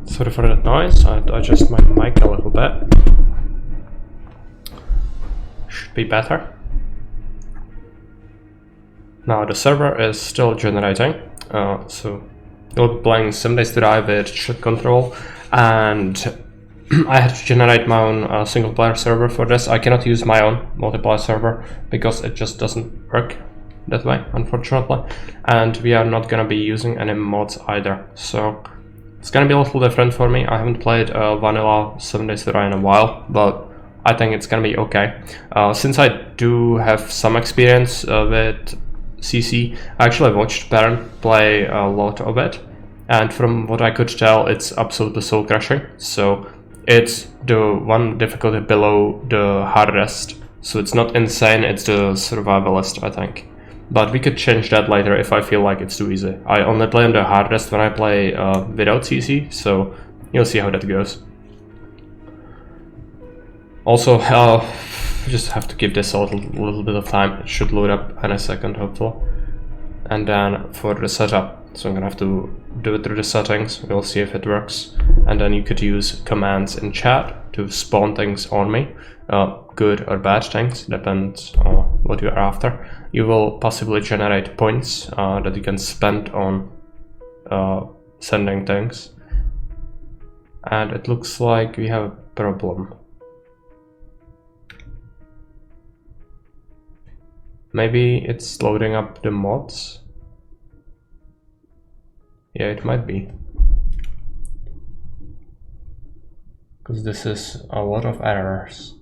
Sorry for that noise, I had to adjust my mic a little bit. Should be better. Now the server is still generating, so you'll be playing 7 Days to Die with chat control, and I had to generate my own single player server for this. I cannot use my own multiplayer server because it just doesn't work that way, unfortunately, and we are not gonna be using any mods either, so it's gonna be a little different for me. I haven't played vanilla 7 Days to Die in a while, but I think it's gonna be okay. Since I do have some experience with CC, I actually watched Baron play a lot of it, and from what I could tell, it's absolutely soul crushing. So it's the one difficulty below the hardest, so it's not insane, it's the survivalist, I think. But we could change that later if I feel like it's too easy. I only play on the hardest when I play without CC, so you'll see how that goes. Also, just have to give this a little bit of time. It should load up in a second, hopefully. And then for the setup, so I'm gonna have to do it through the settings. We'll see if it works. And then you could use commands in chat to spawn things on me. Good or bad things, depends on what you're after. You will possibly generate points that you can spend on sending things. And it looks like we have a problem. Maybe it's loading up the mods. Yeah, it might be. Because this is a lot of errors.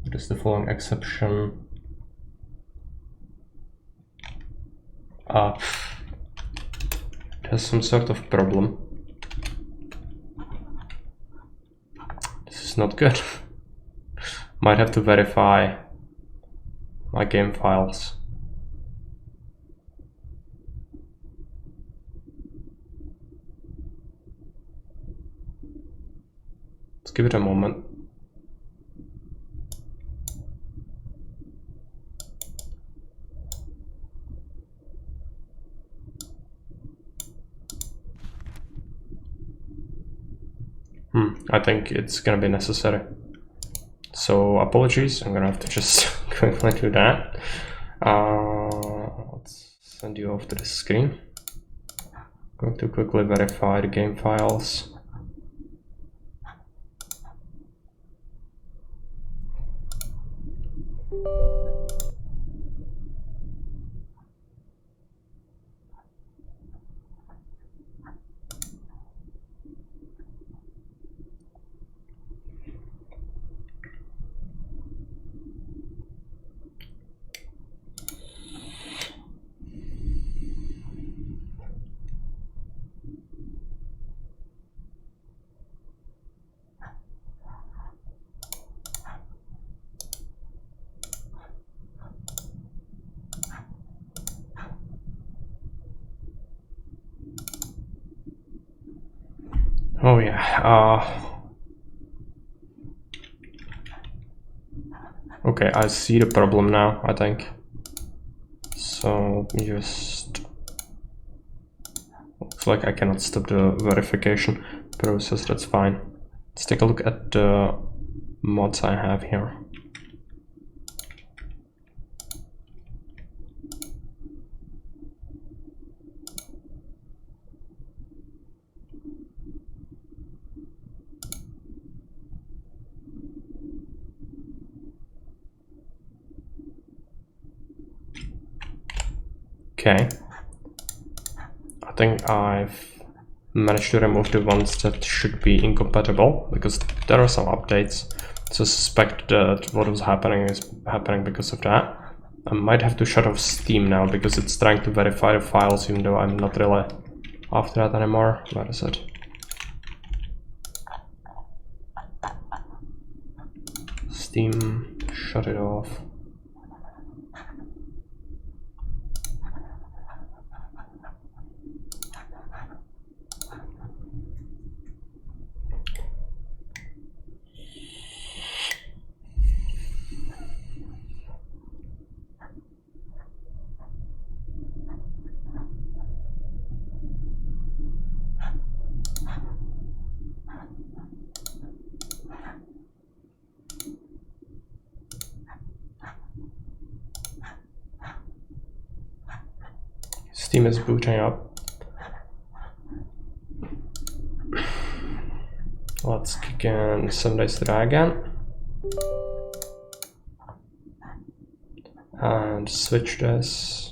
What is the following exception? It has some sort of problem. This is not good. Might have to verify my game files. Let's give it a moment. I think it's gonna be necessary. So apologies, I'm gonna have to just quickly do that. Let's send you off to the screen. Going to quickly verify the game files. Oh yeah, okay, I see the problem now, I think. So let me just Looks like I cannot stop the verification process, that's fine. Let's take a look at the mods I have here. Okay. I think I've managed to remove the ones that should be incompatible, because there are some updates. So I suspect that what was happening is happening because of that. I might have to shut off Steam now because it's trying to verify the files, even though I'm not really after that anymore. Where is it? Steam, shut it off. Steam is booting up. Let's kick in 7 Days to Die again. And switch this.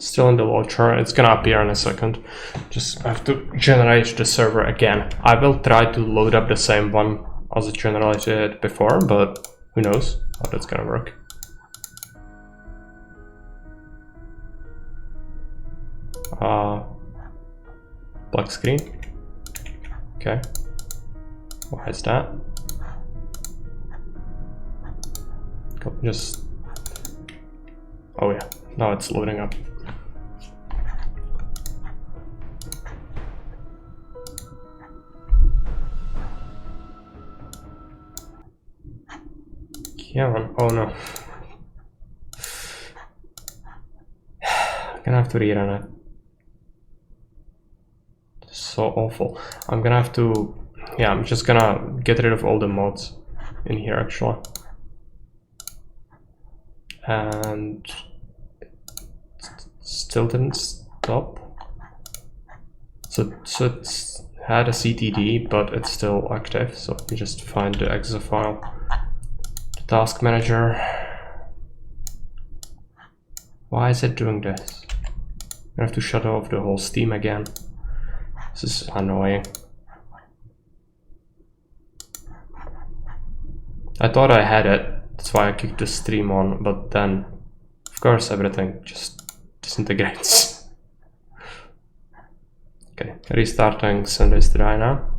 Still in the launcher, it's gonna appear in a second. Just have to generate the server again. I will try to load up the same one as it generated before, but who knows how that's gonna work. Black screen. Okay. Why is that? Just... oh yeah, now it's loading up. Yeah, oh no. I'm gonna have to rerun it. So awful. I'm gonna have to... yeah, I'm just gonna get rid of all the mods in here actually. And still didn't stop. So it's had a CTD, but it's still active. So you just find the exe file. Task manager. Why is it doing this? I have to shut off the whole Steam again. This is annoying. I thought I had it, that's why I kicked the stream on, but then of course everything just disintegrates. Okay, restarting 7 Days to Die now.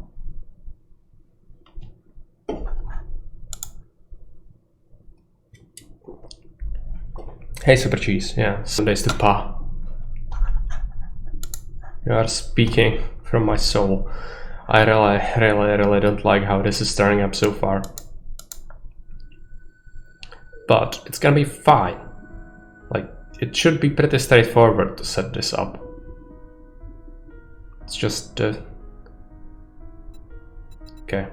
Hey Super Cheese, yeah, 7 Days to Pa. You are speaking from my soul. I really don't like how this is turning up so far. But it's gonna be fine. Like, it should be pretty straightforward to set this up. It's just... okay,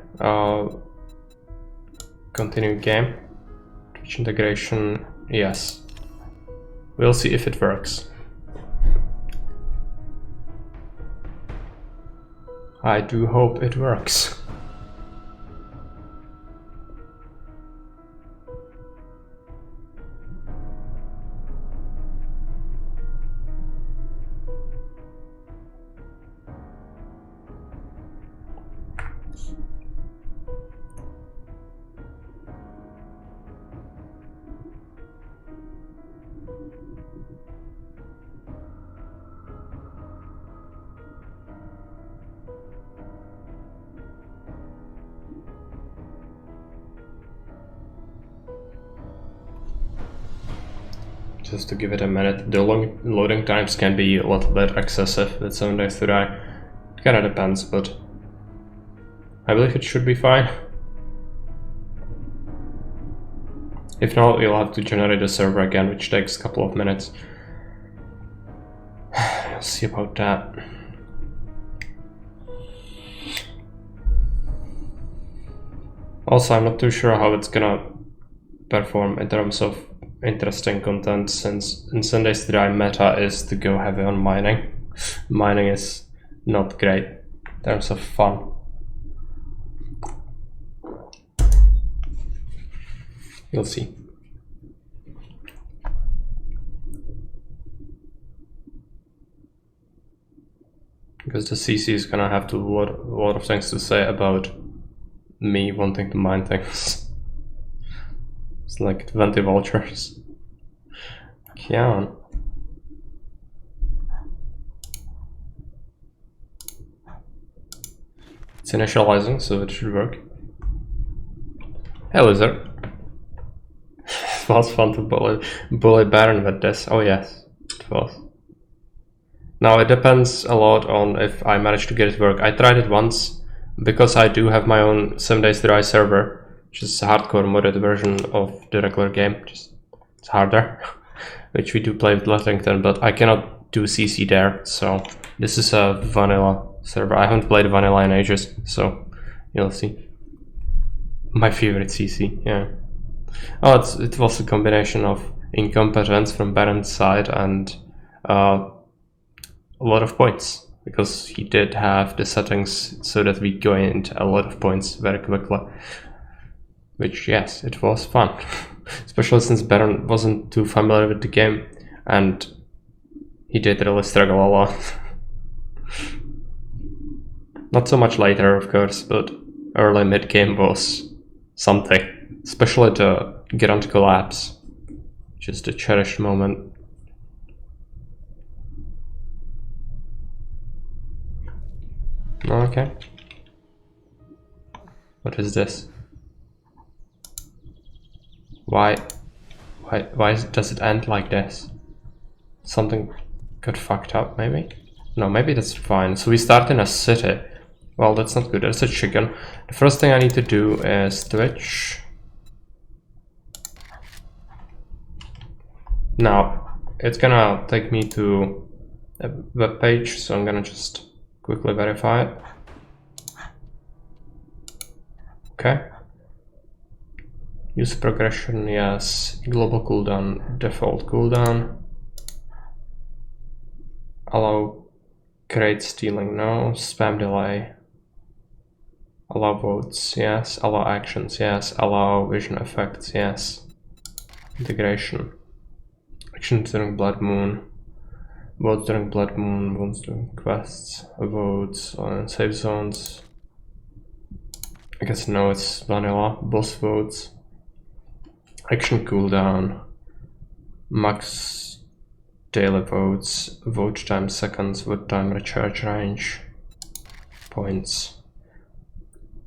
continue game. Twitch integration, yes. We'll see if it works. I do hope it works. just to give it a minute. The loading times can be a little bit excessive with 7 days to die. It kinda depends, but I believe it should be fine. If not, you'll have to generate a server again, which takes a couple of minutes. We'll see about that. Also, I'm not too sure how it's gonna perform in terms of interesting content, since in Sundays to Die meta is to go heavy on mining. Mining is not great in terms of fun. You'll see. Because the CC is gonna have a lot of things to say about me wanting to mine things. It's like 20 vultures. Yeah. It's initializing, so it should work. Hey, lizard. It was fun to bully Baron with this. Oh yes, it was. Now it depends a lot on if I manage to get it to work. I tried it once, because I do have my own 7 days to Die server, which is a hardcore modded version of the regular game. Just it's harder, which we do play with Lettington, but I cannot do CC there, so this is a vanilla server. I haven't played vanilla in ages, so you'll see. My favorite CC, yeah. Oh, it was a combination of incompetence from Baron's side and a lot of points, because he did have the settings so that we gained a lot of points very quickly. Which, yes, it was fun. Especially since Baron wasn't too familiar with the game, and he did really struggle a lot. Not so much later, of course, but early mid-game was something. Especially to get onto collapse. Just a cherished moment. Okay. What is this? Why does it end like this? Something got fucked up, maybe? No, maybe that's fine. So we start in a city. Well, that's not good. That's a chicken. The first thing I need to do is Twitch. Now, it's gonna take me to a web page, so I'm gonna just quickly verify it. Okay. Use progression, yes. Global cooldown, default cooldown. Allow crate stealing, no. Spam delay. Allow votes, yes. Allow actions, yes. Allow vision effects, yes. Integration. Actions during Blood Moon. Votes during Blood Moon, votes during quests, votes on save zones. I guess no, it's vanilla. Boss votes. Action cooldown. Max daily votes. Vote time seconds. Vote time recharge range. Points.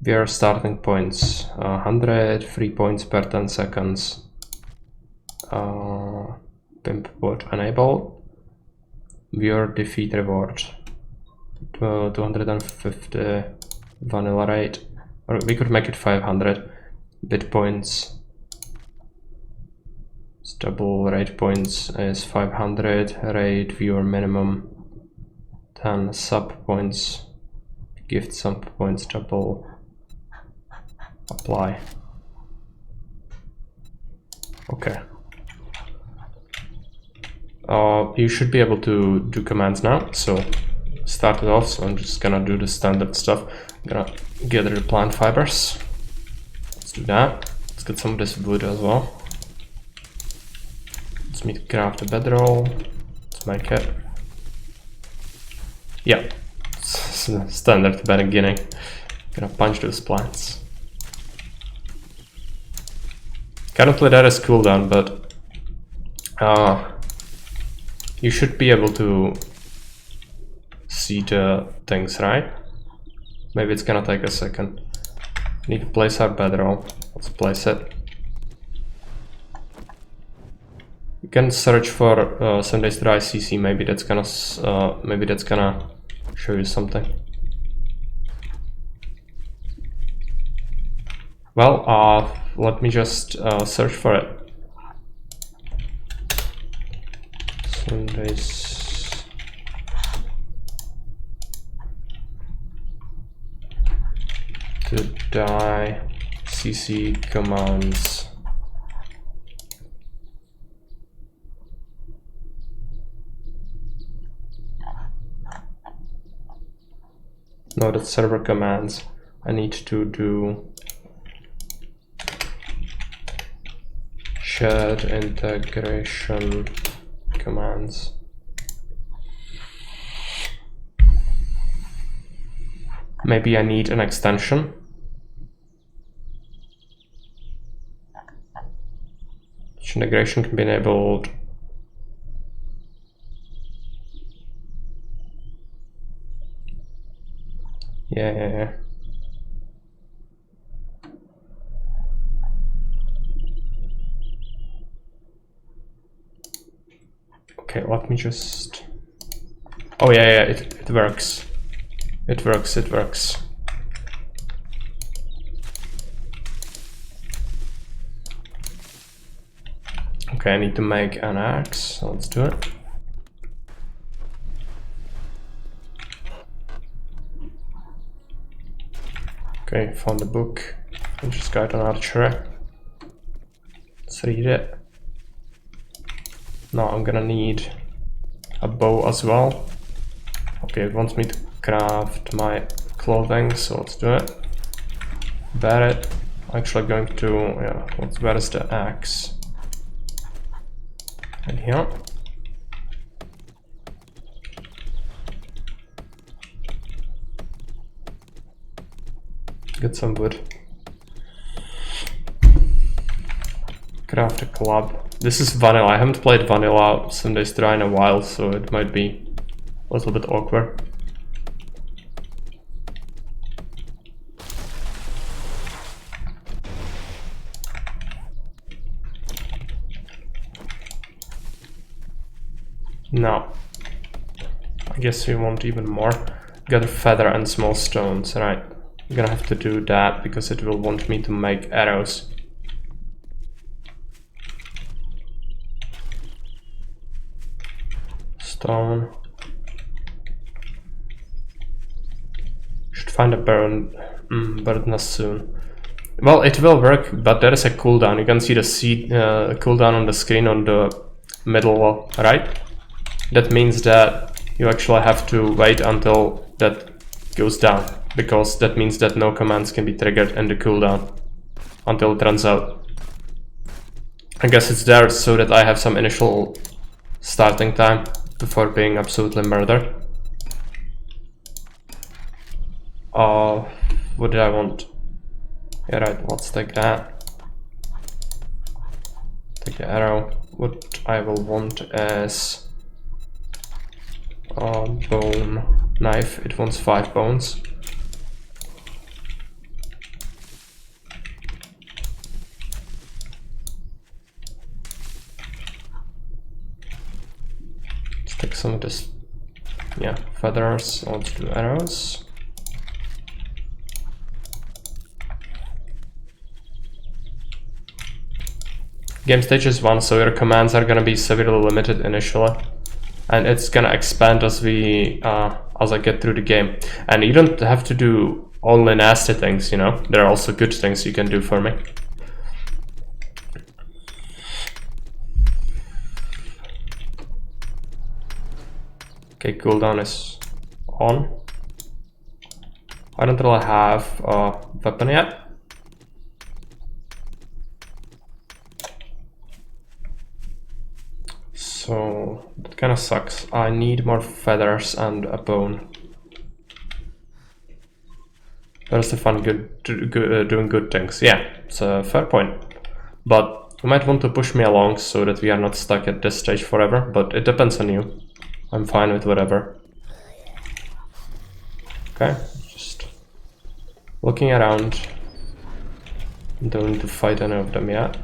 We are starting points. 100, 3 points per 10 seconds. Pimp bot enable. Viewer defeat reward. 250 vanilla rate. Or we could make it 500 bit points. Double rate points is 500. Rate viewer minimum 10 sub points. Gift sub points double. Apply. Okay. You should be able to do commands now, so start it off. So I'm just gonna do the standard stuff. I'm gonna gather the plant fibers. Let's do that. Let's get some of this wood as well. Let's me craft a bedroll. Let's make it. Yeah, standard beginning. Gonna punch those plants. Currently that is cooldown, but you should be able to see the things, right? Maybe it's gonna take a second. Need to place our bedroll. Let's place it. You can search for 7 days to die CC. Maybe that's gonna show you something. Well, let me just search for it. 7 days to die CC commands. No, that's server commands. I need to do shared integration commands. Maybe I need an extension. Which integration can be enabled. Yeah. Okay, let me just... Oh yeah, it works. It works. Okay, I need to make an axe, so let's do it. Okay, found the book. Just got an archery. Let's read it. Now I'm gonna need a bow as well. Okay, it wants me to craft my clothing, so let's do it. Barret. Actually going to, where is the axe? And here. Get some wood. Craft a club. This is vanilla. I haven't played vanilla 7 days to die in a while, so it might be a little bit awkward. Now, I guess we want even more. Gather feather and small stones, right? I'm gonna have to do that because it will want me to make arrows. Stone. Should find a bird nest soon. Well, it will work, but there is a cooldown. You can see the cooldown on the screen on the middle right. That means that you actually have to wait until that goes down, because that means that no commands can be triggered in the cooldown until it runs out. I guess it's there so that I have some initial starting time before being absolutely murdered. What did I want? Yeah, right, let's take that. Take the arrow. What I will want is a bone knife. It wants 5 bones. Let's take some of this, feathers. Let's do arrows. Game stage is 1, so your commands are gonna be severely limited initially, and it's gonna expand as I get through the game. And you don't have to do only nasty things, there are also good things you can do for me. Okay, cooldown is on. I don't really have a weapon yet. So that kind of sucks. I need more feathers and a bone. There's the fun doing good things. Yeah, it's a fair point. But you might want to push me along so that we are not stuck at this stage forever, but it depends on you. I'm fine with whatever. Okay, just looking around. Don't need to fight any of them yet.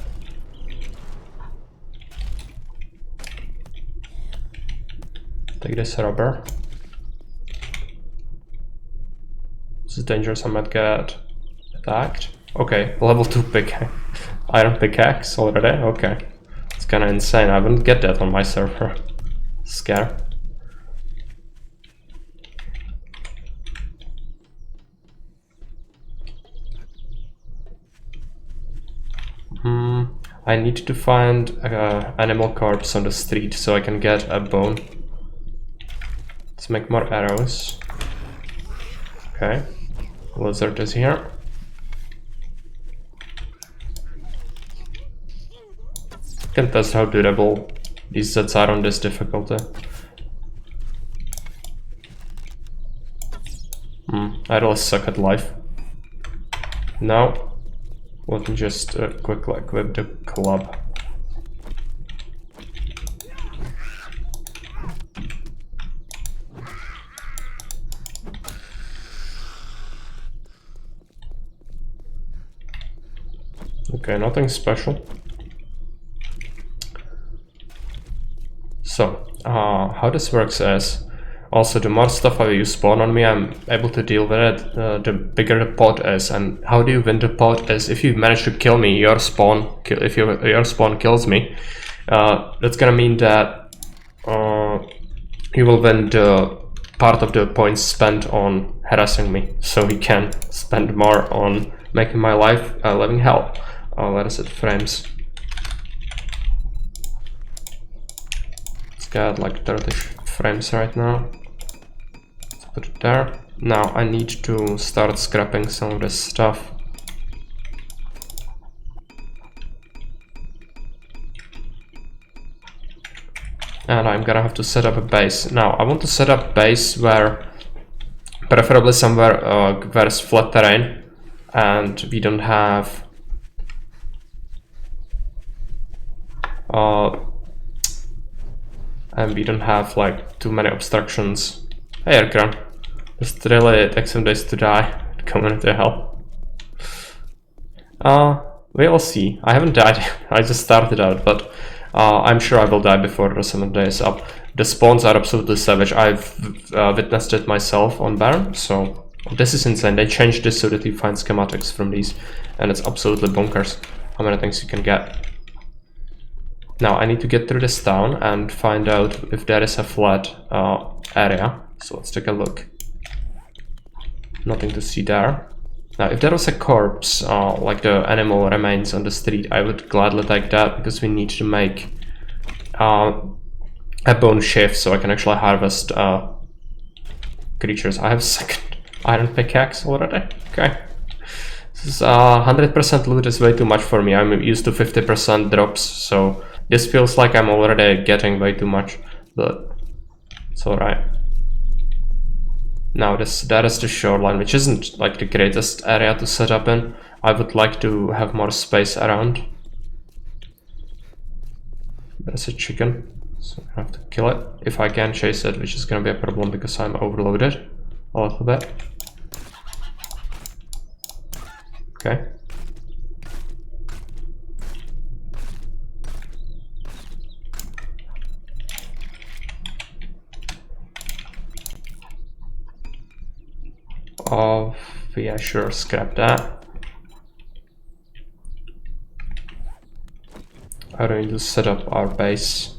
Take this rubber. This is dangerous, I might get attacked. Okay, level 2 iron pickaxe already, okay. It's kinda insane, I wouldn't get that on my server. Scare. I need to find an animal corpse on the street so I can get a bone. Let's make more arrows. Okay, lizard is here. Can test how durable these sets are on this difficulty. I really suck at life. Now, let me just quickly equip the club. Okay, nothing special. So, how this works is, also the more stuff you spawn on me, I'm able to deal with it, the bigger the pot is. And how do you win the pot is, if you manage to kill me, your spawn kills me, that's gonna mean that you will win the part of the points spent on harassing me, so we can spend more on making my life a living hell. Let us set frames. It's got like 30 frames right now. Let's put it there. Now I need to start scrapping some of this stuff. And I'm gonna have to set up a base. Now I want to set up a base where, preferably somewhere where it's flat terrain and we don't have like too many obstructions. Hey Erkran, just really take some days to die. Community help. We'll see. I haven't died. I just started out, but I'm sure I will die before the 7 days up. The spawns are absolutely savage. I've witnessed it myself on Baron, so this is insane. They changed this so that you find schematics from these, and it's absolutely bonkers how many things you can get. Now I need to get through this town and find out if there is a flat area. So let's take a look. Nothing to see there. Now if there was a corpse, like the animal remains on the street, I would gladly take that, because we need to make a bone shift so I can actually harvest creatures. I have second iron pickaxe already. Okay. This is 100% loot is way too much for me. I'm used to 50% drops, so this feels like I'm already getting way too much, but it's alright. Now that is the shoreline, which isn't like the greatest area to set up in. I would like to have more space around. There's a chicken, so I have to kill it if I can chase it, which is gonna be a problem because I'm overloaded a little bit. Okay. Yeah, sure, scrap that. I'm going to set up our base.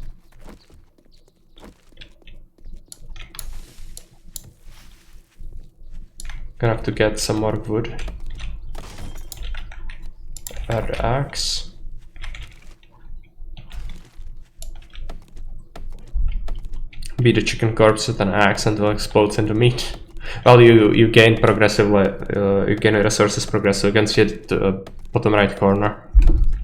Gonna have to get some more wood. Add the axe. Beat the chicken corpse with an axe until it explodes into meat. Well, you gain progressively, you gain resources progressively. You can see it at the bottom right corner.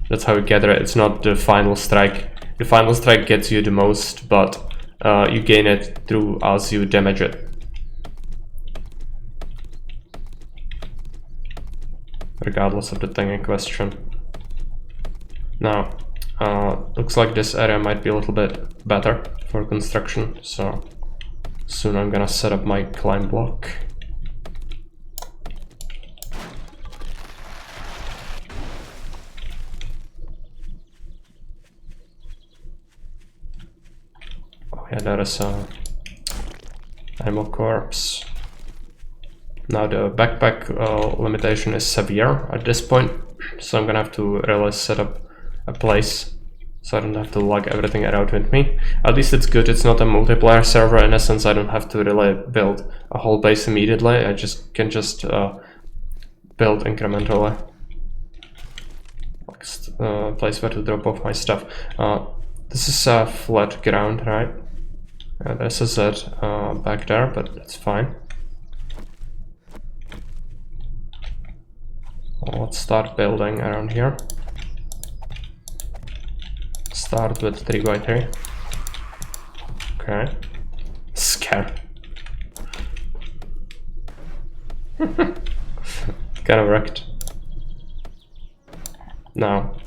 That's how you gather it. It's not the final strike. The final strike gets you the most, but you gain it through as you damage it. Regardless of the thing in question. Now, looks like this area might be a little bit better for construction, so soon I'm gonna set up my climb block. Oh yeah, there is a Animal corpse. Now the backpack limitation is severe at this point, so I'm gonna have to really set up a place so I don't have to lug everything around with me. At least it's good it's not a multiplayer server. In essence, I don't have to really build a whole base immediately. I can just build incrementally. Place where to drop off my stuff. This is flat ground, right? This is it back there, but that's fine. Let's start building around here. Start with 3x3. Okay. Scare. Kind of wrecked. Now,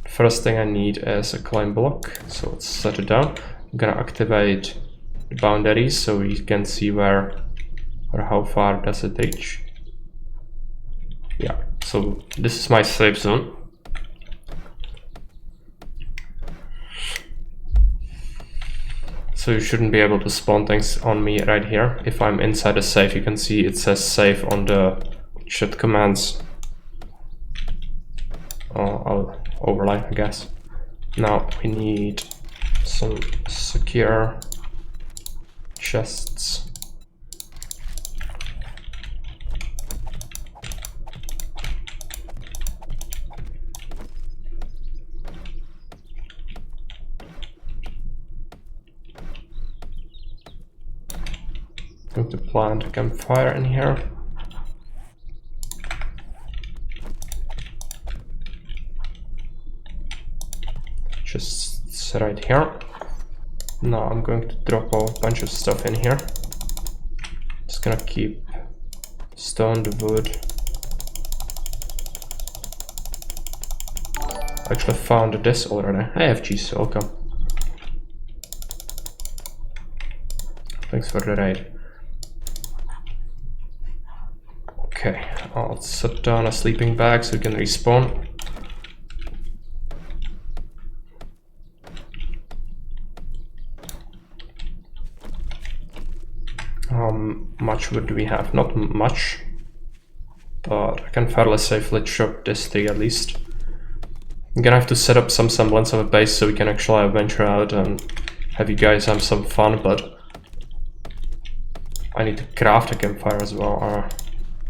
first thing I need is a climb block, so let's set it down. I'm gonna activate the boundaries so we can see where or how far does it reach. Yeah, so this is my safe zone. So you shouldn't be able to spawn things on me right here. If I'm inside a safe, you can see it says safe on the chat commands overlay, I guess. Now we need some secure chests. Going to plant a campfire in here. Just right here. Now I'm going to drop a bunch of stuff in here. Just gonna keep stone, the wood. I actually found this already. Hey FGs, welcome. Thanks for the raid. Okay, I'll set down a sleeping bag so we can respawn. How much wood do we have? Not much, but I can fairly safely chop this thing at least. I'm gonna have to set up some semblance of a base so we can actually venture out and have you guys have some fun, but I need to craft a campfire as well.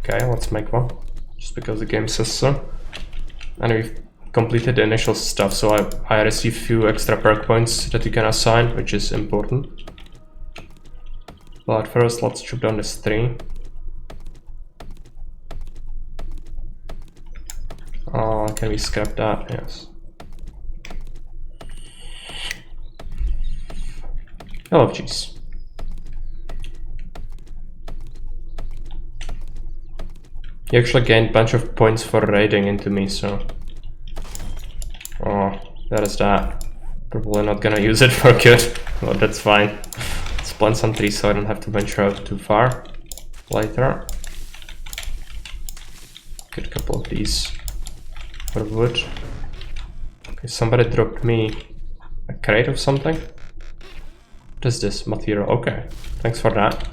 Okay, let's make one, just because the game says so. And we've completed the initial stuff, so I received a few extra perk points that you can assign, which is important. But first, let's chop down this tree. Can we scrap that? Yes. LFGs. You actually gained a bunch of points for raiding into me, so... Oh, that is that. Probably not gonna use it for good, but that's fine. Let's plant some trees so I don't have to venture out too far later. Get a couple of these for wood. Okay, somebody dropped me a crate of something. What is this material? Okay, thanks for that.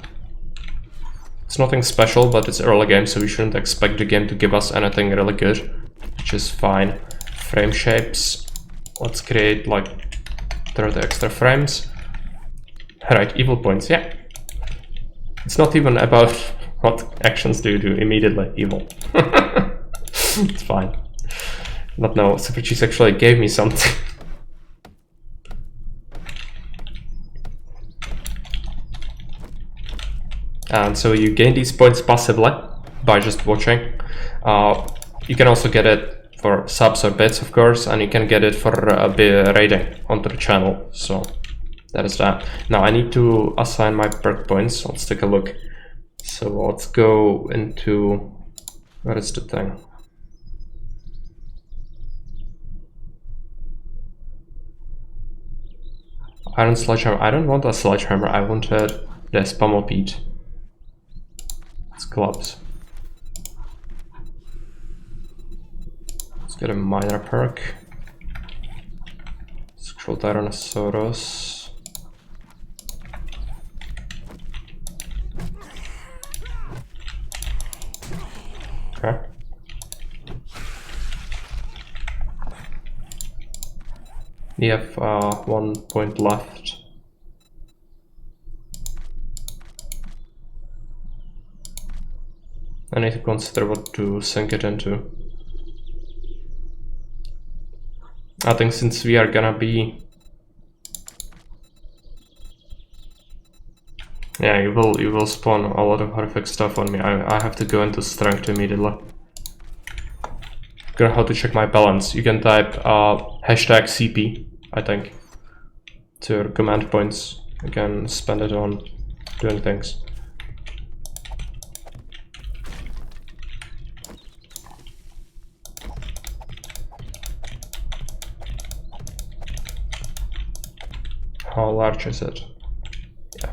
It's nothing special, but it's early game, so we shouldn't expect the game to give us anything really good, which is fine. Frame shapes. Let's create like 30 extra frames. Alright, evil points, yeah. It's not even about what actions do you do immediately. Evil. It's fine. But no, Super Cheese actually gave me something. And so you gain these points passively by just watching. You can also get it for subs or bits, of course, and you can get it for raiding onto the channel. So that is that. Now I need to assign my perk points. Let's take a look. So let's go into, where is the thing? Iron sledgehammer. I don't want a sledgehammer. I wanted this pummel beat. It's gloves. Let's get a minor perk. Sexual Tyrannosaurus. You have 1 point left. I need to consider what to sink it into. I think since we are gonna be... Yeah, you will spawn a lot of horrific stuff on me. I have to go into strength immediately. Gonna have to check my balance. You can type hashtag CP, I think, to your command points. You can spend it on doing things. How large is it? Yeah.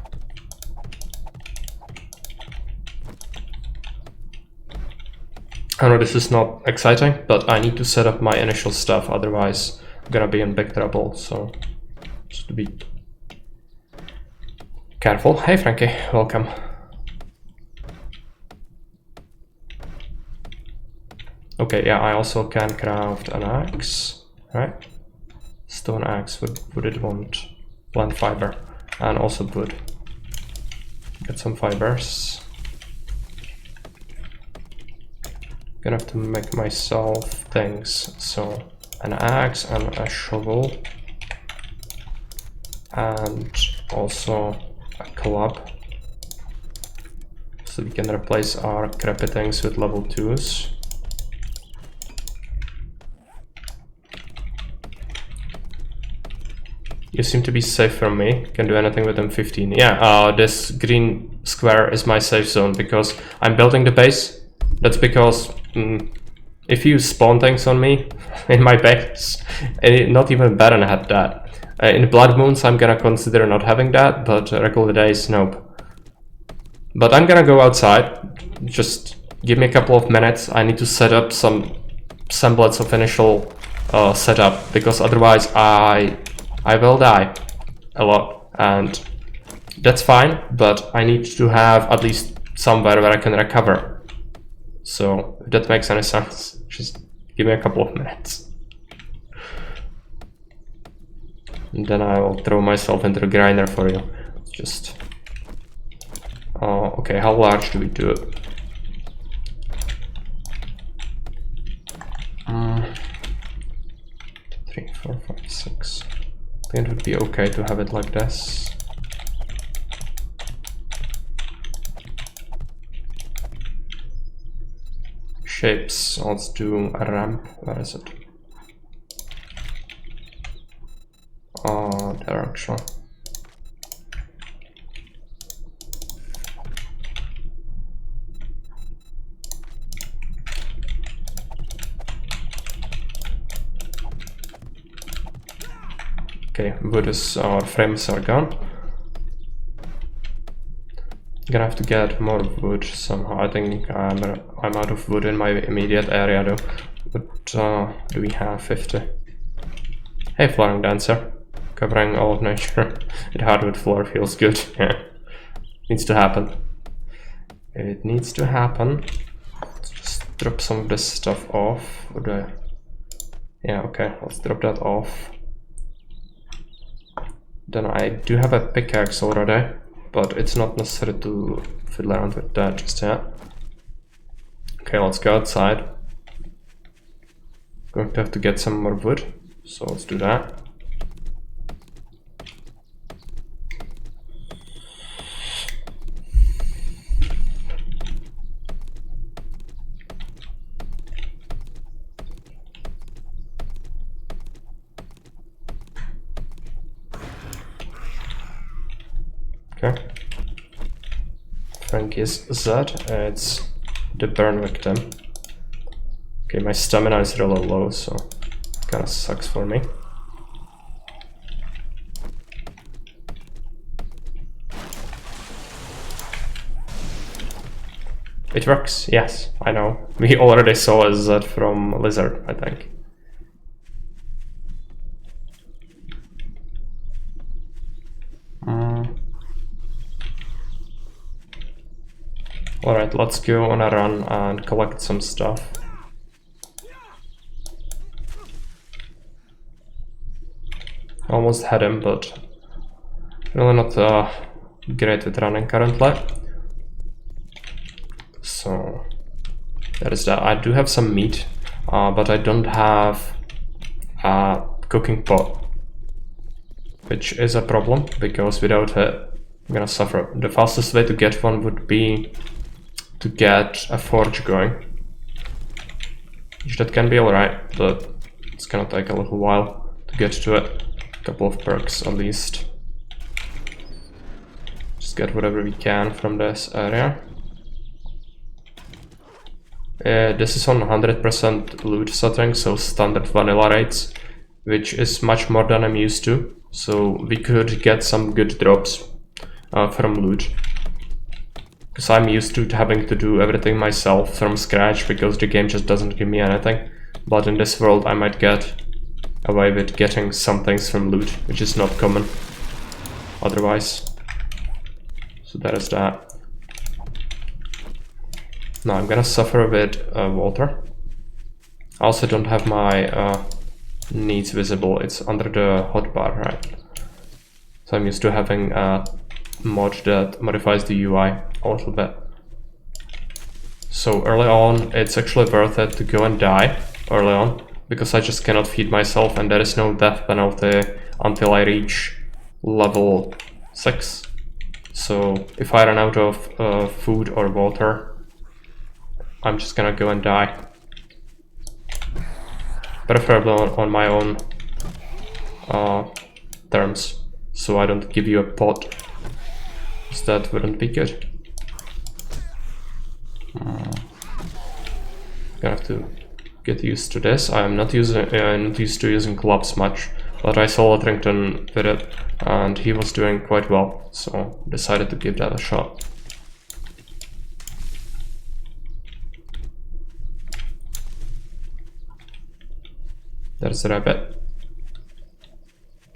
I know this is not exciting, but I need to set up my initial stuff, otherwise I'm gonna be in big trouble, so just to be careful. Hey Frankie, welcome. Okay, yeah, I also can craft an axe, right? Stone axe, would it want plant fiber, and also wood. Get some fibers. Gonna have to make myself things, so an axe and a shovel, and also a club, so we can replace our crappy things with level 2s. You seem to be safe from me. Can do anything with M15. Yeah, this green square is my safe zone because I'm building the base. That's because if you spawn things on me in my base, not even Baron had that. In Blood Moons I'm gonna consider not having that, but regular days, nope. But I'm gonna go outside. Just give me a couple of minutes. I need to set up some semblance of initial setup, because otherwise I will die a lot, and that's fine, but I need to have at least somewhere where I can recover. So if that makes any sense, just give me a couple of minutes. And then I will throw myself into the grinder for you. Just... okay, how large do we do it? 3, 4, 5, 6. I think it would be okay to have it like this. Shapes, let's do a ramp. Where is it? There actually. Okay, wood is, our frames are gone. Gonna have to get more wood somehow. I think I'm out of wood in my immediate area though. But do we have 50? Hey, Flying Dancer. Covering all of nature. It hardwood floor feels good. Yeah. Needs to happen. It needs to happen. Let's just drop some of this stuff off. Yeah, okay, let's drop that off. Then I do have a pickaxe already, but it's not necessary to fiddle around with that just yet. Okay, let's go outside. Going to have to get some more wood, so let's do that. Okay. Frank is Z, it's the burn victim. Okay, my stamina is really low, so kinda sucks for me. It works, yes, I know. We already saw a Z from Lizard, I think. Alright, let's go on a run and collect some stuff. Almost had him, but really not great at running currently. So that is that. I do have some meat, but I don't have a cooking pot, which is a problem because without it I'm gonna suffer. The fastest way to get one would be to get a forge going, which that can be alright, but it's gonna take a little while to get to it. A couple of perks at least. Just get whatever we can from this area. This is on 100% loot setting, so standard vanilla rates, which is much more than I'm used to. So we could get some good drops from loot. Because I'm used to having to do everything myself from scratch because the game just doesn't give me anything. But in this world I might get away with getting some things from loot, which is not common otherwise. So that is that. Now I'm gonna suffer with water. I also don't have my needs visible. It's under the hotbar, right? So I'm used to having a mod that modifies the UI a little bit. So early on, it's actually worth it to go and die early on, because I just cannot feed myself and there is no death penalty until I reach level 6. So if I run out of food or water, I'm just gonna go and die. Preferably on my own terms, so I don't give you a pot, because that wouldn't be good. Gonna have to get used to this. I'm not used to using gloves much, but I saw Lotrington with it and he was doing quite well, so decided to give that a shot. There's the rabbit.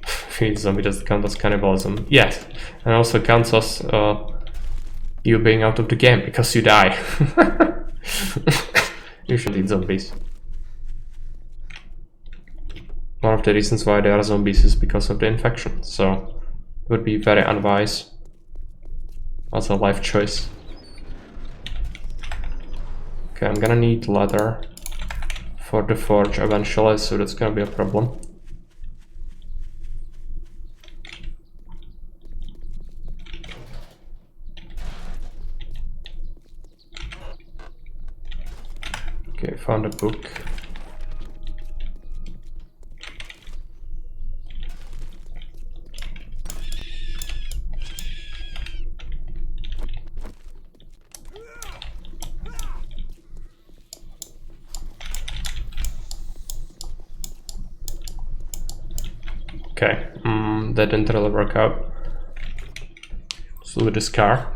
Feed zombie does count as cannibalism. Yes, and also counts as you being out of the game because you die. You should eat zombies. One of the reasons why they are zombies is because of the infection, so it would be very unwise as a life choice. Okay, I'm gonna need leather for the forge eventually, so that's gonna be a problem. Okay, found a book. Okay, that didn't really work out. So with this car.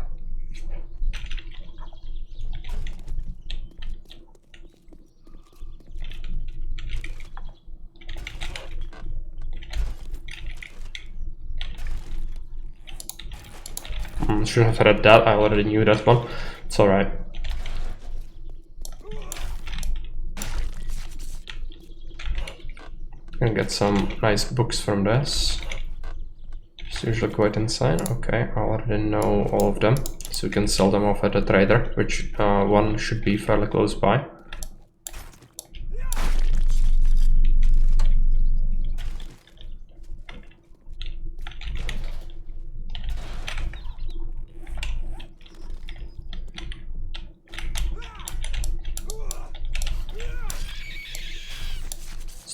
Shouldn't have read that, I already knew that one. It's alright. Can get some nice books from this. It's usually quite insane. Okay, I already know all of them, so we can sell them off at a trader, which one should be fairly close by.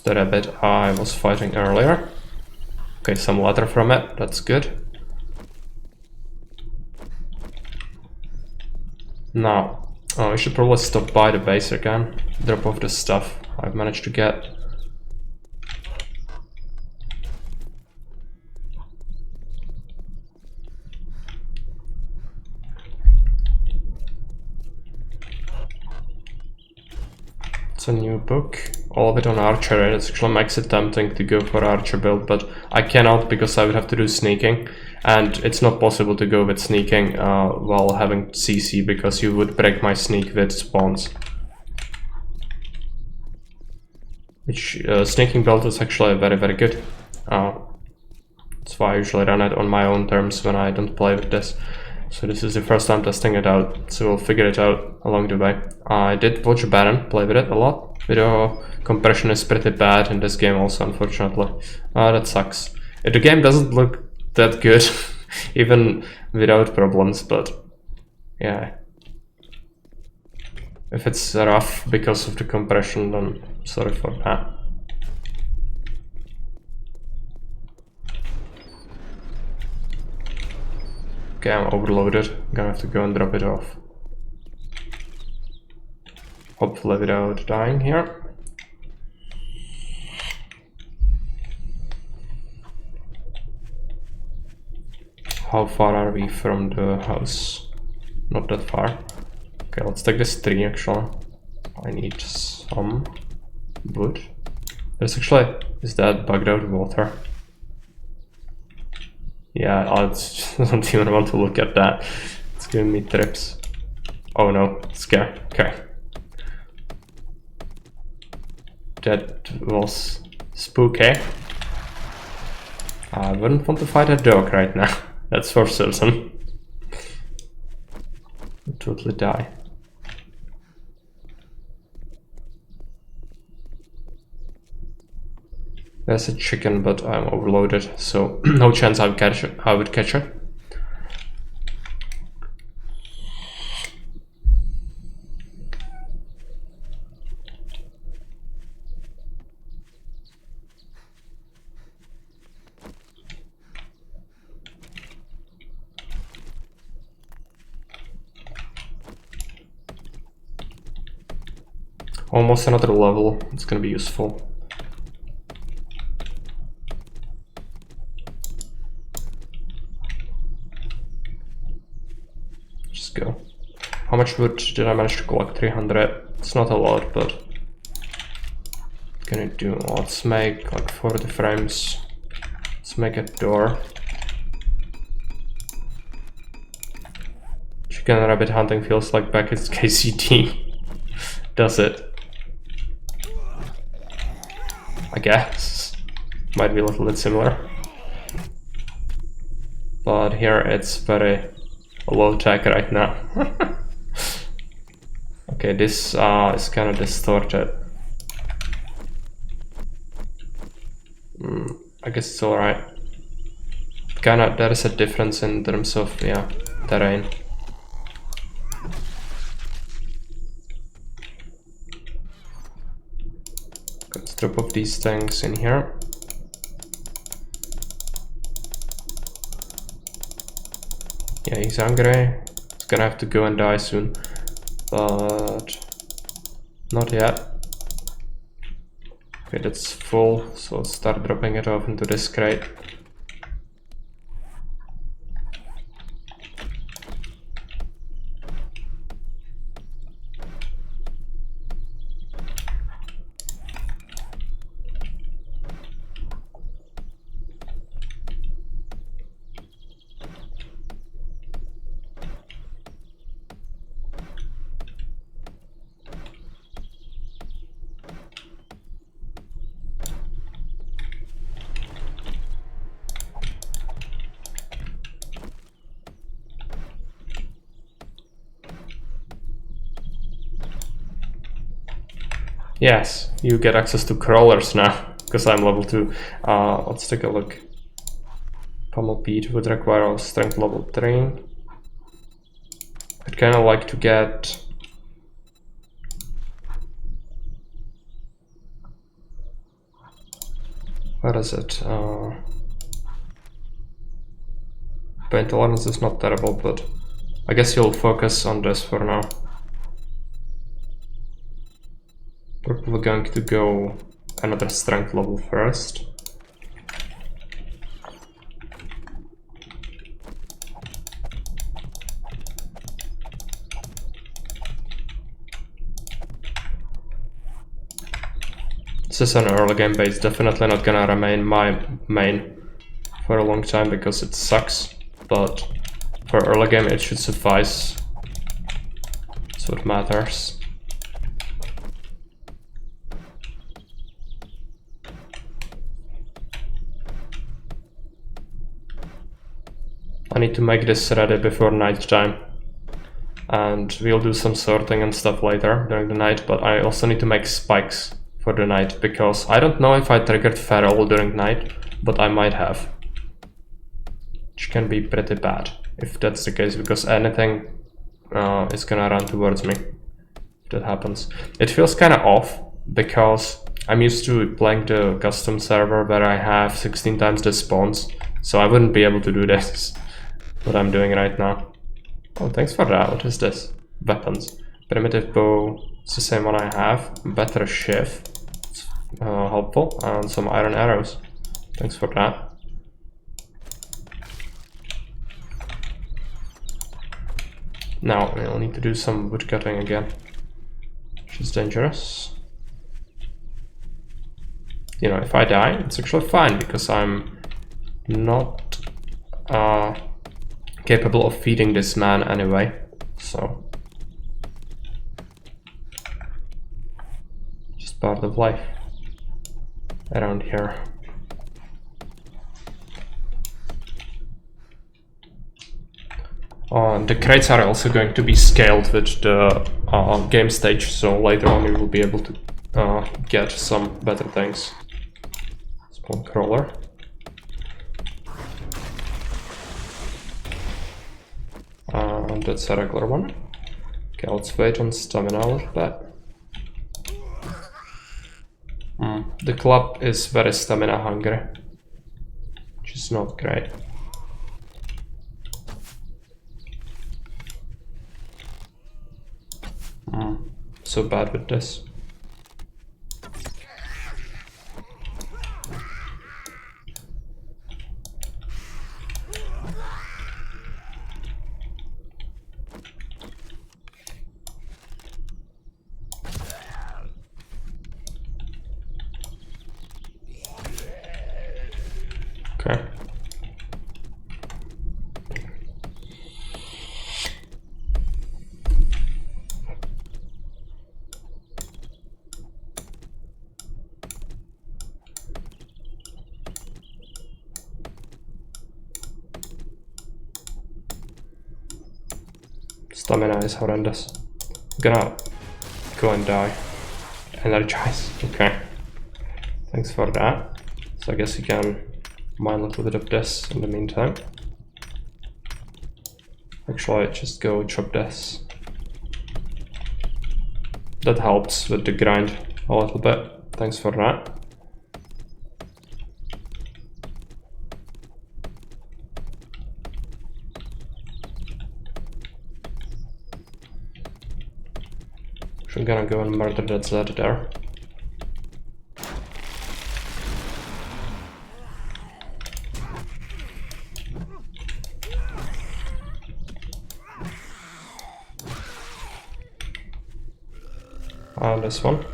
The rabbit I was fighting earlier. Okay, some leather from it, that's good. Now, I should probably stop by the base again, drop off the stuff I've managed to get. A new book, all of it on archer, and it actually makes it tempting to go for archer build, but I cannot because I would have to do sneaking, and it's not possible to go with sneaking while having CC because you would break my sneak with spawns. Which sneaking build is actually very good. That's why I usually run it on my own terms when I don't play with this. So this is the first time testing it out, so we'll figure it out along the way. I did watch Baron play with it a lot. Video compression is pretty bad in this game also, unfortunately. That sucks. The game doesn't look that good, even without problems, but yeah. If it's rough because of the compression, then sorry for that. Okay, I'm overloaded. I'm gonna have to go and drop it off. Hopefully without dying here. How far are we from the house? Not that far. Okay, let's take this tree actually. I need some wood. There's actually, is that bugged out water? Yeah, I don't even want to look at that. It's giving me trips. Oh no, scare. Okay. That was spooky. I wouldn't want to fight a dog right now. That's for certain. I'd totally die. There's a chicken, but I'm overloaded, so no chance I would catch it. Almost another level. It's gonna be useful. Go. How much wood did I manage to collect? 300. It's not a lot, but what can it do? Let's make like 40 frames. Let's make a door. Chicken rabbit hunting feels like back at KCD. Does it? I guess. Might be a little bit similar. But here it's very low tech right now. Okay, this is kind of distorted. I guess it's alright. Kinda, there is a difference in terms of, yeah, terrain. Let's drop off these things in here. Yeah, he's hungry. He's gonna have to go and die soon. But not yet. Okay, that's full, so let's start dropping it off into this crate. Yes, you get access to crawlers now, because I'm level 2. Let's take a look. Pummel Pete would require a strength level 3. I'd kind of like to get... What is it? Paint tolerance is not terrible, but I guess you'll focus on this for now. We're going to go another strength level first. This is an early game base, definitely not gonna remain my main for a long time because it sucks, but for early game it should suffice. That's what matters. I need to make this ready before night time. And we'll do some sorting and stuff later during the night, but I also need to make spikes for the night, because I don't know if I triggered feral during night, but I might have. Which can be pretty bad if that's the case, because anything is gonna run towards me if that happens. It feels kind of off, because I'm used to playing the custom server where I have 16 times the spawns, so I wouldn't be able to do this, what I'm doing right now. Oh, thanks for that. What is this? Weapons. Primitive bow. It's the same one I have. Better shiv. It's helpful. And some iron arrows. Thanks for that. Now we'll need to do some wood cutting again, which is dangerous. You know, if I die, it's actually fine, because I'm not capable of feeding this man anyway, so just part of life around here. The crates are also going to be scaled with the game stage, so later on you will be able to get some better things. Spawn crawler. And that's a regular one. Okay, let's wait on stamina a little bit. The club is very stamina hungry, which is not great. So bad with this. Okay. Stamina is horrendous. I'm gonna go and die. Energize. Okay. Thanks for that. So I guess you can mine a little bit of this in the meantime. Actually, just go chop this. That helps with the grind a little bit. Thanks for that. I'm gonna go and murder that Zed there. And this one.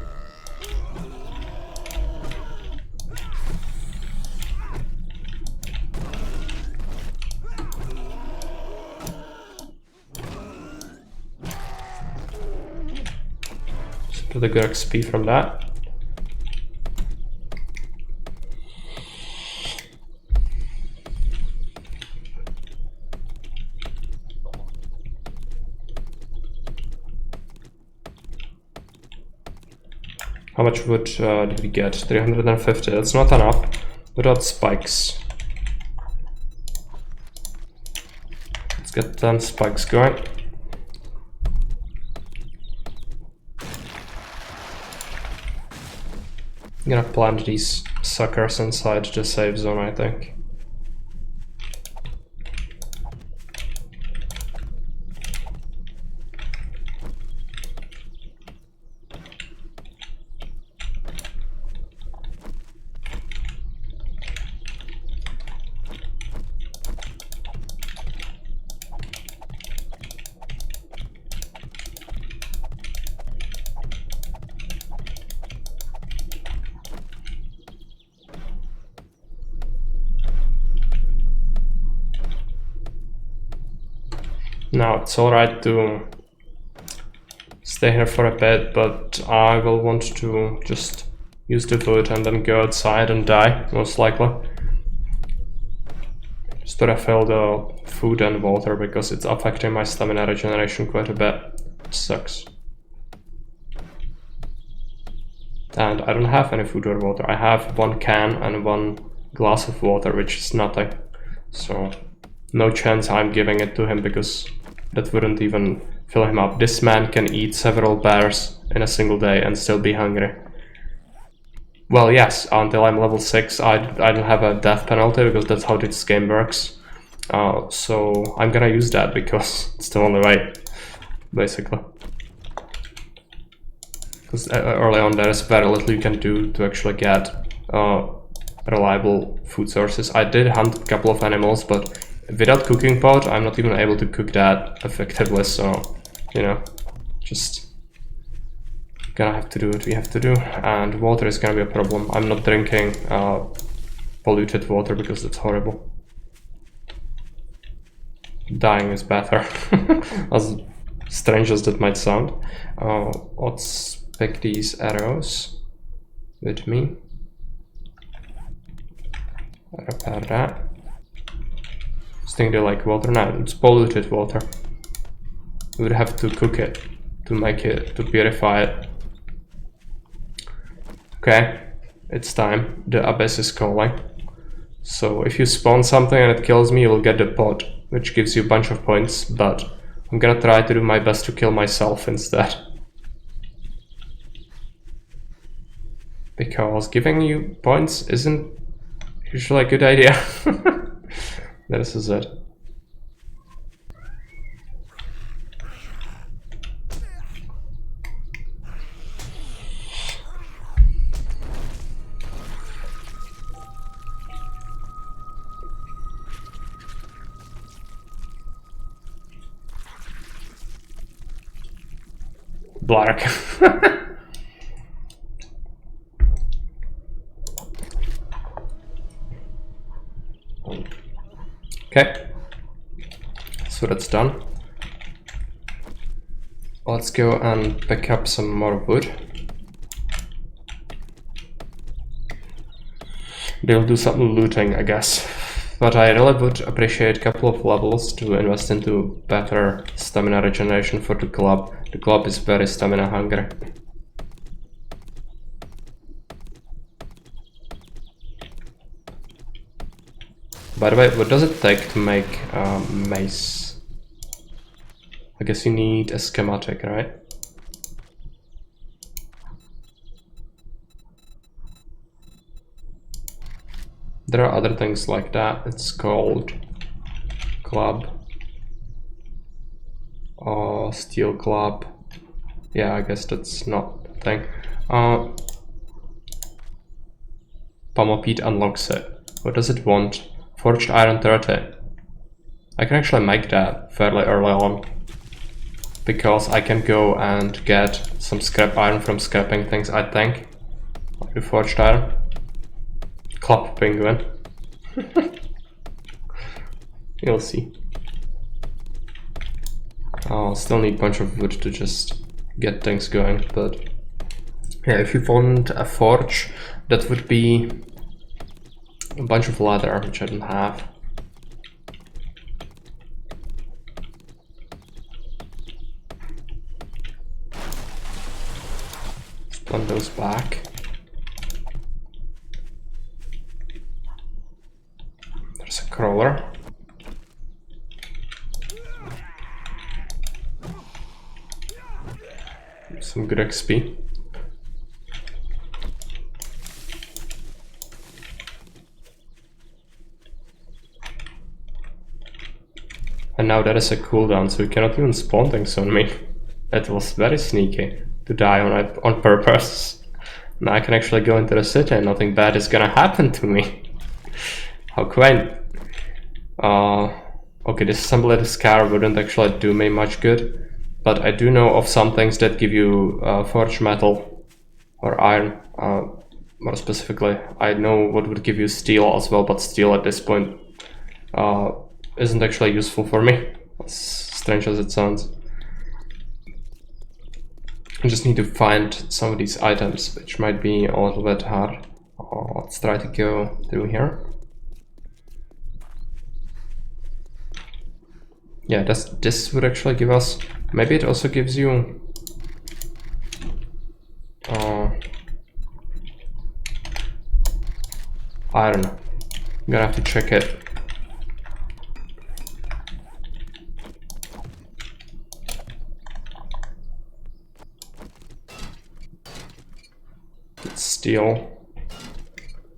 To the good XP from that. How much wood did we get? 350. That's not enough without spikes. Let's get 10 spikes going. I'm gonna plant these suckers inside the safe zone, I think. Now it's alright to stay here for a bit, but I will want to just use the wood and then go outside and die, most likely. just to refill the food and water because it's affecting my stamina regeneration quite a bit. It sucks. And I don't have any food or water. I have 1 can and 1 glass of water, which is nothing. So no chance I'm giving it to him because that wouldn't even fill him up. This man can eat several bears in a single day and still be hungry. Well, yes, until I'm level 6 I don't have a death penalty because that's how this game works. So I'm gonna use that because it's the only way, basically. Because early on there is very little you can do to actually get reliable food sources. I did hunt a couple of animals, but without cooking pot I'm not even able to cook that effectively, so you know, just gonna have to do what we have to do. And water is gonna be a problem. I'm not drinking polluted water because that's horrible. Dying is better, as strange as that might sound. Let's pick these arrows with me. Repair that. I think they like water. No, it's polluted water. We would have to cook it to make it, to purify it. Okay, it's time. The abyss is calling. So if you spawn something and it kills me, you'll get the pot, which gives you a bunch of points, but I'm gonna try to do my best to kill myself instead. Because giving you points isn't usually a good idea. This is it. Black. Okay, so that's done. Let's go and pick up some more wood. They'll do some looting, I guess. But I really would appreciate a couple of levels to invest into better stamina regeneration for the club. The club is very stamina hungry. By the way, what does it take to make mace? I guess you need a schematic, right? There are other things like that. It's called club or steel club. Yeah, I guess that's not a thing. Pomopede unlocks it. What does it want? Forged iron 30. I can actually make that fairly early on, because I can go and get some scrap iron from scrapping things, I think. Like the forged iron. Club penguin. You'll see. I'll still need a bunch of wood to just get things going, but yeah, if you want a forge, that would be a bunch of leather, which I don't have. Let's plant those back. There's a crawler. Some good XP. And now there is a cooldown, so you cannot even spawn things on me. That was very sneaky, to die on purpose. Now I can actually go into the city and nothing bad is gonna happen to me. How quaint. Okay, disassemble the scar wouldn't actually do me much good, but I do know of some things that give you forged metal or iron. More specifically, I know what would give you steel as well, but steel at this point isn't actually useful for me, as strange as it sounds. I just need to find some of these items, which might be a little bit hard. Let's try to go through here. Yeah, this would actually give us... Maybe it also gives you... I don't know. I'm gonna have to check it. It's steel.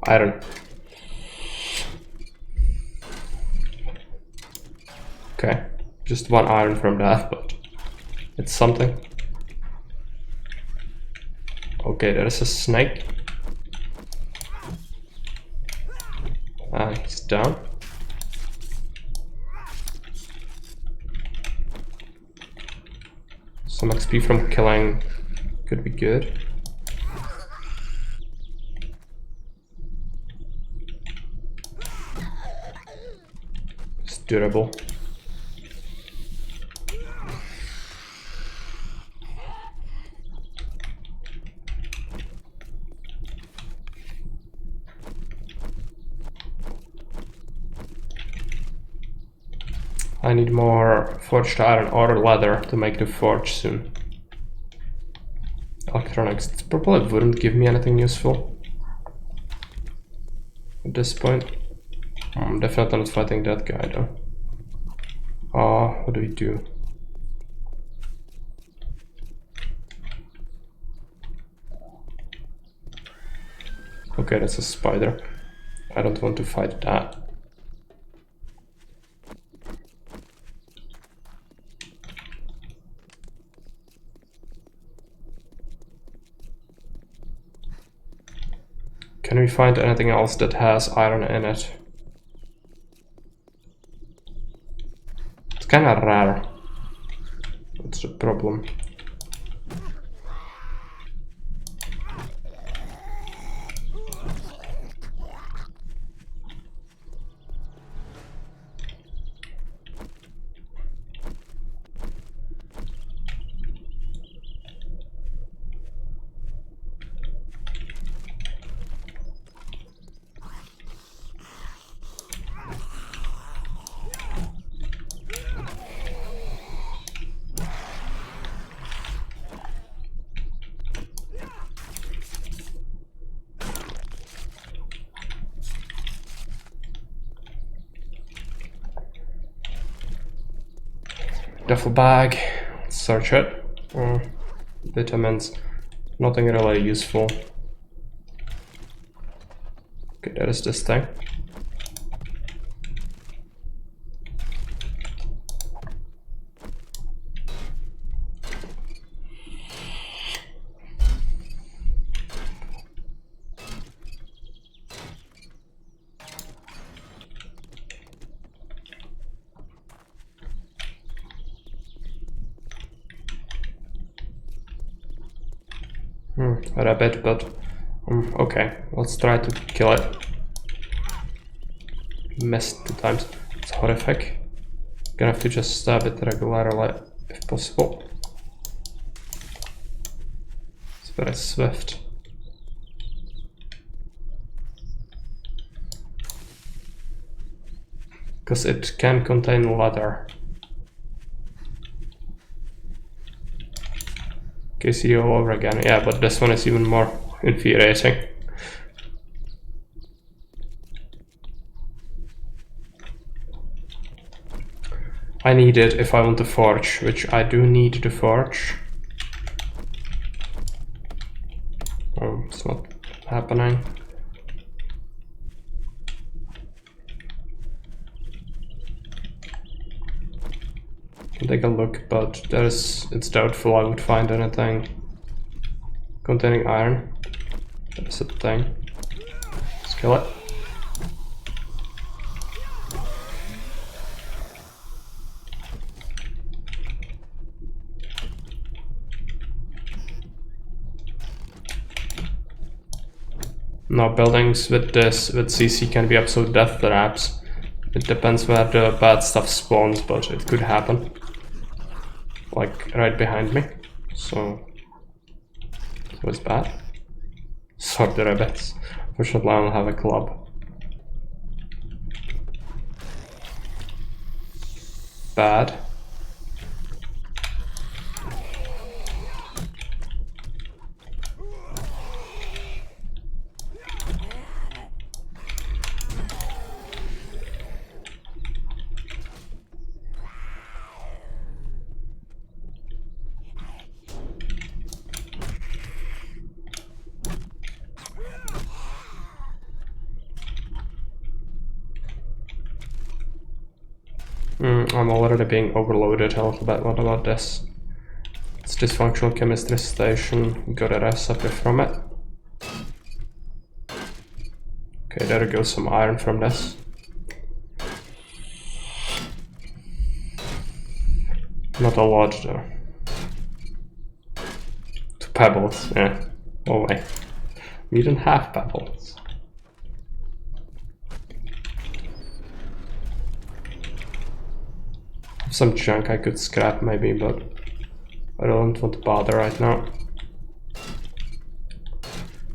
Iron. Okay, just 1 iron from that, but it's something. Okay, there is a snake. He's down. Some XP from killing could be good. It's durable. I need more forged iron or leather to make the forge soon. Electronics, it probably wouldn't give me anything useful at this point. I'm definitely not fighting that guy though. What do we do? Okay, that's a spider. I don't want to fight that. Can we find anything else that has iron in it? It's kind of rare. That's the problem. Duffel bag, let's search it. Vitamins, nothing really useful. Okay, that is this thing. A rabbit, but okay, let's try to kill it. Missed 2 times. It's horrific. Gonna have to just stab it regularly if possible. It's very swift. Because it can contain leather. KCO all over again. Yeah, but this one is even more infuriating. I need it if I want to forge, which I do need to forge. Oh, it's not happening. Can take a look, but it's doubtful I would find anything containing iron. That's a thing. Let's kill it. Now buildings with CC can be absolute death traps. It depends where the bad stuff spawns, but it could happen. Like right behind me. So it was bad. Sort the rabbits. Fortunately I don't have a club. bad. I'm already being overloaded a little bit. What about this? It's dysfunctional chemistry station. Got a recipe from it. Okay, there goes some iron from this. Not a lot though. 2 pebbles, yeah. Oh wait. We don't have pebbles. Some junk I could scrap maybe, but I don't want to bother right now.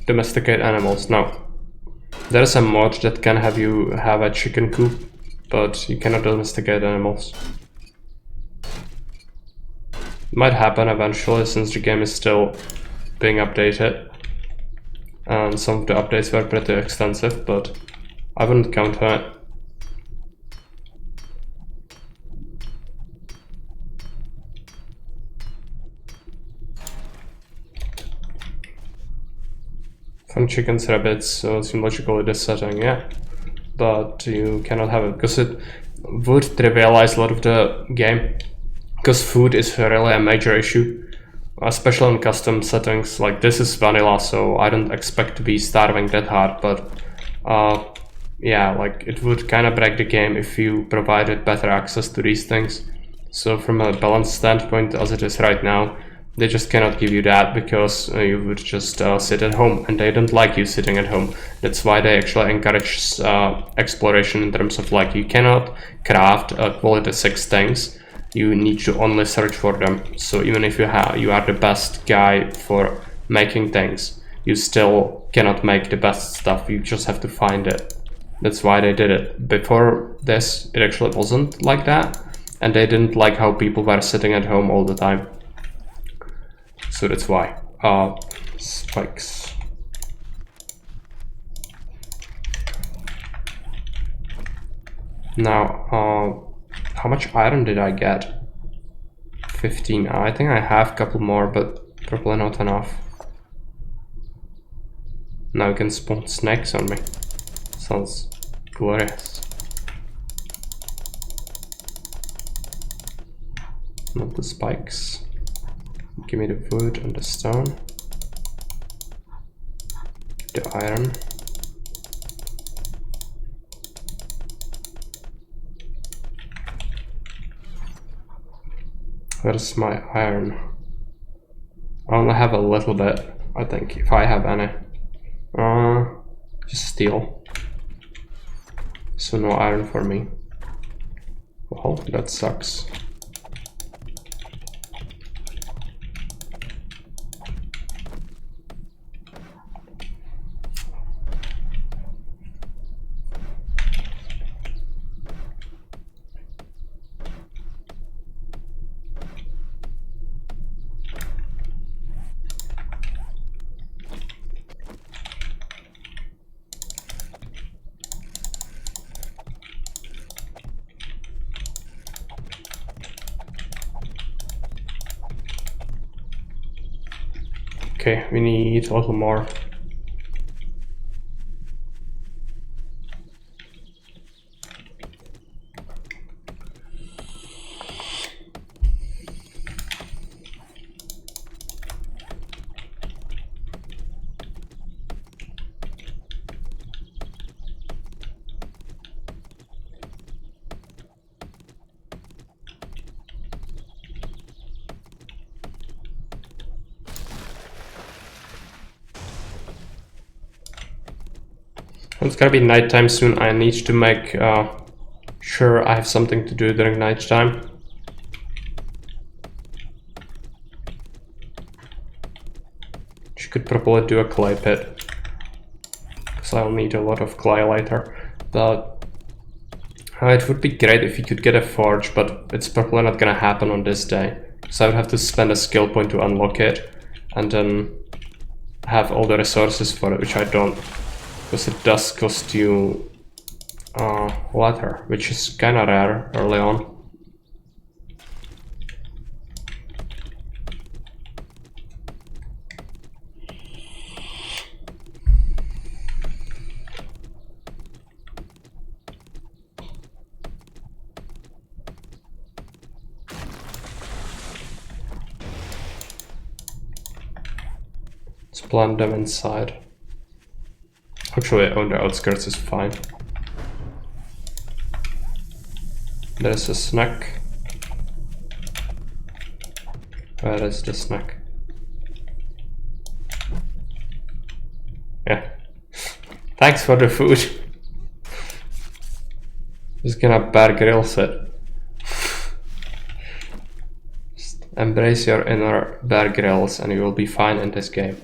Domesticate animals, no. There is a mod that can have you have a chicken coop, but you cannot domesticate animals. It might happen eventually since the game is still being updated. And some of the updates were pretty extensive, but I wouldn't count on it. From chickens, rabbits, so it's logically this setting, yeah. But you cannot have it, because it would trivialize a lot of the game. Because food is really a major issue, especially in custom settings. Like, this is vanilla, so I don't expect to be starving that hard, but yeah, like, it would kind of break the game if you provided better access to these things. So from a balance standpoint, as it is right now, they just cannot give you that, because you would just sit at home, and they don't like you sitting at home. That's why they actually encourage exploration in terms of, like, you cannot craft quality 6 things. You need to only search for them. So even if you are the best guy for making things, you still cannot make the best stuff. You just have to find it. That's why they did it. Before this, it actually wasn't like that, and they didn't like how people were sitting at home all the time. So that's why. Spikes. Now, how much iron did I get? 15. I think I have a couple more, but probably not enough. Now I can spawn snakes on me. Sounds glorious. Not the spikes. Give me the wood and the stone. The iron. Where's my iron? I only have a little bit, I think, if I have any. Just steel. So no iron for me. Well, that sucks. Okay, we need a little more. It's gonna be nighttime soon. I need to make sure I have something to do during nighttime. She could probably do a clay pit, because I'll need a lot of clay later. But It would be great if you could get a forge, but it's probably not gonna happen on this day. So I would have to spend a skill point to unlock it, and then have all the resources for it, which I don't, because it does cost you leather, which is kinda rare early on. Let's plant them inside. Actually, on the outskirts is fine. There's a snack. Where is the snack? Yeah. Thanks for the food. Just gonna Bear Grylls it. Just embrace your inner Bear Grylls and you will be fine in this game.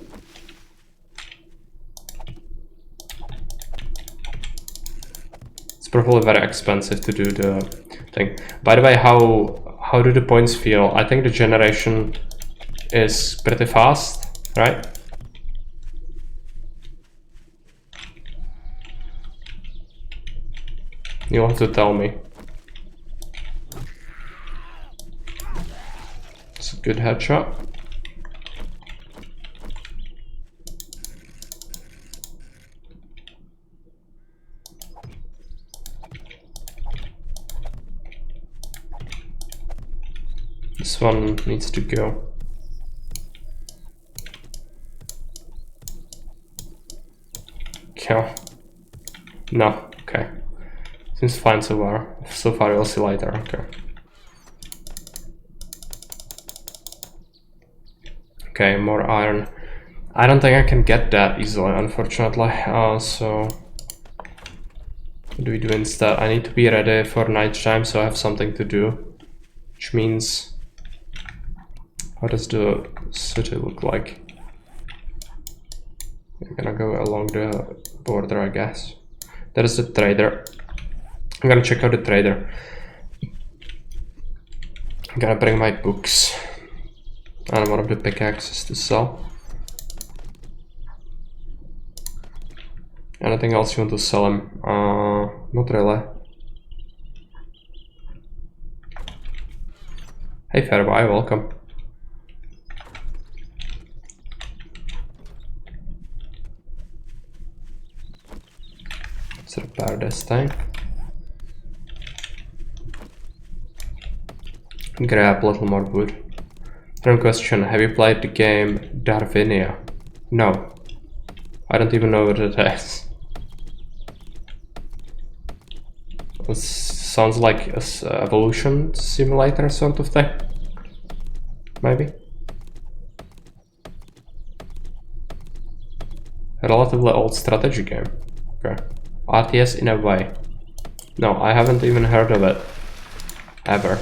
It's probably very expensive to do the thing. By the way, how do the points feel? I think the generation is pretty fast, right? You'll have to tell me. It's a good headshot. This one needs to go. Yeah. No, okay. Seems fine so far. So far, we'll see later. Okay. Okay, more iron. I don't think I can get that easily, unfortunately. So what do we do instead? I need to be ready for night time, so I have something to do. Which means, how does the city look like? I'm gonna go along the border, I guess. There is the trader. I'm gonna check out the trader. I'm gonna bring my books and one of the pickaxes to sell. Anything else you want to sell him? Not really. Hey Fairby, welcome. Let's repair this thing. Grab a little more wood. Random question, have you played the game Darwinia? No. I don't even know what it is. It sounds like an evolution simulator sort of thing. Maybe. A relatively old strategy game. Okay. RTS in a way. No, I haven't even heard of it. Ever.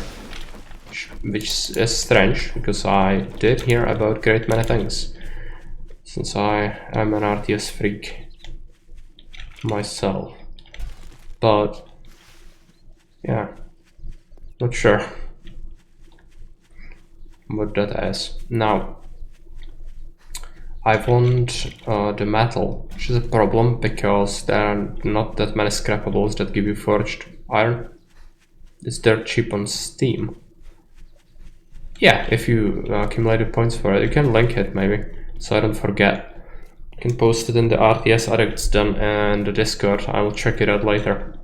Which is strange, because I did hear about great many things. Since I am an RTS freak myself. But yeah, not sure what that is. Now, I want the metal, which is a problem because there are not that many scrapables that give you forged iron. It's dirt cheap on Steam. Yeah, if you accumulated points for it, you can link it maybe, so I don't forget. You can post it in the RTS Addicts then and the Discord. I will check it out later.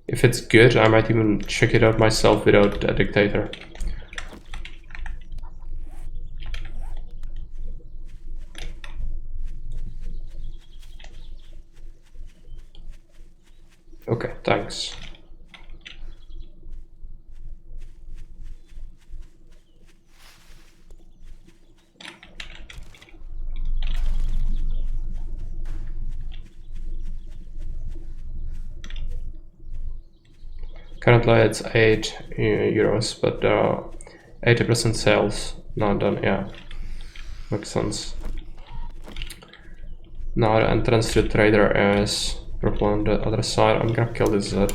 If it's good, I might even check it out myself without a dictator. Okay, thanks. Currently it's 8 euros, but 80% sales not done. Yeah, makes sense. Now the entrance to the trader is purple on the other side. I'm gonna kill this Zed.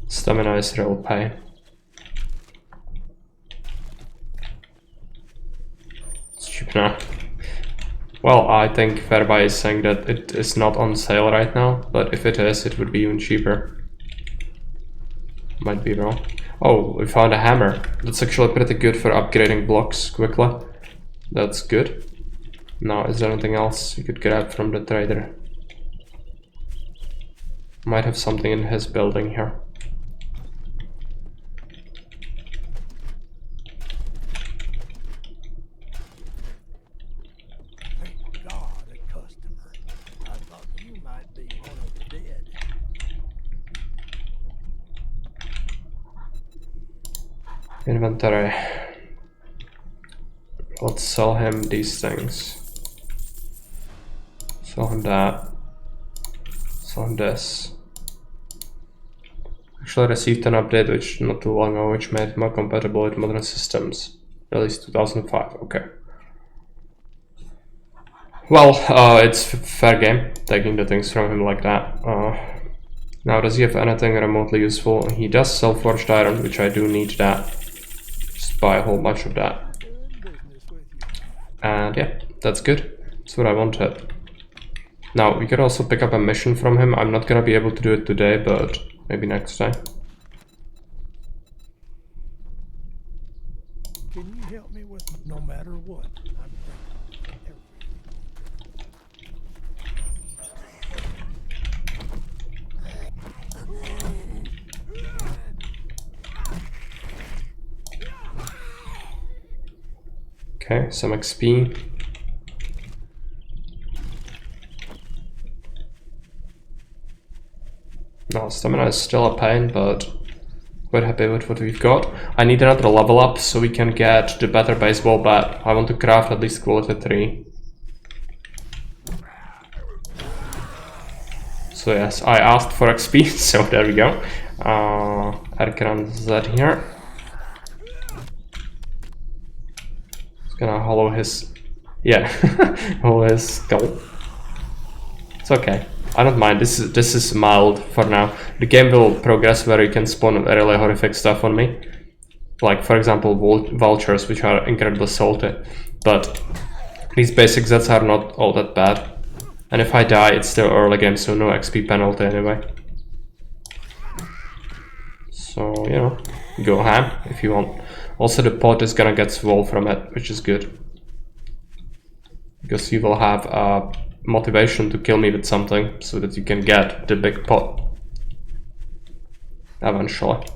Stamina is real pain. It's cheap now. Well, I think Fairbuy is saying that it is not on sale right now, but if it is, it would be even cheaper. Might be wrong. Oh, we found a hammer. That's actually pretty good for upgrading blocks quickly. That's good. Now, is there anything else you could grab from the trader? Might have something in his building here. Inventory. Let's sell him these things. Sell him that. Sell him this. Actually received an update which not too long ago, which made it more compatible with modern systems. Released 2005. Okay. Well, it's fair game taking the things from him like that. Now, does he have anything remotely useful? He does sell forged iron, which I do need that. Just buy a whole bunch of that. And yeah, that's good. That's what I wanted. Now, we could also pick up a mission from him. I'm not gonna be able to do it today, but maybe next time. Can you help me with no matter what? Okay, some XP. No, stamina is still a pain, but quite happy with what we've got. I need another level up so we can get the better baseball bat. I want to craft at least quality 3. So yes, I asked for XP, so there we go. Erkran Z here. It's gonna hollow his... yeah, hollow his skull. It's okay. I don't mind. This is mild for now. The game will progress where you can spawn really horrific stuff on me. Like, for example, vultures, which are incredibly salty. But these basic Zeds are not all that bad. And if I die, it's still early game, so no XP penalty anyway. So, you know, go ham if you want. Also, the pot is gonna get swole from it, which is good. Because you will have motivation to kill me with something, so that you can get the big pot. Eventually.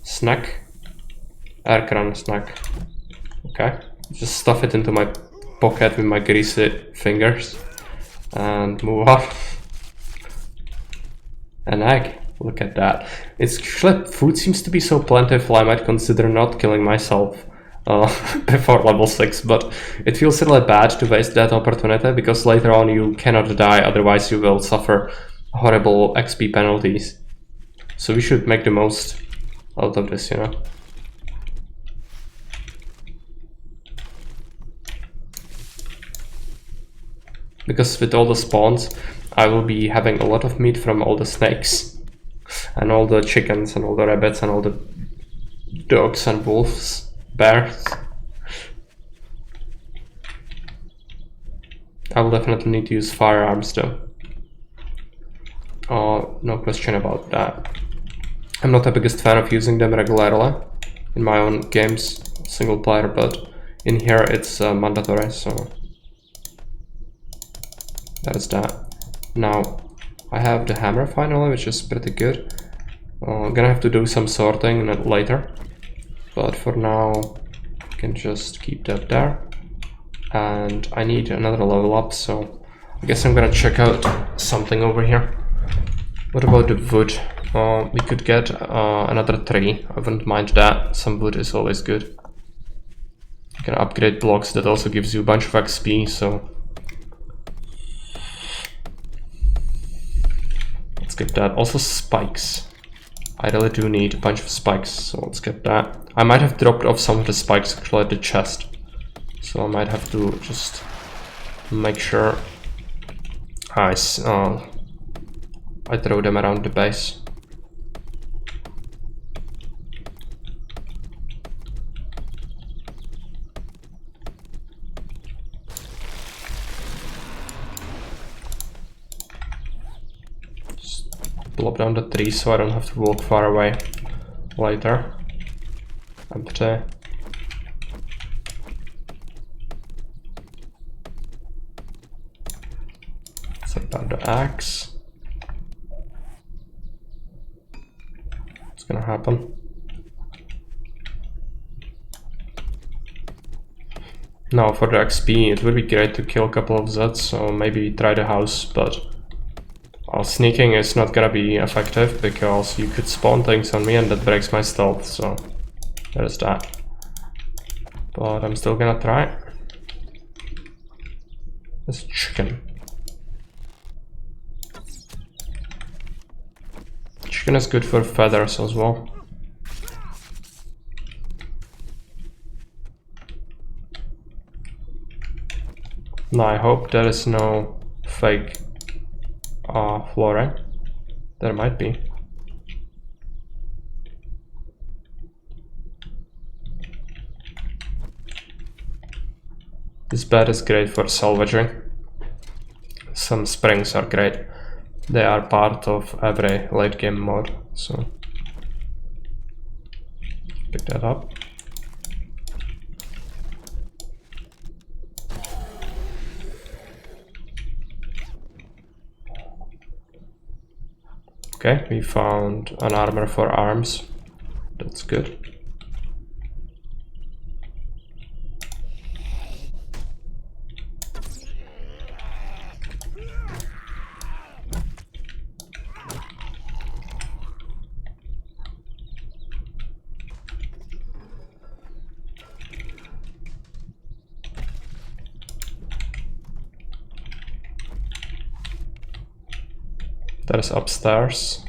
Snack. Erkran snack. Okay. Just stuff it into my pocket with my greasy fingers. And move on. An egg. Look at that. It's actually, food seems to be so plentiful, I might consider not killing myself before level 6, but it feels really bad to waste that opportunity, because later on you cannot die, otherwise you will suffer horrible XP penalties. So we should make the most out of this, you know. Because with all the spawns, I will be having a lot of meat from all the snakes. And all the chickens and all the rabbits and all the dogs and wolves, bears. I will definitely need to use firearms though. No question about that. I'm not the biggest fan of using them regularly in my own games, single player, but in here it's mandatory, so that is that. Now, I have the hammer finally, which is pretty good. I'm gonna have to do some sorting later, but for now I can just keep that there. And I need another level up, so I guess I'm gonna check out something over here. What about the wood? We could get another 3. I wouldn't mind that. Some wood is always good. You can upgrade blocks, that also gives you a bunch of XP, so get that. Also spikes. I really do need a bunch of spikes, so let's get that. I might have dropped off some of the spikes actually at the chest. So I might have to just make sure I throw them around the base. Plop down the tree so I don't have to walk far away later. Empty. Set down the axe. What's gonna happen? Now for the XP, it would be great to kill a couple of Zeds, so maybe try the house, but sneaking is not gonna be effective because you could spawn things on me and that breaks my stealth, so there's that. But I'm still gonna try. There's chicken. Chicken is good for feathers as well. Now I hope there is no fake flooring. There might be. This bed is great for salvaging. Some springs are great. They are part of every late game mod, so pick that up. Okay, we found an armor for arms. That's good. That is upstairs.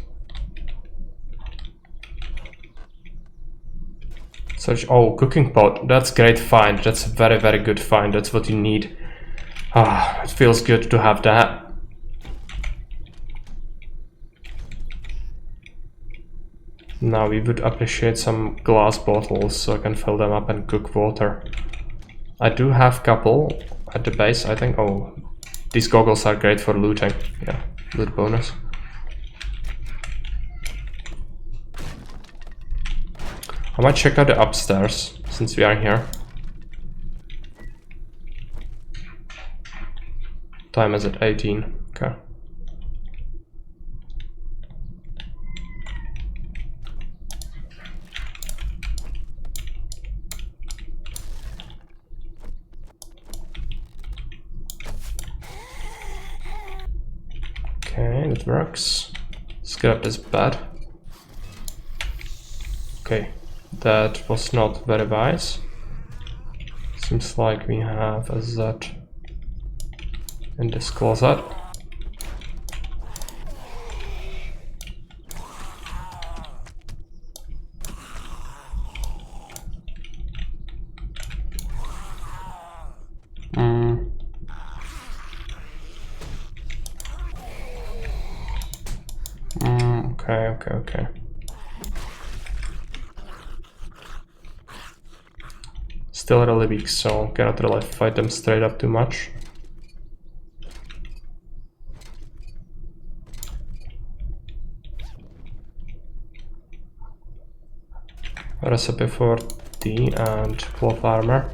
Search. Oh, cooking pot. That's great find. That's a very, very good find. That's what you need. Ah, it feels good to have that. Now we would appreciate some glass bottles so I can fill them up and cook water. I do have a couple at the base, I think. Oh, these goggles are great for looting. Yeah, loot bonus. I might check out the upstairs since we are here. Time is at 18. Okay. Okay, that works. Let's grab this bed. Okay. That was not very wise. Seems like we have a Z in this closet. Okay. Still really weak, so cannot really fight them straight up too much. A recipe for tea and cloth armor.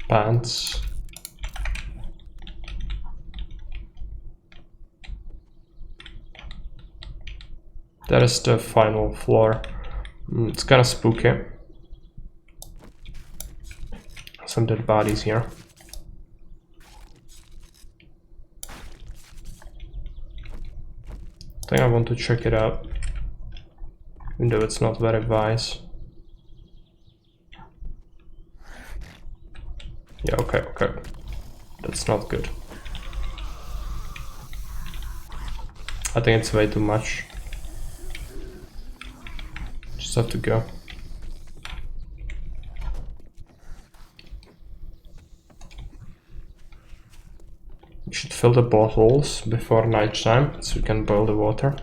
Pants. That is the final floor. It's kind of spooky. Some dead bodies here. I think I want to check it out, even though it's not very wise. Yeah, okay. That's not good. I think it's way too much. Just have to go. We should fill the bottles before nighttime so we can boil the water.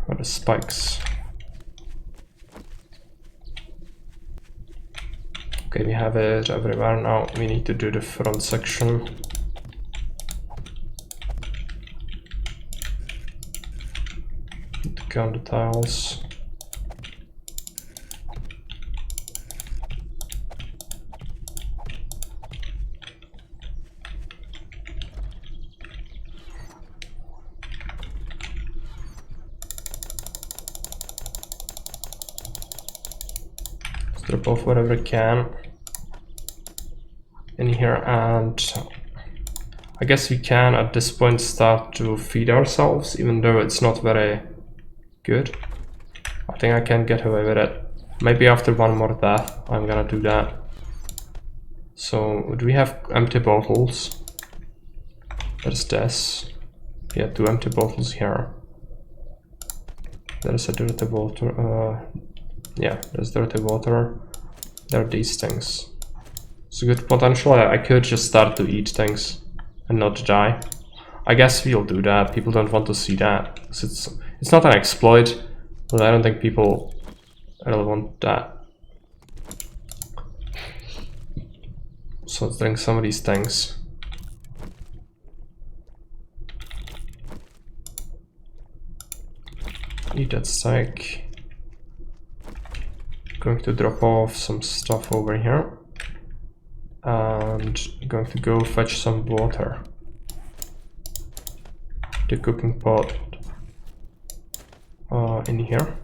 Where are the spikes? Okay, we have it everywhere now. We need to do the front section. Need to count the tiles. Drop off whatever we can in here, and I guess we can at this point start to feed ourselves, even though it's not very good. I think I can get away with it. Maybe after one more death I'm gonna do that. So do we have empty bottles? There's this. Yeah, 2 empty bottles here. There's a dirty water. Yeah, there's dirty water. There are these things. It's a good potential. I could just start to eat things and not die. I guess we'll do that. People don't want to see that. It's not an exploit, but I don't think people really want that. So let's drink some of these things. Eat that steak. Going to drop off some stuff over here and going to go fetch some water. The cooking pot in here.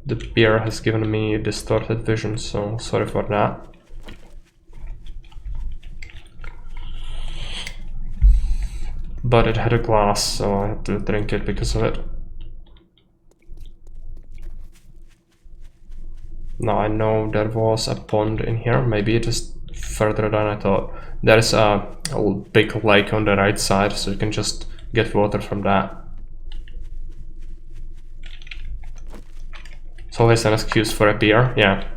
The beer has given me distorted vision, so sorry for that. But it had a glass, so I had to drink it because of it. Now I know there was a pond in here. Maybe it is further than I thought. There's a big lake on the right side, so you can just get water from that. It's always an excuse for a beer, yeah.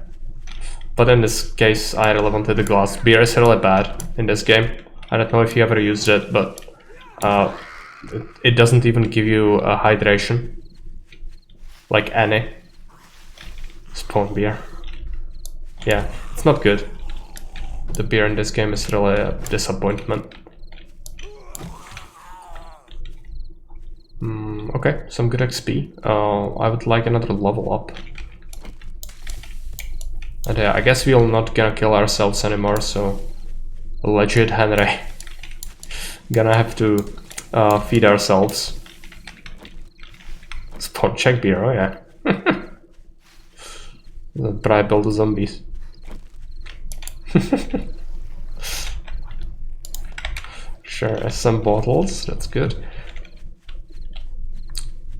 But in this case, I really wanted the glass. Beer is really bad in this game. I don't know if you ever used it, but it doesn't even give you a hydration. Like any. Spawn beer. Yeah, it's not good. The beer in this game is really a disappointment. Okay, some good XP. I would like another level up. And I guess we're not gonna kill ourselves anymore, so legit Henry. Gonna have to feed ourselves. Spawn check beer, oh yeah. Probably build the zombies. Sure, some bottles, that's good.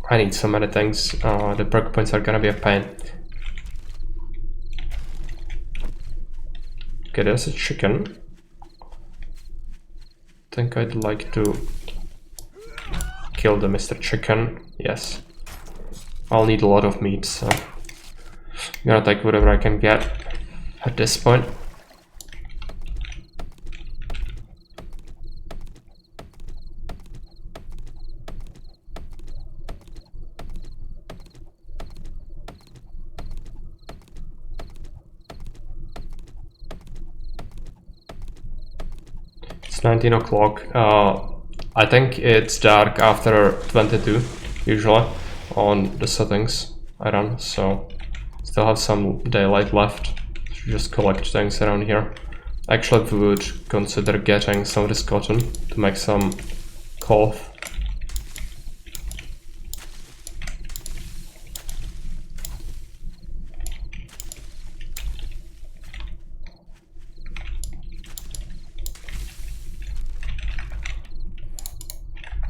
I need so many things. The perk points are gonna be a pain. Okay, there's a chicken. I think I'd like to kill the Mr. Chicken. Yes. I'll need a lot of meat, so I'm gonna take whatever I can get at this point. It's 19 o'clock. I think it's dark after 22 usually on the settings I run, so still have some daylight left. Should just collect things around here. Actually, we would consider getting some of this cotton to make some cloth.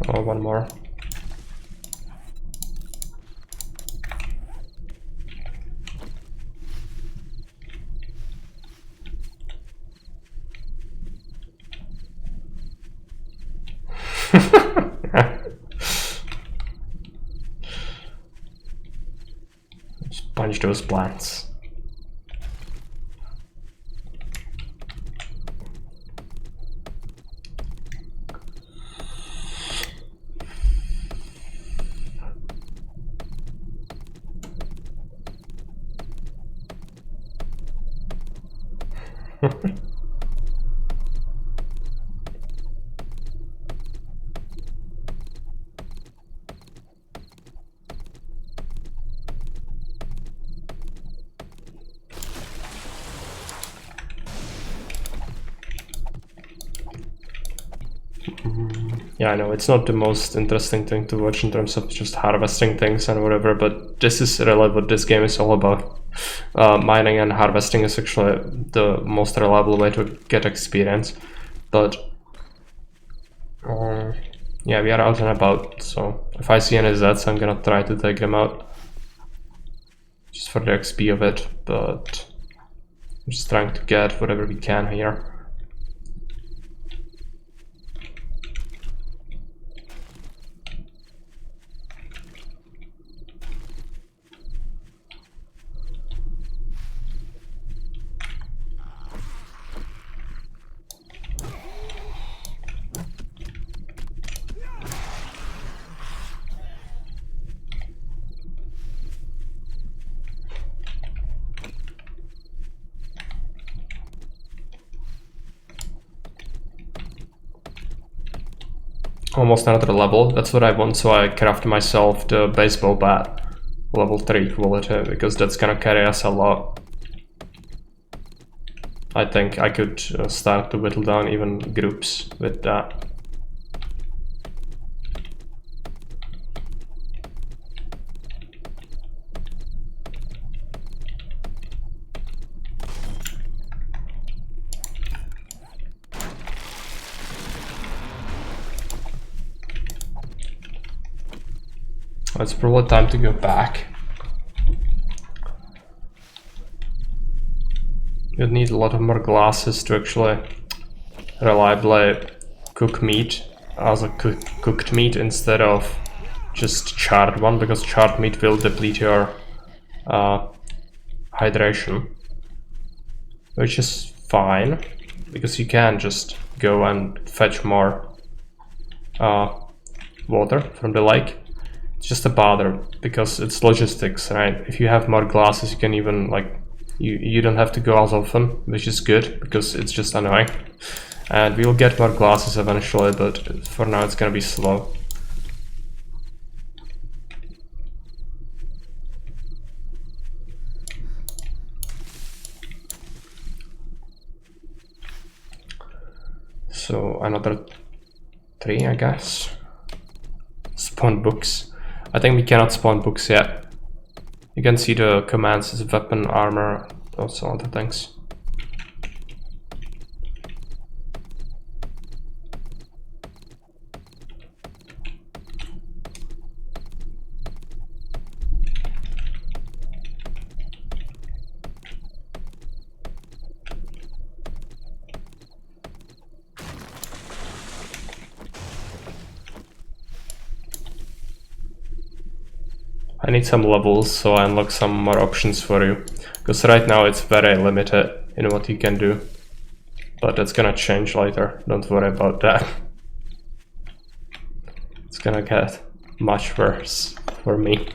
Oh, one more. Just punch those plants. Yeah, I know it's not the most interesting thing to watch in terms of just harvesting things and whatever, but this is really what this game is all about. Mining and harvesting is actually the most reliable way to get experience. But yeah, we are out and about, so if I see any Zeds, I'm gonna try to take them out. Just for the XP of it, but I'm just trying to get whatever we can here. Almost another level, that's what I want, so I craft myself the baseball bat, level 3 quality, because that's gonna carry us a lot. I think I could start to whittle down even groups with that. It's probably time to go back. You'd need a lot of more glasses to actually reliably cook meat as a cooked meat instead of just charred one, because charred meat will deplete your hydration, which is fine because you can just go and fetch more water from the lake. It's just a bother because it's logistics, right? If you have more glasses, you can even like you don't have to go as often, which is good because it's just annoying. And we'll get more glasses eventually, but for now it's gonna be slow. So another 3, I guess. Spawn books. I think we cannot spawn books yet. You can see the commands as weapon, armor, also other things. I need some levels so I unlock some more options for you, because right now it's very limited in what you can do, but that's gonna change later, don't worry about that. It's gonna get much worse for me.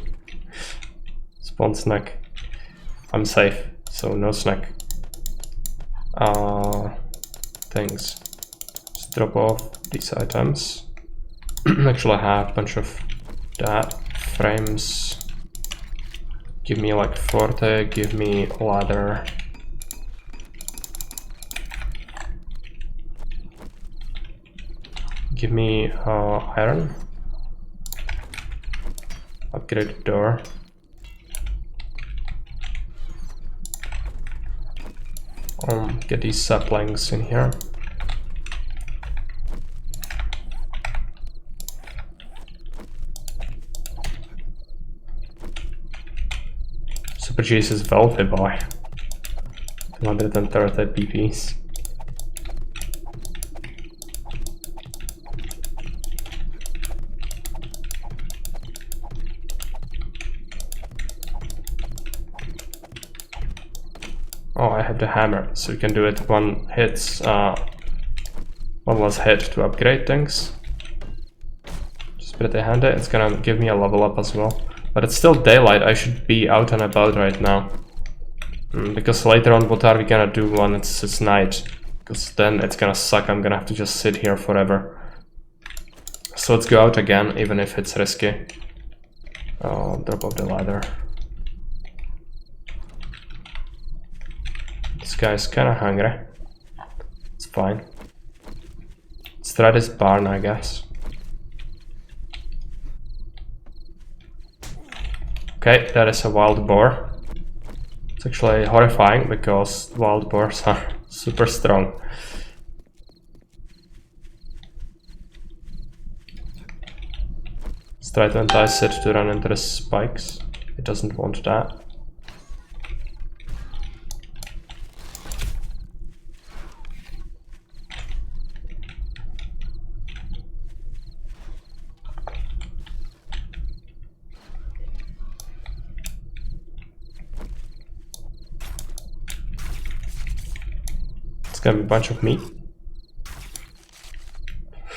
Spawn snack. I'm safe, so no snack. Things. Just drop off these items. Actually I have a bunch of that. Frames. Give me like 40, give me ladder. Give me iron. Upgrade the door. Get these saplings in here. Super Cheese is wealthy boy. 230 PPs. Oh, I have the hammer, so you can do it one less hit to upgrade things. Just pretty handy. It's gonna give me a level up as well. But it's still daylight, I should be out and about right now. Because later on, what are we gonna do when it's night? Because then it's gonna suck, I'm gonna have to just sit here forever. So let's go out again, even if it's risky. Oh, drop off the ladder. This guy's kinda hungry. It's fine. Let's try this barn, I guess. Okay, that is a wild boar. It's actually horrifying because wild boars are super strong. Let's try to entice it to run into the spikes. It doesn't want that. It's gonna be a bunch of meat.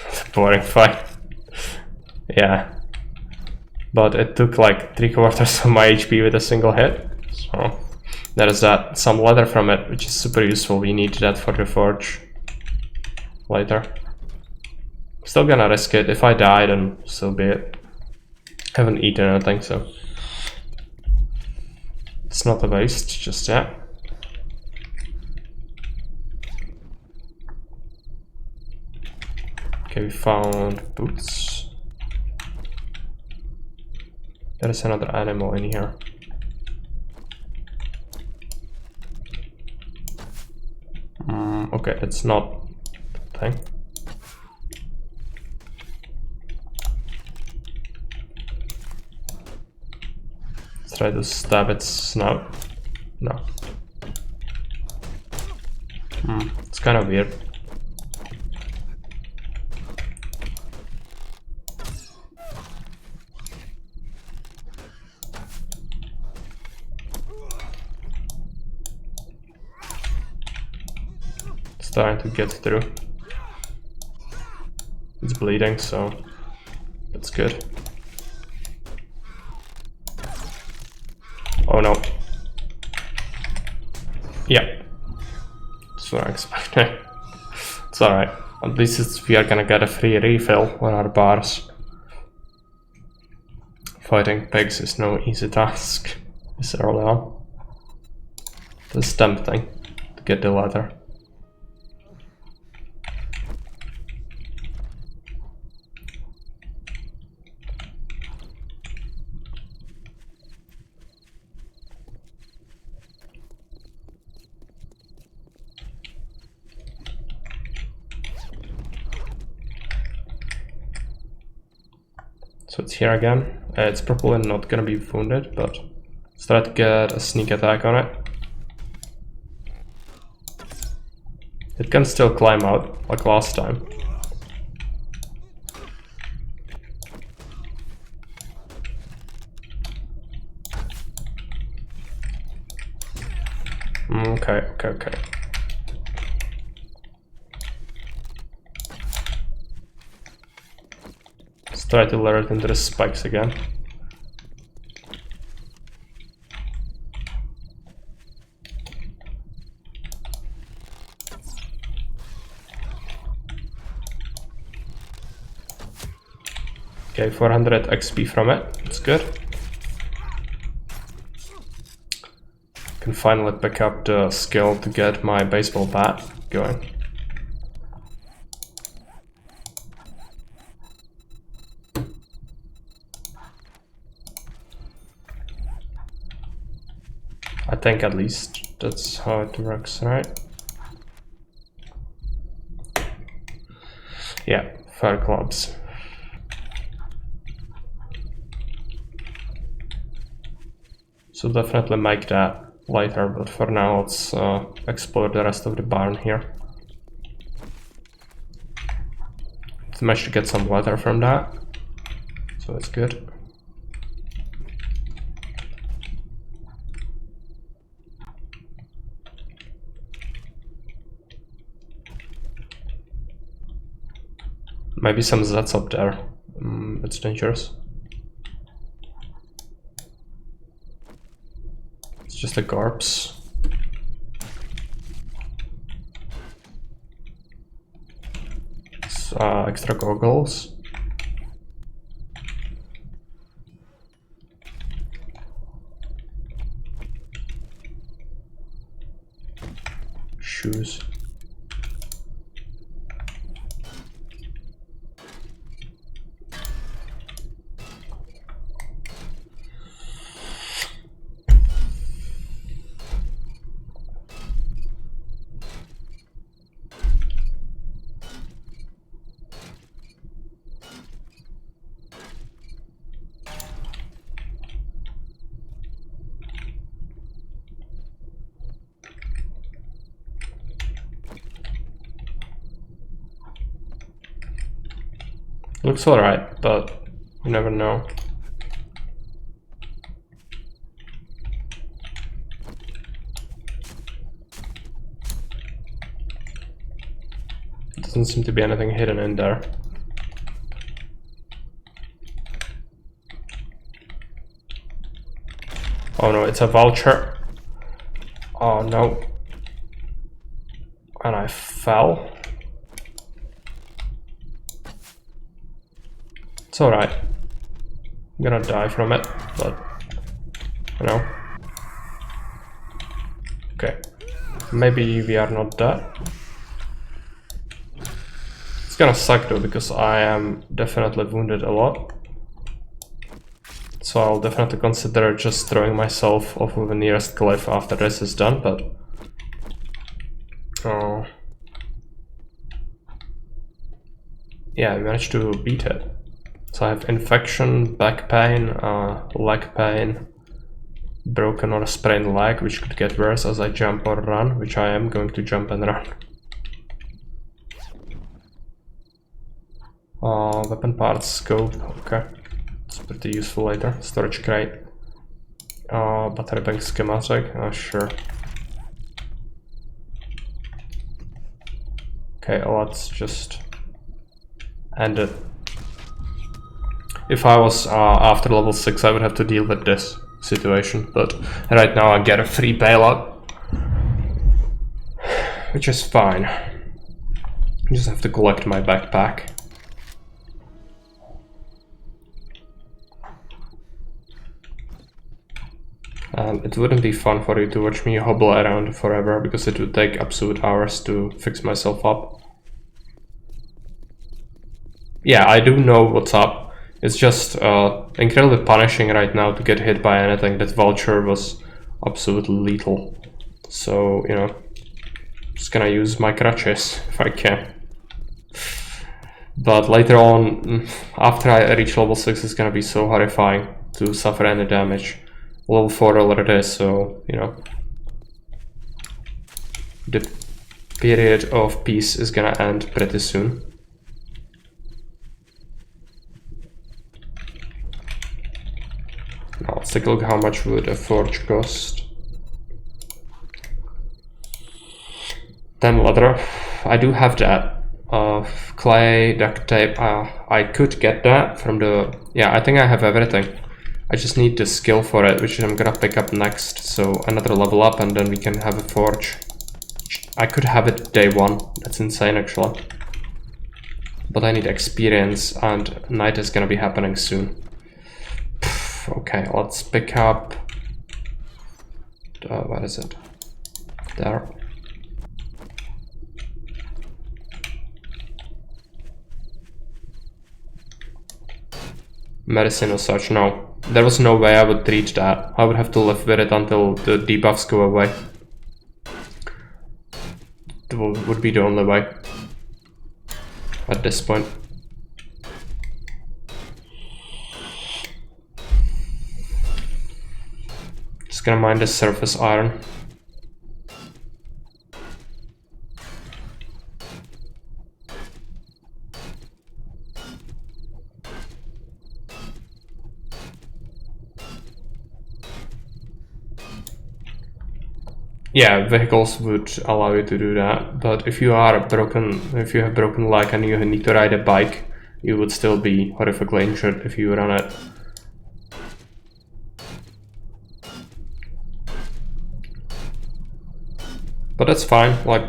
It's a boring fight. Yeah. But it took like 3/4 of my HP with a single hit. So there is that. Some leather from it, which is super useful. We need that for the forge later. Still gonna risk it. If I die, then so be it. Haven't eaten anything, so it's not a waste just yet. Okay, we found boots. There is another animal in here. Okay, it's not the thing. Let's try to stab its snout. No. It's kind of weird. Trying to get through. It's bleeding, so that's good. Oh no. Yeah. That's what I expected. It's alright. At least we are gonna get a free refill on our bars. Fighting pigs is no easy task this early on. It's tempting to get the leather. So it's here again. It's probably not gonna be wounded, but let's try to get a sneak attack on it. It can still climb out, like last time. Okay. Let's try to lure it into the spikes again. Okay, 400 XP from it. It's good. Can finally pick up the skill to get my baseball bat going. I think at least that's how it works, right? Yeah, fire clubs. So definitely make that later, but for now let's explore the rest of the barn here. Managed to get some leather from that, so it's good. Maybe some Zeds up there. It's dangerous. It's just a Garps. It's, extra goggles. Shoes. Looks alright, but you never know. Doesn't seem to be anything hidden in there. Oh no, it's a vulture. Oh no. And I fell. It's alright. I'm gonna die from it, but you know. Okay. Maybe we are not dead. It's gonna suck though, because I am definitely wounded a lot. So I'll definitely consider just throwing myself off of the nearest cliff after this is done, but yeah, I managed to beat it. So I have infection, back pain, leg pain, broken or sprained leg, which could get worse as I jump or run, which I am going to jump and run. Weapon parts, scope, okay. It's pretty useful later. Storage crate. Battery bank schematic, sure. Okay, let's just end it. If I was after level 6, I would have to deal with this situation, but right now I get a free bailout, which is fine. I just have to collect my backpack. And it wouldn't be fun for you to watch me hobble around forever, because it would take absolute hours to fix myself up. Yeah, I do know what's up. It's just incredibly punishing right now to get hit by anything. That vulture was absolutely lethal. So, you know, just gonna use my crutches if I can. But later on, after I reach level 6, it's gonna be so horrifying to suffer any damage. Level 4 already is, so, you know, the period of peace is gonna end pretty soon. Now let's take a look how much would a forge cost. 10 leather. I do have that. Clay, duct tape. I could get that from the... Yeah, I think I have everything. I just need the skill for it, which I'm gonna pick up next. So another level up and then we can have a forge. I could have it day 1. That's insane actually. But I need experience and night is gonna be happening soon. Okay, let's pick up... what is it? There. Medicine or such, no. There was no way I would reach that. I would have to live with it until the debuffs go away. That would be the only way. At this point. Just gonna mine the surface iron. Yeah, vehicles would allow you to do that, but if you have broken leg and you need to ride a bike, you would still be horrifically injured if you run it. But that's fine, like,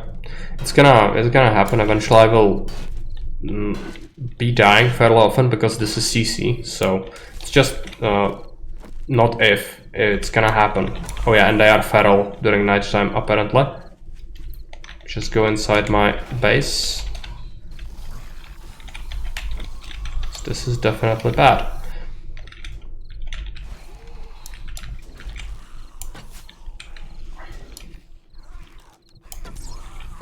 it's gonna happen eventually. I will be dying fairly often because this is CC, so it's just not if, it's gonna happen. Oh yeah, and they are feral during nighttime apparently. Just go inside my base. This is definitely bad.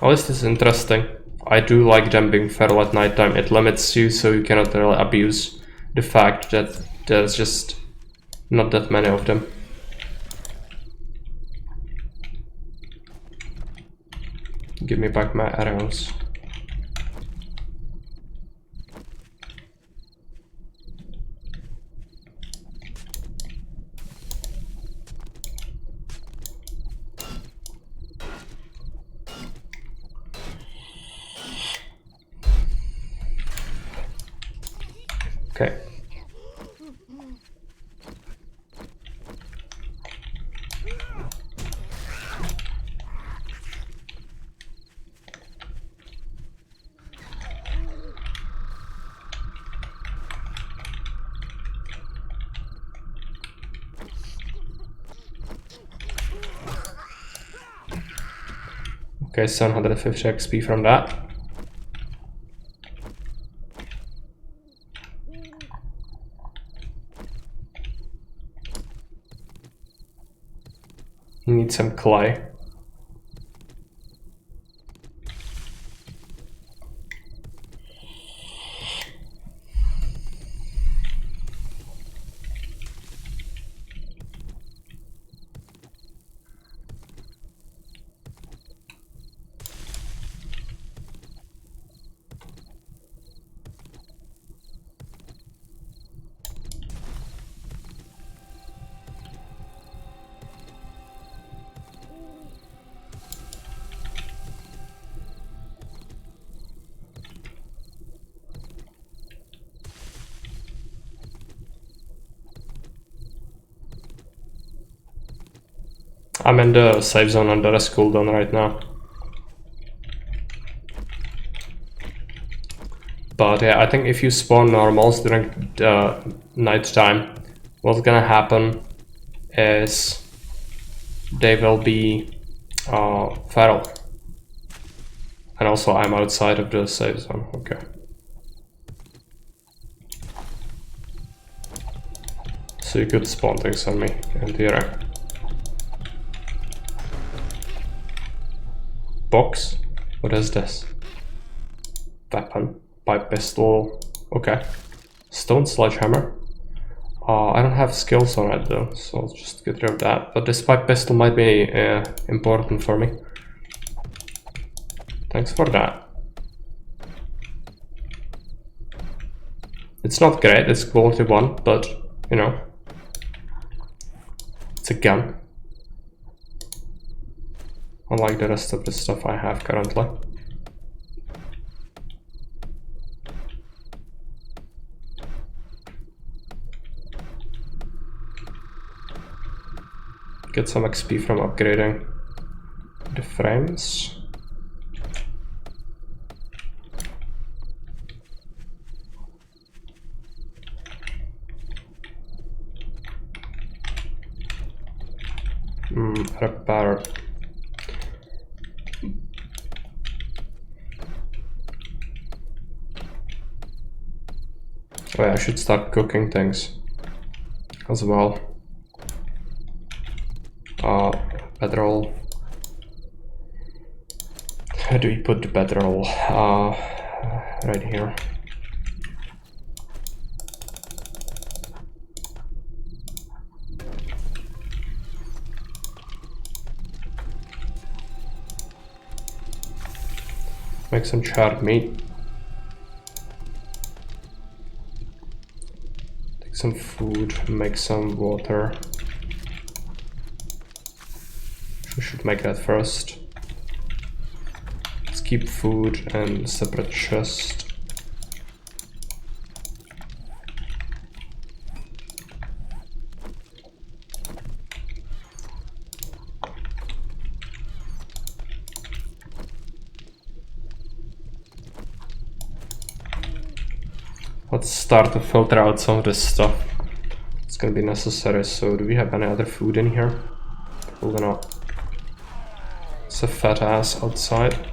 Oh, this is interesting. I do like them being feral at nighttime. It limits you, so you cannot really abuse the fact that there's just not that many of them. Give me back my arrows. Okay. Okay, 750 XP from that. You need some clay. I'm in the safe zone under a cooldown right now. But yeah, I think if you spawn normals during night time, what's gonna happen is they will be feral. And also I'm outside of the safe zone, okay. So you could spawn things on me in theory. Box? What is this? Weapon. Pipe pistol. Okay. Stone sledgehammer. I don't have skills on it though, so I'll just get rid of that. But this pipe pistol might be important for me. Thanks for that. It's not great, it's quality 1, but you know, it's a gun. Unlike the rest of the stuff I have currently. Get some XP from upgrading the frames. Repair. Oh yeah, I should start cooking things as well. Bedroll. Where do we put the bedroll? Right here. Make some charred meat. Take some food, make some water. We should make that first. Let's keep food and separate chest. let's start to filter out some of this stuff. It's gonna be necessary. So do we have any other food in here? Probably not. It's a fat ass outside.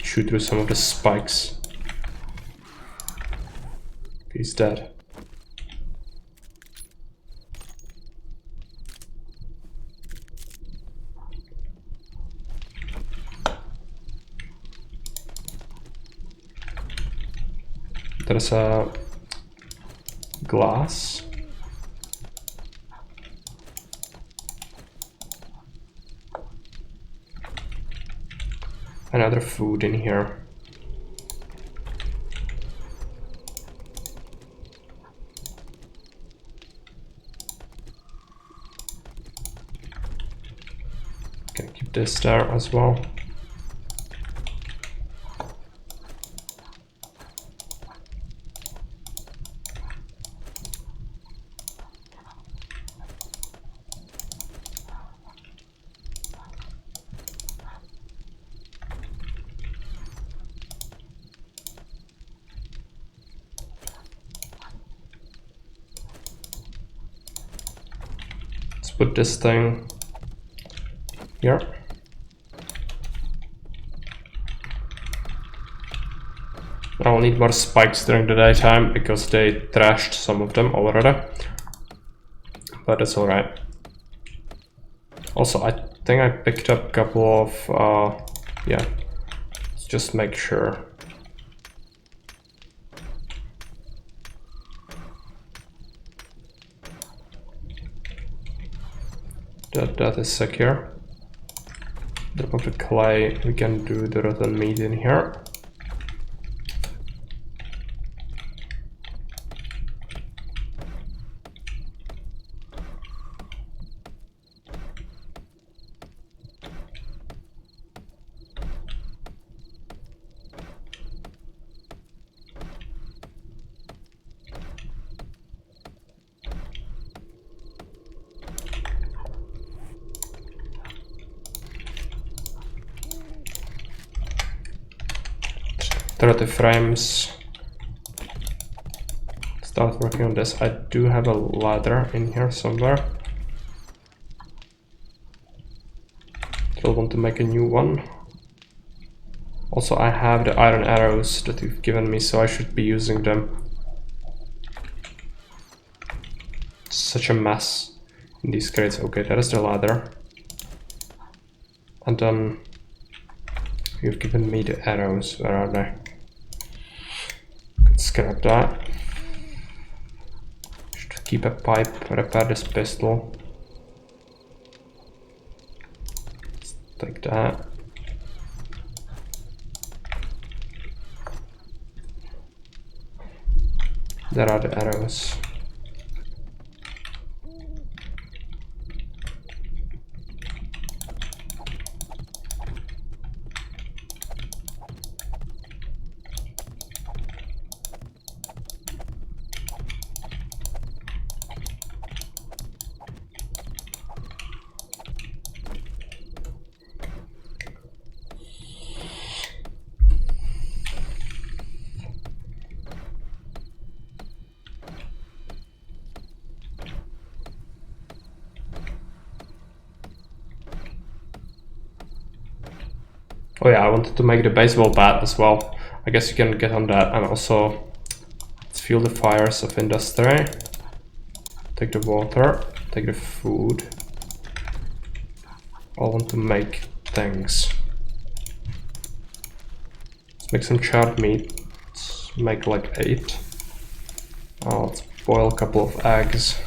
Shoot through some of the spikes. He's dead. There's a glass. Another food in here. Can keep this there as well. Put this thing here. I'll need more spikes during the daytime because they trashed some of them already, but it's alright. Also, I think I picked up a couple of yeah, let's just make sure. That is secure. Drop of the clay, we can do the rotten meat in here. The frames. Start working on this. I do have a ladder in here somewhere. Still want to make a new one. Also, I have the iron arrows that you've given me, so I should be using them. It's such a mess in these crates. Okay, that is the ladder. And then you've given me the arrows. Where are they? Scrap that. Should keep a pipe, repair this pistol. Let's take that. There are the arrows. Oh yeah, I wanted to make the baseball bat as well. I guess you can get on that, and also let's fuel the fires of industry. Take the water, take the food. I want to make things. Let's make some charred meat. Let's make like 8. Let's boil a couple of eggs.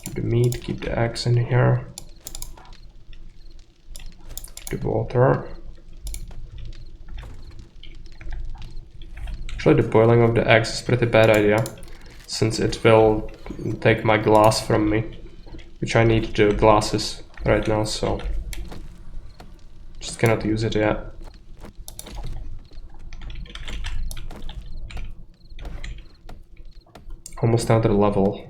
Keep the meat, keep the eggs in here. The water. Actually, the boiling of the eggs is a pretty bad idea, since it will take my glass from me, which I need the glasses right now, so just cannot use it yet. Almost another level.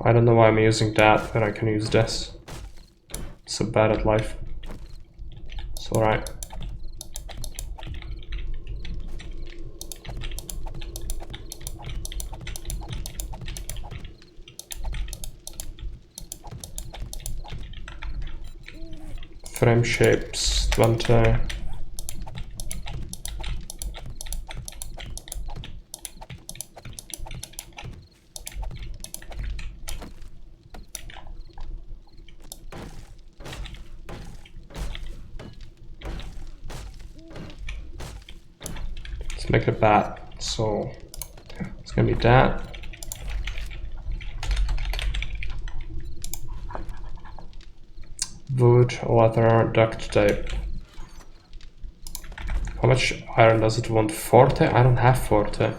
I don't know why I'm using that, but I can use this. So bad at life. It's alright. Frame shapes 20. Let's make it that. So it's gonna be that. Wood, leather, duct tape. How much iron does it want? 40? I don't have 40.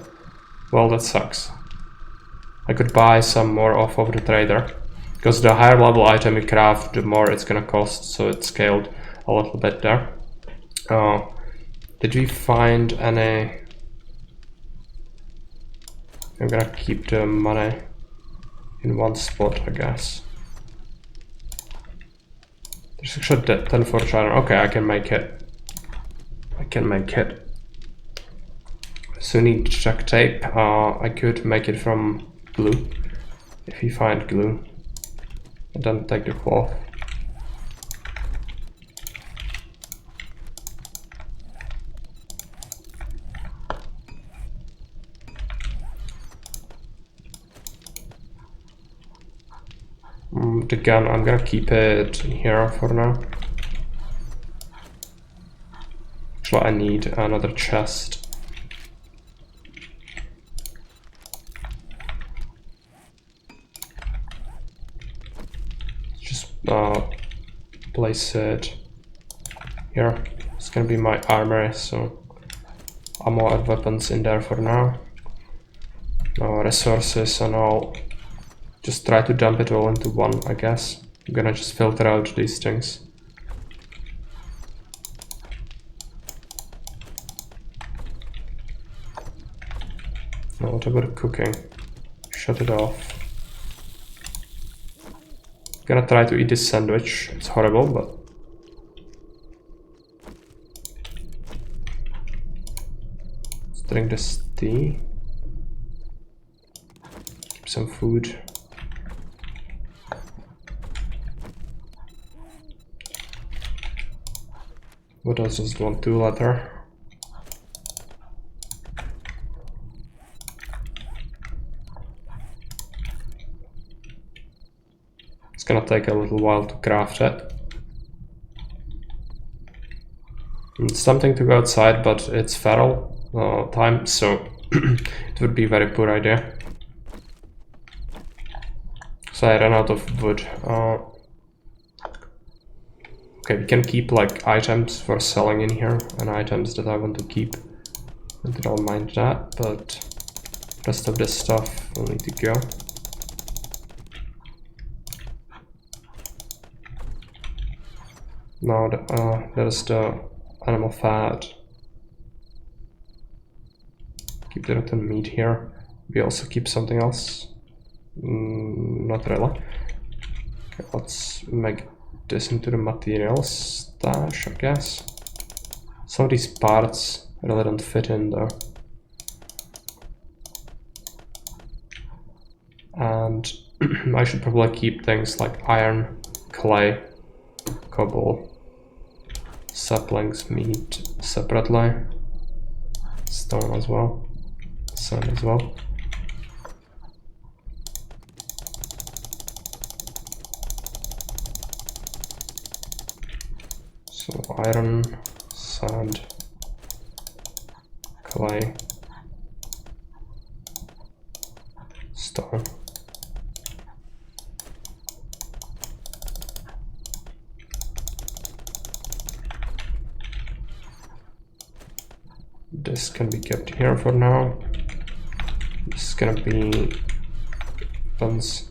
Well, that sucks. I could buy some more off of the trader. Because the higher level item you craft, the more it's gonna cost. So it's scaled a little bit there. Did we find any... I'm gonna keep the money in one spot, I guess. There's actually 10 forged iron. Okay, I can make it. I can make it. So I need duct tape. I could make it from glue. If you find glue. And then take the cloth. The gun, I'm gonna keep it here for now. Actually, I need another chest. Just place it here. It's gonna be my armory, so ammo and weapons in there for now. Now resources and all. Just try to dump it all into one, I guess. I'm gonna just filter out these things. Now what about cooking? Shut it off. I'm gonna try to eat this sandwich. It's horrible, but... Let's drink this tea. Keep some food. What else does it want? 2 leather. It's gonna take a little while to craft it. It's tempting to go outside, but it's feral time, so it would be a very poor idea. So I ran out of wood. Okay, we can keep like items for selling in here and items that I want to keep. I don't mind that, but rest of this stuff will need to go. Now that is the animal fat. Keep the rotten meat here. We also keep something else. Not really. Okay, let's make this into the materials stash, I guess. Some of these parts really don't fit in though. And I should probably keep things like iron, clay, cobble, saplings, meat separately, stone as well, sand as well. So iron, sand, clay, stone. This can be kept here for now. This is gonna be buns.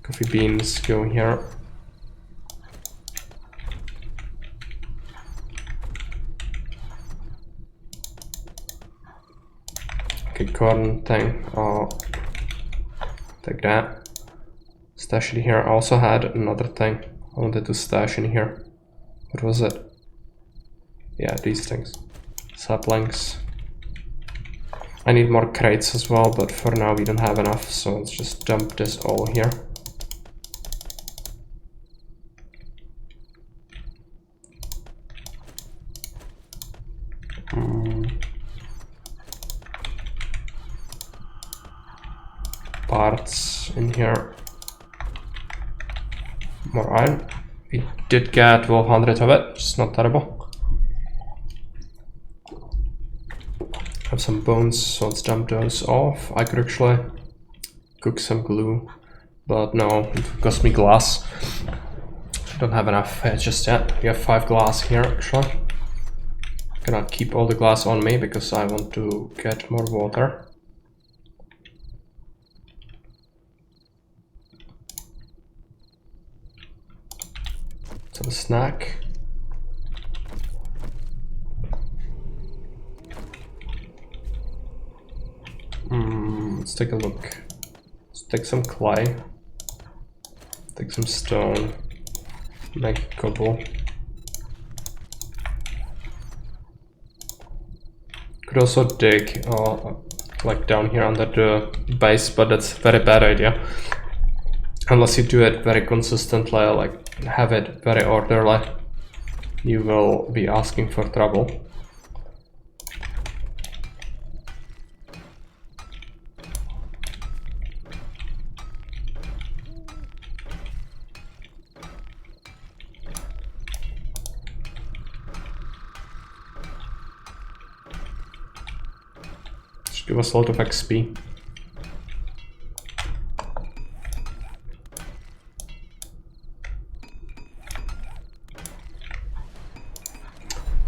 Coffee beans go here. Okay, corn thing. Take that. Stash it here. I also had another thing I wanted to stash in here. What was it? Yeah, these things. Saplings. I need more crates as well, but for now we don't have enough, so let's just dump this all here. Parts in here. More iron. We did get 1200 of it, which is not terrible. Have some bones, so let's dump those off. I could actually cook some glue, but no, it cost me glass. Don't have enough just yet. We have 5 glass here actually. Cannot keep all the glass on me because I want to get more water. Some snack. Let's take a look. Let's take some clay. Take some stone. Make a cobble. Could also dig like down here under the base, but that's a very bad idea. Unless you do it very consistently, like have it very orderly, you will be asking for trouble. Should give us a lot of XP.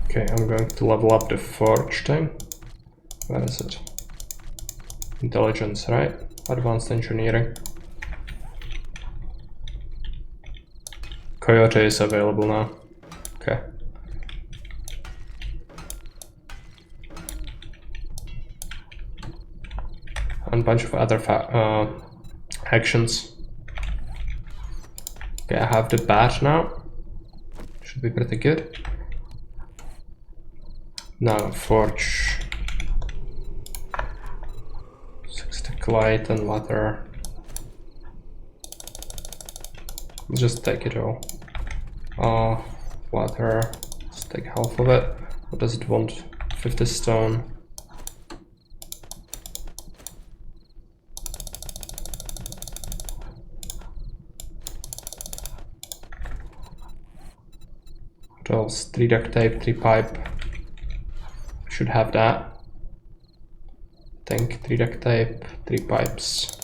Okay, I'm going to level up the forge thing. Where is it? Intelligence, right? Advanced engineering. Coyote is available now. Okay. And a bunch of other actions. Okay, I have the bat now. Should be pretty good. Now forge 60 light and water. Let's just take it all. Water. Let's take half of it. What does it want? 50 stone. What else? 3 duct tape, 3 pipe. Should have that. I think 3 duct tape, 3 pipes.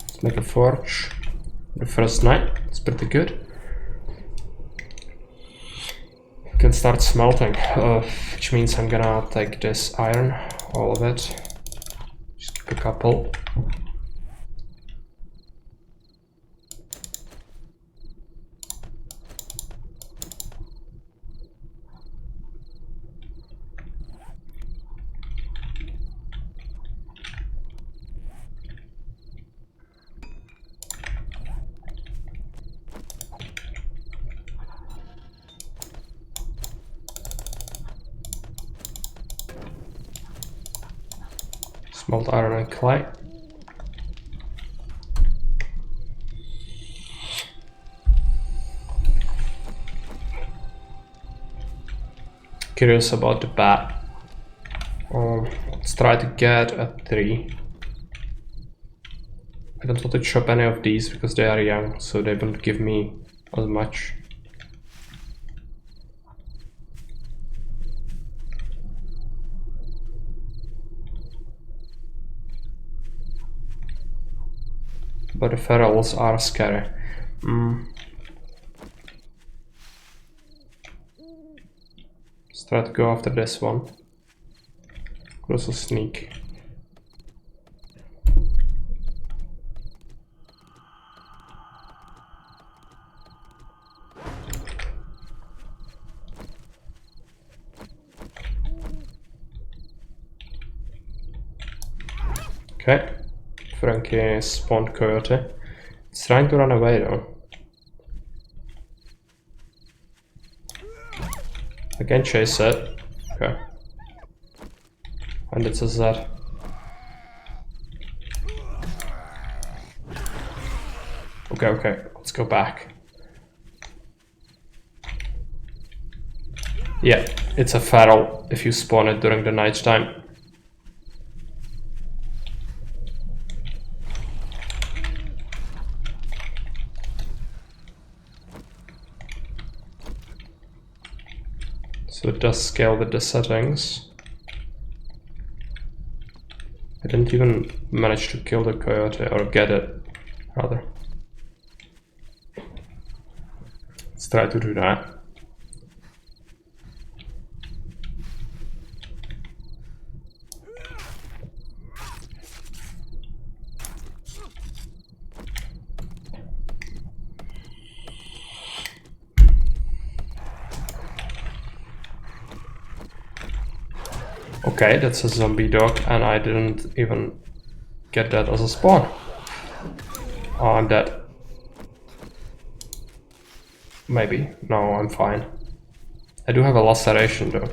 Let's make a forge. The first night, it's pretty good. Can start smelting, which means I'm gonna take this iron, all of it. Just keep a couple. Smelt iron and clay. Curious about the bat. Let's try to get a 3. I don't want to chop any of these because they are young, so they don't give me as much. But the ferals are scary. Let's try to go after this one. Could also sneak. Okay. Frankie spawned coyote. It's trying to run away though. I can chase it. Okay. And it says that. Okay, okay, let's go back. Yeah, it's a feral if you spawn it during the night time. So it does scale with the settings. I didn't even manage to kill the coyote, or get it, rather. Let's try to do that. Okay, that's a zombie dog, and I didn't even get that as a spawn. Oh, I'm dead. Maybe. No, I'm fine. I do have a laceration though.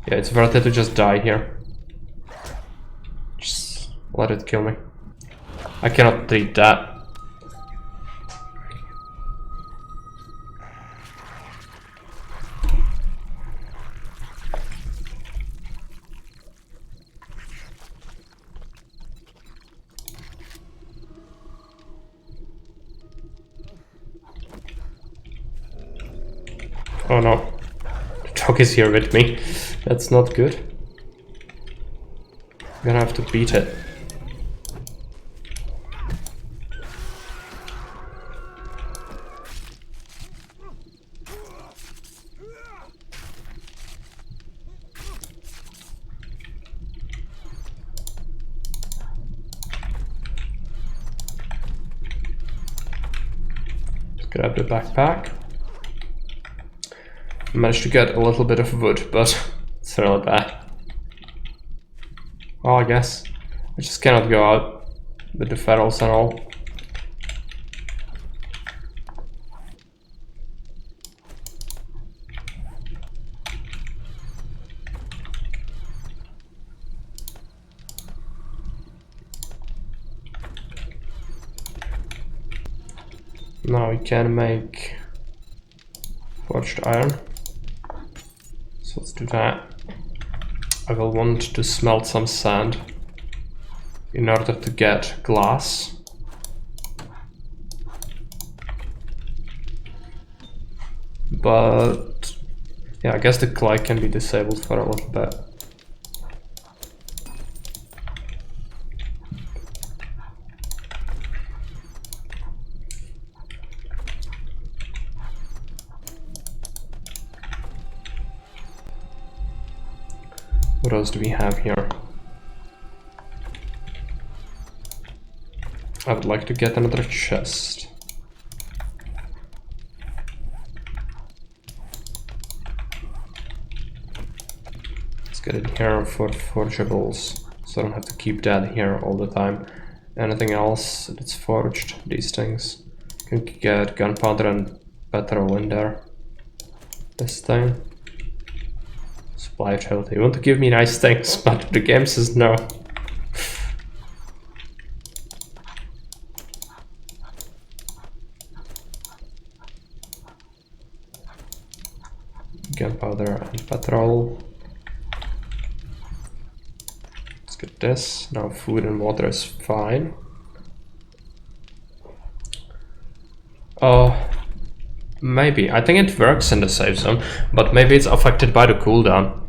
Yeah, it's worth it to just die here. Just let it kill me. I cannot treat that. Oh no, the dog is here with me. That's not good. I'm gonna have to beat it. Let's grab the backpack. Managed to get a little bit of wood, but it's really bad. Oh, I guess I just cannot go out with the ferals and all. Now we can make forged iron. So let's do that. I will want to smelt some sand in order to get glass. But yeah, I guess the clay can be disabled for a little bit. What else do we have here? I would like to get another chest. Let's get it here for forgeables, so I don't have to keep that here all the time. Anything else that's forged? These things. You can get gunpowder and petrol in there. This thing. Supply utility. You want to give me nice things, but the game says no. Gunpowder and petrol. Let's get this. Now food and water is fine. Maybe. I think it works in the safe zone, but maybe it's affected by the cooldown.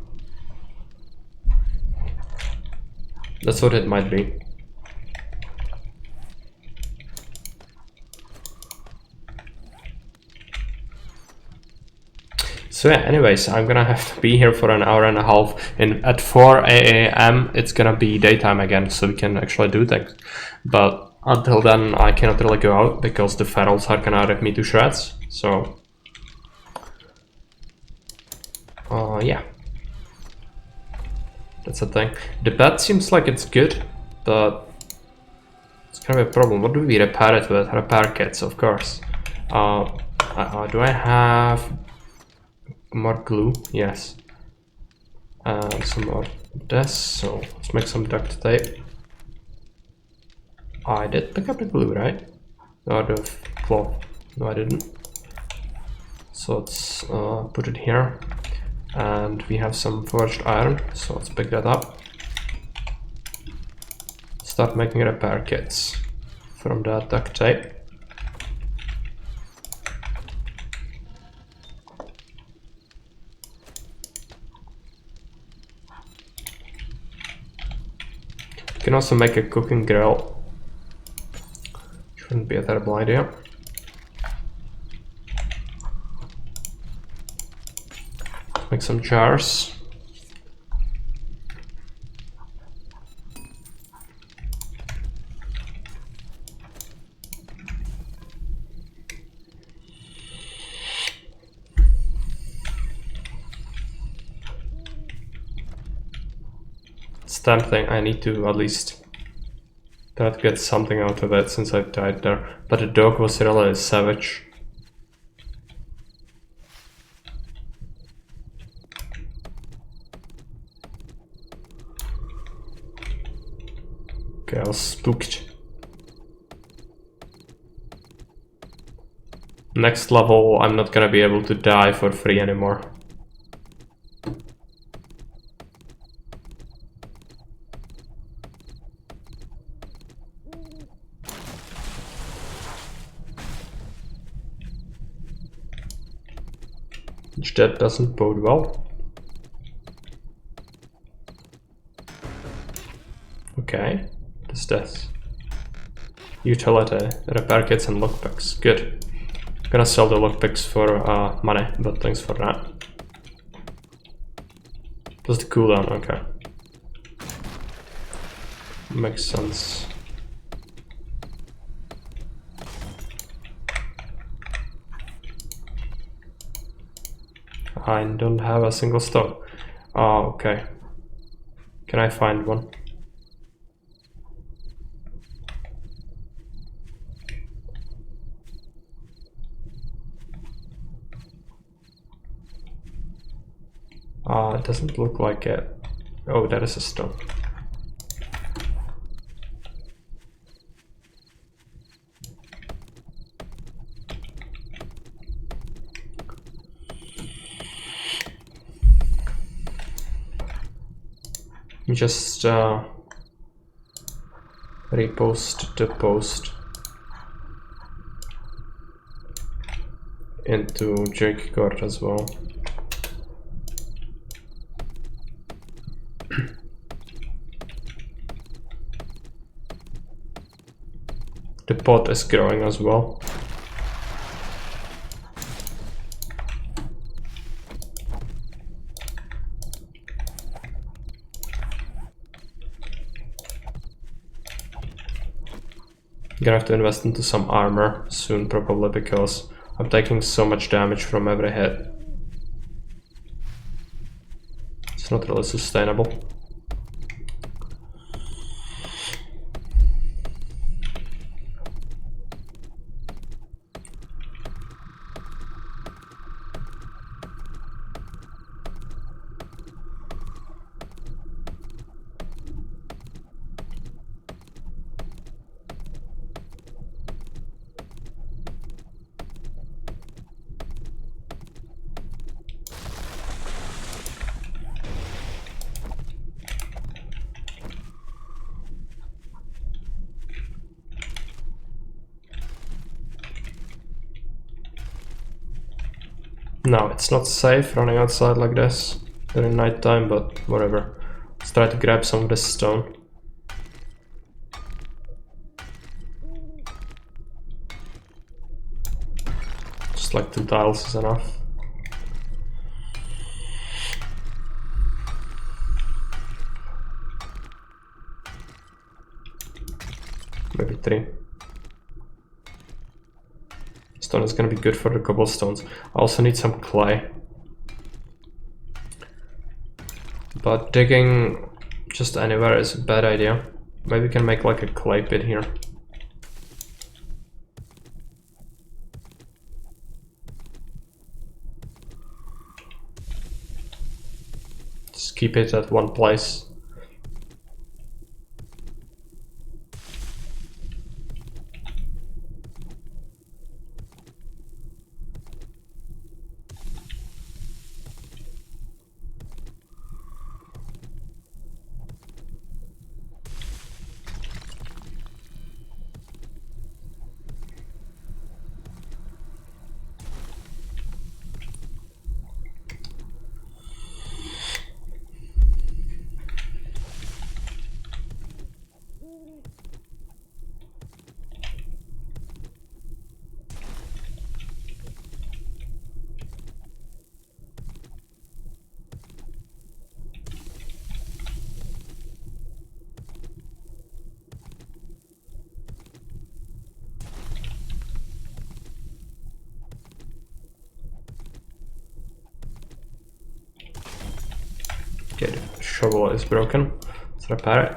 That's what it might be. So yeah, anyways, I'm gonna have to be here for an hour and a half, and at 4 AM it's gonna be daytime again, so we can actually do things. But until then, I cannot really go out because the ferals are gonna rip me to shreds. So yeah, that's the thing. The bed seems like it's good, but it's gonna be a problem. What do we repair it with? Repair kits, of course. Do I have more glue? Yes. And some more of this, so let's make some duct tape. I did pick up the glue, right? Or the cloth. No, I didn't. So let's put it here. And we have some forged iron, so let's pick that up. Start making repair kits from that duct tape. You can also make a cooking grill. Shouldn't be a terrible idea. Make some jars. It's tempting. I need to at least try to get something out of it since I've died there. But the dog was really savage. Okay, I was spooked. Next level, I'm not gonna be able to die for free anymore. Which that doesn't bode well. Okay, what's this? Utility, repair kits and lockpicks. Good. I'm gonna sell the lockpicks for money, but thanks for that. Plus the cooldown, okay. Makes sense. I don't have a single stone. Oh, okay. Can I find one? It doesn't look like it. Oh, that is a stone. Let me just repost the post into Jake Court as well. The pot is growing as well. I'm gonna have to invest into some armor soon, probably, because I'm taking so much damage from every hit. It's not really sustainable. No, it's not safe running outside like this during nighttime, but whatever. Let's try to grab some of this stone. Just like 2 tiles is enough. Maybe 3. Stone is gonna be good for the cobblestones. I also need some clay. But digging just anywhere is a bad idea. Maybe we can make like a clay pit here. Just keep it at one place. Okay, the shovel is broken. Let's repair it.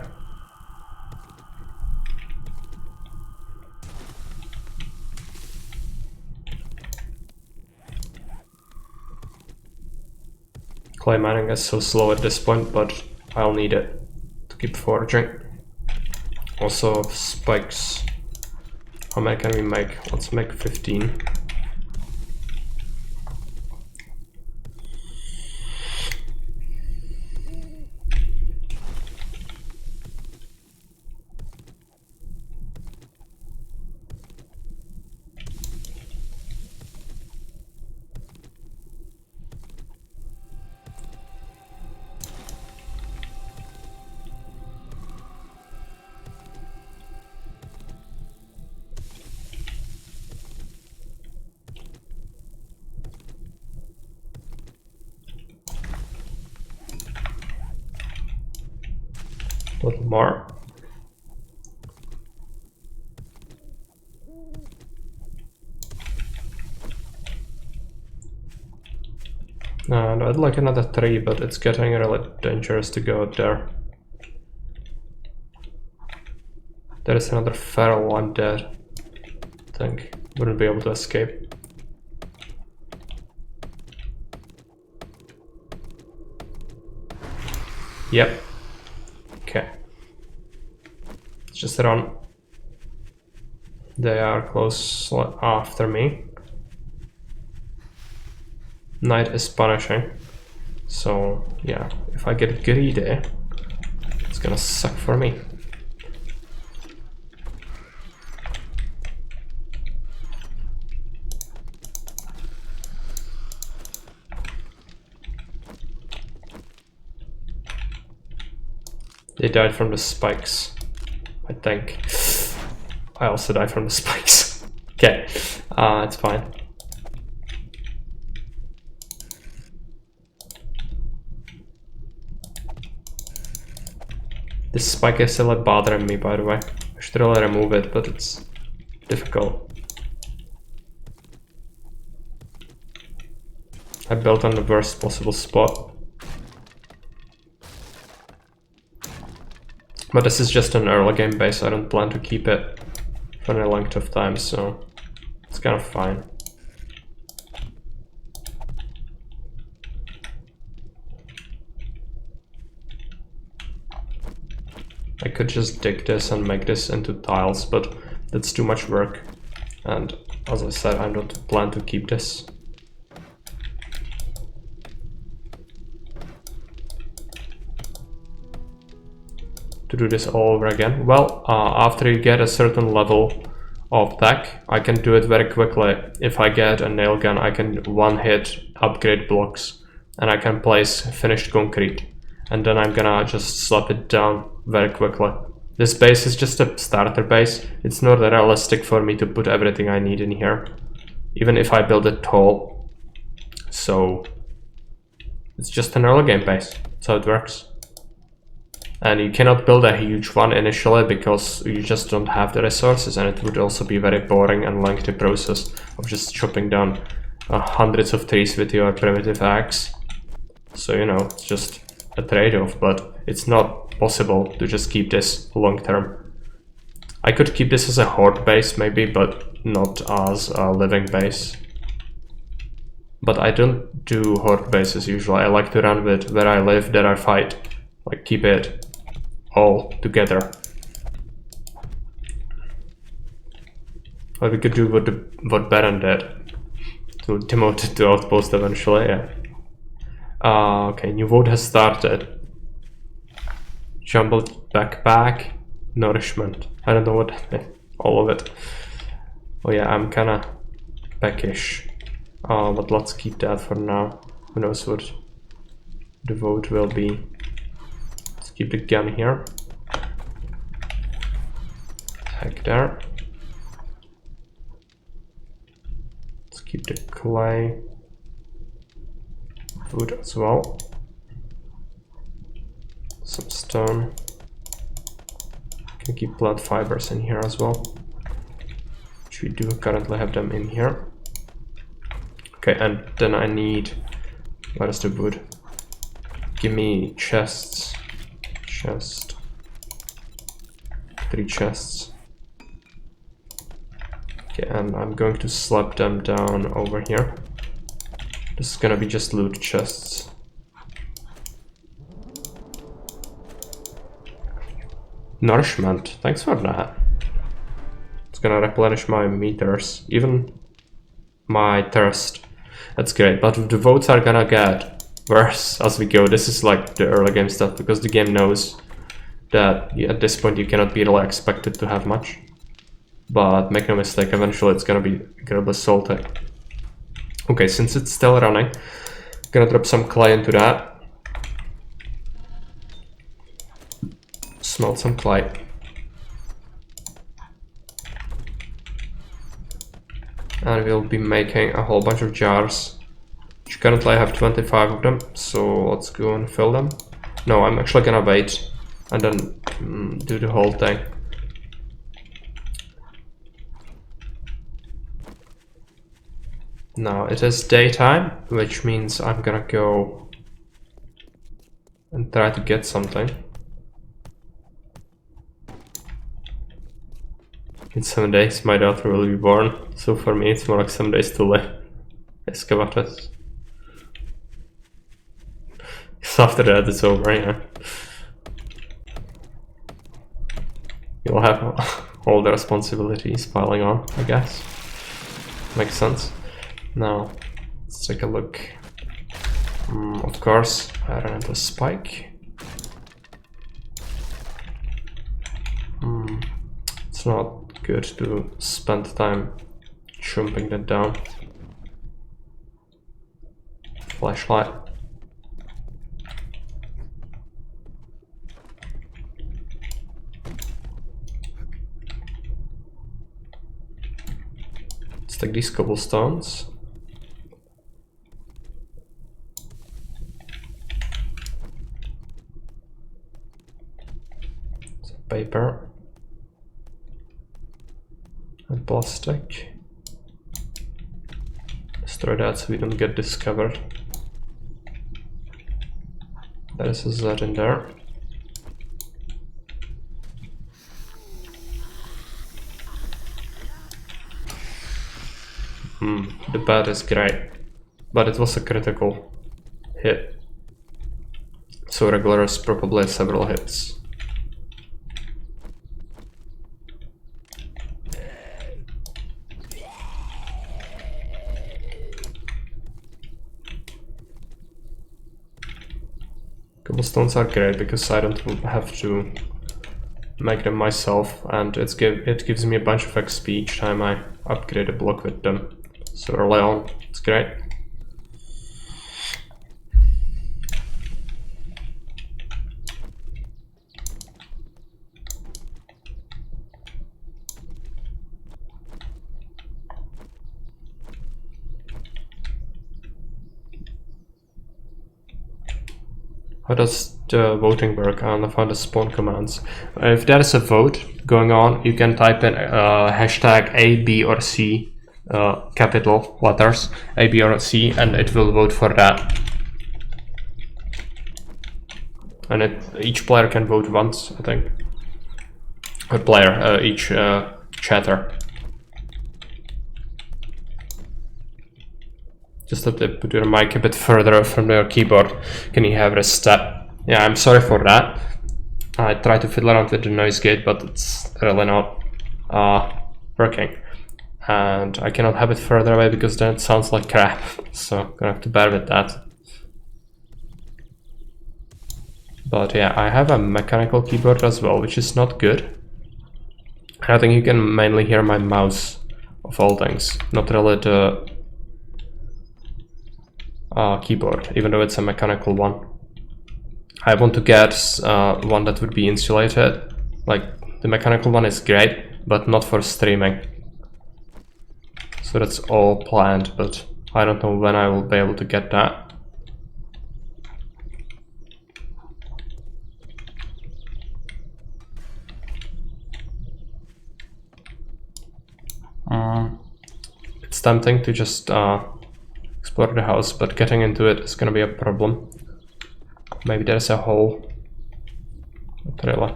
Clay mining is so slow at this point, but I'll need it to keep foraging. Also, spikes. How many can we make? Let's make 15. A little more. And I'd like another 3, but it's getting really dangerous to go out there. There is another feral, I'm dead. I think. Wouldn't be able to escape. Yep. Okay. Let's just run. They are close after me. Night is punishing. So yeah, if I get greedy, it's gonna suck for me. They died from the spikes, I think. I also died from the spikes. Okay, it's fine. This spike is still bothering me, by the way. I should really remove it, but it's difficult. I built on the worst possible spot. But this is just an early game base, I don't plan to keep it for any length of time, so it's kind of fine. I could just dig this and make this into tiles, but that's too much work. And as I said, I don't plan to keep this. To do this all over again? Well, after you get a certain level of tech, I can do it very quickly. If I get a nail gun, I can one-hit upgrade blocks, and I can place finished concrete, and then I'm gonna just slap it down very quickly. This base is just a starter base. It's not realistic for me to put everything I need in here, even if I build it tall. So it's just an early game base. That's how it works. And you cannot build a huge one initially because you just don't have the resources, and it would also be very boring and lengthy process of just chopping down hundreds of trees with your primitive axe. So you know, it's just a trade-off, but it's not possible to just keep this long term. I could keep this as a horde base maybe, but not as a living base. But I don't do horde bases usually. I like to run with where I live, that I fight. Like keep it all together. But we could do what Baron did. To demote it to outpost eventually, yeah. Okay, new vote has started. Jumbled backpack, nourishment. I don't know what all of it. Oh yeah, I'm kinda peckish. But let's keep that for now. Who knows what the vote will be. Let's keep the gun here. Heck there. Let's keep the clay. Wood as well. Some stone. Can keep plant fibers in here as well. Which we do currently have them in here. Okay, and then I need, where is the wood? Give me chests. Chest. 3 chests. Okay, and I'm going to slap them down over here. This is gonna be just loot chests. Nourishment, thanks for that. It's gonna replenish my meters, even my thirst. That's great, but the votes are gonna get worse as we go. This is like the early game stuff, because the game knows that at this point you cannot be really expected to have much. But make no mistake, eventually it's gonna be incredibly salty. Okay, since it's still running, I'm gonna drop some clay into that. Smelt some clay. And we'll be making a whole bunch of jars. Which currently I have 25 of them, so let's go and fill them. No, I'm actually gonna wait and then do the whole thing. Now it is daytime, which means I'm gonna go and try to get something. In 7 days my daughter will be born, so for me it's more like 7 days to live. Excavators. So after that it's over, yeah. You'll have all the responsibilities piling on, I guess. Makes sense. Now, let's take a look. Of course, I ran into a spike. It's not good to spend time chomping that down. Flashlight. Let's take these cobblestones. Paper and plastic. Destroy that so we don't get discovered. There is a Z in there. The bat is great, but it was a critical hit. So regular is probably several hits. Cobblestones are great because I don't have to make them myself, and it gives me a bunch of XP each time I upgrade a block with them. So early on, it's great. How does the voting work? I don't find the spawn commands. If there is a vote going on, you can type in hashtag A, B, or C, capital letters, A, B, or C, and it will vote for that. and each player can vote once, I think. A player, each chatter. Just have to put your mic a bit further from your keyboard. Can you have a step? Yeah, I'm sorry for that. I try to fiddle around with the noise gate, but it's really not working. And I cannot have it further away because then it sounds like crap. So I'm gonna have to bear with that. But yeah, I have a mechanical keyboard as well, which is not good. I think you can mainly hear my mouse of all things, not really the keyboard, even though it's a mechanical one. I want to get one that would be insulated. Like, the mechanical one is great, but not for streaming. So that's all planned, but I don't know when I will be able to get that. It's tempting to just explore the house, but getting into it is gonna be a problem. Maybe there's a hole. Not really.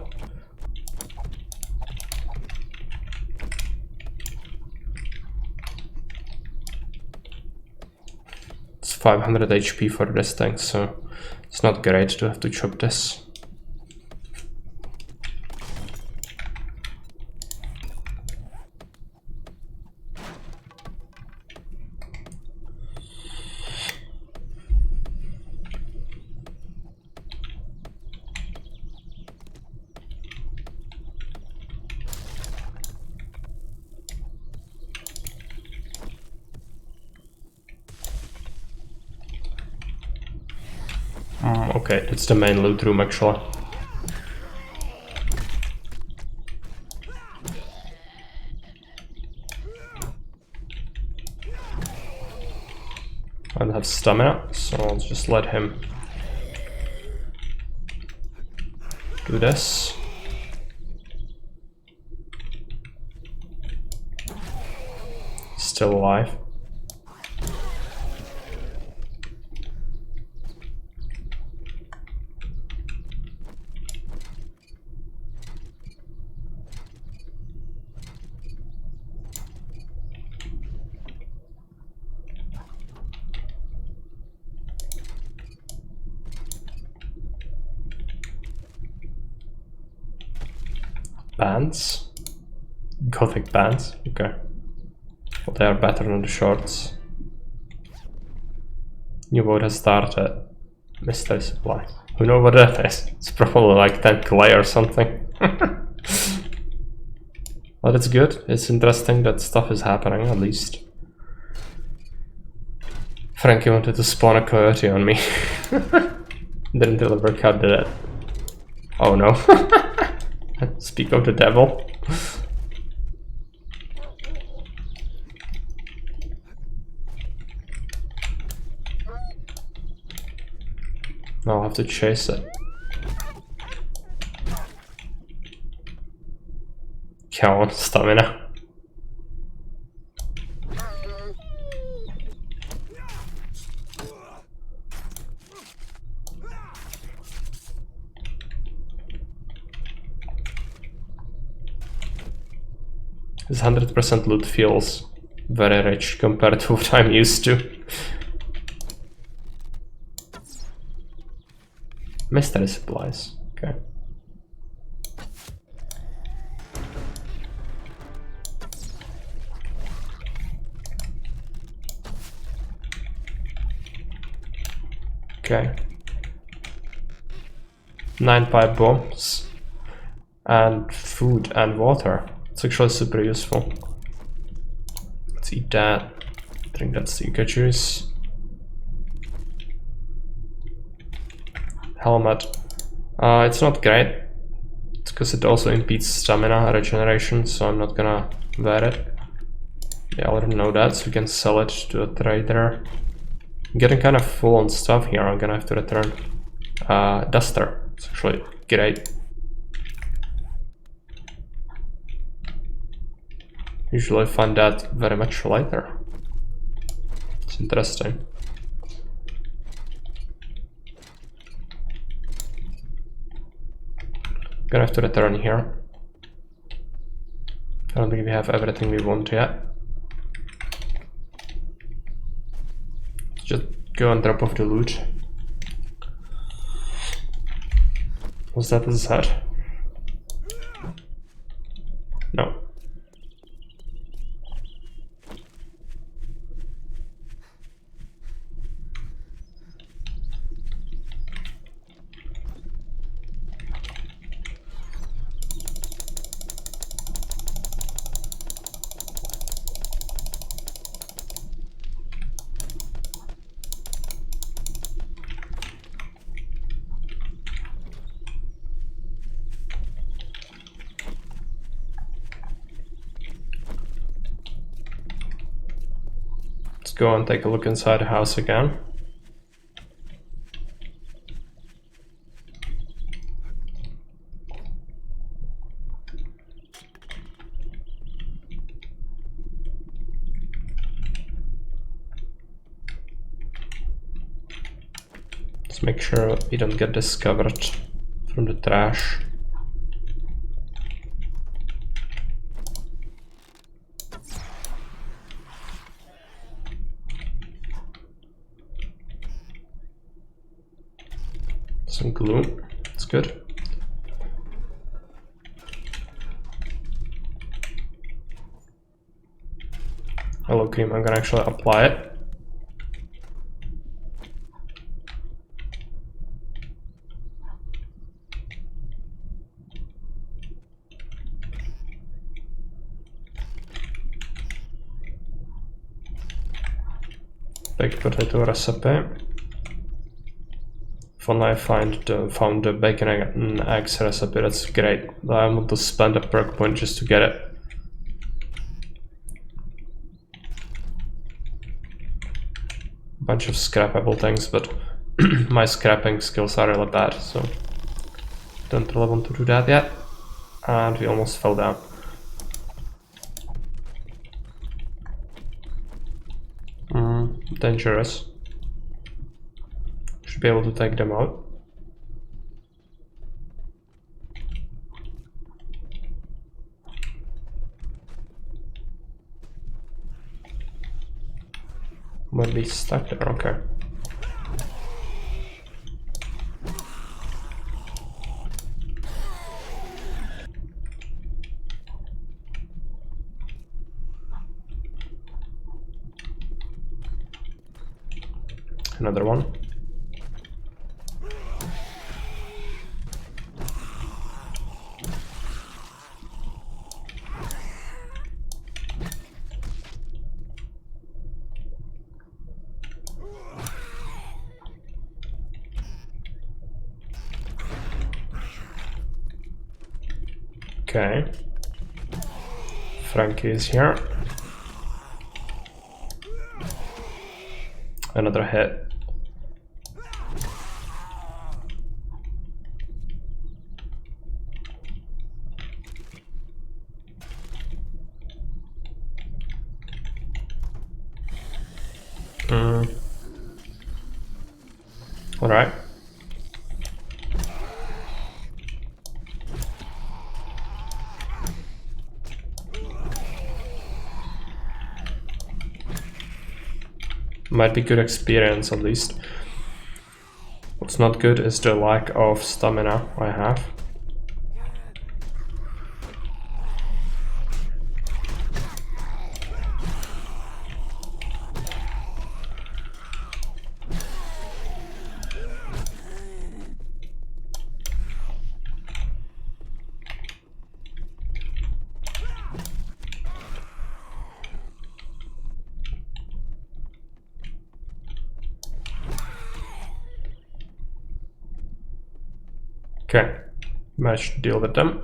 It's 500 HP for this thing, so it's not great to have to chop this. Okay, it's the main loot room actually. I don't have stamina, so I'll just let him do this. Still alive. Bands? Gothic bands? Okay. Well, they are better than the shorts. New vote has started. Mystery supply. Who knows what that is? It's probably like 10 clay or something. Well, that's good. It's interesting that stuff is happening, at least. Frankie wanted to spawn a coyote on me. Didn't really work out, did it? Oh no. Speak of the devil. Now I'll have to chase it. Come on, stamina. This 100% loot feels very rich compared to what I'm used to. Mystery supplies, okay. Okay. 9 pipe bombs and food and water. It's actually super useful. Let's eat that. Drink that Sika juice. Helmet. It's not great. It's because it also impedes stamina regeneration, so I'm not gonna wear it. Yeah, I let him know that, so we can sell it to a trader. I'm getting kind of full on stuff here. I'm gonna have to return. Duster. It's actually great. Usually I find that very much later. It's interesting. Gonna have to return here. I don't think we have everything we want yet. Just go and drop off the loot. Was that his head? No. Go and take a look inside the house again. Let's make sure we don't get discovered from the trash. Some glue, it's good. Hello cream, I'm gonna actually apply it. Baked potato recipe. When I found the bacon and eggs recipe, that's great. I want to spend a perk point just to get it. Bunch of scrappable things, but my scrapping skills are really bad, so don't really want to do that yet. And we almost fell down. Dangerous. Should be able to take them out. Might be stuck there, okay. Another one. Okay. Frankie is here. Another hit. All right. Might be good experience at least. What's not good is the lack of stamina I have. Okay, managed to deal with them.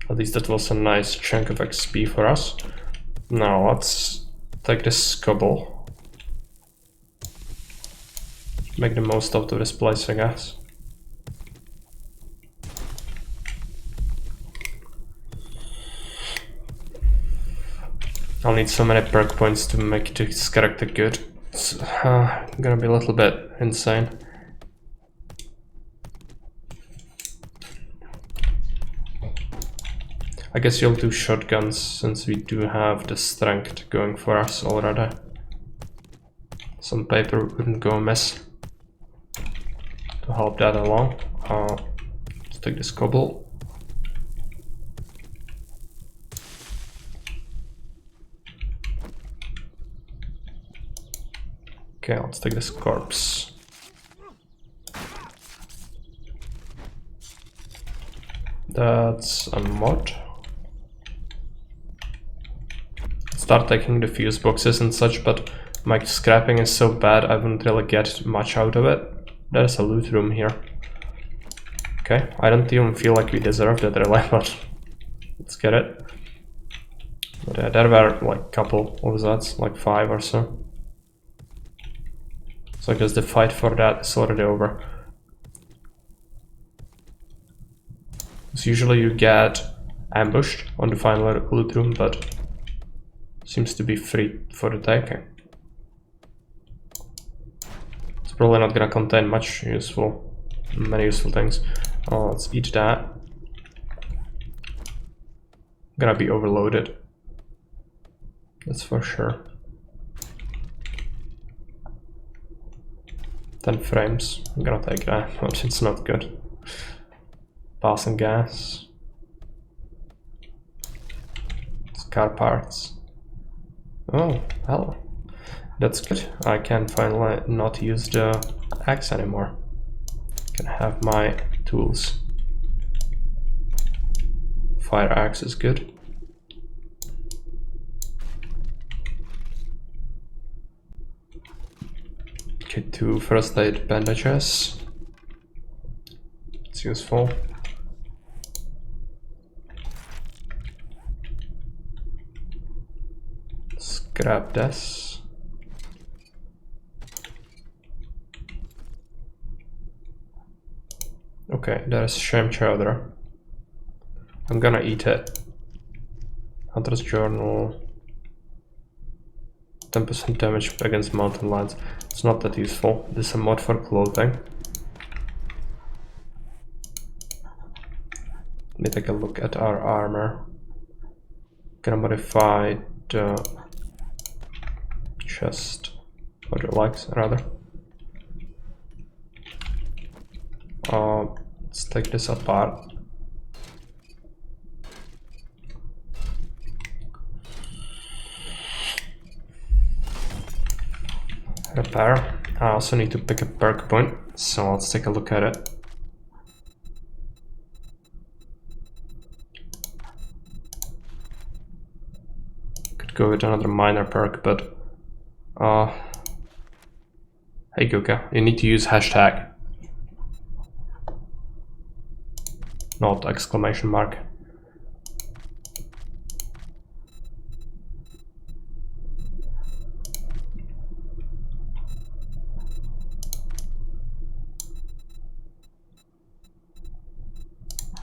At least that was a nice chunk of XP for us. Now let's take this cobble. Make the most out of this place, I guess. I'll need so many perk points to make this character good. It's gonna be a little bit insane. I guess you'll do shotguns since we do have the strength going for us already. Some paper wouldn't go amiss to help that along. Let's take this cobble. Okay, let's take this corpse. That's a mod. Start taking the fuse boxes and such, but my scrapping is so bad I wouldn't really get much out of it. There's a loot room here. Okay, I don't even feel like we deserved it really, but let's get it. But yeah, there were like a couple of Zeds, like 5 or so. So I guess the fight for that is already over. So usually you get ambushed on the final loot room, but seems to be free for the taking. It's probably not gonna contain many useful things. Let's eat that. Gonna be overloaded. That's for sure. 10 frames. I'm gonna take that, but it's not good. Passing gas. Car parts. Oh, hello. That's good. I can finally not use the axe anymore. Can have my tools. Fire axe is good. Okay, 2 first aid bandages. It's useful. Grab this. Okay, there's sham chowder. I'm gonna eat it. Hunter's Journal. 10% damage against mountain lions. It's not that useful. This is a mod for clothing. Let me take a look at our armor. Gonna modify the chest, or the legs rather. Let's take this apart. Repair. I also need to pick a perk point, so let's take a look at it. Could go with another minor perk, but hey Guka, you need to use hashtag, not exclamation mark.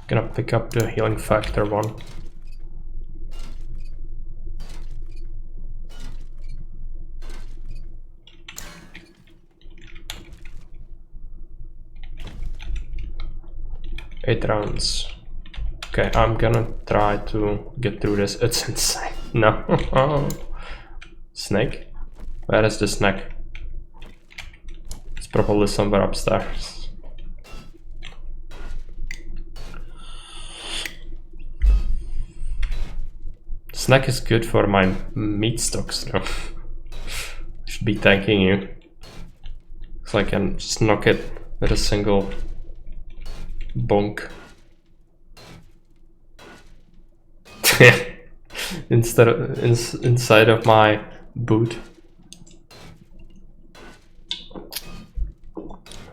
Gonna pick up the healing factor one. Eight rounds. Okay, I'm gonna try to get through this. It's insane. No. Snake? Where is the snake? It's probably somewhere upstairs. Snack is good for my meat stocks though. Should be thanking you. So I can just knock it with a single bonk. Instead of inside of my boot.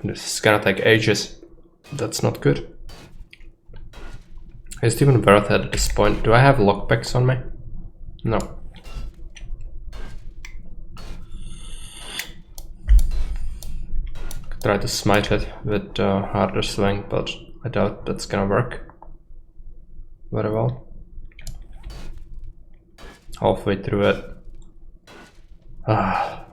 This is gonna take ages. That's not good. Is it even worth it at this point? Do I have lockpicks on me? No. Could try to smite it with harder swing, but I doubt that's gonna work very well. Halfway through it. Ah.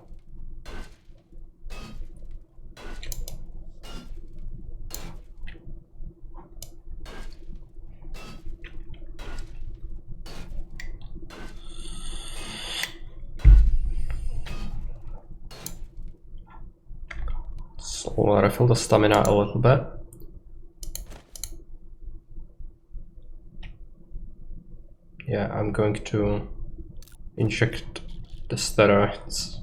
So I'll refill the stamina a little bit. Yeah, I'm going to inject the steroids.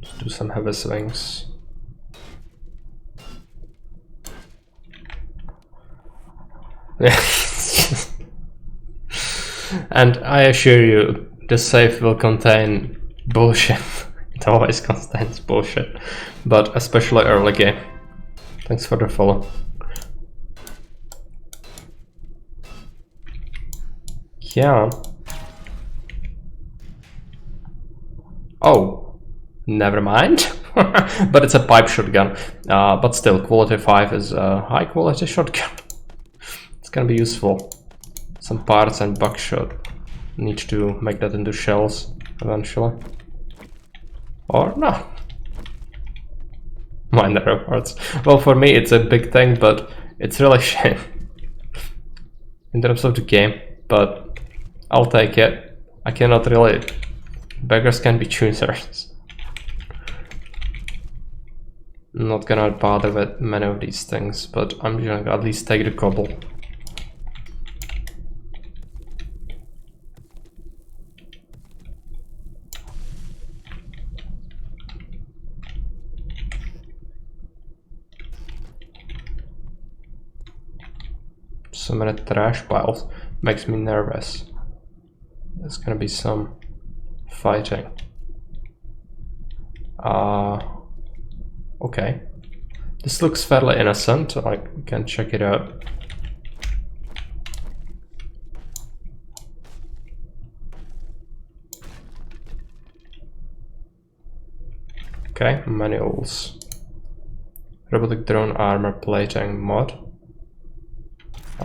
Just do some heavy swings. And I assure you, the safe will contain bullshit. It always contains bullshit, but especially early game. Thanks for the follow. Yeah. Oh, never mind. But it's a pipe shotgun. But still, quality 5 is a high quality shotgun. It's gonna be useful. Some parts and buckshot. Need to make that into shells eventually. Or no. Minor parts. Well, for me it's a big thing, but it's really shit in terms of the game. But I'll take it. I cannot really. Beggars can be choosers. I'm not gonna bother with many of these things, but I'm gonna at least take the cobble. So many trash piles makes me nervous. There's gonna be some fighting. Okay. This looks fairly innocent, like we can check it out. Okay, manuals. Robotic drone armor plating mod.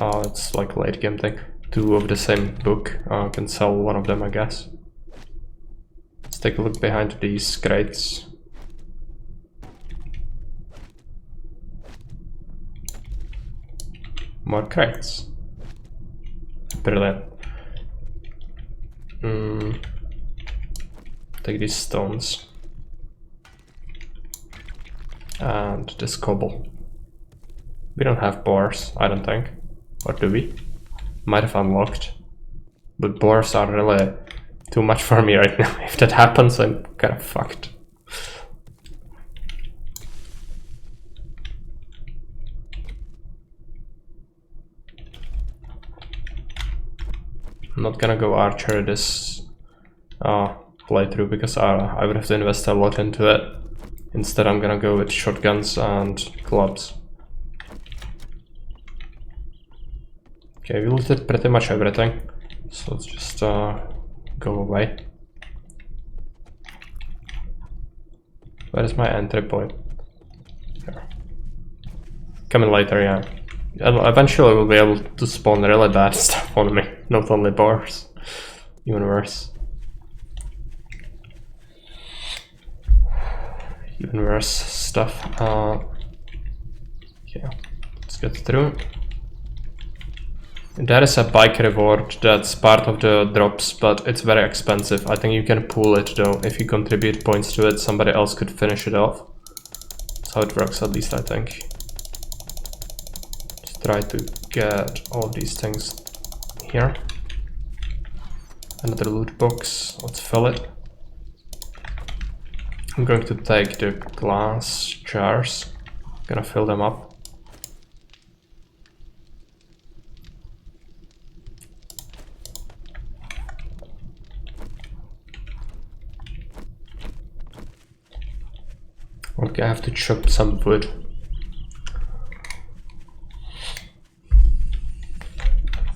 It's like a late game thing. 2 of the same book. Can sell one of them, I guess. Let's take a look behind these crates. More crates. Brilliant. Take these stones. And this cobble. We don't have bars, I don't think. Or do we? Might have unlocked. But bars are really too much for me right now. If that happens, I'm kind of fucked. I'm not gonna go archer this playthrough because I would have to invest a lot into it. Instead I'm gonna go with shotguns and clubs. Okay, we looted pretty much everything, so let's just go away. Where is my entry point? Here. Coming later, yeah. Eventually we'll be able to spawn really bad stuff on me, not only bars. Even worse. Even worse stuff. Yeah, let's get through. There is a bike reward that's part of the drops, but it's very expensive. I think you can pool it though. If you contribute points to it, somebody else could finish it off. That's how it works, at least I think. Let's try to get all of these things here. Another loot box. Let's fill it. I'm going to take the glass jars. Gonna fill them up. Okay, I have to chop some wood.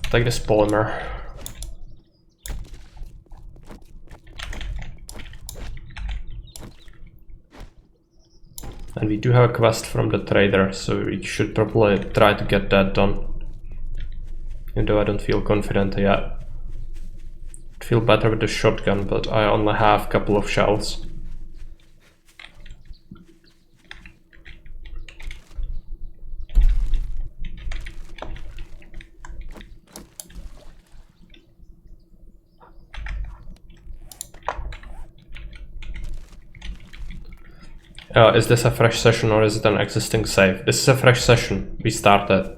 Take this polymer. And we do have a quest from the trader, so we should probably try to get that done. Even though I don't feel confident yet. I'd feel better with the shotgun, but I only have a couple of shells. Is this a fresh session or is it an existing save? This is a fresh session. We started.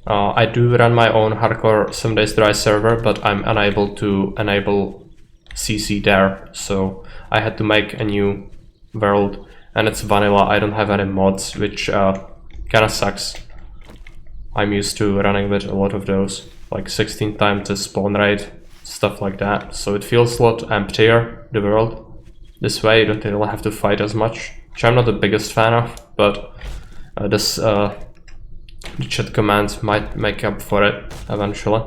I do run my own hardcore 7 Days to Die server, but I'm unable to enable CC there, so I had to make a new world, and it's vanilla. I don't have any mods, which kinda sucks. I'm used to running with a lot of those, like 16 times the spawn rate, stuff like that, so it feels a lot emptier, the world. This way you don't really have to fight as much, which I'm not the biggest fan of, but the chat commands might make up for it eventually.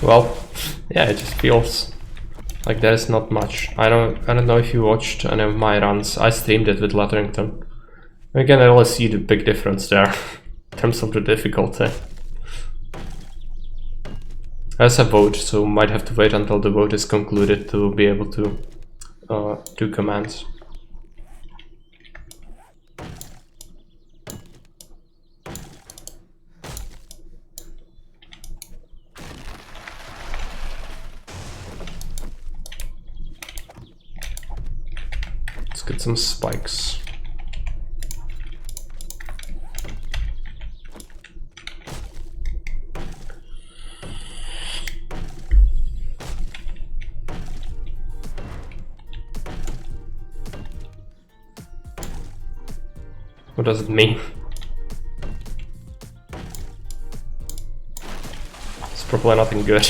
Well, yeah, it just feels like there's not much. I don't know if you watched any of my runs. I streamed it with Letterington. You can really see the big difference there in terms of the difficulty. There's a vote, so might have to wait until the vote is concluded to be able to do commands. Let's get some spikes. What does it mean? It's probably nothing good.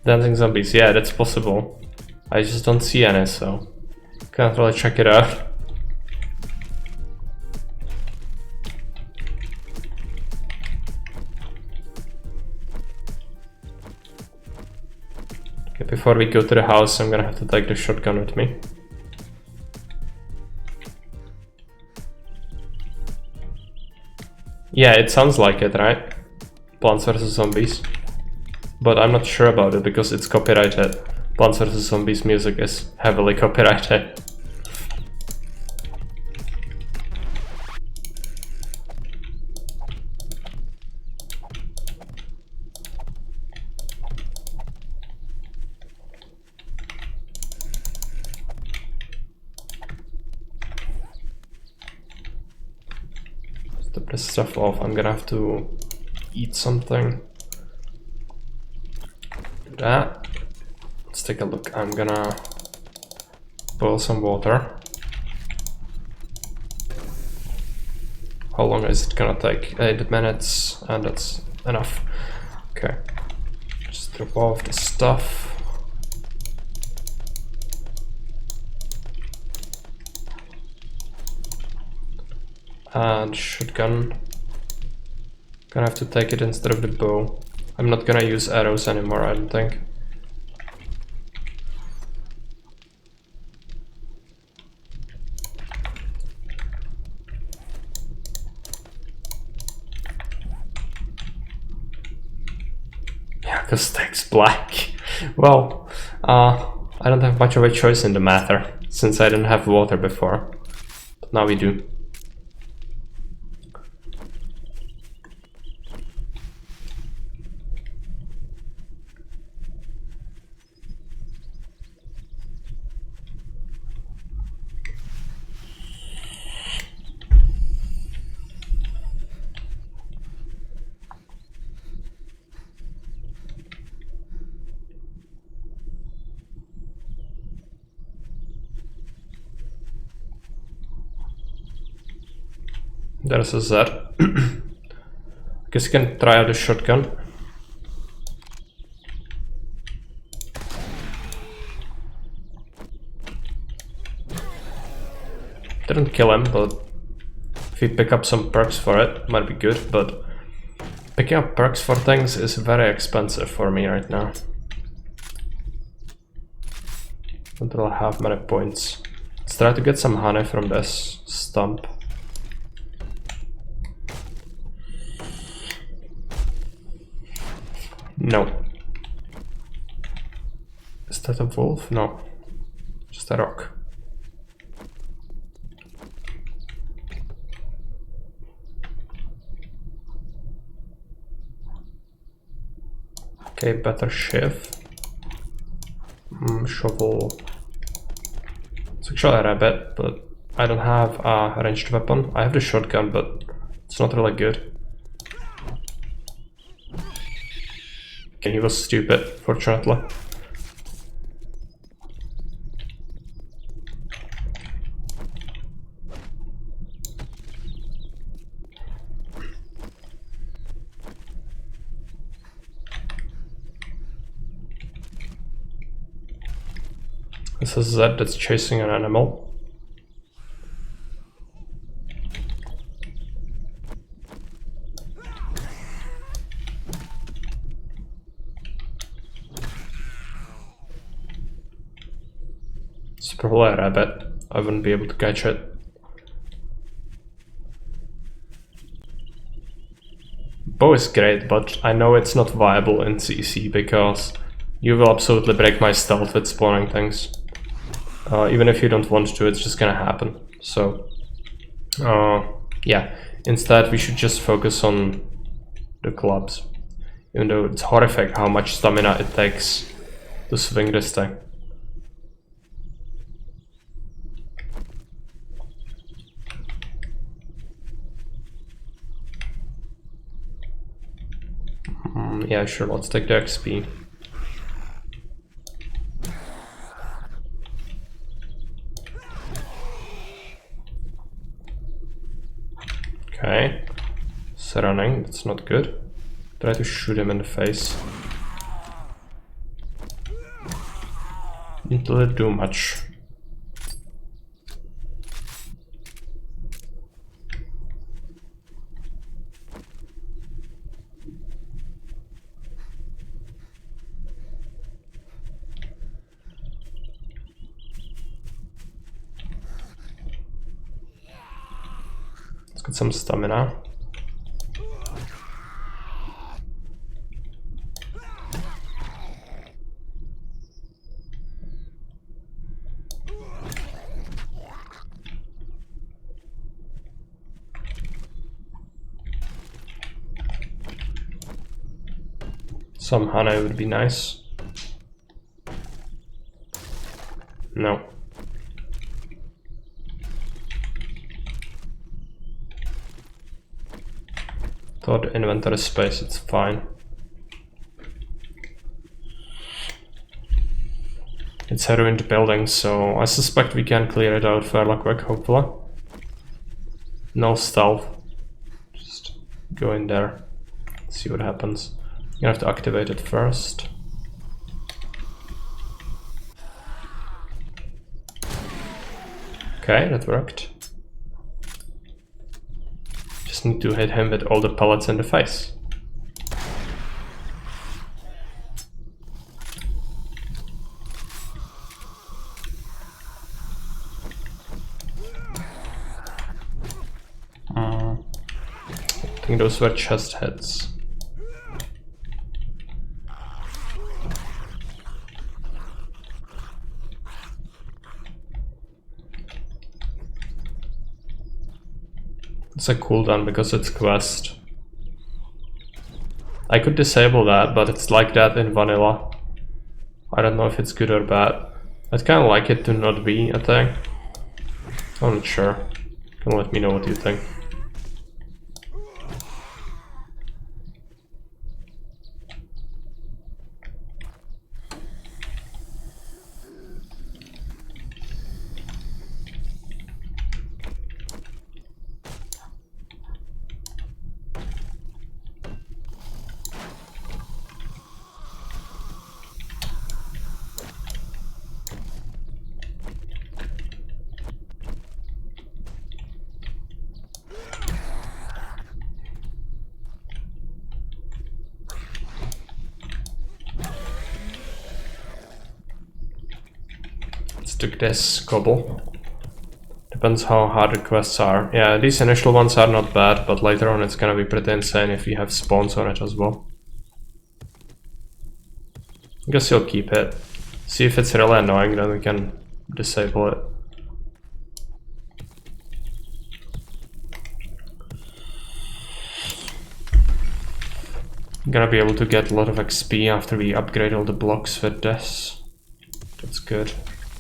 Dancing zombies, yeah, that's possible. I just don't see any, so can't really check it out. Okay, before we go to the house, I'm gonna have to take the shotgun with me. Yeah, it sounds like it, right? Plants vs Zombies. But I'm not sure about it because it's copyrighted. Plants vs Zombies music is heavily copyrighted. Step this stuff off. I'm gonna have to eat something. That. Let's take a look. I'm gonna boil some water. How long is it gonna take? 8 minutes, and that's enough. Okay. Just drop off the stuff. And shotgun. Gonna have to take it instead of the bow. I'm not gonna use arrows anymore, I don't think. Yeah, because steak's black. Well, I don't have much of a choice in the matter, since I didn't have water before. But now we do. There's a Z. I guess you can try out the shotgun. Didn't kill him, but if you pick up some perks for it, might be good, but picking up perks for things is very expensive for me right now. Don't really have many points. Let's try to get some honey from this stump. No. Is that a wolf? No. Just a rock. Okay, better shiv. Shovel. It's actually a rabbit, but I don't have a ranged weapon. I have the shotgun, but it's not really good. Okay, he was stupid, fortunately. This is Zed that's chasing an animal. It's probably a rabbit. I wouldn't be able to catch it. Bow is great, but I know it's not viable in CC because you will absolutely break my stealth with spawning things. Even if you don't want to, it's just gonna happen. So, yeah. Instead, we should just focus on the clubs. Even though it's horrific how much stamina it takes to swing this thing. Yeah, sure, let's take the XP. Okay, it's running, that's not good. Try to shoot him in the face. Didn't really do much. Got some stamina. Some honey would be nice. No. Thought inventory space, it's fine. It's a ruined building, so I suspect we can clear it out fairly quick, hopefully. No stealth. Just go in there, see what happens. You have to activate it first. Okay, that worked. Just need to hit him with all the pellets in the face. I think those were chest heads. It's a cooldown because it's quest. I could disable that, but it's like that in vanilla. I don't know if it's good or bad. I'd kind of like it to not be a thing. I'm not sure. You can let me know what you think. Took this cobble. Depends how hard the quests are. Yeah, these initial ones are not bad, but later on it's gonna be pretty insane if you have spawns on it as well. I guess you'll keep it. See if it's really annoying, then we can disable it. Gonna be able to get a lot of XP after we upgrade all the blocks with this. That's good.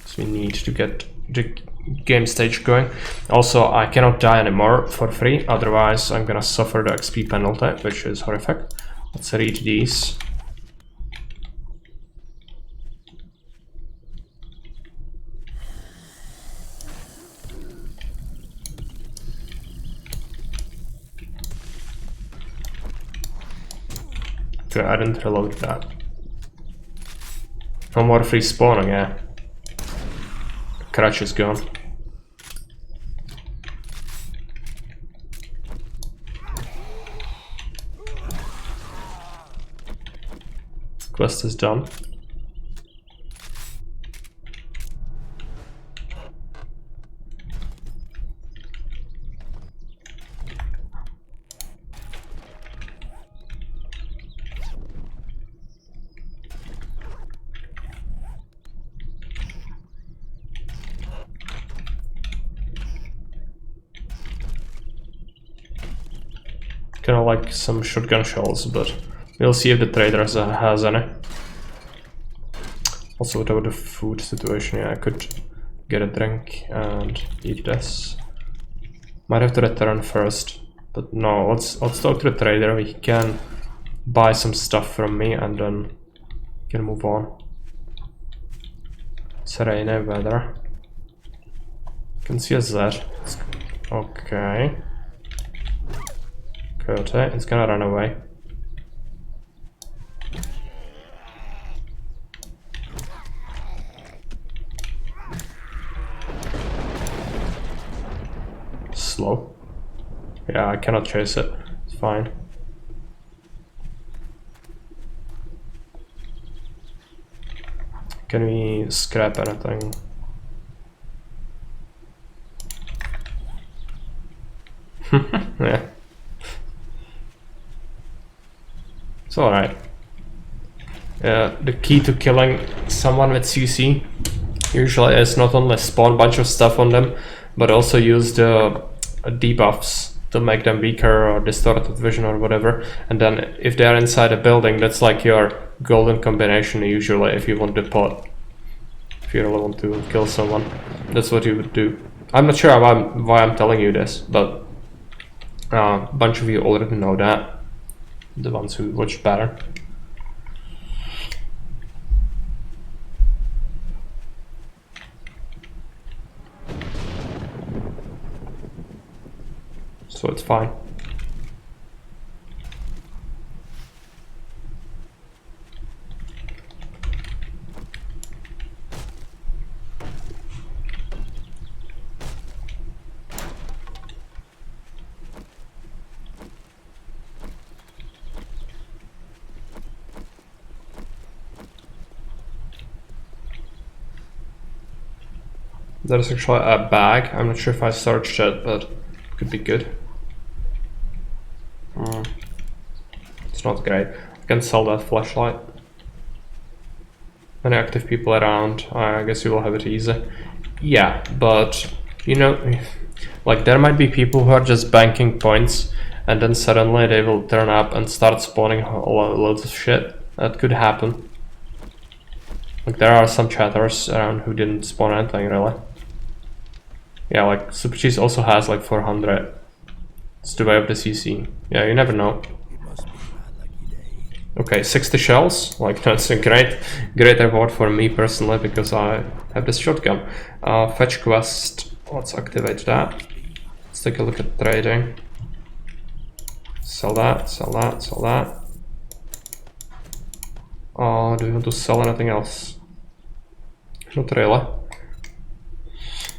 So we need to get the game stage going. Also, I cannot die anymore for free, otherwise I'm gonna suffer the XP penalty, which is horrific. Let's read these. Okay, I didn't reload that. No more free spawning, yeah. Crutch is gone. Quest is done. Kinda like some shotgun shells, but we'll see if the trader has any. Also, without the food situation, yeah, I could get a drink and eat this. Might have to return first, but no, let's talk to the trader. He can buy some stuff from me and then can move on. It's rainy weather. Can see a Z. Okay. Good, it's gonna run away. Slow. Yeah, I cannot chase it. It's fine. Can we scrap anything? Yeah. It's alright. The key to killing someone with CC usually is not only spawn a bunch of stuff on them, but also use the debuffs to make them weaker or distorted vision or whatever. And then if they are inside a building, that's like your golden combination usually if you want the pot. If you really want to kill someone, that's what you would do. I'm not sure why I'm telling you this, but a bunch of you already know that. The ones who watch better. So it's fine. There's actually a bag. I'm not sure if I searched it, but it could be good. It's not great. I can sell that flashlight. Any active people around, I guess you will have it easy. Yeah, but you know, like there might be people who are just banking points and then suddenly they will turn up and start spawning loads of shit. That could happen. Like there are some chatters around who didn't spawn anything really. Yeah, like Super Cheese also has like 400. It's the way of the CC. Yeah, you never know. Okay, 60 shells. Like that's a great reward for me personally because I have this shotgun. Fetch quest. Let's activate that. Let's take a look at trading. Sell that, sell that, sell that. Do you want to sell anything else? Not really.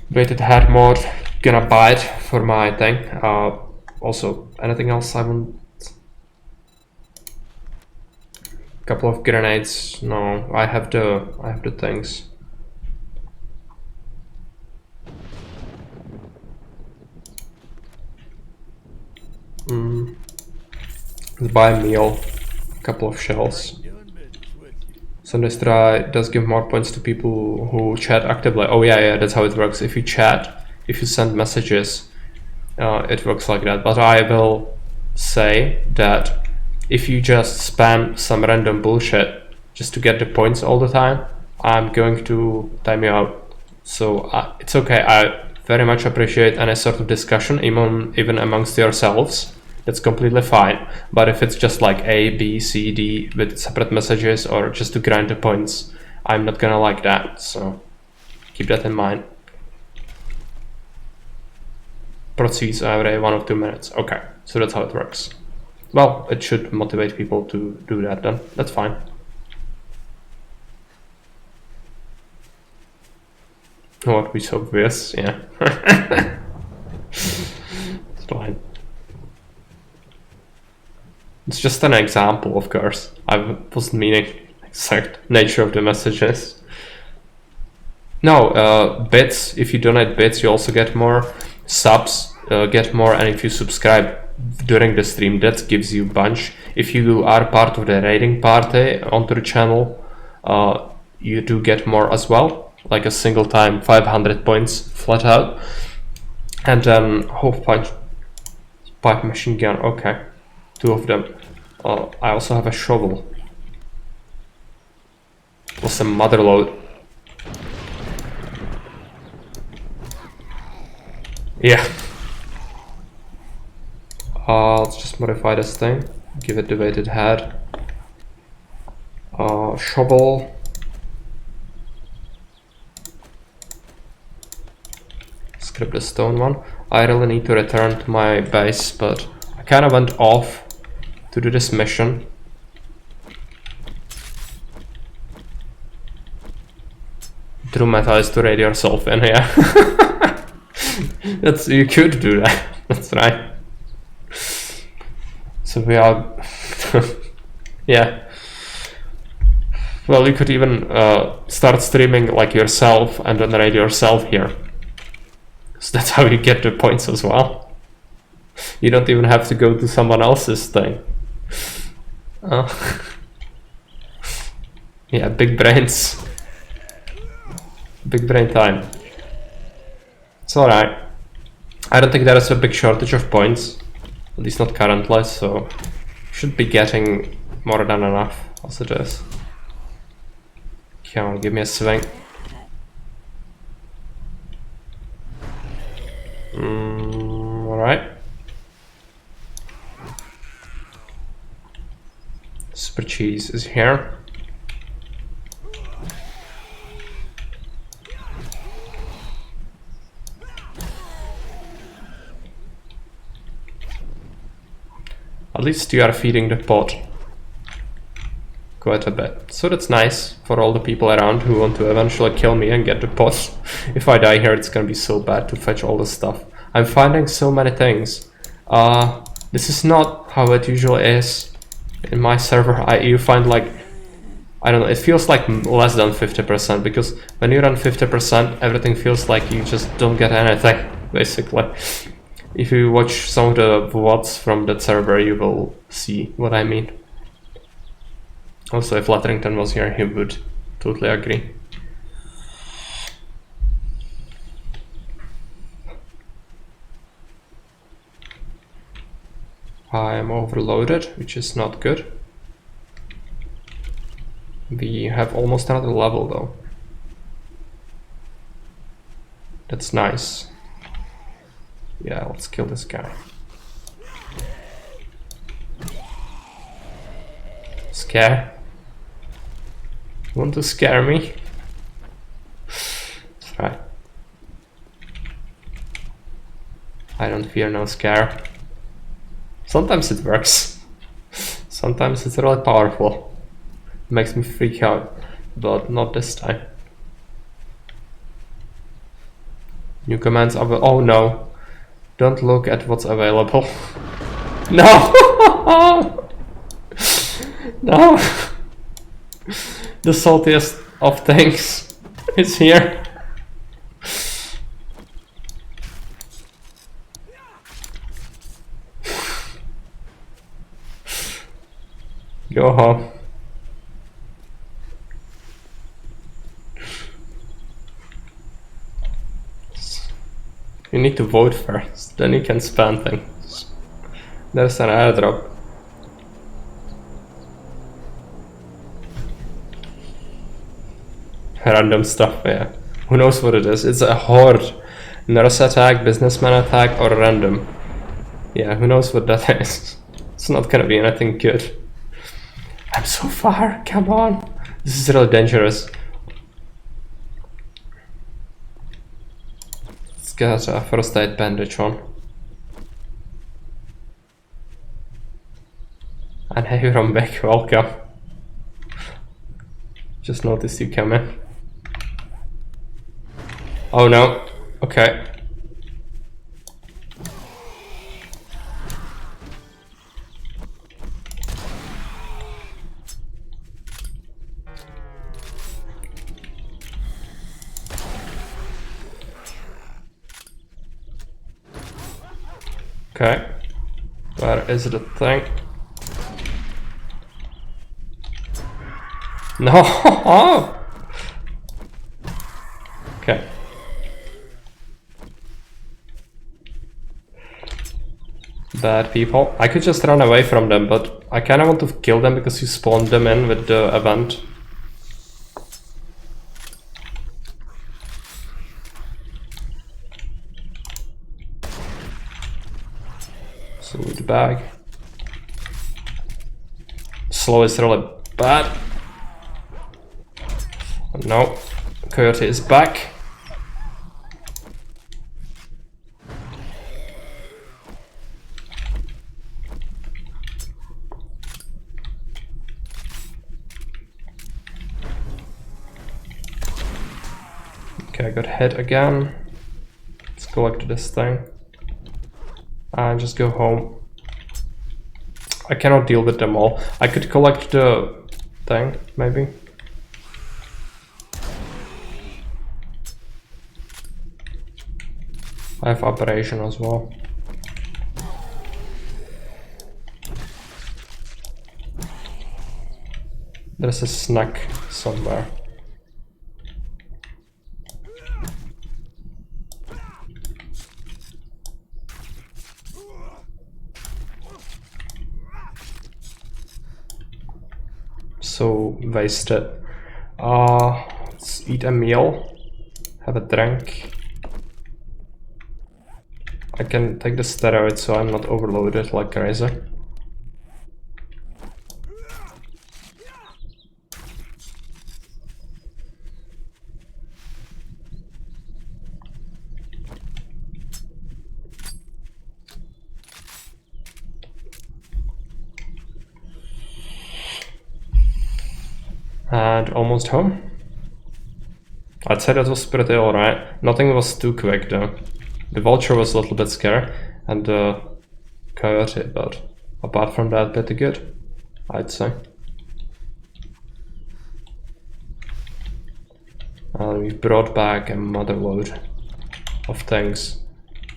Rated head mode, gonna buy it for my thing. Also, anything else I want? Couple of grenades. No, I have the things. Let's buy a meal. A couple of shells. Sunday's try does give more points to people who chat actively. Oh yeah, that's how it works. If you chat, if you send messages, it works like that. But I will say that if you just spam some random bullshit just to get the points all the time, I'm going to time you out. So it's okay. I very much appreciate any sort of discussion, even amongst yourselves. That's completely fine. But if it's just like A, B, C, D with separate messages or just to grind the points, I'm not gonna like that. So keep that in mind. Proceeds every 1 or 2 minutes. Okay, so that's how it works. Well, it should motivate people to do that then. That's fine. What we so obvious, yeah. It's fine. It's just an example, of course. I wasn't meaning exact nature of the messages. No, bits. If you donate bits, you also get more subs, get more, and if you subscribe during the stream, that gives you a bunch. If you are part of the raiding party onto the channel, you do get more as well, like a single time 500 points flat out. And then hole punch, pipe machine gun. Okay, 2 of them. I also have a shovel. Plus a mother load. Yeah. Let's just modify this thing. Give it the weighted head. Shovel. Scrap the stone one. I really need to return to my base, but I kind of went off to do this mission. True meta is to raid yourself in, yeah. That's, you could do that. That's right. So we are yeah. Well, you could even start streaming like yourself and then raid yourself here. So that's how you get the points as well. You don't even have to go to someone else's thing. Yeah, big brains. Big brain time. It's alright. I don't think there is a big shortage of points. At least not currently, so should be getting more than enough as it is. Come on, give me a swing. Alright. Super cheese is here. At least you are feeding the pot quite a bit. So that's nice for all the people around who want to eventually kill me and get the pot. If I die here, it's gonna be so bad to fetch all the stuff. I'm finding so many things. This is not how it usually is in my server. You find like, I don't know, it feels like less than 50%, because when you run 50%, everything feels like you just don't get anything, basically. If you watch some of the VODs from that server, you will see what I mean. Also, if Latterington was here, he would totally agree. I am overloaded, which is not good. We have almost another level though. That's nice. Yeah, let's kill this guy. Scare? Want to scare me? That's right. I don't fear no scare. Sometimes it works. Sometimes it's really powerful. It makes me freak out, but not this time. New commands are... Oh no. Don't look at what's available. No! No! The saltiest of things is here. Go home. need to vote first, then you can spend things. There's an airdrop. Random stuff, yeah. Who knows what it is? It's a horde. Nurse attack, businessman attack, or random. Yeah, who knows what that is? It's not gonna be anything good. I'm so far, come on. This is really dangerous. Let's get a first aid bandage on. And hey, Rombek, welcome. Just noticed you come in. Oh no, okay. Okay, where is the thing? No! Okay. Bad people. I could just run away from them, but I kinda want to kill them because you spawned them in with the event. So the bag. Slow is really bad. No, Coyote is back. Okay, I got hit again. Let's collect this thing. And just go home. I cannot deal with them all. I could collect the thing, maybe. I have operation as well. There's a snack somewhere. So wasted. Let's eat a meal, have a drink. I can take the steroids so I'm not overloaded like crazy. And almost home. I'd say that was pretty alright. Nothing was too quick though. The vulture was a little bit scary, and the coyote, but apart from that, pretty good, I'd say. And we brought back a mother load of things.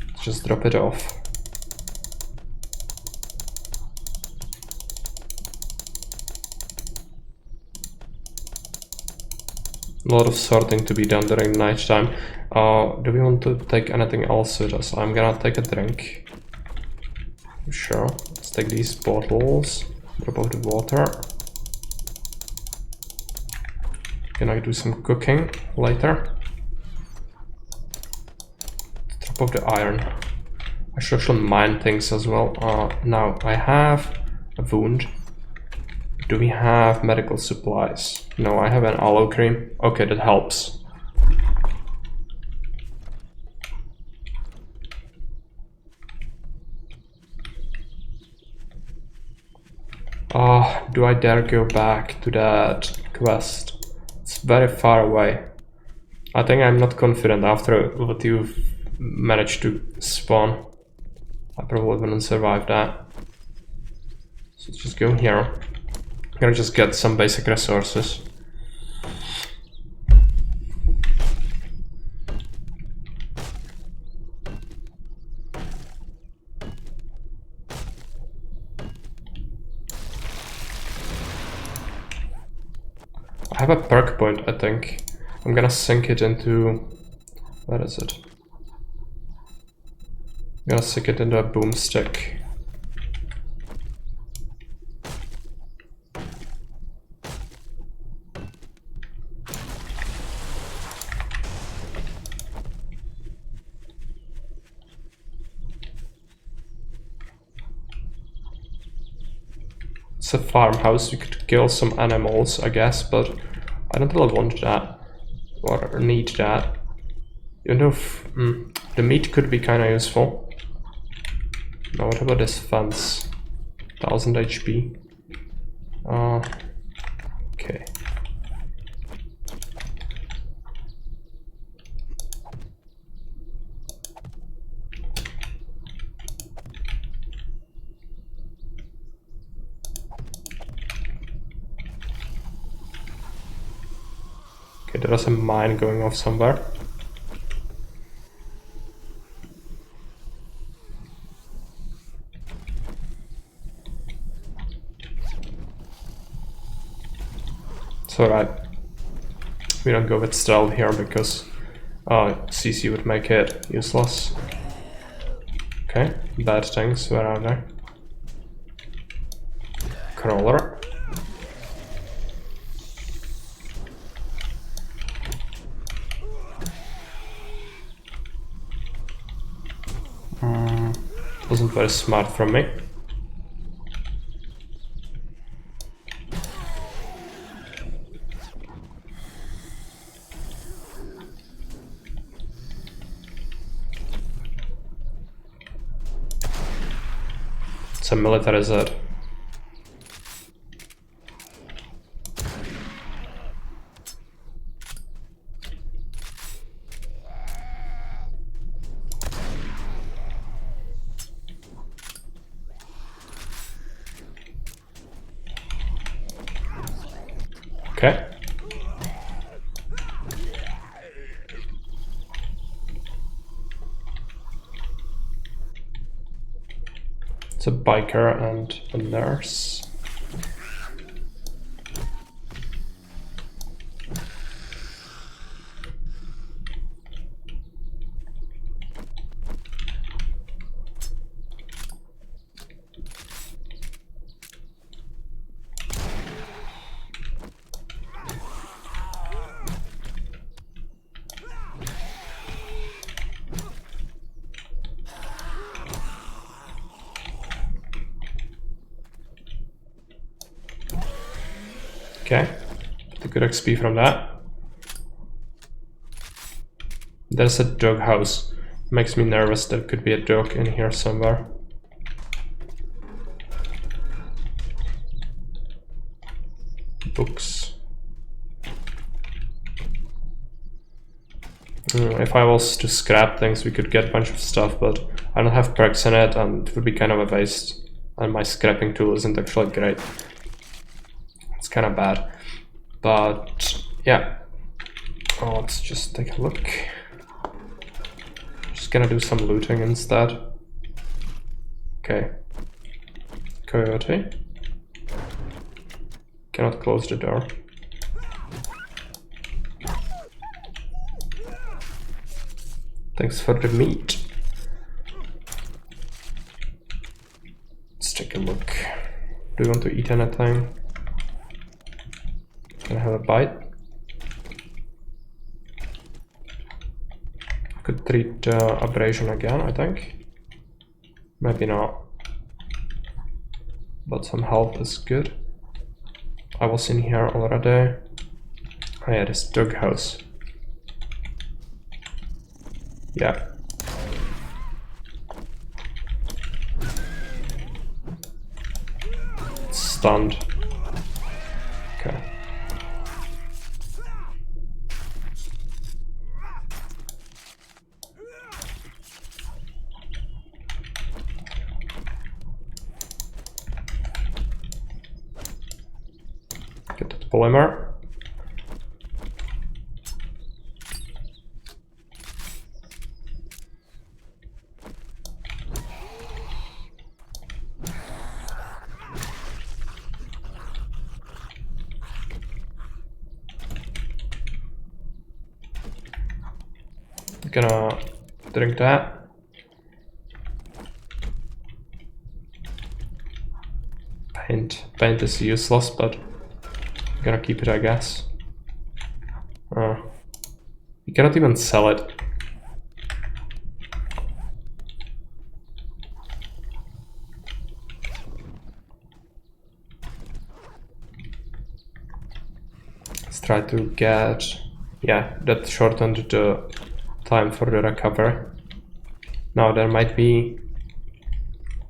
Let's just drop it off. A lot of sorting to be done during night time. Do we want to take anything else with us? I'm gonna take a drink. Sure. Let's take these bottles. Drop off the water. Can I do some cooking later? Drop off the iron. I should actually mine things as well. Now I have a wound. Do we have medical supplies? No, I have an aloe cream. Okay, that helps. Do I dare go back to that quest? It's very far away. I think I'm not confident after what you've managed to spawn. I probably wouldn't survive that. So let's just go here. I'm gonna just get some basic resources. I have a perk point, I think. I'm gonna sink it into... where is it? gonna stick it into a boomstick. It's a farmhouse, you could kill some animals, I guess, but I don't really want that, or need that. Even though the meat could be kind of useful. Now what about this fence? 1000 HP. Okay. Okay, there was a mine going off somewhere. It's alright. We don't go with stealth here because CC would make it useless. Okay, bad things, where are they? Crawler. Wasn't very smart from me. It's a military Z. Okay. It's a biker and a nurse. Okay, the good XP from that. There's a dog house. Makes me nervous. There could be a dog in here somewhere. Books. If I was to scrap things, we could get a bunch of stuff, but I don't have perks in it, and it would be kind of a waste. And my scrapping tool isn't actually great. It's kind of bad, but yeah. Let's just take a look. Just gonna do some looting instead. Okay. Coyote. Cannot close the door. Thanks for the meat. Let's take a look. Do you want to eat anything? Can I have a bite? Could treat abrasion again, I think. Maybe not. But some health is good. I was in here already. Oh yeah, this dog house. Yeah. Stunned. Okay. Get the polymer. Gonna drink that. Paint. Paint is useless, but I'm gonna keep it, I guess. You cannot even sell it. Let's try to get... yeah, that shortened the time for the recovery. Now there might be...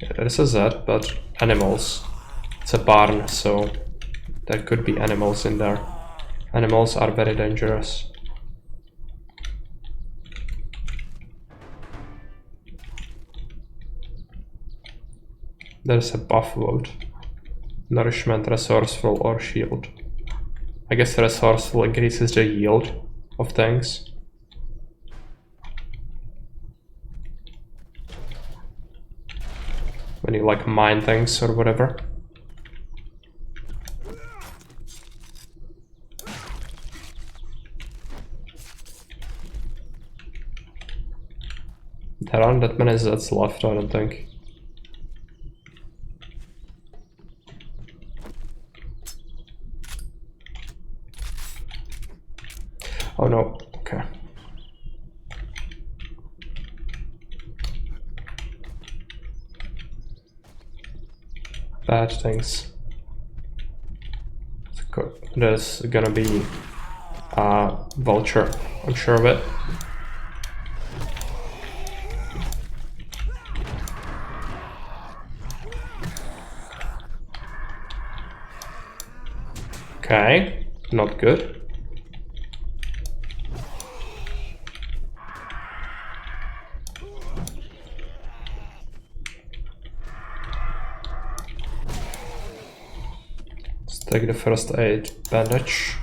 yeah, there is a Z, but animals. It's a barn, so there could be animals in there. Animals are very dangerous. There's a buff vote. Nourishment, resourceful, or shield. I guess resourceful increases the yield of things. When you like mine things or whatever. There aren't that many Zs left, I don't think. Oh no, okay. Bad things. There's gonna be a vulture, I'm sure of it. Okay, not good. Take the first aid bandage.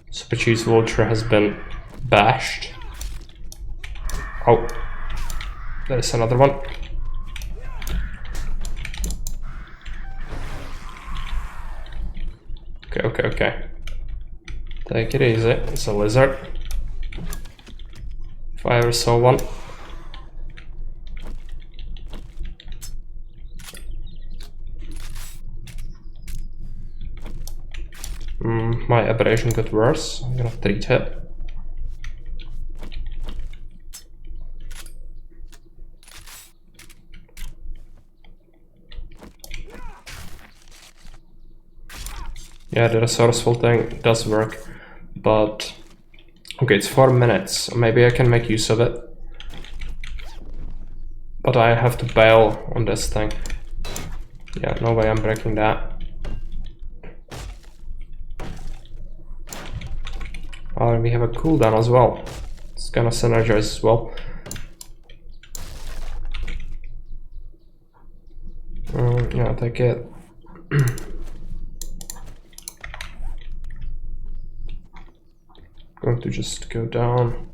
Super Cheese Vulture has been bashed. Oh, there's another one. Okay. Take it easy, it's a lizard. If I ever saw one. My aberration got worse. I'm gonna treat it. Yeah, the resourceful thing does work, but okay, it's 4 minutes. Maybe I can make use of it. But I have to bail on this thing. Yeah, no way I'm breaking that. Oh, and we have a cooldown as well. It's gonna synergize as well. Yeah, take it. Going to just go down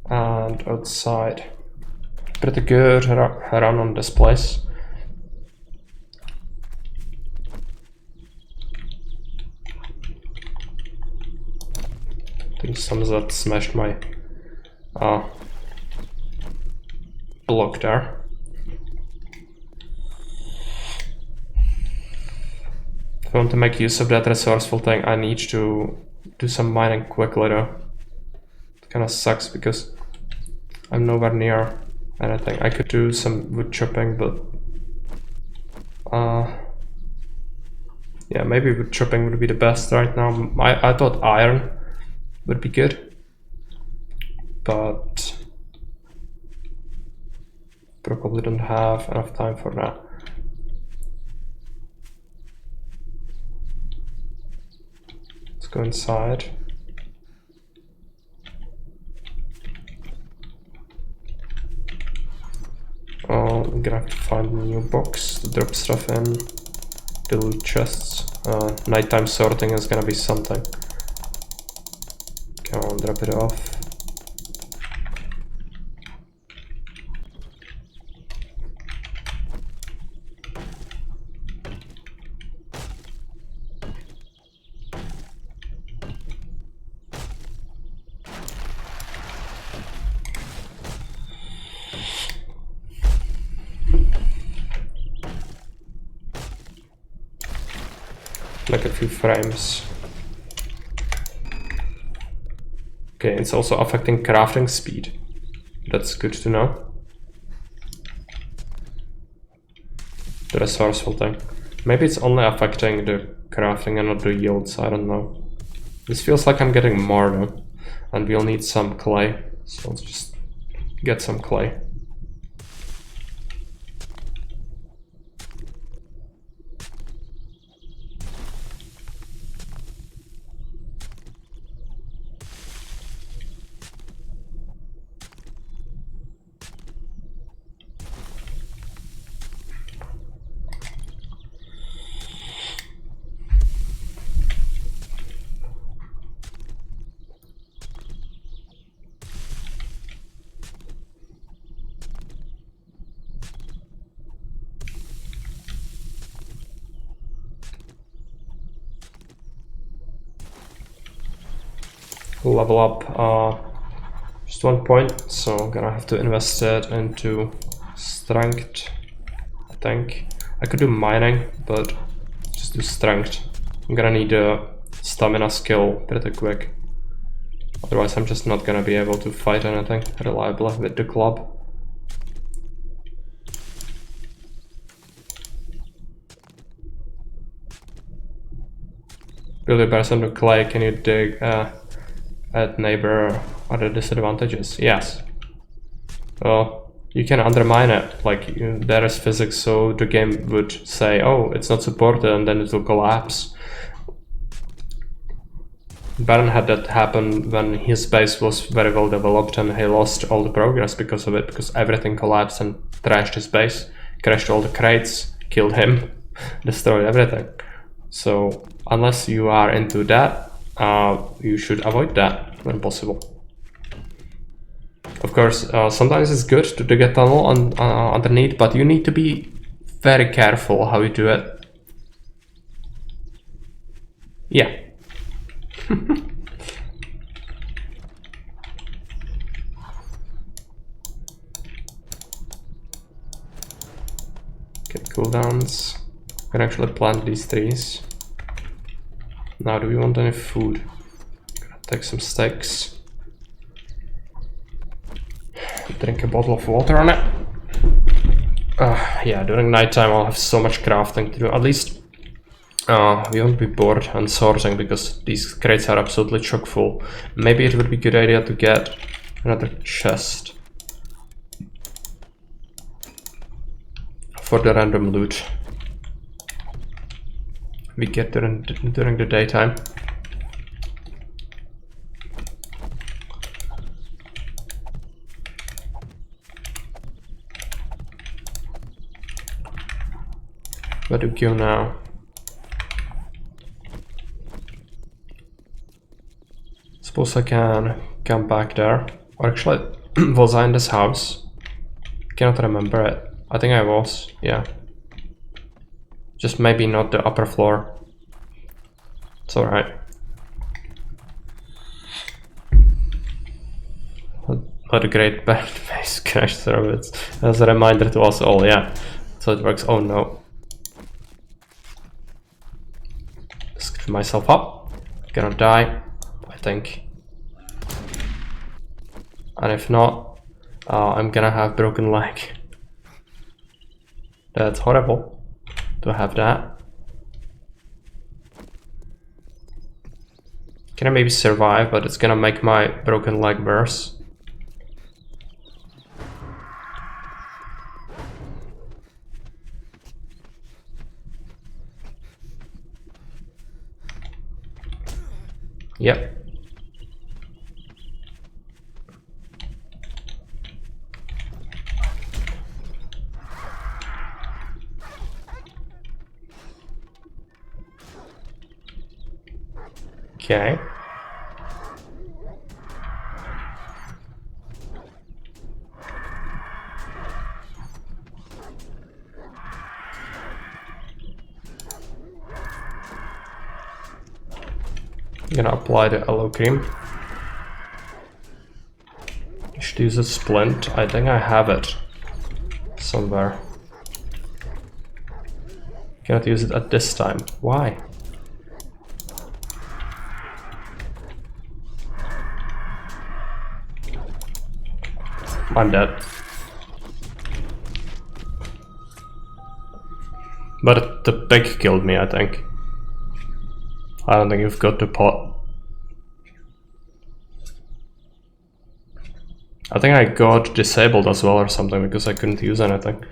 and outside. Pretty good run on this place. I think some of that smashed my block there. If I want to make use of that resourceful thing, I need to do some mining quickly though. It kinda sucks because I'm nowhere near anything. I could do some wood chopping, but yeah, maybe wood chopping would be the best right now. I thought iron would be good, but probably don't have enough time for that. Let's go inside. Oh, I'm gonna have to find a new box to drop stuff in. The loot chests. Nighttime sorting is gonna be something. Come on, drop it off. Like a few frames. Okay, it's also affecting crafting speed. That's good to know. The resourceful thing. Maybe it's only affecting the crafting and not the yields, I don't know. This feels like I'm getting more though. And we'll need some clay, so let's just get some clay. Level up just 1 point, so I'm gonna have to invest it into strength, I think. I could do mining, but just do strength. I'm gonna need a stamina skill pretty quick. Otherwise I'm just not gonna be able to fight anything reliably with the club. Build a person with clay, can you dig at neighbor other disadvantages? Yes. Well, you can undermine it, like there is physics, so the game would say, oh, it's not supported, and then it will collapse. Baron had that happen when his base was very well developed and he lost all the progress because of it, because everything collapsed and trashed his base, crashed all the crates, killed him, destroyed everything. So unless you are into that, you should avoid that when possible. Of course, sometimes it's good to dig a tunnel underneath, but you need to be very careful how you do it. Yeah. Get cooldowns. I can actually plant these trees. Now, do we want any food? Gonna take some steaks. Drink a bottle of water on it. Yeah, during nighttime I'll have so much crafting to do. At least we won't be bored and sourcing because these crates are absolutely chock full. Maybe it would be a good idea to get another chest for the random loot we get during the daytime. Where do we go now? Suppose I can come back there. Or actually, was I in this house? Cannot remember it. I think I was, yeah. Just maybe not the upper floor. It's alright. What a great base crash service. As a reminder to us all, yeah. So it works. Oh no. Screw myself up. Gonna die, I think. And if not, I'm gonna have broken leg. That's horrible to have that. Can I maybe survive, but it's gonna make my broken leg worse. Yep. Okay. I'm gonna apply the aloe cream. I should use a splint. I think I have it somewhere. Cannot use it at this time. Why? I'm dead. But the pig killed me, I think. I don't think you've got the pot. I think I got disabled as well or something because I couldn't use anything.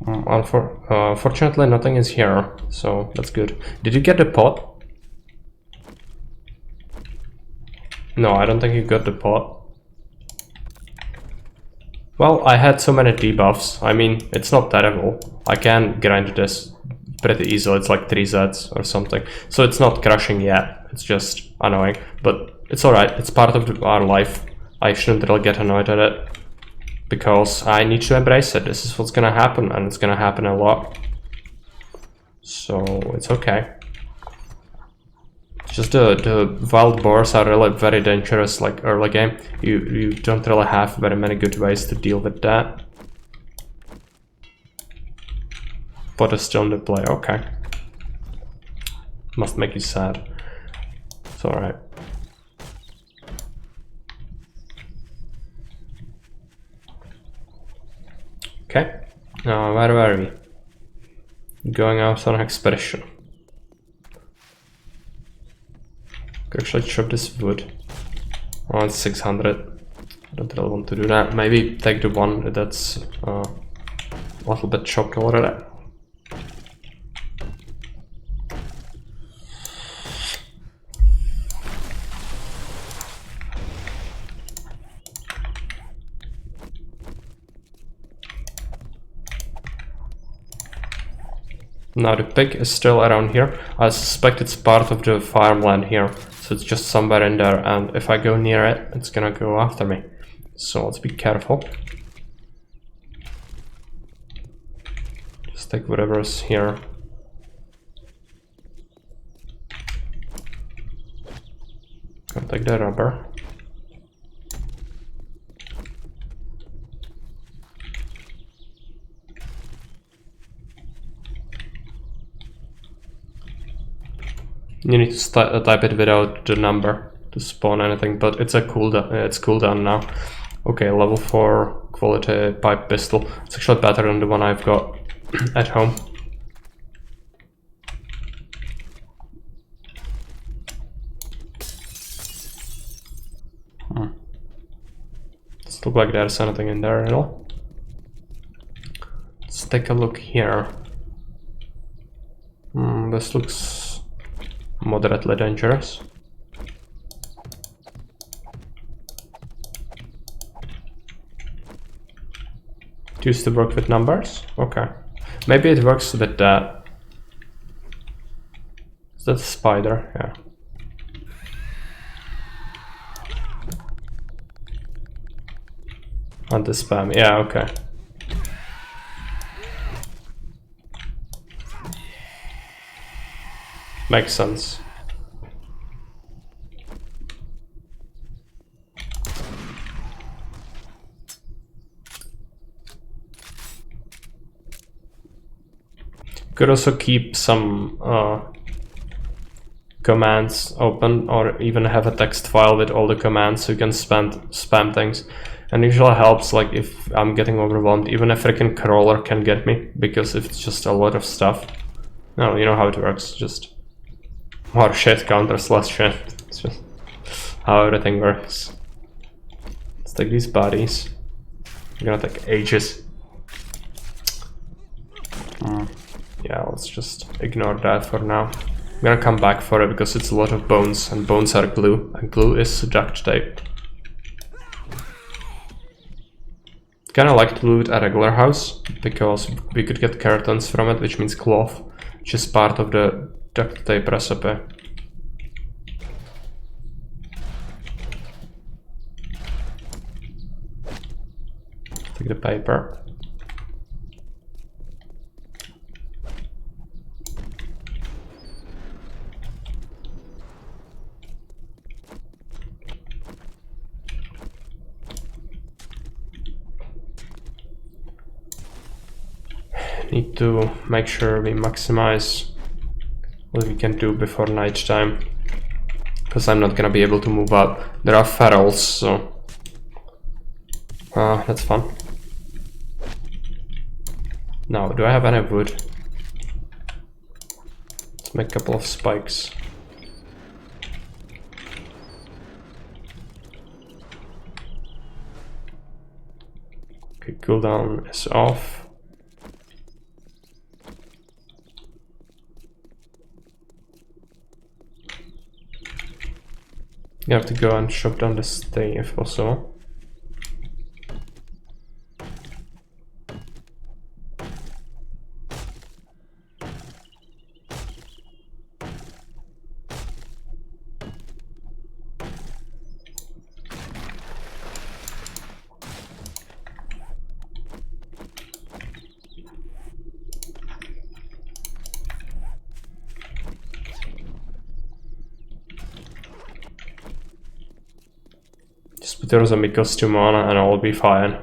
Unfortunately, nothing is here, so that's good. Did you get the pot? No, I don't think you got the pot. Well, I had so many debuffs. I mean, it's not terrible. I can grind this pretty easily. It's like 3 Zs or something. So it's not crushing yet. It's just annoying. But it's alright. It's part of our life. I shouldn't really get annoyed at it. Because I need to embrace it. This is what's gonna happen. And it's gonna happen a lot. So it's okay. Just the wild boars are really very dangerous, like early game. You don't really have very many good ways to deal with that. Pot is still in the play, okay. Must make you sad. It's alright. Okay. Now where were we? Going out on an expedition. Could actually chop this wood. Oh, it's 600. I don't really want to do that. Maybe take the one that's a little bit chopped already. Now the pig is still around here. I suspect it's part of the farmland here. So it's just somewhere in there, and if I go near it, it's gonna go after me. So let's be careful. Just take whatever is here. Gonna take the rubber. You need to type it without the number to spawn anything, but it's a cooldown. It's cooldown now. Okay, level 4 quality pipe pistol. It's actually better than the one I've got at home. Doesn't look like there's anything in there at all. Let's take a look here. This looks moderately dangerous. It used to work with numbers? Okay. Maybe it works with that. Is that a spider? Yeah. Anti-spam. Yeah, okay. Makes sense. Could also keep some commands open, or even have a text file with all the commands so you can spam things. And usually helps, like if I'm getting overwhelmed, even a freaking crawler can get me, because if it's just a lot of stuff. No, you know how it works, just more shit counters less shit. It's just how everything works. Let's take these bodies. It's gonna take ages. Yeah, let's just ignore that for now. I'm gonna come back for it because it's a lot of bones, and bones are glue, and glue is duct tape. Kinda like to loot a regular house, because we could get curtains from it, which means cloth, which is part of the duct tape recipe. Take the paper. need to make sure we maximize what we can do before night time, because I'm not gonna be able to move up. There are ferals, so that's fun. Now, do I have any wood? Let's make a couple of spikes. Okay, cooldown is off. You have to go and chop down the stay if possible. Just put your zombie costume on and I'll be fine.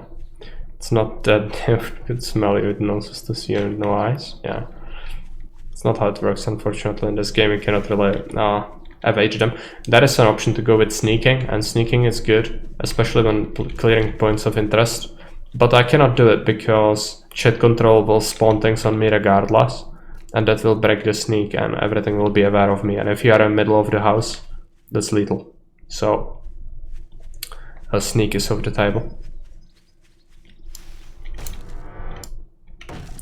It's not that you could smell it with noses to see and no eyes. Yeah. It's not how it works, unfortunately. In this game you cannot really evade them. That is an option to go with sneaking, and sneaking is good, especially when clearing points of interest. But I cannot do it because chat control will spawn things on me regardless, and that will break the sneak and everything will be aware of me. And if you are in the middle of the house, that's lethal. So a sneak is off the table.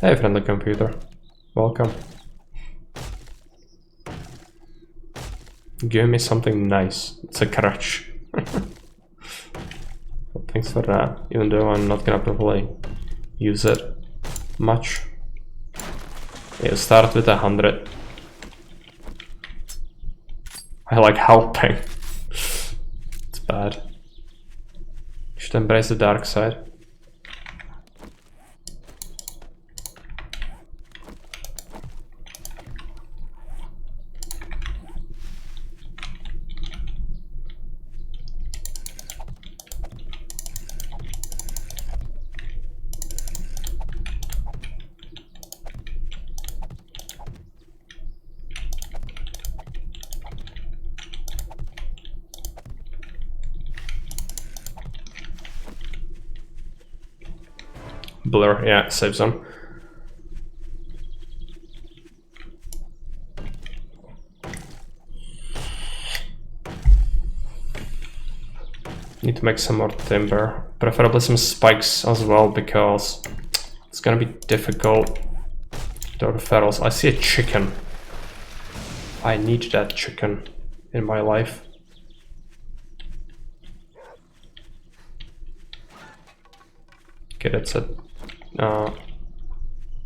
Hey, friendly computer. Welcome. Give me something nice. It's a crutch. Well, thanks for that, even though I'm not gonna probably use it much. Yeah, start with 100. I like helping. It's bad. You should embrace the dark side. Blur, yeah, save zone. Need to make some more timber, preferably some spikes as well, because it's gonna be difficult. There are the ferals. I see a chicken. I need that chicken in my life. Okay, that's a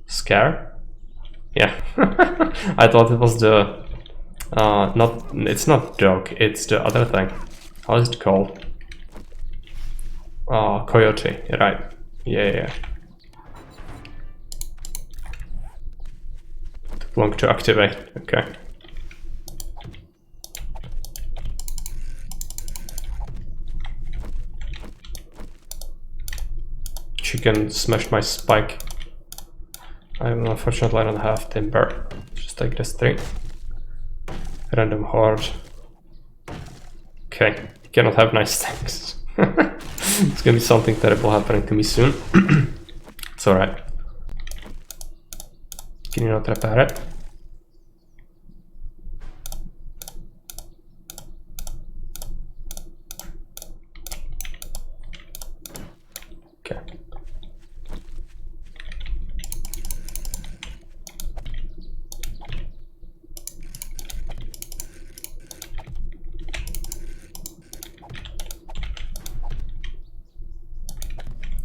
scare. Yeah. I thought it was the it's not dog, it's the other thing. How is it called? Coyote, right. Yeah. Took long to activate, okay. Chicken smashed my spike. Unfortunately I don't have timber. Just take this 3. Random horde. Okay, cannot have nice things. It's gonna be something terrible happening to me soon. It's alright. Can you not repair it? Okay.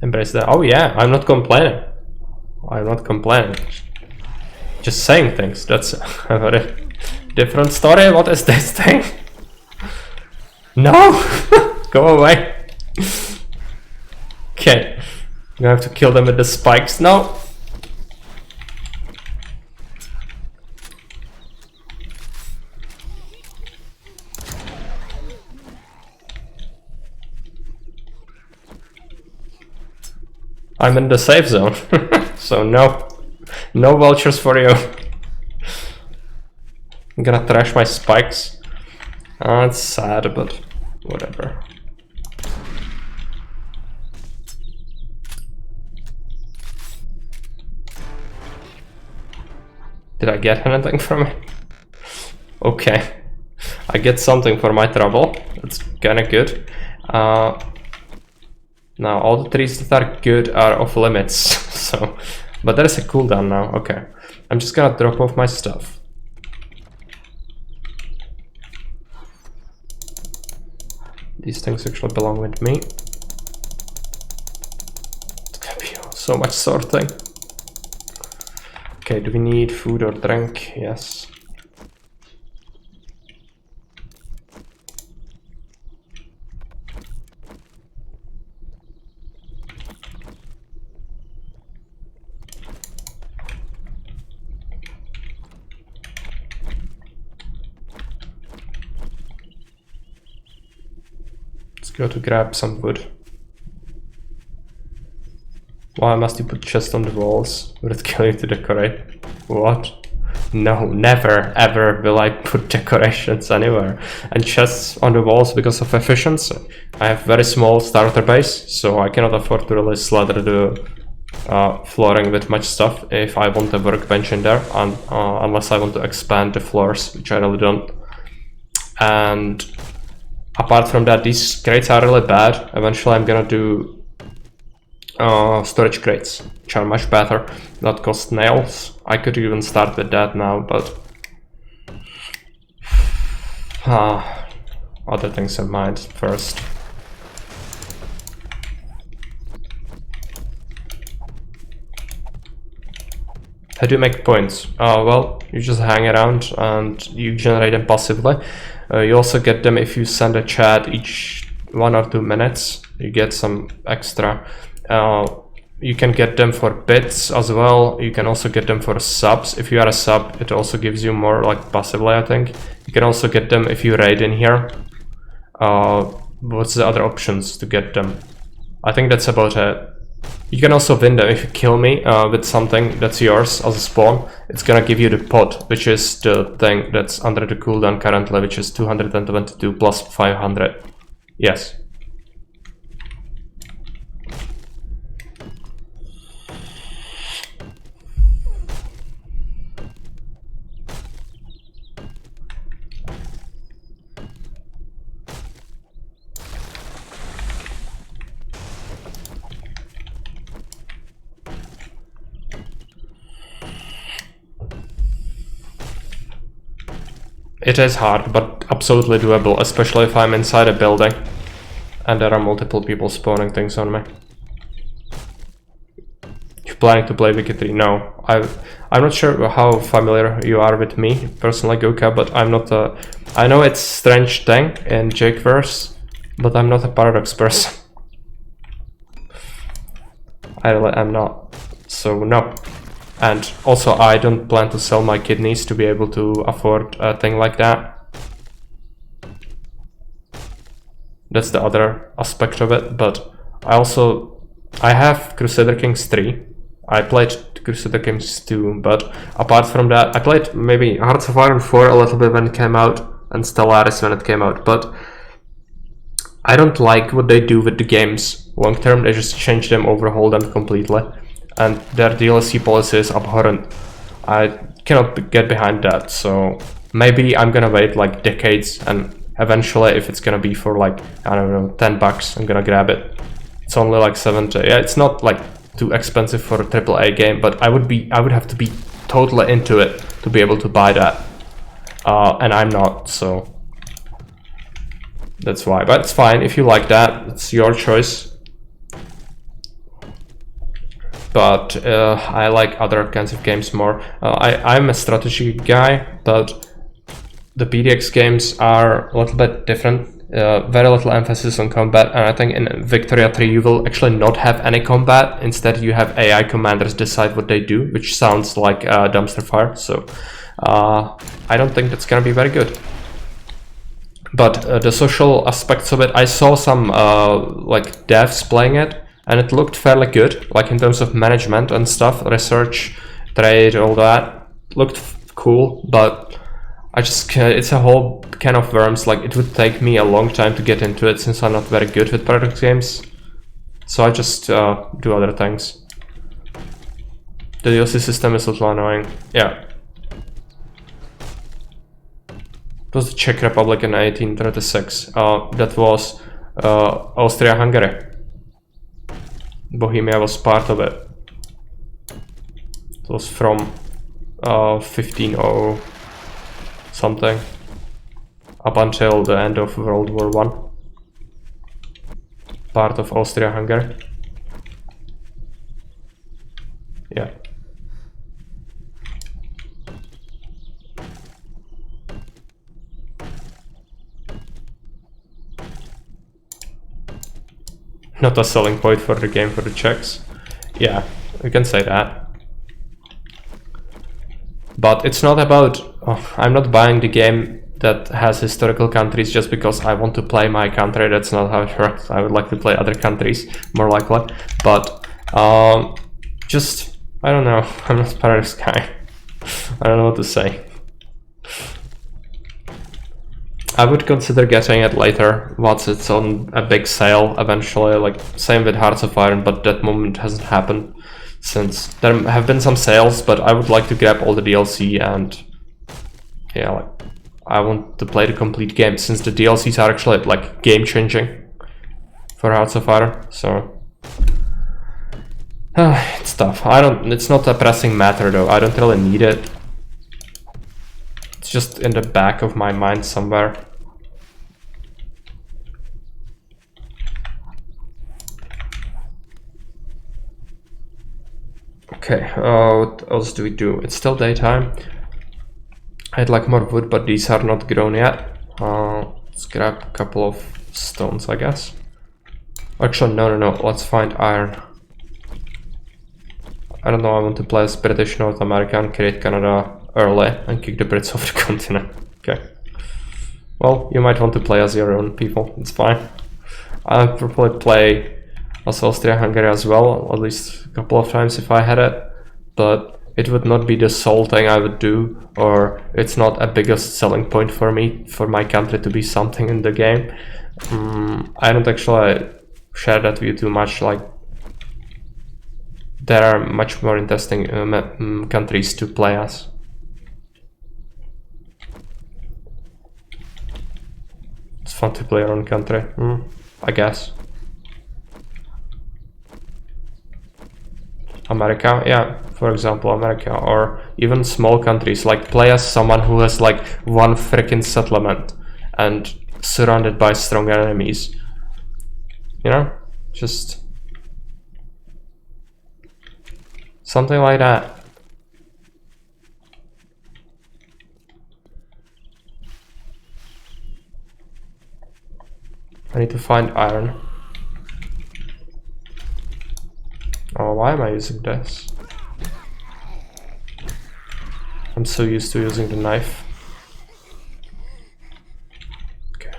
Embrace that. Oh yeah, I'm not complaining. I'm not complaining. Just saying things. That's a very different story. What is this thing? No! Go away. Okay. I'm gonna have to kill them with the spikes now. I'm in the safe zone, so no. No vultures for you. I'm gonna trash my spikes. It's sad, but whatever. Did I get anything from it? Okay. I get something for my trouble. That's kinda good. Now all the trees that are good are off limits, so... But there is a cooldown now, okay. I'm just gonna drop off my stuff. These things actually belong with me. It's gonna be so much sorting. Okay, do we need food or drink? Yes. Go to grab some wood. Why must you put chests on the walls? Would it kill you to decorate? What? No, never ever will I put decorations anywhere. And chests on the walls because of efficiency. I have very small starter base, so I cannot afford to really slather the flooring with much stuff if I want a workbench in there, unless I want to expand the floors, which I really don't. And apart from that, these crates are really bad. Eventually I'm gonna do storage crates, which are much better, that cost nails. I could even start with that now, but other things in mind first. How do you make points? Well, you just hang around and you generate them passively. You also get them if you send a chat each 1 or 2 minutes. You get some extra. You can get them for bits as well. You can also get them for subs. If you are a sub, it also gives you more, like, passively, I think. You can also get them if you raid in here. What's the other options to get them? I think that's about it. You can also win them if you kill me with something that's yours as a spawn. It's gonna give you the pot, which is the thing that's under the cooldown currently, which is 222 plus 500. Yes. It is hard, but absolutely doable, especially if I'm inside a building and there are multiple people spawning things on me. You planning to play Wiki 3? No. I'm not sure how familiar you are with me, personally, Goka, but I'm not a... I know it's a strange thing in Jakeverse, but I'm not a Paradox person. I really am not. So, no. And also, I don't plan to sell my kidneys to be able to afford a thing like that. That's the other aspect of it, but I have Crusader Kings 3. I played Crusader Kings 2, but apart from that, I played maybe Hearts of Iron 4 a little bit when it came out, and Stellaris when it came out, but I don't like what they do with the games long term. They just change them, overhaul them completely. And their DLC policy is abhorrent. I cannot get behind that, so maybe I'm gonna wait like decades, and eventually if it's gonna be for like, I don't know, $10, I'm gonna grab it. It's only like 70. Yeah, it's not like too expensive for a AAA game, but I would have to be totally into it to be able to buy that. And I'm not, so that's why. But it's fine if you like that, it's your choice. But I like other kinds of games more. I'm a strategy guy, but the PDX games are a little bit different. Very little emphasis on combat, and I think in Victoria 3 you will actually not have any combat. Instead you have AI commanders decide what they do, which sounds like a dumpster fire, so I don't think that's gonna be very good. But the social aspects of it, I saw some like devs playing it, and it looked fairly good, like in terms of management and stuff, research, trade, all that looked cool, but I just it's a whole can of worms. Like, it would take me a long time to get into it since I'm not very good with Paradox games, so I just do other things. The DLC system is a little annoying. Yeah. It was the Czech Republic in 1836. That was Austria-Hungary. Bohemia was part of it. It was from 1500 something up until the end of World War I. Part of Austria-Hungary. Yeah. Not a selling point for the game for the Czechs. Yeah, we can say that. But it's not about... I'm not buying the game that has historical countries just because I want to play my country. That's not how it works. I would like to play other countries, more likely. But just... I don't know. I'm not part of this guy. I don't know what to say. I would consider getting it later once it's on a big sale eventually, like same with Hearts of Iron, but that moment hasn't happened since there have been some sales, but I would like to grab all the DLC and yeah, like I want to play the complete game since the DLCs are actually like game changing for Hearts of Iron, so it's tough. It's not a pressing matter though, I don't really need it. It's just in the back of my mind somewhere. Okay, what else do we do? It's still daytime. I'd like more wood, but these are not grown yet. Let's grab a couple of stones, I guess. Actually, no, let's find iron. I don't know, I want to play as British North America and create Canada early and kick the Brits off the continent. Okay. Well, you might want to play as your own people, it's fine. I'd probably play as Austria-Hungary as well, at least a couple of times if I had it, but it would not be the sole thing I would do, or it's not a biggest selling point for me, for my country to be something in the game. I don't actually share that view too much, like there are much more interesting countries to play as. It's fun to play your own country, I guess. America, yeah, for example, America, or even small countries, like play as someone who has like one freaking settlement and surrounded by strong enemies. You know, just something like that. I need to find iron. Oh, why am I using this? I'm so used to using the knife. Okay.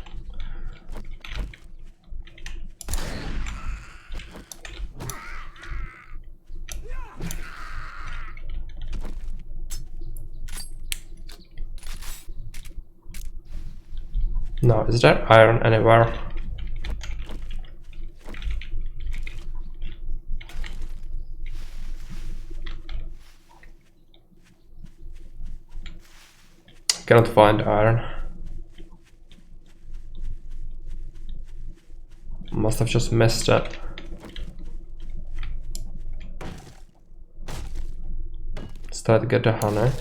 Now, is there iron anywhere? Cannot find iron. Must have just missed it. Let's try to get the honey.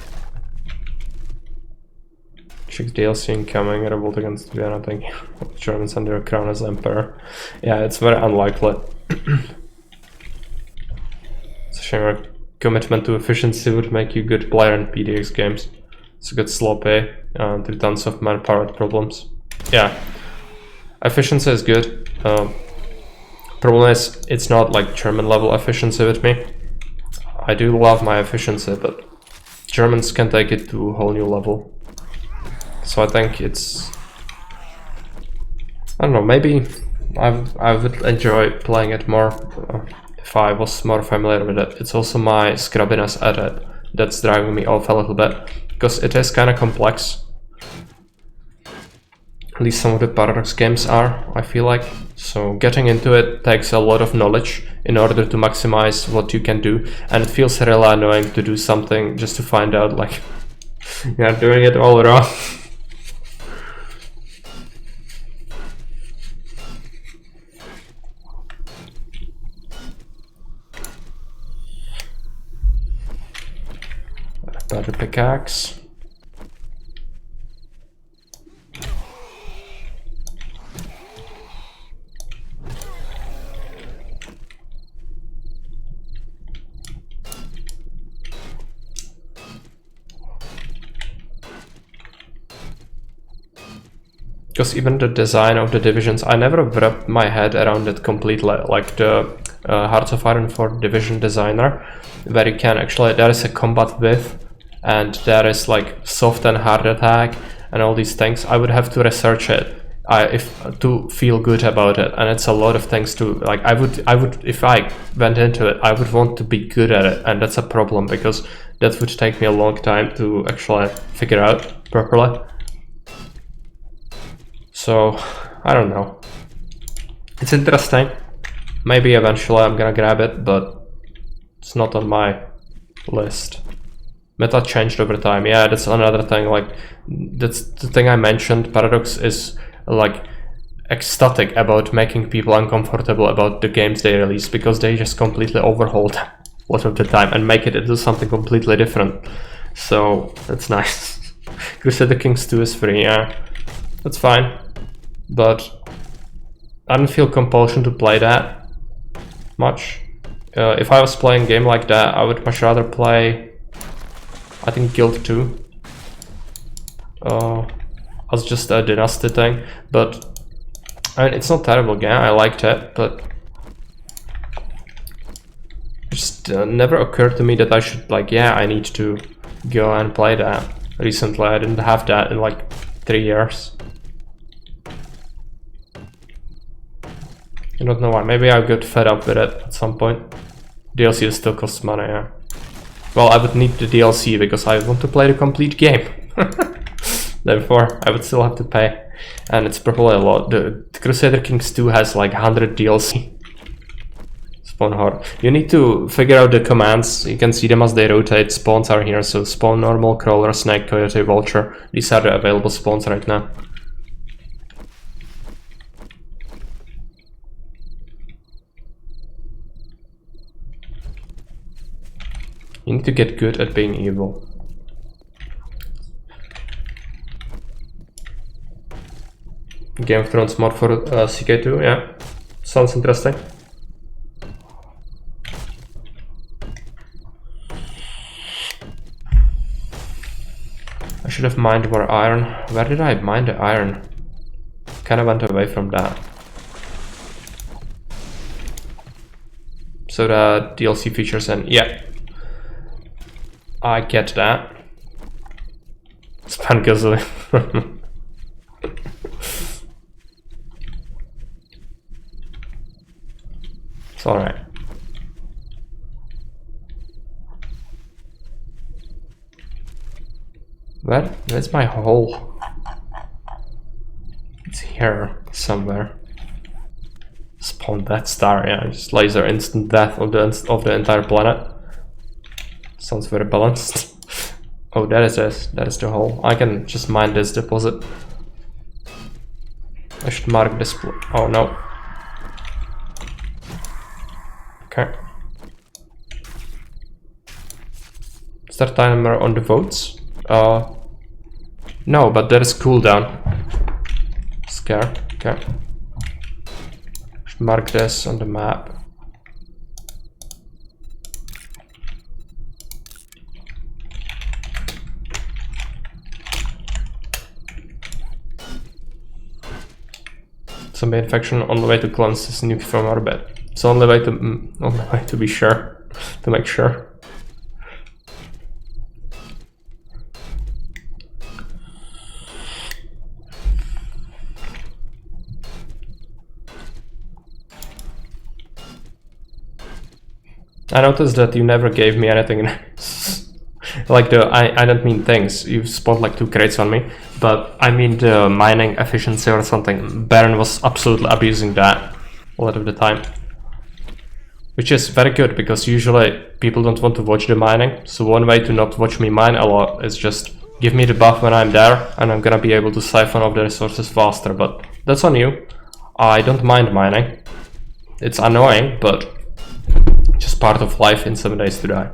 Check DLC incoming, revolt against Vienna, thank you. Germans under a crown as emperor. Yeah, it's very unlikely. It's a shame our commitment to efficiency would make you a good player in PDX games. It's a good sloppy, 3 tons of manpower problems. Yeah, efficiency is good. Problem is, it's not like German level efficiency with me. I do love my efficiency, but Germans can take it to a whole new level. So I think it's... I don't know, maybe I would enjoy playing it more if I was more familiar with it. It's also my scrubbiness added that's driving me off a little bit, because it is kind of complex. At least some of the Paradox games are, I feel like. So getting into it takes a lot of knowledge in order to maximize what you can do, and it feels really annoying to do something just to find out like you're doing it all wrong. Better pickaxe. Because even the design of the divisions, I never wrapped my head around it completely, like the Hearts of Iron 4 division designer, where you can actually, there is a combat width, and there is like soft and hard attack, and all these things. I would have to research it to feel good about it, and it's a lot of things to, like, I would, if I went into it, I would want to be good at it, and that's a problem, because that would take me a long time to actually figure out properly. So, I don't know. It's interesting. Maybe eventually I'm gonna grab it, but it's not on my list. Meta changed over time. Yeah, that's another thing. Like, that's the thing I mentioned. Paradox is like ecstatic about making people uncomfortable about the games they release, because they just completely overhaul them a lot of the time and make it into something completely different. So that's nice. Crusader Kings 2 is free. Yeah, that's fine. But I don't feel compulsion to play that much. If I was playing a game like that, I would much rather play, I think, Guild 2 as just a Dynasty thing. But I mean, it's not a terrible game, I liked it, but it just never occurred to me that I should, like, yeah, I need to go and play that. Recently I didn't have that in like 3 years. I don't know why. Maybe I'll get fed up with it at some point. DLC still costs money, yeah. Well, I would need the DLC because I want to play the complete game. Therefore, I would still have to pay. And it's probably a lot. The Crusader Kings 2 has like 100 DLC. Spawn hard. You need to figure out the commands. You can see them as they rotate. Spawns are here. So spawn normal, crawler, snake, coyote, vulture. These are the available spawns right now. You need to get good at being evil. Game of Thrones mod for CK2, yeah. Sounds interesting. I should have mined more iron. Where did I mine the iron? Kinda went away from that. So the DLC features, and yeah. I get that. Span guzzling. It's alright. Where's my hole? It's here somewhere. Spawn that star, yeah. Just laser instant death of the entire planet. Sounds very balanced. Oh, that is this. That is the hole. I can just mine this deposit. I should mark this. Oh no. Okay. Start timer on the votes. No, but there is cooldown. Scare. Okay. Should mark this on the map. Zombie infection on the way to cleanse this nuke from orbit. It's the only way to be sure, to make sure. I noticed that you never gave me anything like I don't mean things. You spawned like 2 crates on me, but I mean the mining efficiency or something. Baron was absolutely abusing that a lot of the time. Which is very good, because usually people don't want to watch the mining. So one way to not watch me mine a lot is just give me the buff when I'm there, and I'm gonna be able to siphon off the resources faster, but that's on you. I don't mind mining. It's annoying, but just part of life in 7 Days to Die.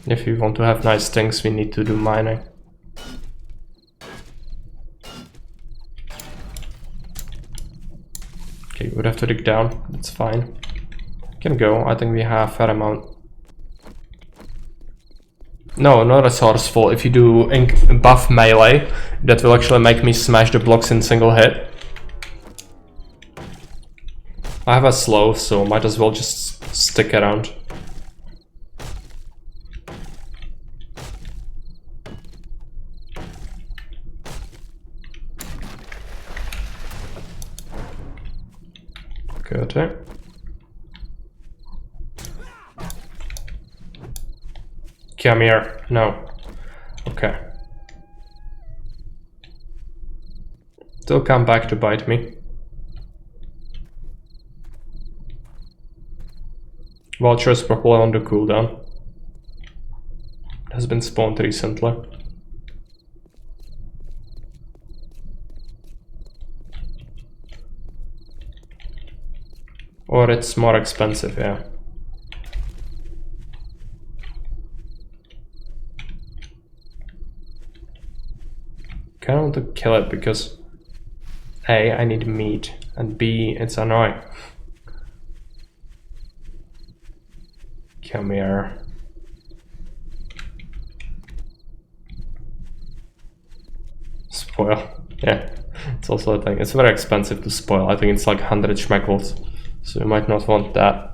If you want to have nice things, we need to do mining. Okay, we would have to dig down, that's fine. Can go, I think we have a fair amount. No, not resourceful. If you do buff melee, that will actually make me smash the blocks in single hit. I have a slow, so might as well just stick around. Good. Come here. No. Okay. They'll come back to bite me. Vulture is probably on the cooldown. It has been spawned recently. Or it's more expensive, yeah. Kinda want to kill it because A, I need meat, and B, it's annoying. Come here. Spoil. Yeah, it's also a thing. It's very expensive to spoil. I think it's like 100 schmeckles. So you might not want that.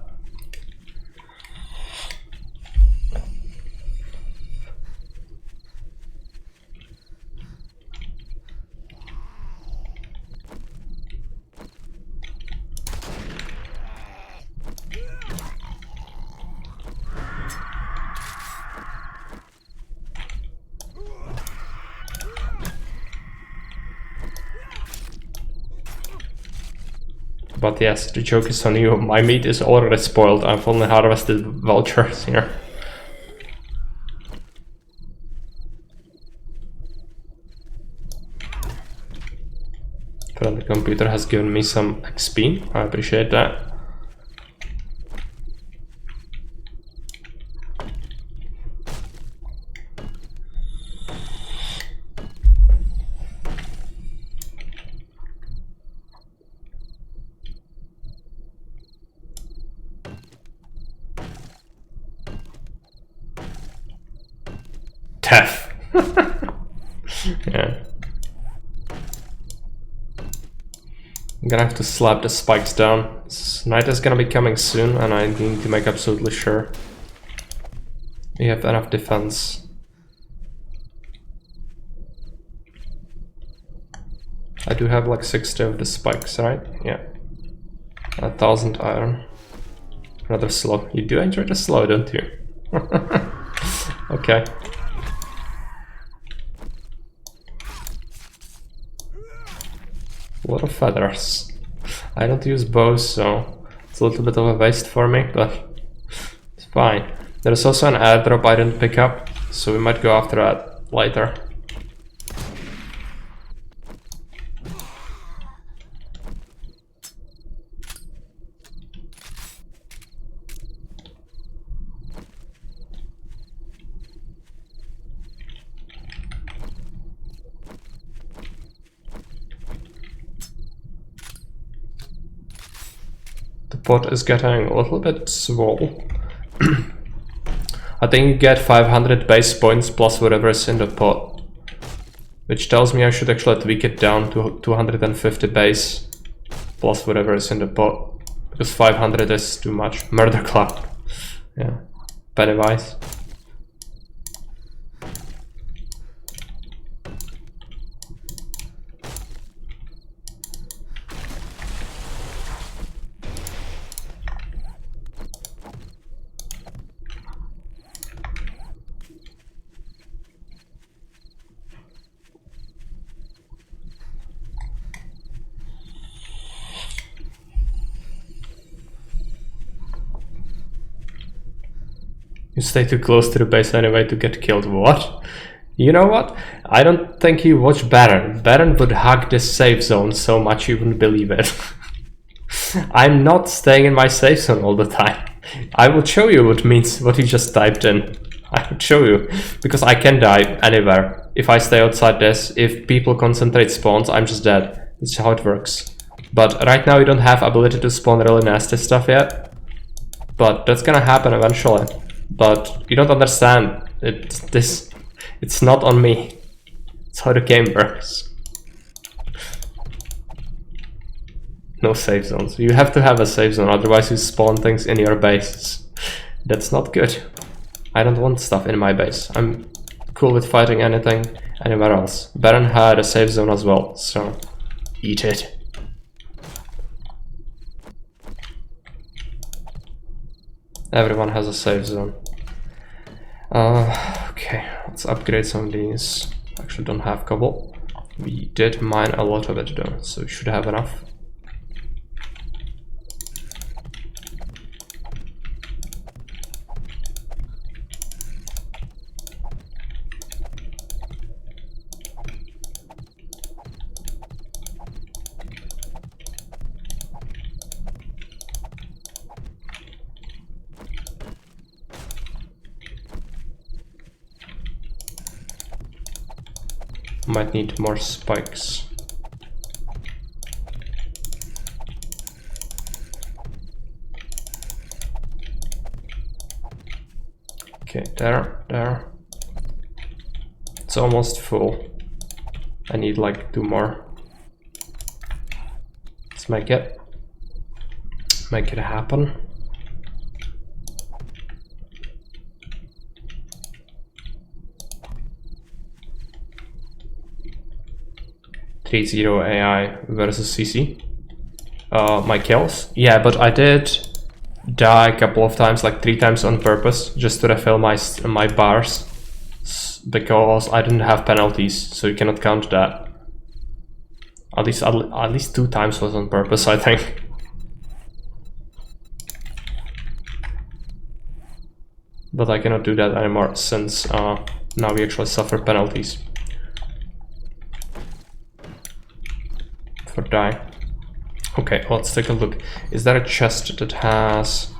But yes, the joke is on you. My meat is already spoiled. I've only harvested vultures here. Friendly computer has given me some XP. I appreciate that. Tef. Yeah. I'm gonna have to slap the spikes down. Night is gonna be coming soon, and I need to make absolutely sure we have enough defense. I do have like 60 of the spikes, right? Yeah. 1,000 iron. Rather slow. You do enjoy the slow, don't you? Okay. A lot of feathers. I don't use bows, so it's a little bit of a waste for me, but it's fine. There's also an airdrop I didn't pick up, so we might go after that later. Pot is getting a little bit swole. I think you get 500 base points plus whatever is in the pot, which tells me I should actually tweak it down to 250 base plus whatever is in the pot, because 500 is too much. Murder Cloud. Yeah. Pennywise. You stay too close to the base anyway to get killed. What? You know what? I don't think you watch Baron. Baron would hug this safe zone so much you wouldn't believe it. I'm not staying in my safe zone all the time. I will show you what means what you just typed in. I will show you, because I can die anywhere. If I stay outside this, if people concentrate spawns, I'm just dead. That's how it works. But right now we don't have ability to spawn really nasty stuff yet. But that's gonna happen eventually. But you don't understand. It's not on me. It's how the game works. No safe zones. You have to have a safe zone, otherwise you spawn things in your base. That's not good. I don't want stuff in my base. I'm cool with fighting anything anywhere else. Baron had a safe zone as well, so eat it. Everyone has a safe zone. Okay, let's upgrade some of these. Actually don't have cobble. We did mine a lot of it though, so we should have enough. Might need more spikes. Okay, there. It's almost full. I need like 2 more. Let's make it happen. .0 AI versus CC. My kills? Yeah, but I did die a couple of times, like 3 times on purpose, just to refill my bars, because I didn't have penalties, so you cannot count that. At least 2 times was on purpose, I think. But I cannot do that anymore, since now we actually suffer penalties for die. Okay, let's take a look. Is there a chest that has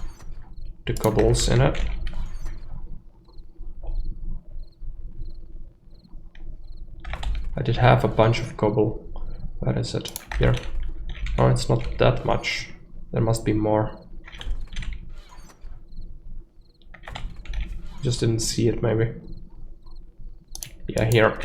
the cobbles in it? I did have a bunch of cobble. Where is it? Here. Oh, it's not that much. There must be more. Just didn't see it, maybe. Yeah, here.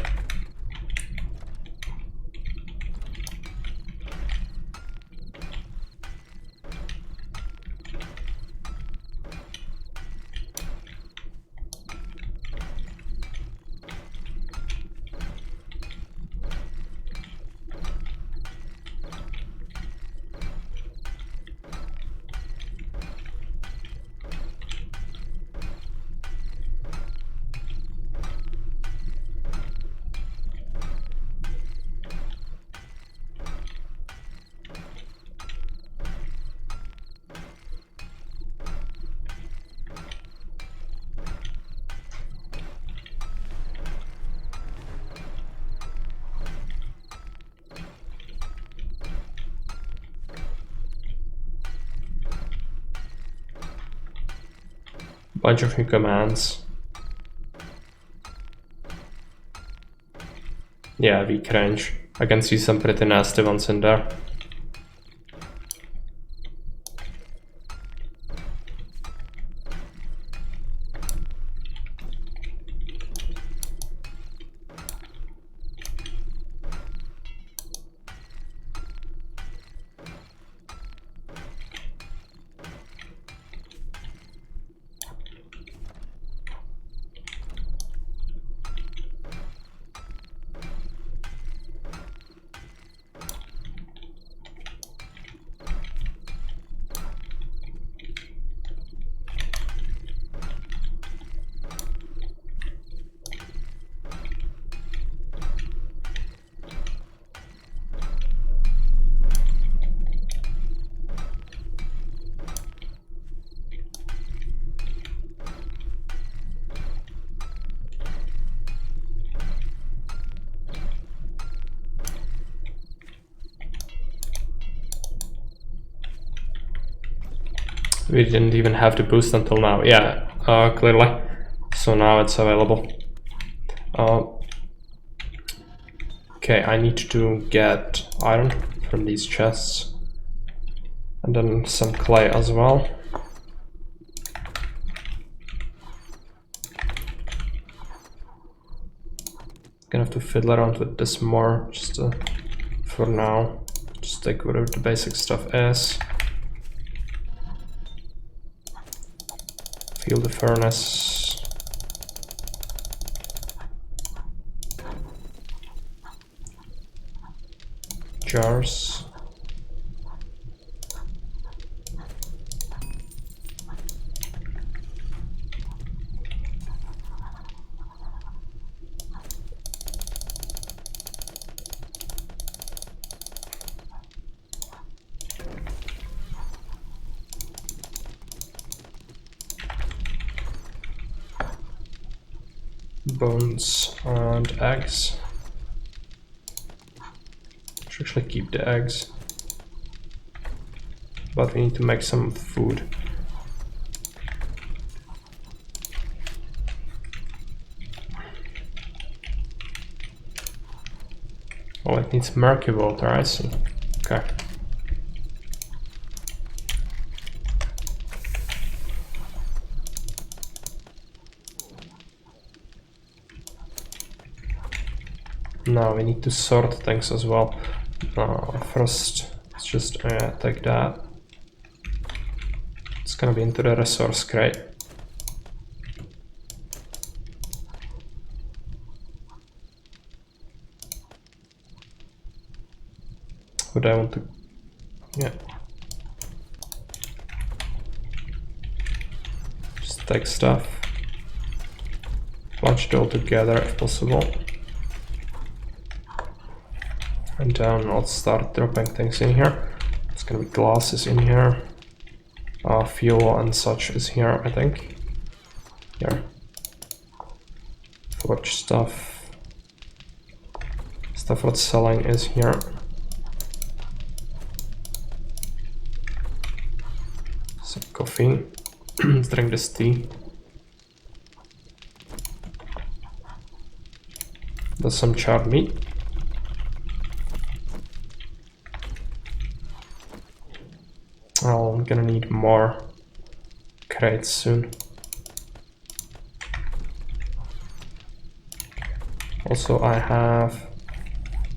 Bunch of new commands. Yeah, weak range. I can see some pretty nasty ones in there. We didn't even have to boost until now. Yeah, clearly. So now it's available. Okay, I need to get iron from these chests. And then some clay as well. Gonna have to fiddle around with this more, just for now. Just take whatever the basic stuff is. Fuel the furnace. Jars. Bones and eggs. Should actually keep the eggs, but we need to make some food. Oh, it needs murky water, I see. Okay. Now we need to sort things as well. First, let's just take that. It's gonna be into the resource crate. Would I want to? Yeah. Just take stuff. Bunch it all together if possible. And then I'll start dropping things in here. It's gonna be glasses in here. Fuel and such is here, I think. Here. Forge stuff. Stuff worth selling is here. Some coffee. Let's drink this tea. There's some charred meat. I'm gonna need more crates soon. Also, I have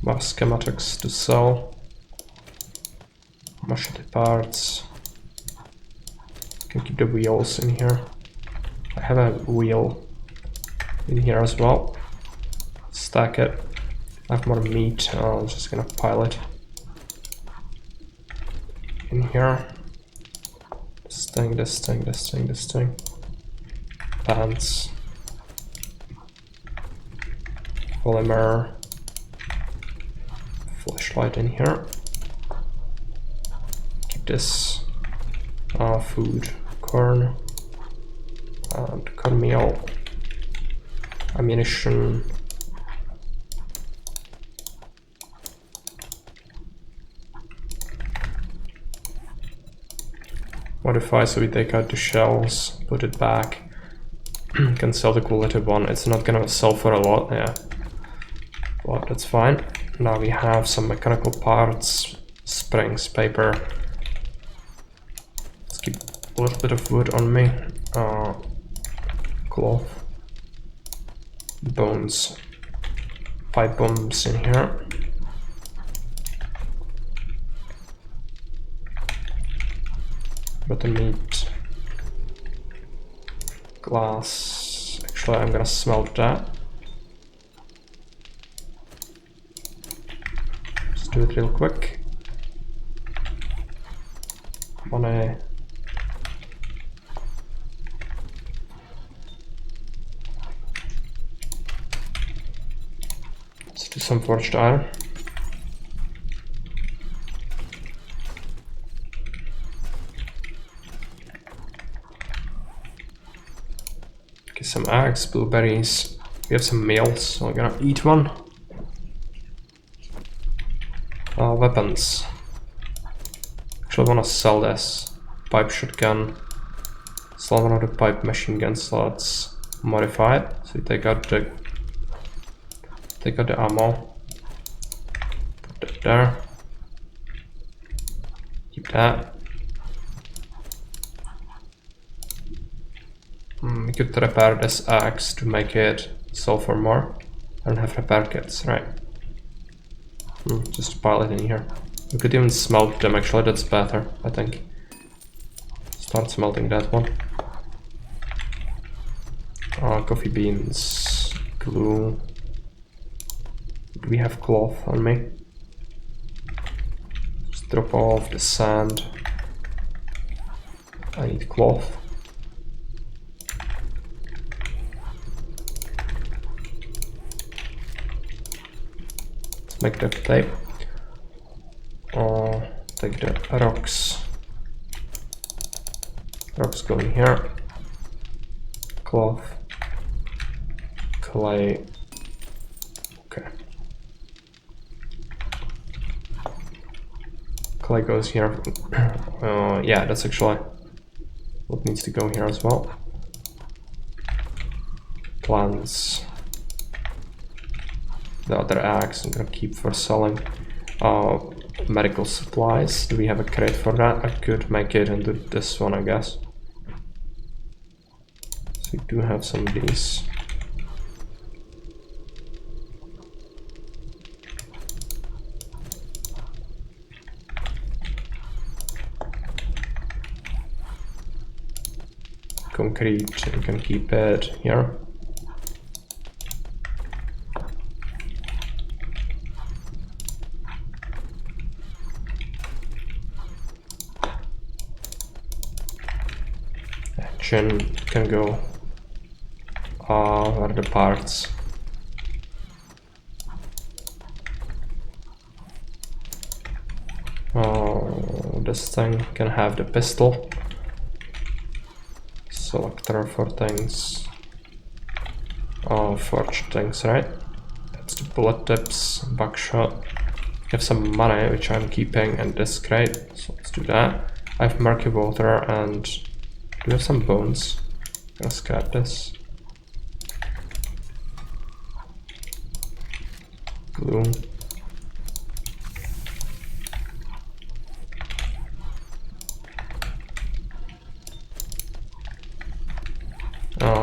more schematics to sell. Machete parts. Can keep the wheels in here. I have a wheel in here as well. Stack it. I have more meat. I'm just gonna pile it in here. This thing. Pants. Polymer. Flashlight in here. Keep this. Food. Corn. And cornmeal. Ammunition. Modify, so we take out the shells, put it back. Can sell the quality one. It's not gonna sell for a lot, yeah, but that's fine. Now we have some mechanical parts, springs, paper. Let's keep a little bit of wood on me. Cloth, bones, pipe bombs in here. Better meat, glass. Actually, I'm gonna smelt that. Just do it real quick. Money. Let's do some forged iron. Some eggs, blueberries. We have some meals, so I'm gonna eat one. Weapons. Actually, I wanna sell this. pipe shotgun. Slot one of the pipe machine gun slots modified. So you take out the ammo. Put that there. Keep that. We could repair this axe to make it sell for more. I don't have repair kits, right? Just pile it in here. We could even smelt them, actually, that's better, I think. Start smelting that one. Coffee beans, glue. Do we have cloth on me? Just drop off the sand. I need cloth. Let's make duct tape. Take the rocks. Rocks go in here. Cloth. Clay. Okay. Clay goes here. Yeah, that's actually what needs to go here as well. Plants. The other axe I'm gonna keep for selling. Medical supplies. Do we have a crate for that? I could make it and do this one, I guess. So we do have some of these. Concrete, we can keep it here. Action can go where the parts. This thing can have the pistol. Selector for things. Forged things, right? That's the bullet tips, buckshot. We have some money which I'm keeping and this crate, so let's do that. I have murky water and do we have some bones? I'm gonna scrap this. Glue.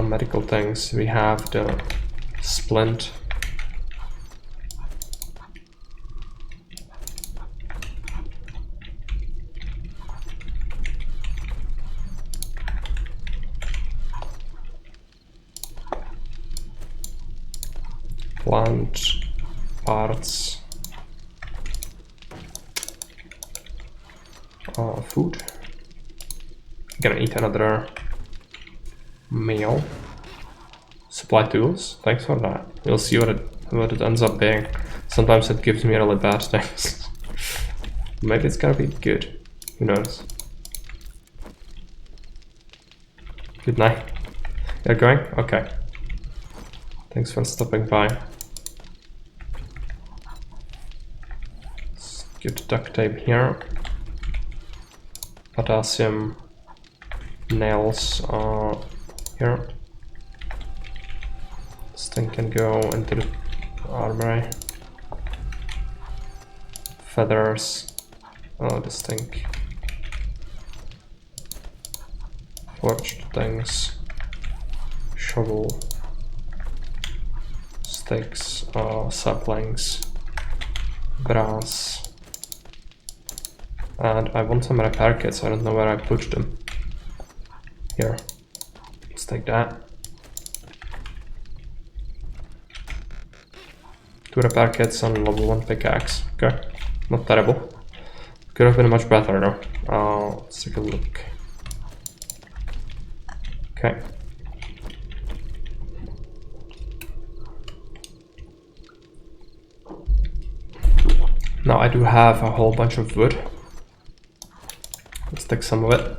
Medical things. We have the splint. Plant parts. Food. Gonna eat another meal. Supply tools. Thanks for that. We'll see what it ends up being. Sometimes it gives me really bad things. Maybe it's gonna be good. Who knows? Good night. You're going? Okay. Thanks for stopping by. Let's get duct tape here. Potassium nails here. This thing can go into the armory. Feathers. This thing. Forged things. Shovel. Sticks. Saplings. Brass. And I want some repair kits. I don't know where I put them. Here. Let's take that. 2 repair kits on level 1 pickaxe. Okay. Not terrible. Could have been much better though. Let's take a look. Okay. Now I do have a whole bunch of wood. Let's take some of it.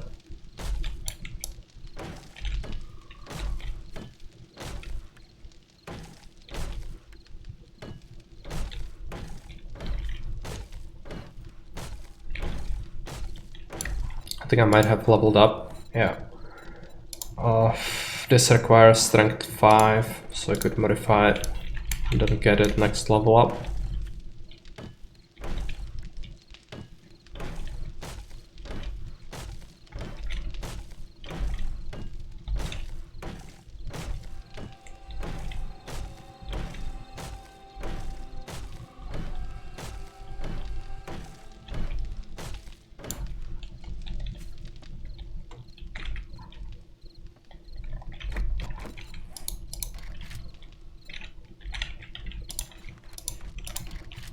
think I might have leveled up. Yeah. This requires strength 5, so I could modify it and then get it next level up.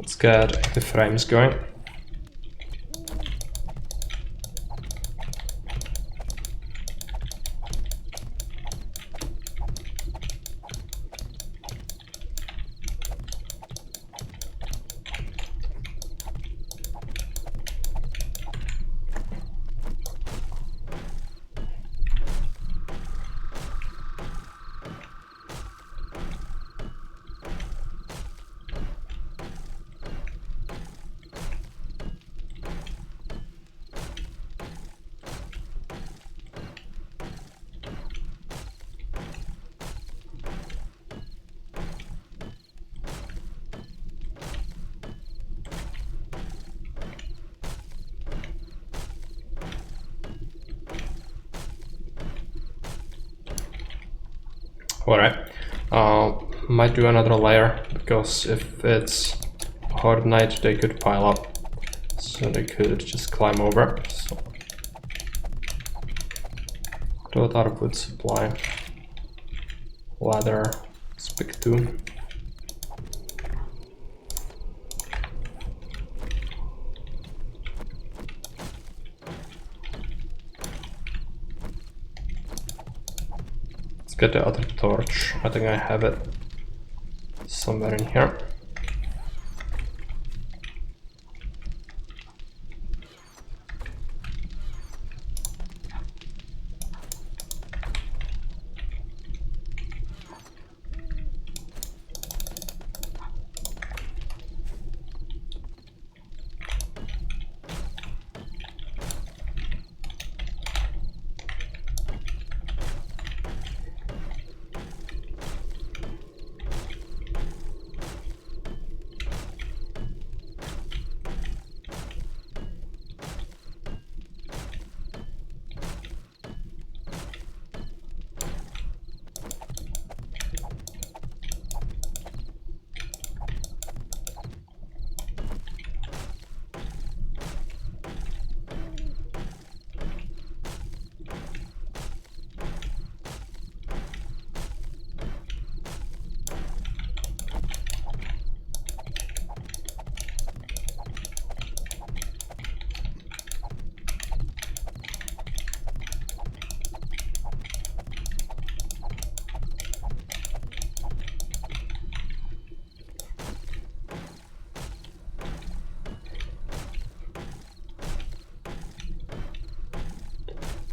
Let's get the frames going. Alright, might do another layer, because if it's hard night they could pile up, so they could just climb over. So throw out of wood supply, ladder, pick 2. Get the other torch. I think I have it somewhere in here.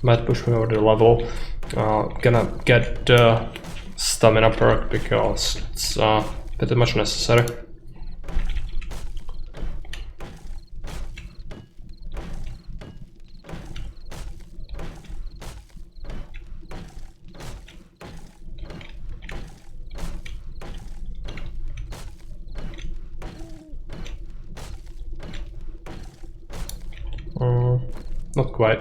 Might push me over the level. Gonna get the stamina perk because it's pretty much necessary. Not quite.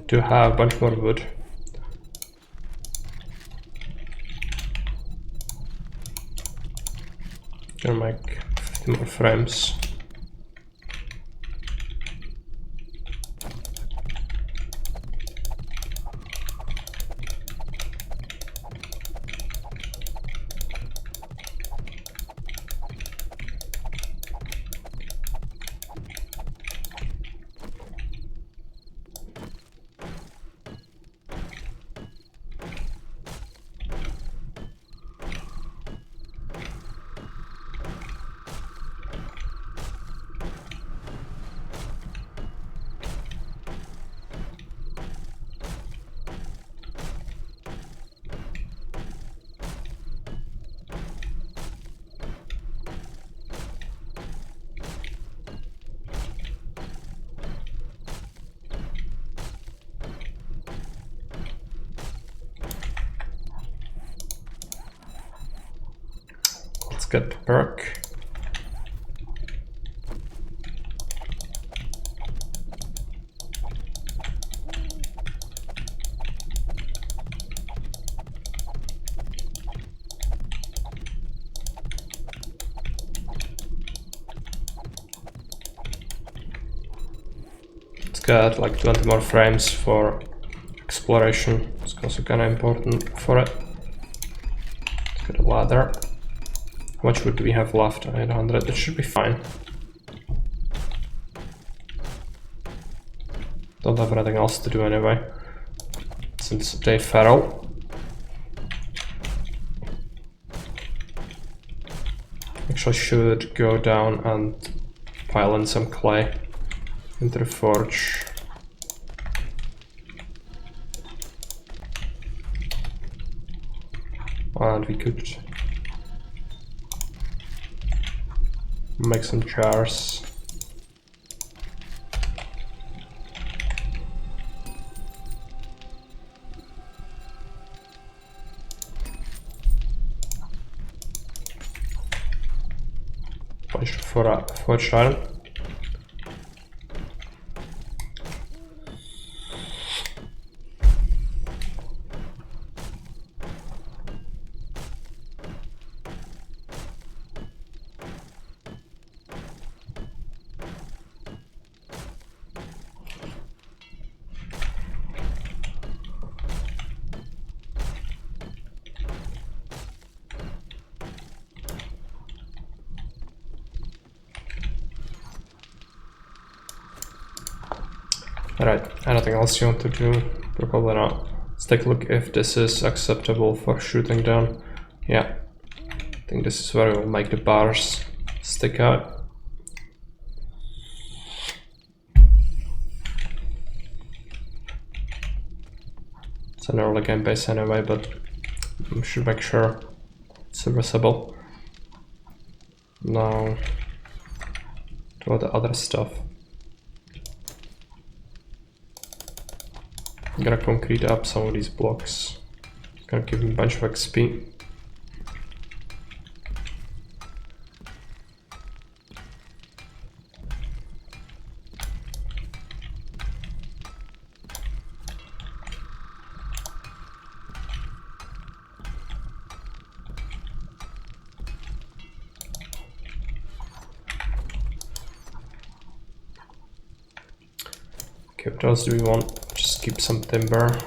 To have a bunch more wood. Gonna make 50 more frames. get the perk. Let's get like 20 more frames for exploration. It's also kind of important for it. Let's get a ladder. How much wood do we have left? 800. It should be fine. Don't have anything else to do anyway, since they feral. Actually should go down and pile in some clay into the forge. And we could make some jars. Bunch of forged iron. Alright, anything else you want to do? Probably not. Let's take a look if this is acceptable for shooting down. Yeah, I think this is where we'll make the bars stick out. It's an early game base anyway, but we should make sure it's serviceable. Now, to all the other stuff. I'm gonna concrete up some of these blocks. It's gonna give me a bunch of XP. Okay, what else do we want? Just keep some timber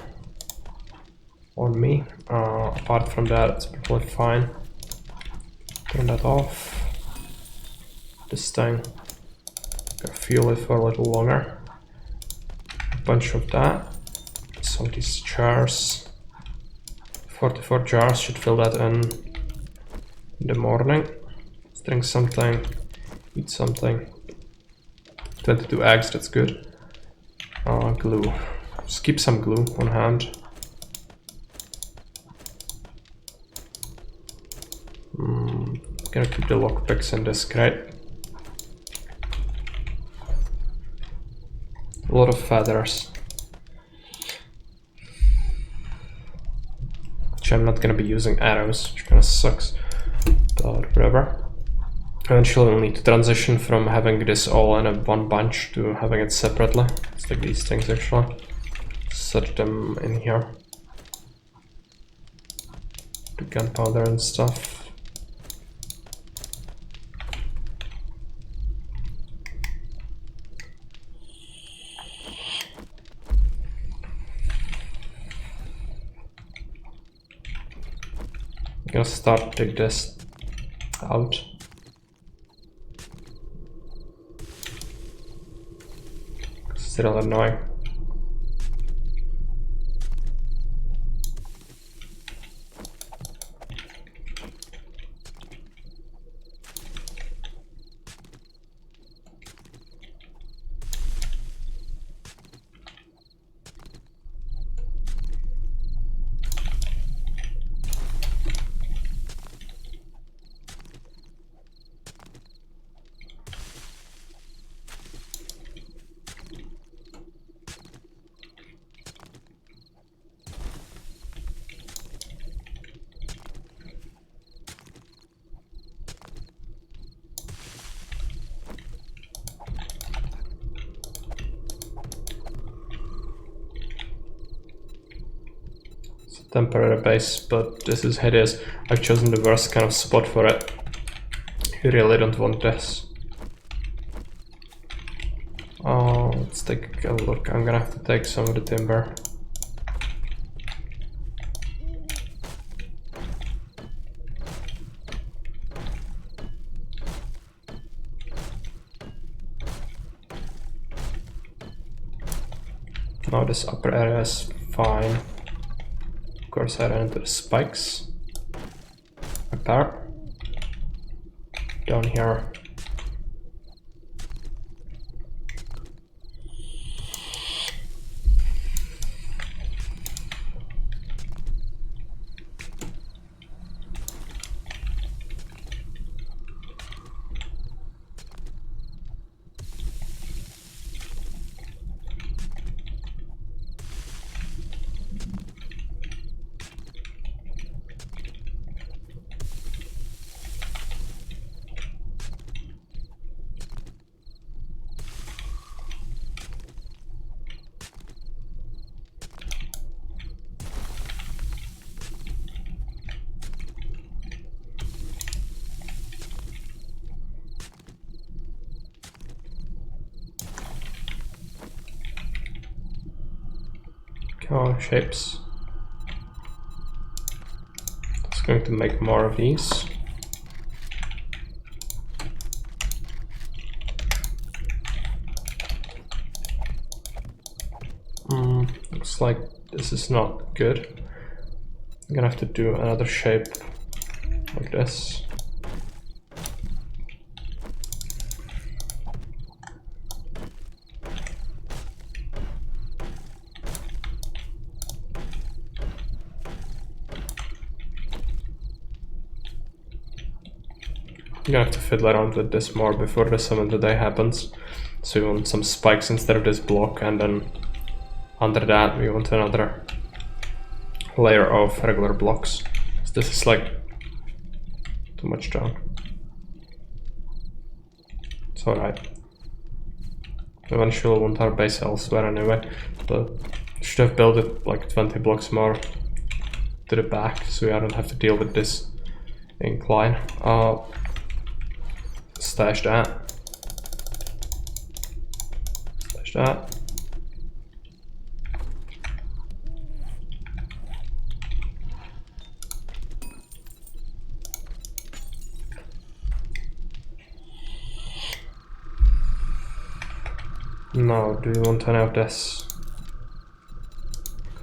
on me. Apart from that, it's probably fine. Turn that off. This thing, gonna fuel it for a little longer. A bunch of that. Some of these jars. 44 jars, should fill that in the morning. Let's drink something, eat something. 22 eggs, that's good. Glue. Just keep some glue on hand. Gonna keep the lockpicks in this crate. A lot of feathers. Which I'm not gonna be using arrows, which kinda sucks. But whatever. Eventually we'll need to transition from having this all in a one bunch to having it separately. Let's take these things actually. Set them in here. The gunpowder and stuff. I'm gonna start to take this out. Still annoying. temporary base, but this is hideous. I've chosen the worst kind of spot for it. You really don't want this. Oh, let's take a look. I'm gonna have to take some of the timber. Now this upper area is fine. Of course I ran into the spikes. Up there. Down here. Oh, shapes. It's going to make more of these. Looks like this is not good. I'm gonna have to do another shape like this. I'm gonna have to fiddle around with this more before the 7th day happens. So we want some spikes instead of this block, and then under that we want another layer of regular blocks. So this is like too much down. It's alright. Eventually we'll want our base elsewhere anyway, but should have built it like 20 blocks more to the back so I don't have to deal with this incline. Stash that. Stash that. Now, do you want any of this?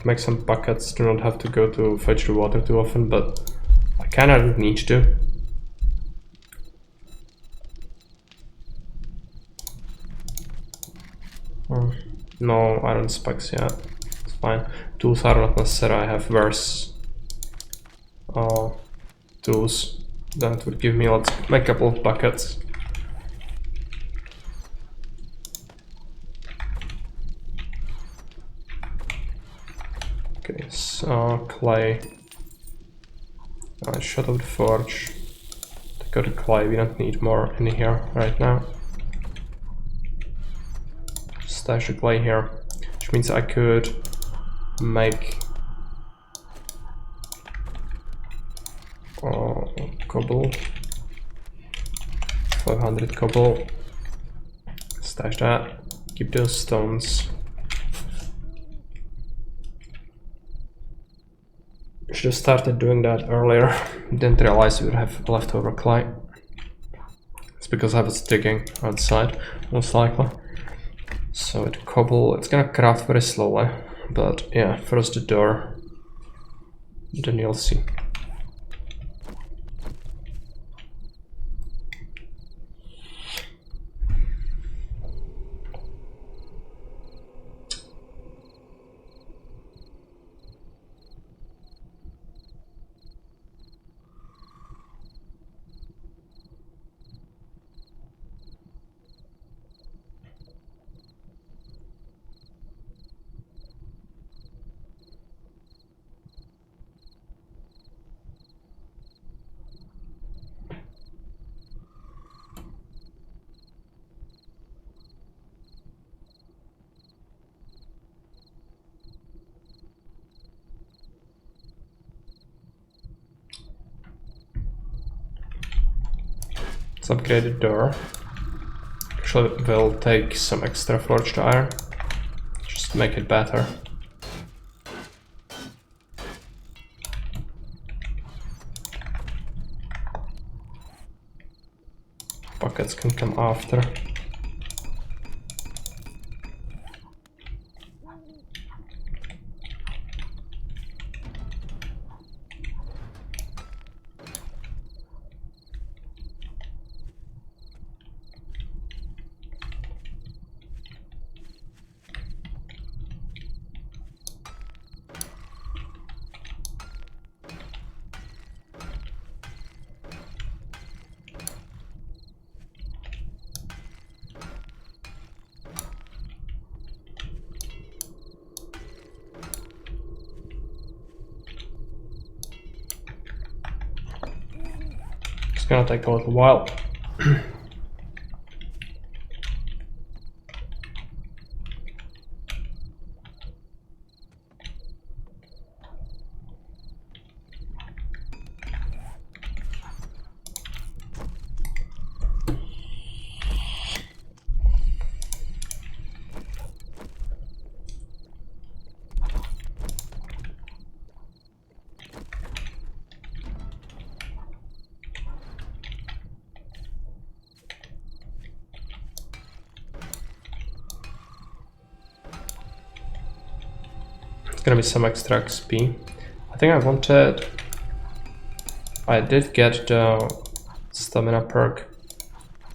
Make some buckets, do not have to go to fetch the water too often, but I kinda don't need to. No iron spikes yet. It's fine. Tools are not necessary. I have worse tools that would give me, let's make a couple of buckets. Okay, so clay. Shut up the forge. Take out the clay, we don't need more in here right now. Stash the clay here, which means I could make cobble, 500 cobble, stash that, keep those stones. Should have started doing that earlier, didn't realize we would have leftover clay. It's because I was digging outside, most likely. So with cobble, it's gonna craft very slowly, but yeah, first the door, then you'll see. Let's upgrade the door. Actually, we'll take some extra forged iron. Just make it better. Buckets can come after. It's gonna take a little while. It's gonna be some extra XP. I think I did get the stamina perk.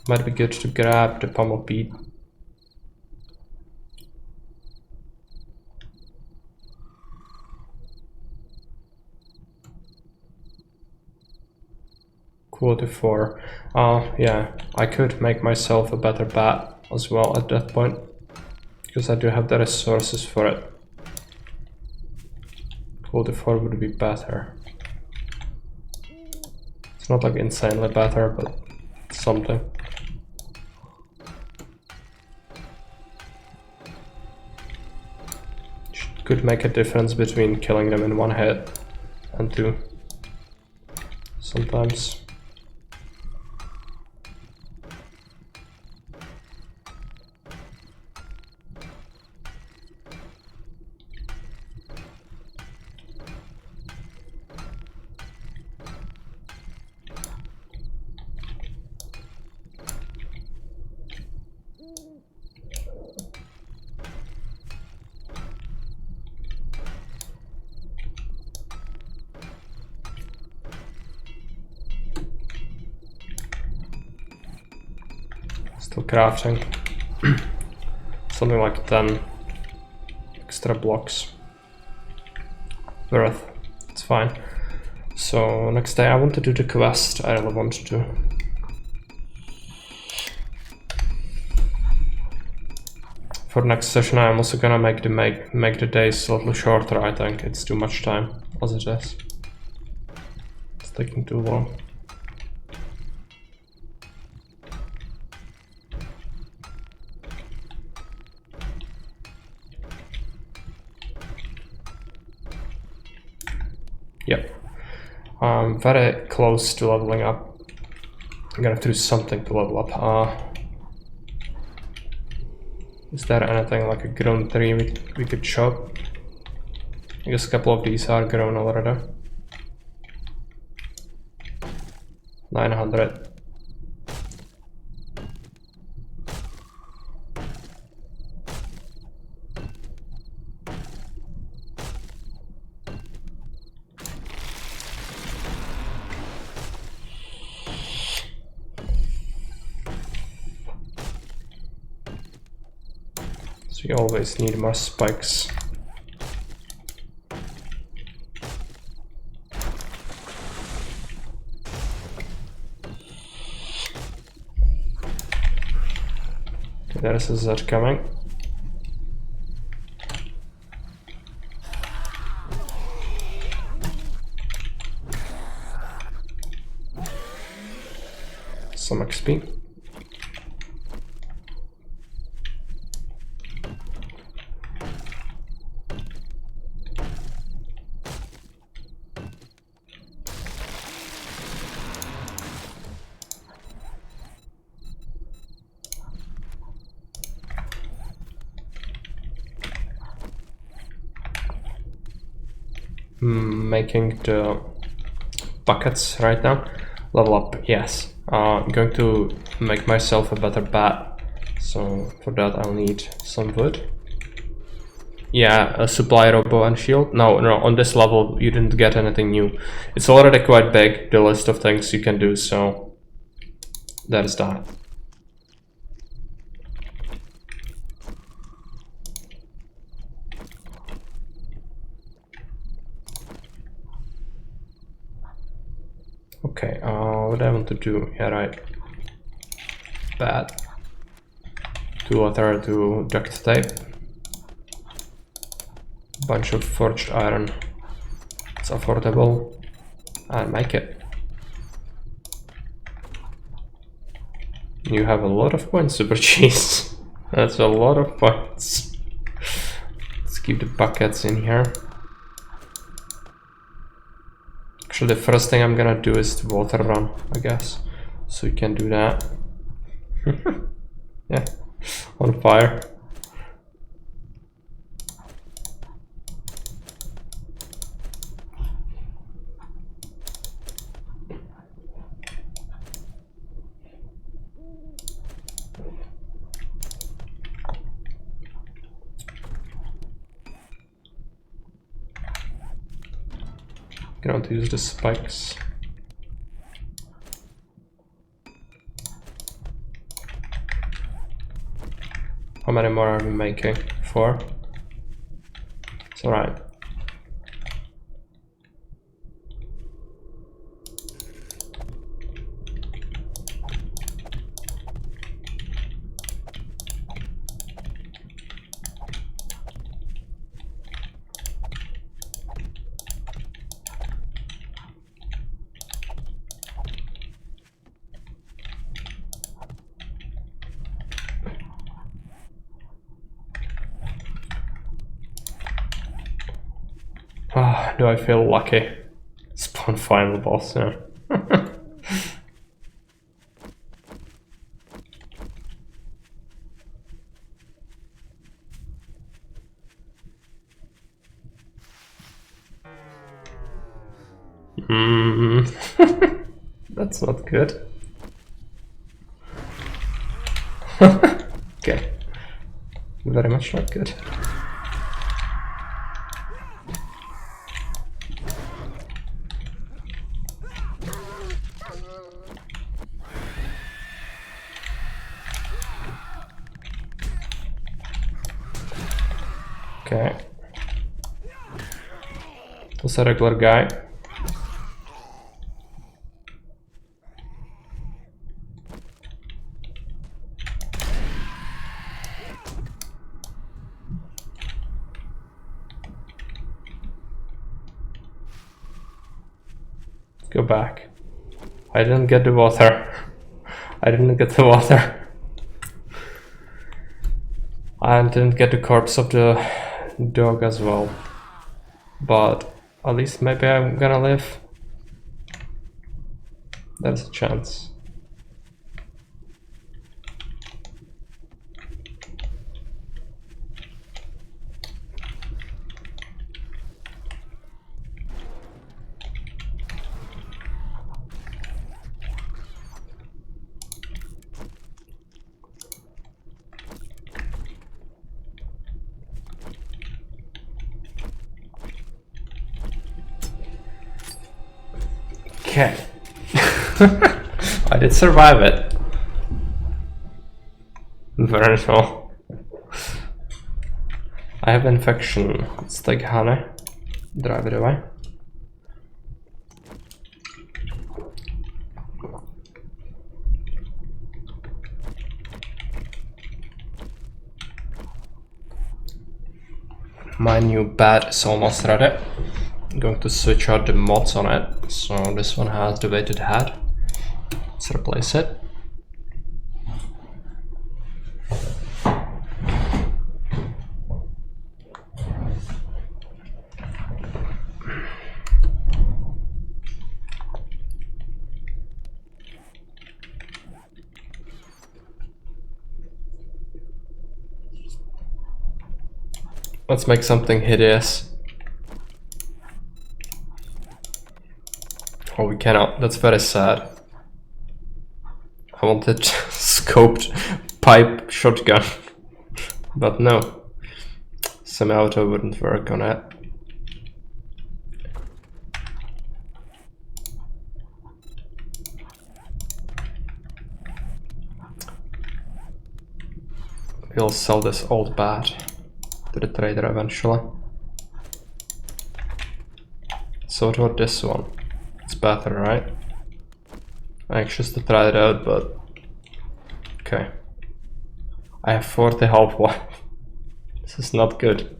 Might be good to grab the pummel bead. Quality 4. Yeah, I could make myself a better bat as well at that point, because I do have the resources for it. Quality 4 would be better. It's not like insanely better, but something. Could make a difference between killing them in one hit and two. Sometimes. Still crafting. Something like 10 extra blocks worth. It's fine. So next day I want to do the quest. I really want to do. For next session I'm also gonna make the days a little shorter. I think it's too much time as it is. It's taking too long. Yep, I'm very close to leveling up. I'm gonna have to do something to level up. Is there anything like a grown tree we could chop? I guess a couple of these are grown already. 900. So you always need more spikes. Okay, there's a Z coming. Some XP. making the buckets right now. Level up, yes. I'm going to make myself a better bat. So for that I'll need some wood. Yeah, a supply robo and shield. No, on this level you didn't get anything new. It's already quite big, the list of things you can do, so that is that. Okay, what I want to do, yeah, right. Bat. To water to duct tape. Bunch of forged iron. It's affordable. And make it. You have a lot of points, Super Cheese. That's a lot of points. Let's keep the buckets in here. Actually, the first thing I'm gonna do is the water run, I guess. So you can do that. Yeah, on fire. Cannot use the spikes. How many more are we making? 4? It's alright. Do I feel lucky? Spawn final boss, yeah. That's not good. Okay. Very much not good. Okay. Just a regular guy. Go back. I didn't get the water. I didn't get the water. I didn't get the corpse of the dog as well. But at least maybe I'm gonna live. There's a chance. Okay. I did survive it. Very well. I have infection. Let's take honey. Drive it away. My new bat is almost ready. I'm going to switch out the mods on it. So this one has the weighted head. Let's replace it. Let's make something hideous. Oh, we cannot. That's very sad. I wanted scoped pipe shotgun, but no. Semi-auto wouldn't work on it. We'll sell this old bat to the trader eventually. So what about this one? It's better, right? Anxious to try it out, but okay. I have 40 health. What? This is not good.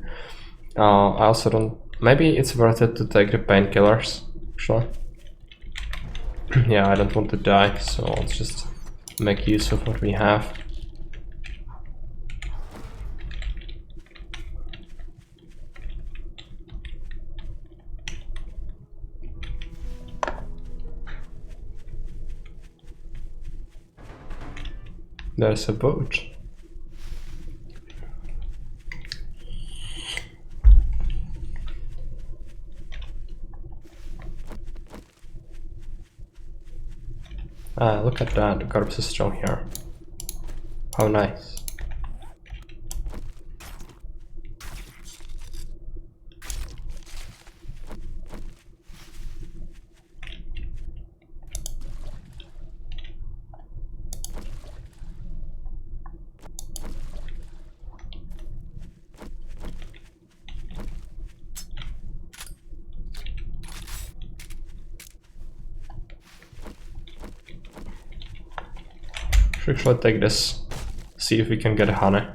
I also don't. Maybe it's worth it to take the painkillers. Actually, yeah, I don't want to die, so let's just make use of what we have. There's a boat. Ah, look at that, the corpse is still here. How nice. Should take this. See if we can get honey.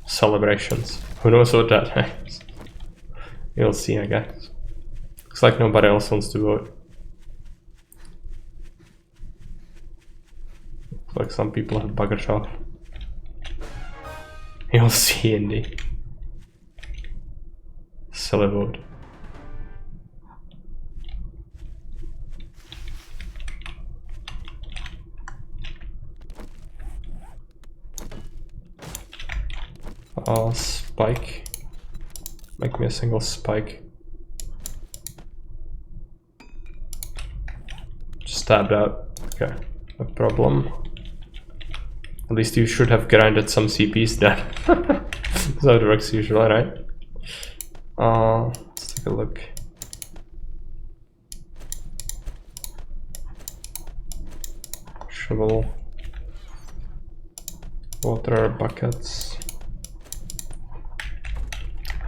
Celebrations. Who knows what that is? We'll see, I guess. Looks like nobody else wants to vote. Looks like some people have buggered off. You'll see in the silly vote. Spike. Make me a single spike. Just stabbed out. Okay, no problem. At least you should have grinded some CPs then. That's how it works usually, right? Let's take a look. Shovel. Water buckets.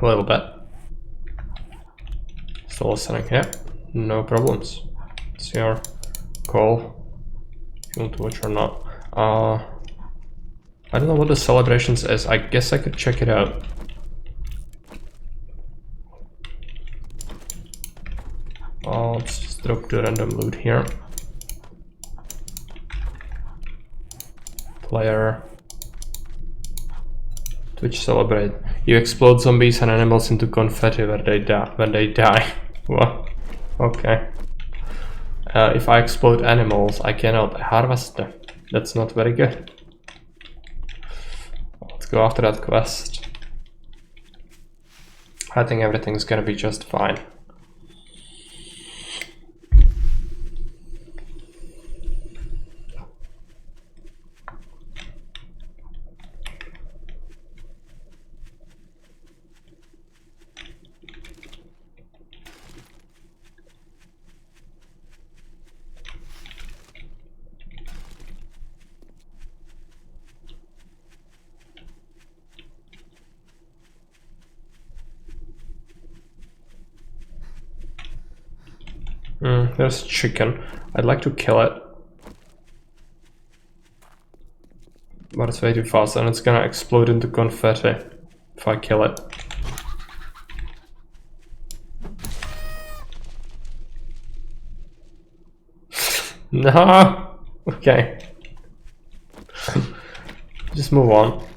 A little bit. Still listening, yeah, no problems. It's your call if you want to watch or not. I don't know what the celebrations is. I guess I could check it out. Let's just drop the random loot here. Player. Twitch celebrate. You explode zombies and animals into confetti when they die. What? Okay. If I explode animals, I cannot harvest them. That's not very good. Let's go after that quest. I think everything's gonna be just fine. There's chicken. I'd like to kill it. But it's way too fast and it's gonna explode into confetti if I kill it. No! Okay. Just move on.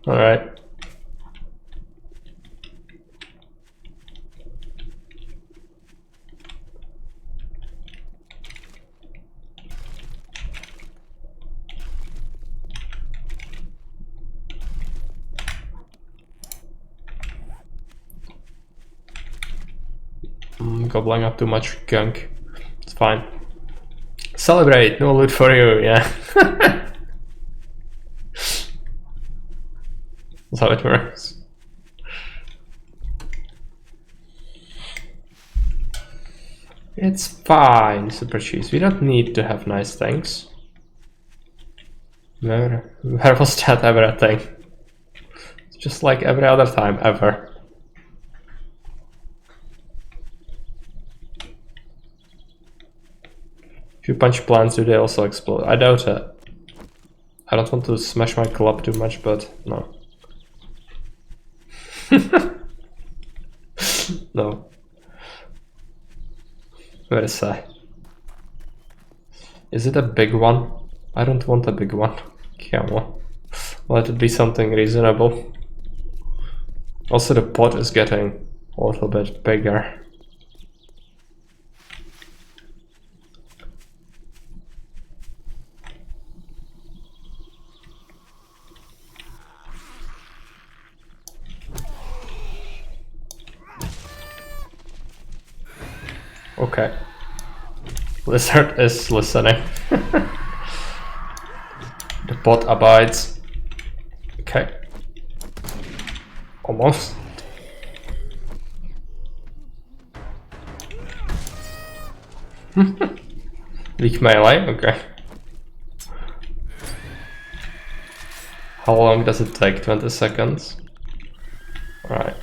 Alright. gobbling up too much gunk. It's fine. Celebrate! No loot for you, yeah. That's how it works. It's fine, Super Cheese. We don't need to have nice things. Where was that ever a thing? It's just like every other time ever. If you punch plants, do they also explode? I doubt it. I don't want to smash my club too much, but no. No. Very sad. Is it a big one? I don't want a big one. Come on. Let it be something reasonable. Also, the pot is getting a little bit bigger. Okay. Lizard is listening. The pot abides. Okay. Almost. Weak melee, okay. How long does it take? 20 seconds? Alright.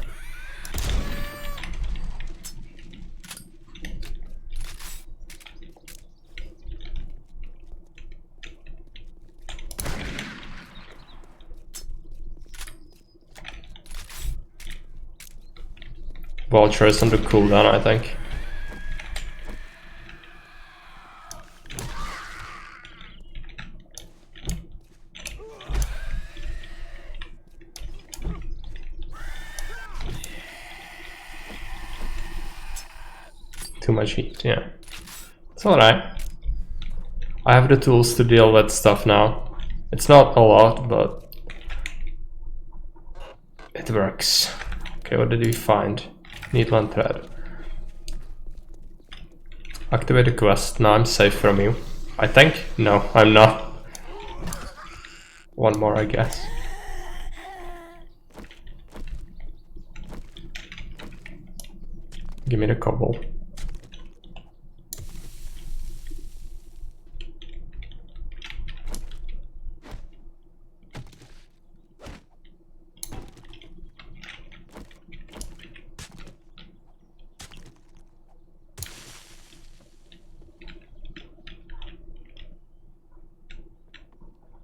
Vulture is on the cooldown, I think. Too much heat, yeah. It's alright. I have the tools to deal with stuff now. It's not a lot, but it works. Okay, what did we find? Needland thread. Activate the quest. Now I'm safe from you. I think? No, I'm not. One more, I guess. Give me the cobble.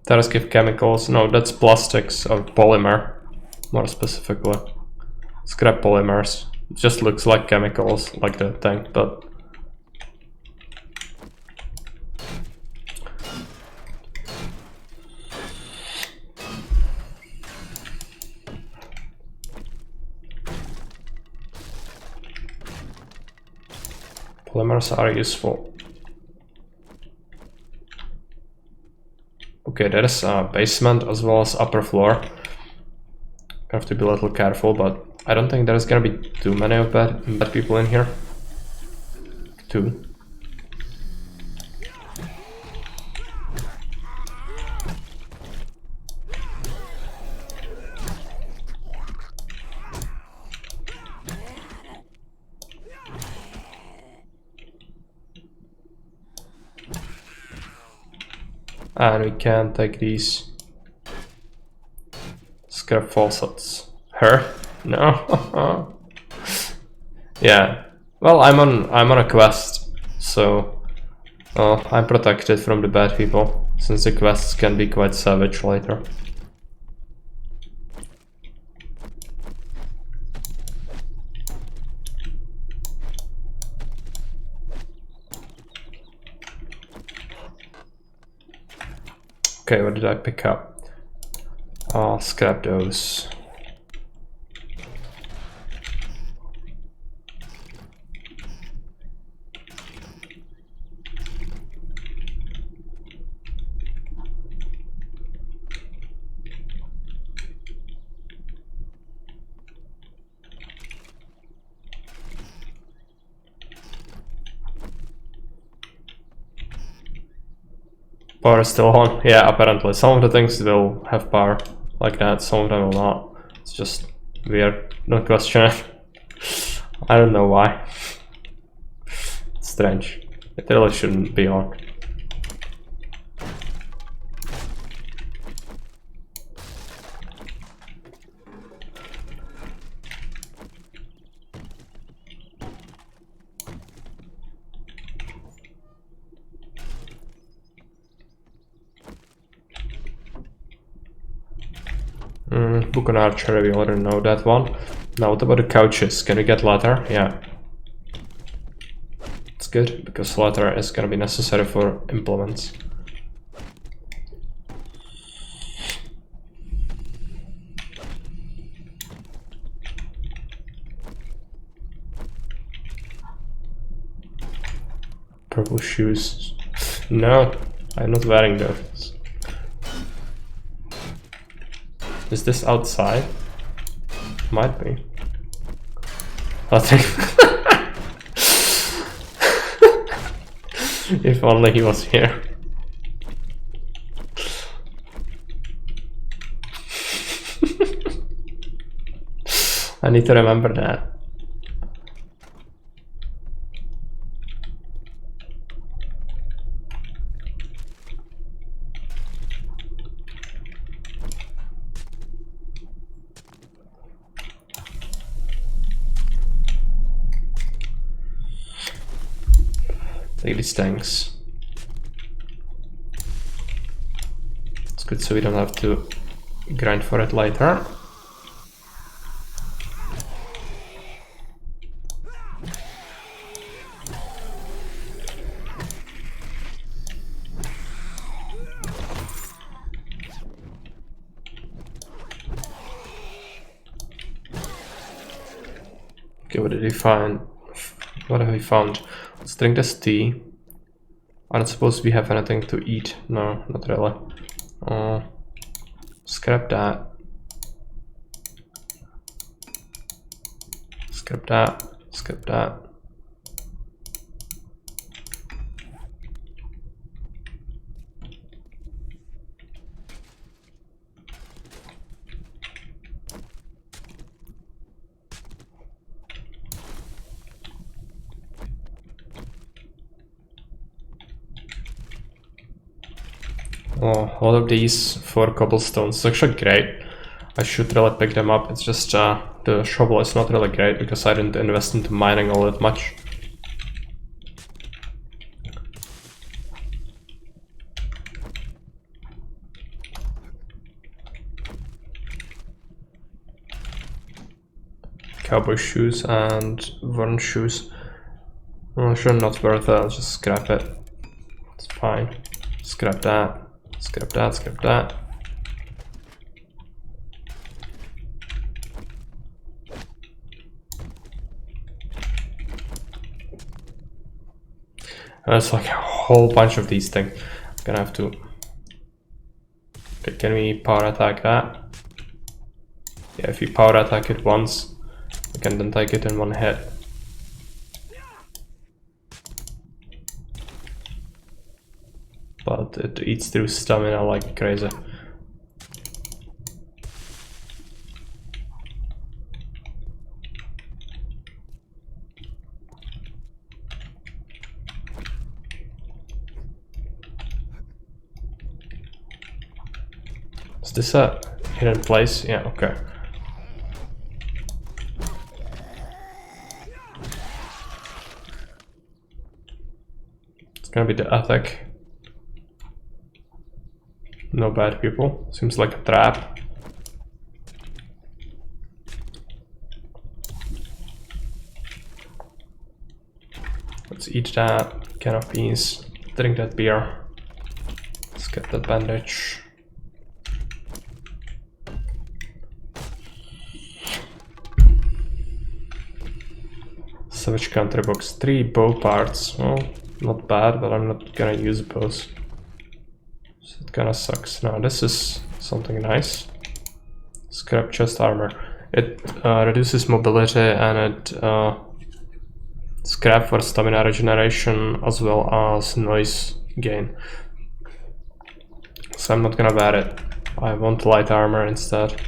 Terrace give chemicals. No, that's plastics or polymer, more specifically. Scrap polymers. It just looks like chemicals, like the tank, but polymers are useful. Okay, there is a basement as well as upper floor. Have to be a little careful, but I don't think there's gonna be too many of bad people in here. Two. And we can take these scrap faucets. Her? No. Yeah. Well, I'm on a quest, so I'm protected from the bad people, since the quests can be quite savage later. Okay, what did I pick up? I'll scrap those. Power is still on. Yeah, apparently. Some of the things will have power like that, some of them will not. It's just weird. Don't question it. I don't know why. It's strange. It really shouldn't be on. Book on archery, we already know that one. Now what about the couches? Can we get ladder? Yeah. It's good, because ladder is gonna be necessary for implements. Purple shoes. No, I'm not wearing those. Is this outside? Might be. I think. If only he was here. I need to remember that. Take these tanks. It's good so we don't have to grind for it later. Okay, what did we find? What have we found? Let's drink this tea. I don't suppose we have anything to eat. No, not really. Scrap that. Scrap that. Scrap that. Oh, all of these 4 cobblestones. It's actually great. I should really pick them up. It's just the shovel is not really great because I didn't invest into mining all that much. Cowboy shoes and worn shoes. Oh, sure, not worth it. I'll just scrap it. It's fine. Scrap that. Scrap that, scrap that. There's like a whole bunch of these things. I'm gonna have to... Okay, can we power attack that? Yeah, if you power attack it once, we can then take it in one hit. But it eats through stamina like crazy. Is this a hidden place? Yeah, okay. It's gonna be the attic. No bad people. Seems like a trap. Let's eat that can of beans. Drink that beer. Let's get that bandage. Savage country box. 3 bow parts. Well, not bad, but I'm not gonna use bows. So it kinda sucks. Now this is something nice. Scrap chest armor. It reduces mobility and it scrap for stamina regeneration as well as noise gain. so I'm not gonna wear it. I want light armor instead.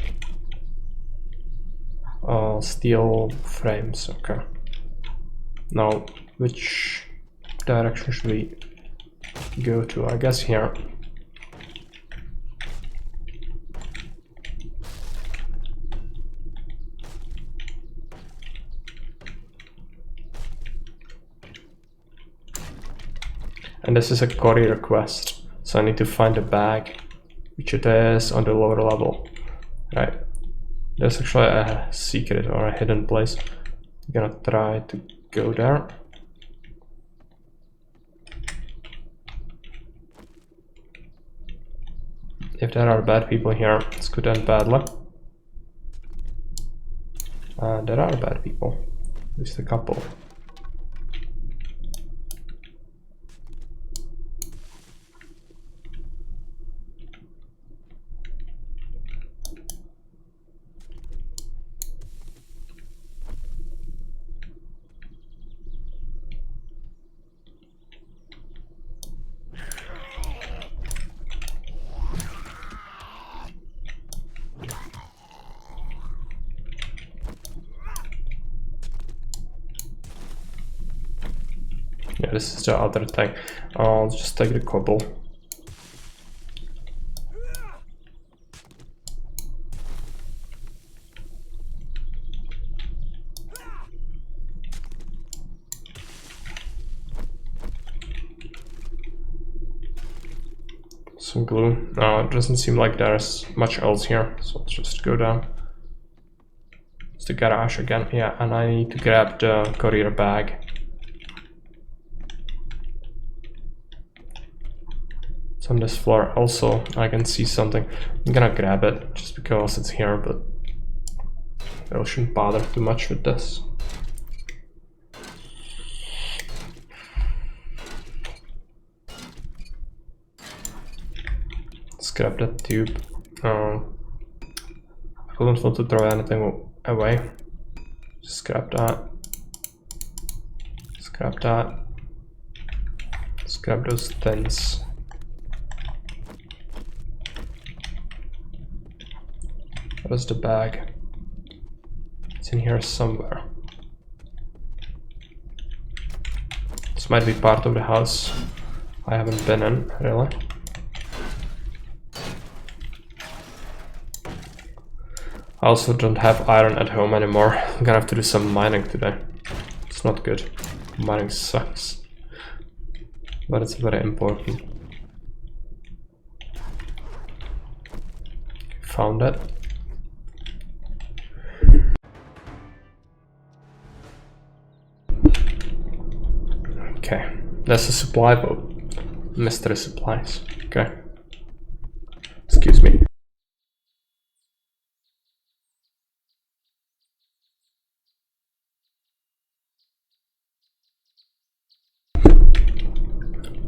Steel frames, okay. Now, which direction should we go to? I guess here. And this is a courier quest, so I need to find a bag, which it is on the lower level. Right, there's actually a secret or a hidden place. I'm gonna try to go there. If there are bad people here, this could end badly. There are bad people, at least a couple. Yeah, this is the other thing. I'll just take the cobble. Some glue. No, it doesn't seem like there's much else here, so let's just go down. It's the garage again, yeah, and I need to grab the courier bag. It's on this floor. Also, I can see something. I'm gonna grab it just because it's here, but I shouldn't bother too much with this. Let's grab that tube. I don't want to throw anything away. Just grab that. Let's grab that. Let's grab those things. Where's the bag? It's in here somewhere. This might be part of the house I haven't been in, really. I also don't have iron at home anymore. I'm gonna have to do some mining today. It's not good. Mining sucks. But it's very important. Found it. Okay, that's a supply boat. Mystery supplies. Okay. Excuse me.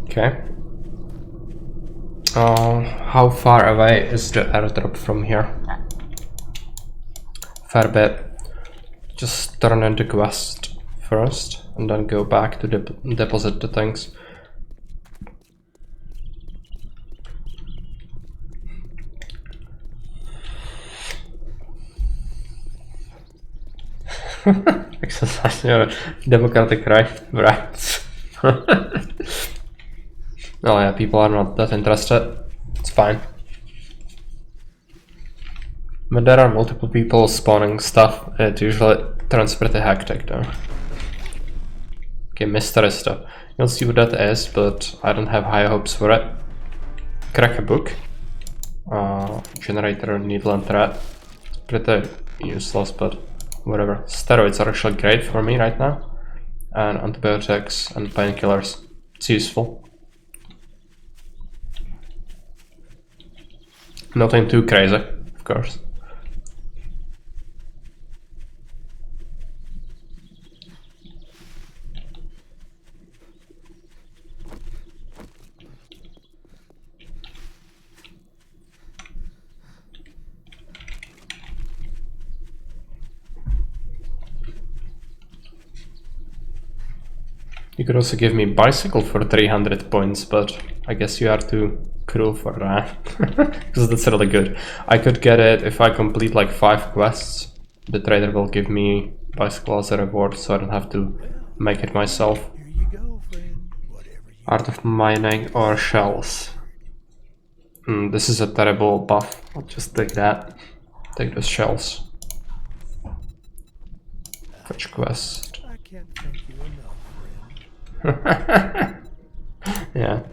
Okay. How far away is the airdrop from here? Fair bit. Just turn in the quest first and then go back to deposit the things. Exercise your democratic rights. Oh yeah, people are not that interested. It's fine. When there are multiple people spawning stuff, it usually turns pretty hectic though. Okay, mystery stuff. You'll see what that is, but I don't have high hopes for it. Crack a book. Generator, needle and thread. It's pretty useless, but whatever. Steroids are actually great for me right now. And antibiotics and painkillers. It's useful. Nothing too crazy, of course. You could also give me bicycle for 300 points, but I guess you have to crew for that, because that's really good. I could get it if I complete like 5 quests. The trader will give me bicycle as a reward, so I don't have to make it myself. Here you go, friend. Whatever you Art of mining or shells. This is a terrible buff. I'll just take that. Take those shells. Fetch quest. I can't thank you enough, friend. Yeah.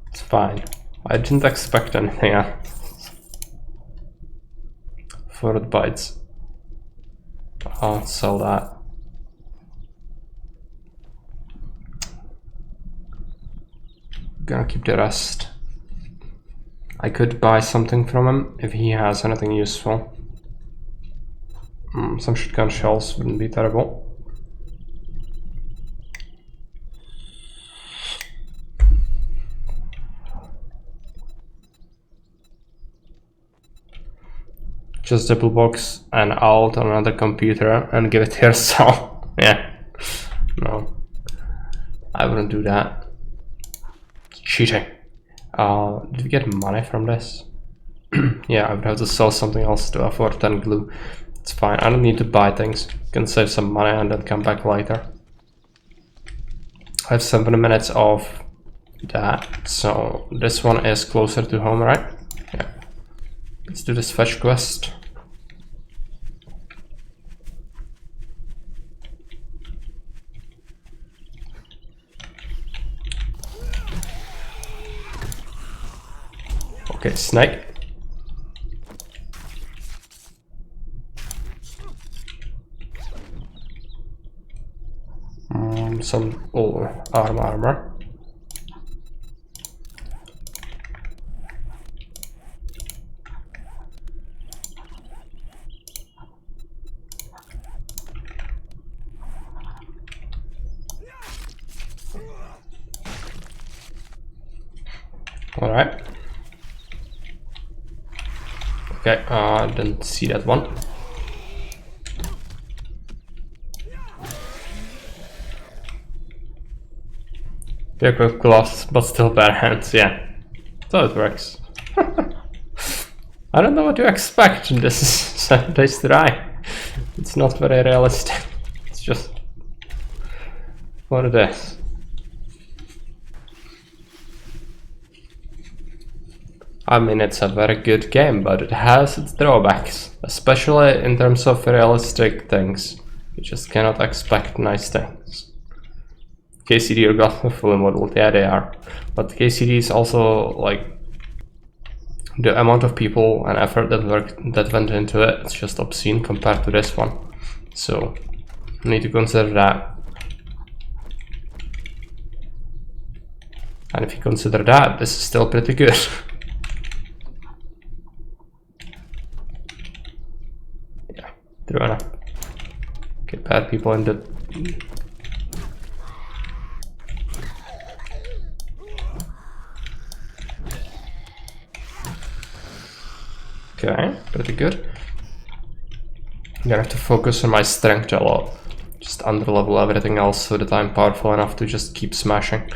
It's fine. I didn't expect anything else. Forward bites. I'll sell that. Gonna keep the rest. I could buy something from him if he has anything useful. Some shotgun shells wouldn't be terrible. Just double box and alt on another computer and give it to yourself. Yeah. No. I wouldn't do that. It's cheating. Did we get money from this? Yeah, I would have to sell something else to afford 10 glue. It's fine. I don't need to buy things. Can save some money and then come back later. I have 7 minutes of that, so this one is closer to home, right? Yeah. Let's do this fetch quest. Okay, snake. Some armor. All right. Okay, didn't see that one. They're good gloves, but still bare hands, yeah. So it works. I don't know what to expect in this 7 days to die. It's not very realistic. It's just what it is. I mean, it's a very good game, but it has its drawbacks, especially in terms of realistic things. You just cannot expect nice things. KCD are got fully modeled, yeah they are, but KCD is also like the amount of people and effort that went into it. It's just obscene compared to this one, so you need to consider that. And if you consider that, this is still pretty good. Yeah, true enough. Okay, bad people in the okay, pretty good. I'm gonna have to focus on my strength a lot. Just underlevel everything else so that I'm powerful enough to just keep smashing.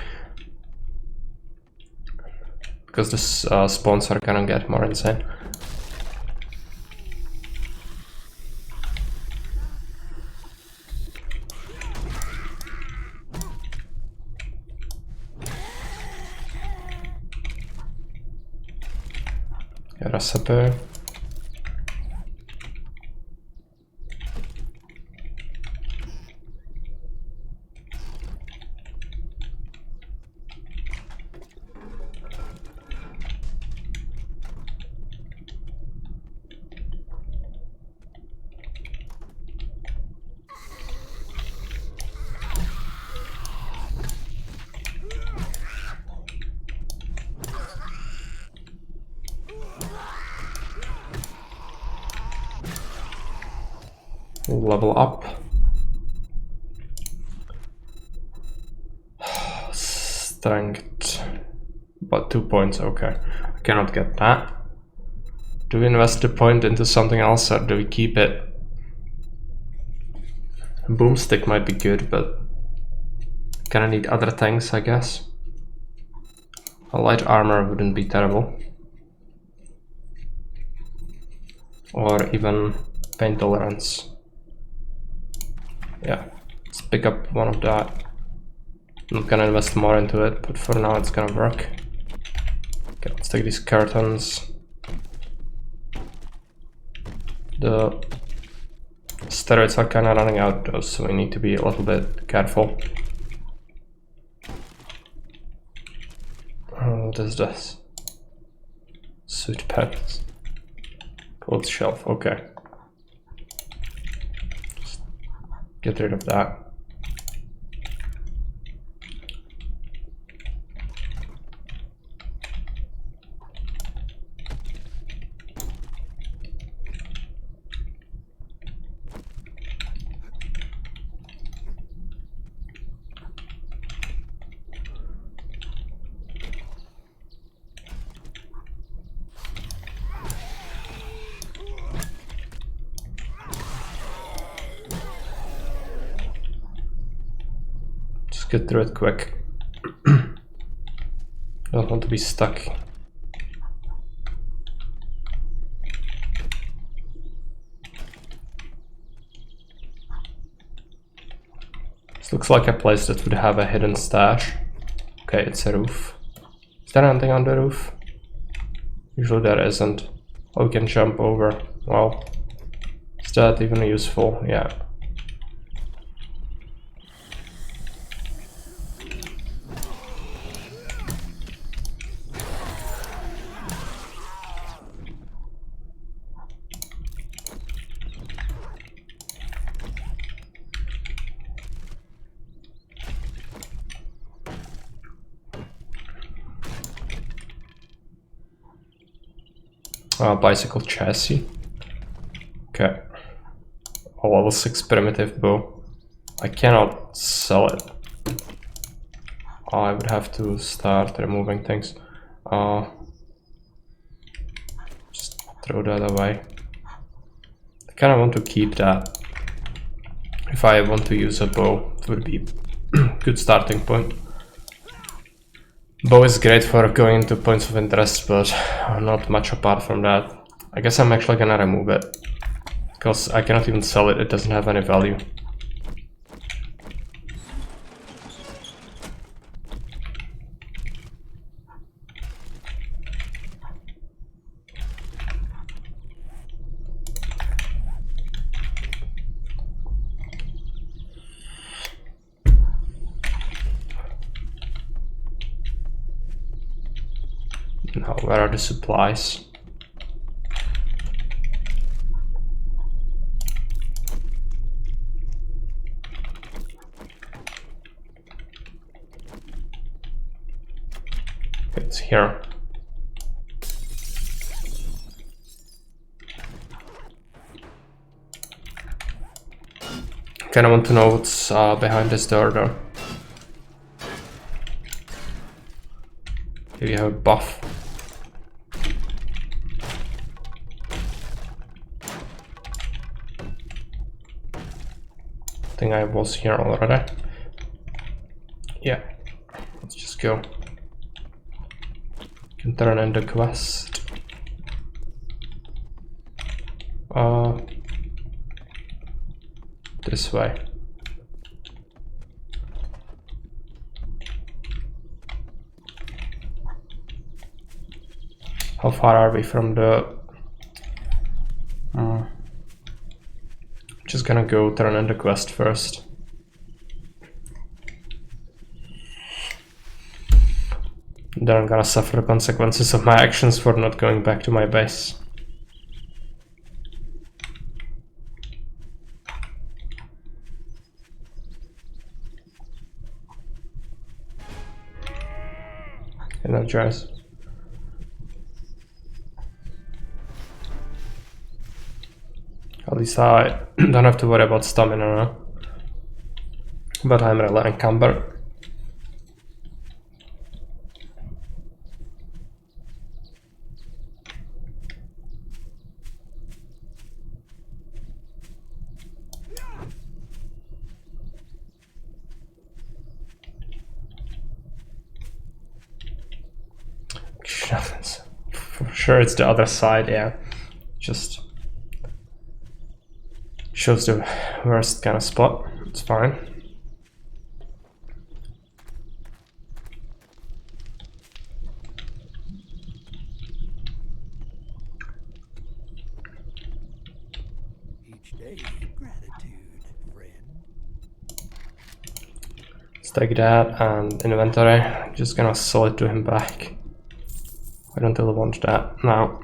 Because this spawns are gonna get more insane. Recipe. Level up. Strength. But 2 points, okay. I cannot get that. Do we invest the point into something else or do we keep it? Boomstick might be good, but Gonna need other things, I guess. A light armor wouldn't be terrible. Or even pain tolerance. Yeah, let's pick up one of that. I'm not gonna invest more into it, but for now it's gonna work. Okay, let's take these curtains. The steroids are kinda running out though, so we need to be a little bit careful. What is this? Suit pets. Clothes shelf, okay. Just get rid of that. Get through it quick. Don't want to be stuck. This looks like a place that would have a hidden stash. Okay, it's a roof. Is there anything on the roof? Usually there isn't. Oh, we can jump over. Well, is that even useful? Yeah. Bicycle chassis. Okay. A level 6 primitive bow. I cannot sell it. I would have to start removing things. Just throw that away. I kind of want to keep that. If I want to use a bow, it would be a good starting point. Bow is great for going into points of interest, but not much apart from that. I guess I'm actually gonna remove it, because I cannot even sell it, it doesn't have any value. Now, where are the supplies? It's here. Kinda want to know what's behind this door though. Here you have a buff. I think I was here already. Yeah, let's just go. Can turn in the quest. This way. How far are we from the... Just gonna go turn in the quest first. Then I'm gonna suffer the consequences of my actions for not going back to my base. Energize. At least I don't have to worry about stamina now. But I'm really encumbered. For sure it's the other side, yeah. Just shows the worst kind of spot. It's fine. Each day, gratitude, friend. Let's take that and inventory. Just gonna sell it to him back. I don't really want that now.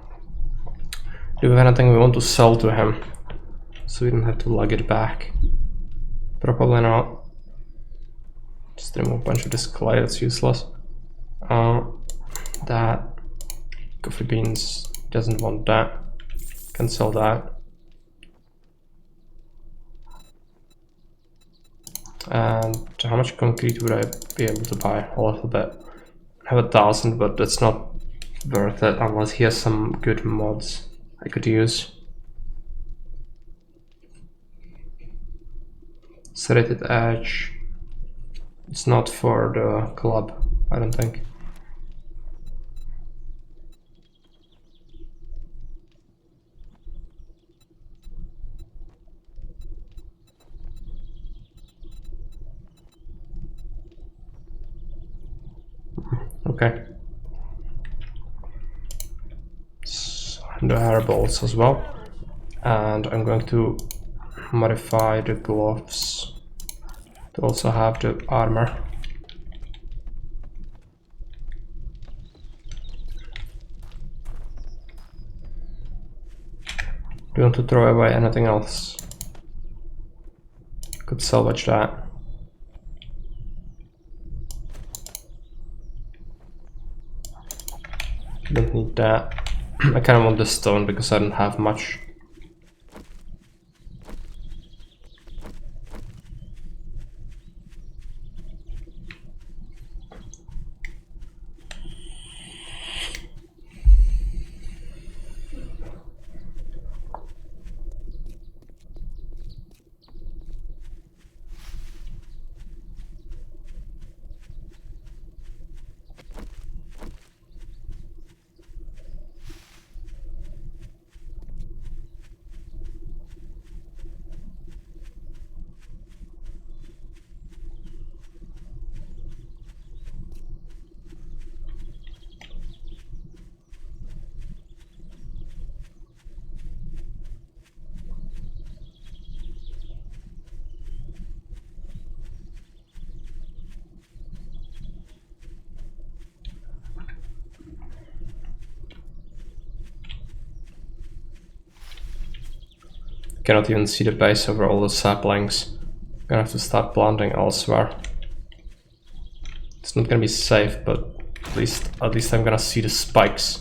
Do we have anything we want to sell to him? So we don't have to lug it back. Probably not. Just remove a bunch of this clay, that's useless. That. Coffee beans, doesn't want that. Can sell that. And how much concrete would I be able to buy? A little bit. I have 1,000, but that's not worth it unless he has some good mods I could use. Serrated edge. It's not for the club, I don't think. Okay. So, the hairballs as well. And I'm going to modify the gloves to also have the armor. Do you want to throw away anything else? Could salvage that. Don't need that. I kind of want the stone because I don't have much. Cannot even see the base over all the saplings. Gonna have to start planting elsewhere. It's not gonna be safe, but at least I'm gonna see the spikes.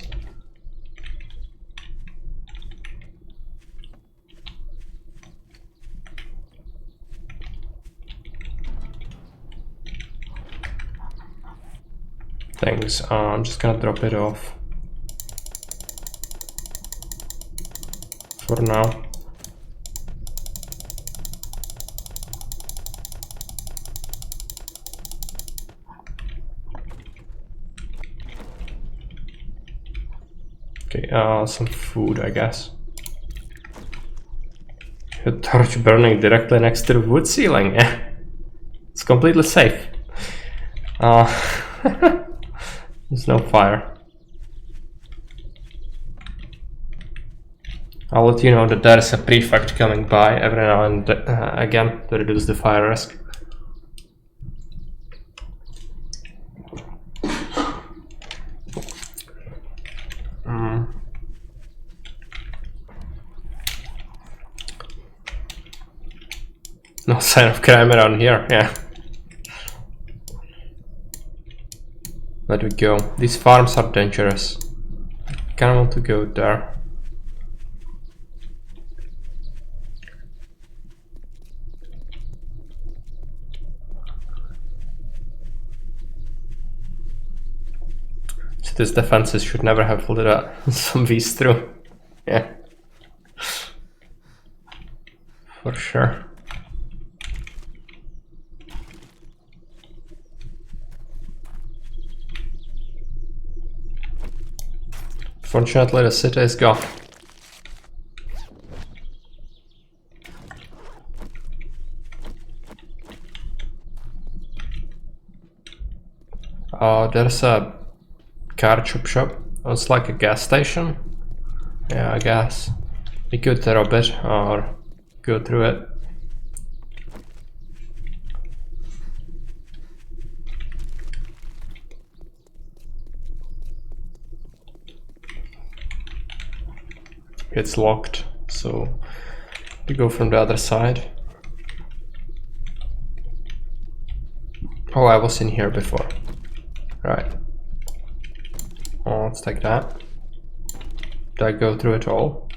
Things. I'm just gonna drop it off for now. Okay, some food, I guess. A torch burning directly next to the wood ceiling. Yeah, it's completely safe. There's no fire. I'll let you know that there is a prefect coming by every now and again to reduce the fire risk. No sign of crime around here, yeah. Let we go. These farms are dangerous. I kinda want to go there. So these defenses should never have let zombies through. Yeah. For sure. Fortunately, the city is gone. There's a car chop shop. It's like a gas station. Yeah, I guess. We could rob it or go through it. It's locked, so we go from the other side. Oh, I was in here before. Right. Oh, let's take that. Did I go through it all?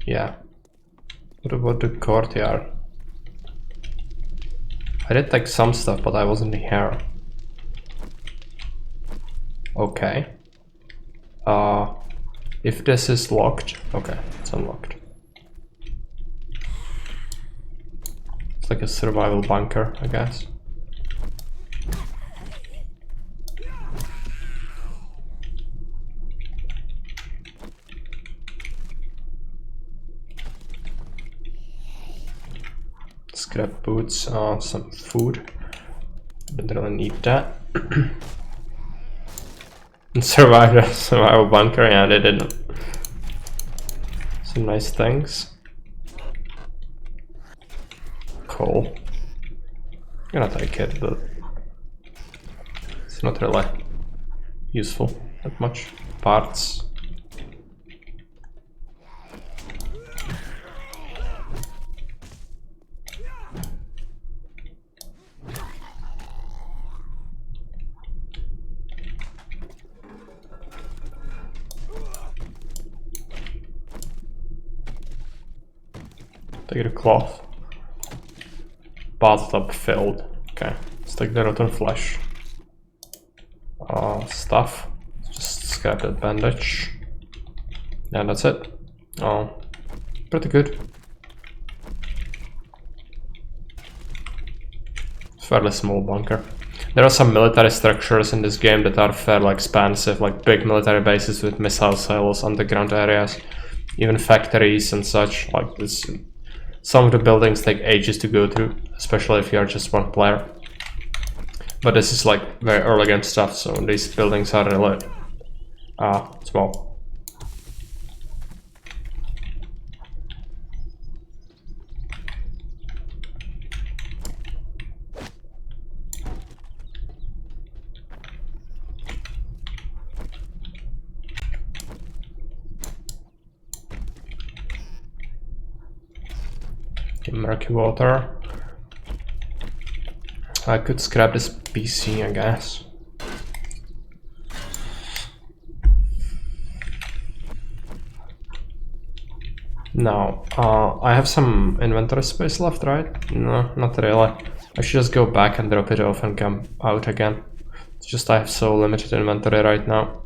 Yeah. What about the courtyard? I did take some stuff, but I wasn't here. Okay. If this is locked, okay, it's unlocked. It's like a survival bunker, I guess. Scrap boots, some food. Didn't really need that. Survival bunker, yeah, they did some nice things. Coal. I'm gonna take it, but it's not really useful that much. Parts. Take the cloth. Bathtub filled. Okay, let's take the rotten flesh. Stuff. Just scrap that bandage. Yeah, that's it. Oh, pretty good. Fairly small bunker. There are some military structures in this game that are fairly expansive, like big military bases with missile silos, underground areas, even factories and such. Like this. Some of the buildings take ages to go through, especially if you are just one player. But this is like very early game stuff, so these buildings are really small. Murky water. I could scrap this PC, I guess. No, I have some inventory space left, right? No, not really. I should just go back and drop it off and come out again. It's just I have so limited inventory right now.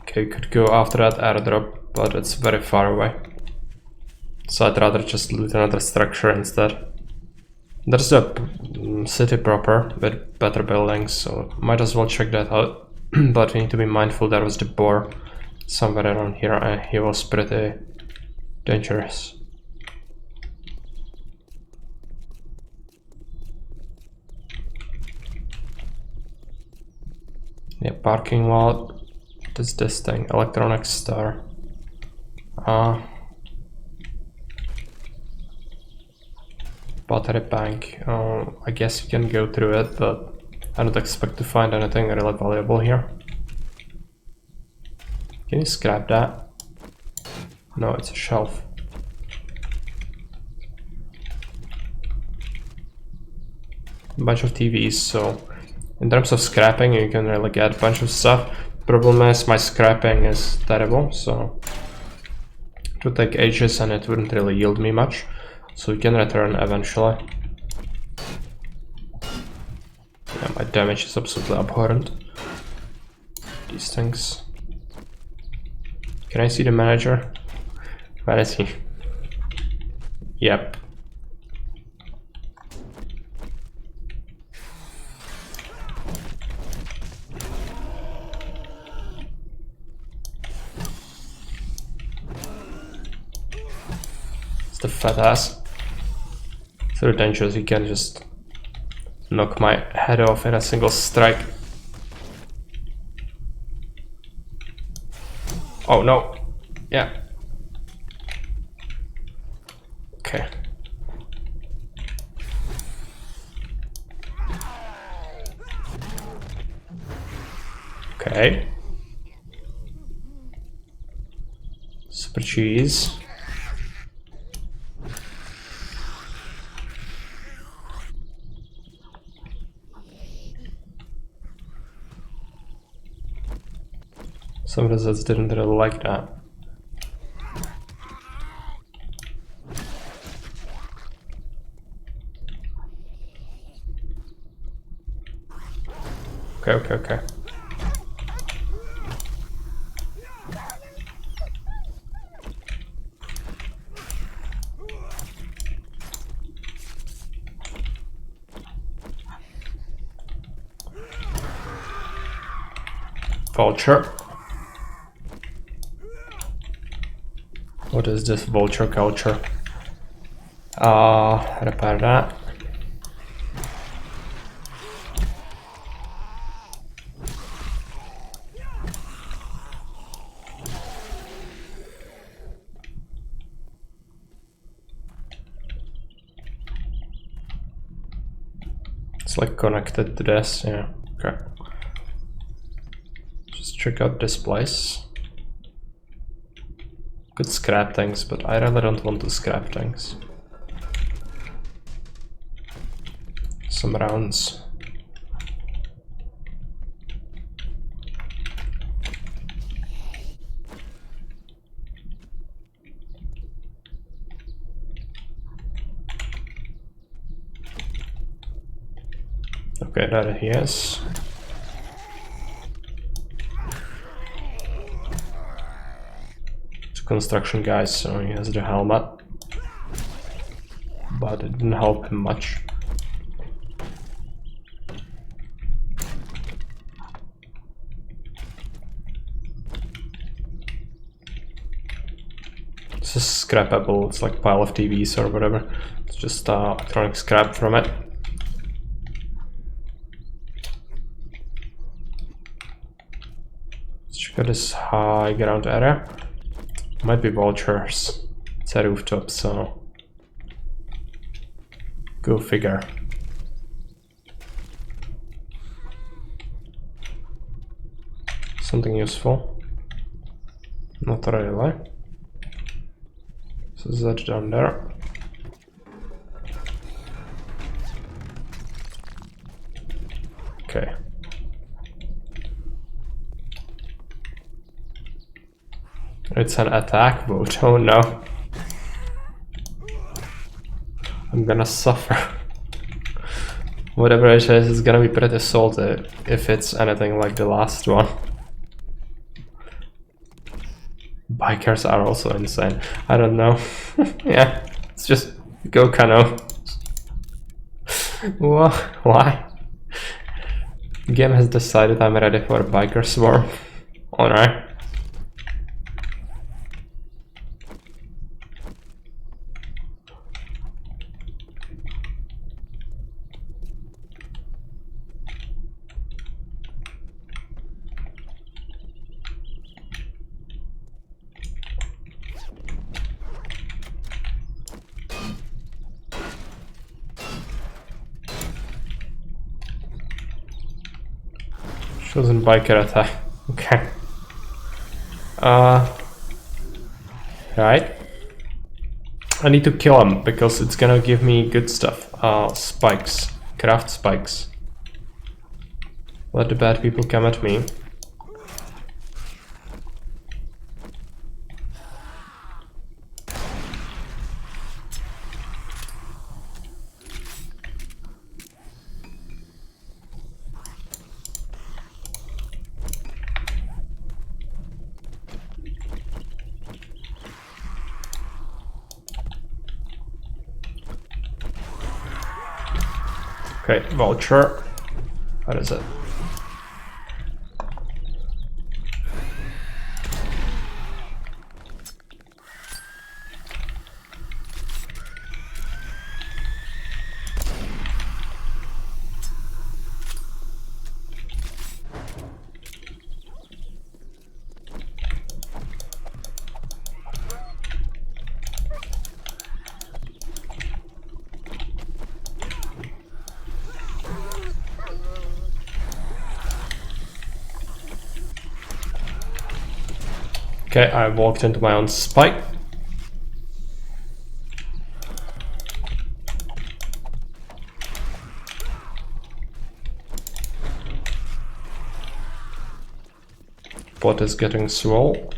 Okay, could go after that airdrop, but it's very far away. So I'd rather just loot another structure instead. There's a city proper with better buildings, so might as well check that out. But we need to be mindful there was the boar somewhere around here, and he was pretty dangerous. Yeah, parking lot. What is this thing? Electronic store. Battery bank. I guess you can go through it, but I don't expect to find anything really valuable here. Can you scrap that? No, it's a shelf. A bunch of TVs, so in terms of scrapping you can really get a bunch of stuff. Problem is my scrapping is terrible, so it would take ages and it wouldn't really yield me much. So we can return eventually. Yeah, my damage is absolutely abhorrent. These things. Can I see the manager? Where is he? Yep. It's the fat ass. So dangerous, he can just knock my head off in a single strike. Oh no. Yeah. Okay. Okay. Super cheese. Some of the Zeds didn't really like that. Okay. Vulture. What is this vulture culture? Repair that. It's like connected to this, yeah. Okay. Just check out this place. Could scrap things, but I really don't want to scrap things. Some rounds. Okay, there he is. It's a construction guy, so he has the helmet. But it didn't help him much. This is scrappable, it's like a pile of TVs or whatever. It's just electronic scrap from it. Let's check out this high ground area. Might be vultures. It's a rooftop, so go figure. Something useful? Not really. So is that down there? Okay. It's an attack boat. Oh no. I'm gonna suffer. Whatever it is, it's gonna be pretty salty if it's anything like the last one. Bikers are also insane. I don't know. Yeah, it's just go canoe. Why? The game has decided I'm ready for a biker swarm. Alright. Chosen biker attack. Okay. Right. I need to kill him because it's gonna give me good stuff. Spikes. Craft spikes. Let the bad people come at me. Okay, vulture. What is it? Okay, I walked into my own spike. Bot is getting swole.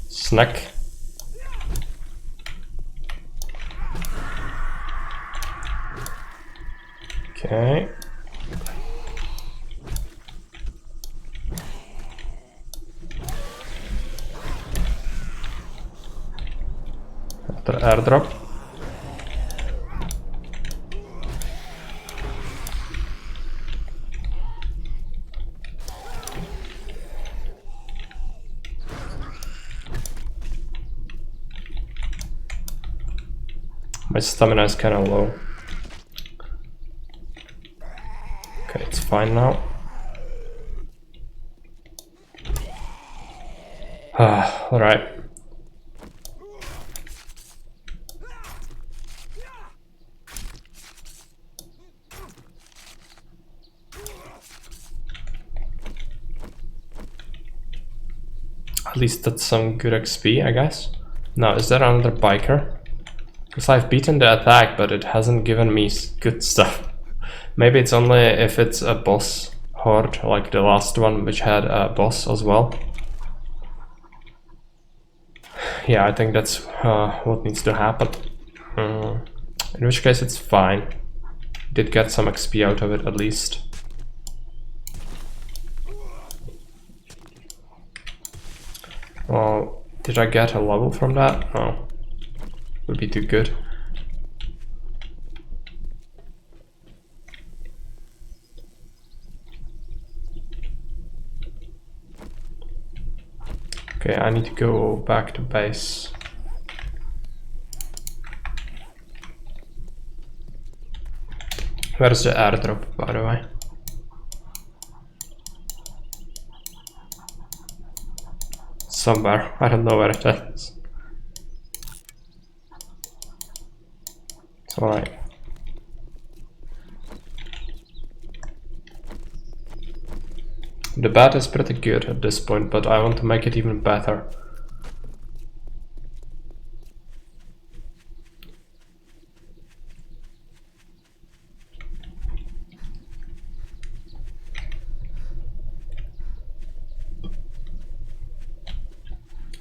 Snack. Okay. After airdrop. My stamina is kind of low. Okay, it's fine now. Alright. At least that's some good XP, I guess. Now, is there another biker? Because I've beaten the attack, but it hasn't given me good stuff. Maybe it's only if it's a boss horde, like the last one, which had a boss as well. Yeah, I think that's what needs to happen. In which case it's fine. Did get some XP out of it at least. Well, did I get a level from that? No. Would be too good. Okay, I need to go back to base. Where's the airdrop, by the way? Somewhere. I don't know where it is. It's alright. The bat is pretty good at this point, but I want to make it even better.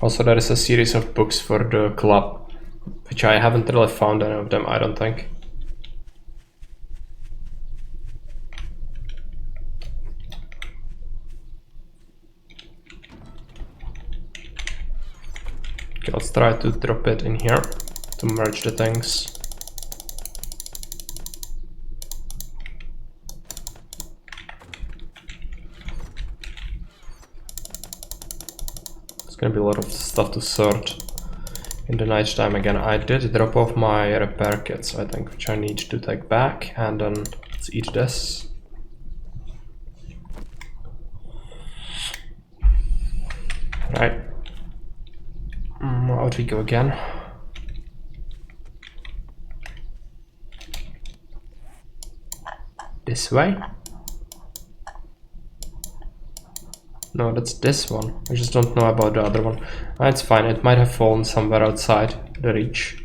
Also, there is a series of books for the club, which I haven't really found any of them, I don't think. Okay, let's try to drop it in here to merge the things. It's gonna be a lot of stuff to sort in the night time again. I did drop off my repair kits, I think, which I need to take back, and then let's eat this. Right. Out we go again. This way? No, that's this one. I just don't know about the other one. It's fine, it might have fallen somewhere outside the reach.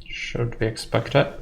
Should we expect it?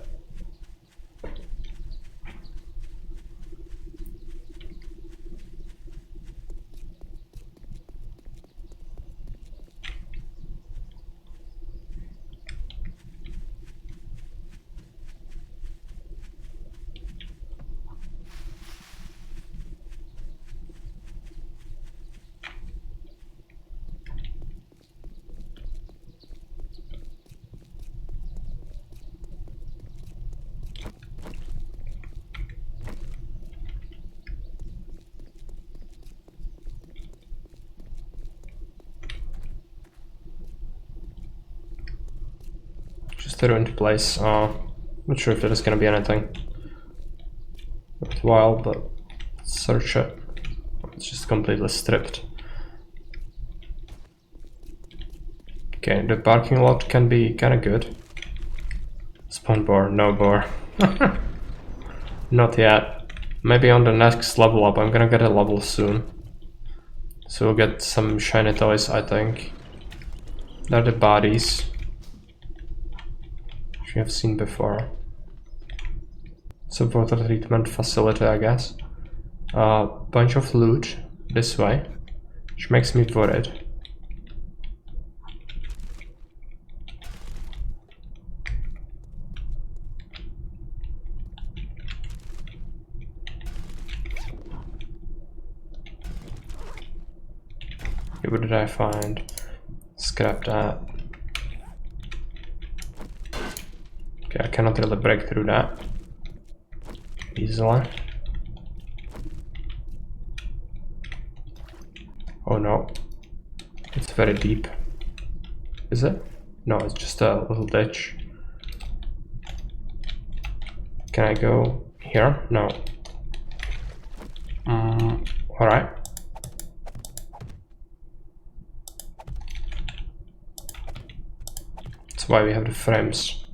Just a ruined place. Not sure if there's gonna be anything worthwhile, but let's search it. It's just completely stripped. Okay, the parking lot can be kinda good. Spawn boar, no boar. Not yet. Maybe on the next level up. I'm gonna get a level soon. So we'll get some shiny toys, I think. They're the bodies, which we have seen before. Subwater treatment facility, I guess. Bunch of loot this way, which makes me worried. What did I find? Scrap that. Okay, I cannot really break through that easily. Oh no, it's very deep. Is it? No, it's just a little ditch. Can I go here? No. Alright. That's why we have the frames.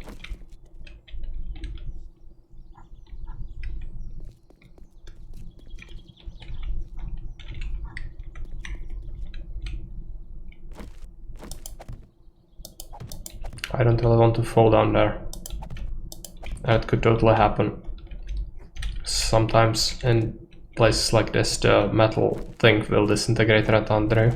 I don't really want to fall down there. That could totally happen. Sometimes in places like this, the metal thing will disintegrate right under you.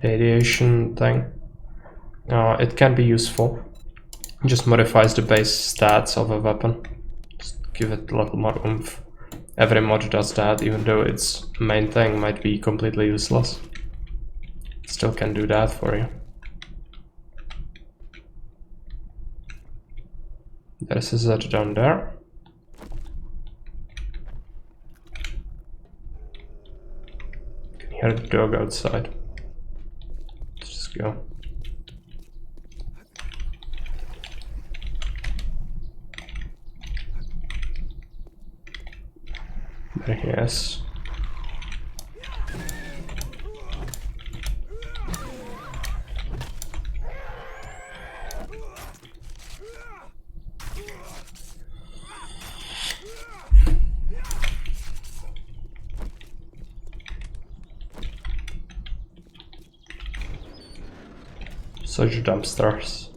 Radiation thing. It can be useful. It just modifies the base stats of a weapon. Just give it a little more oomph. Every mod does that, even though its main thing might be completely useless. It still can do that for you. There's a Z down there. You can hear the dog outside. Let's just go. There he is. Such dumpsters.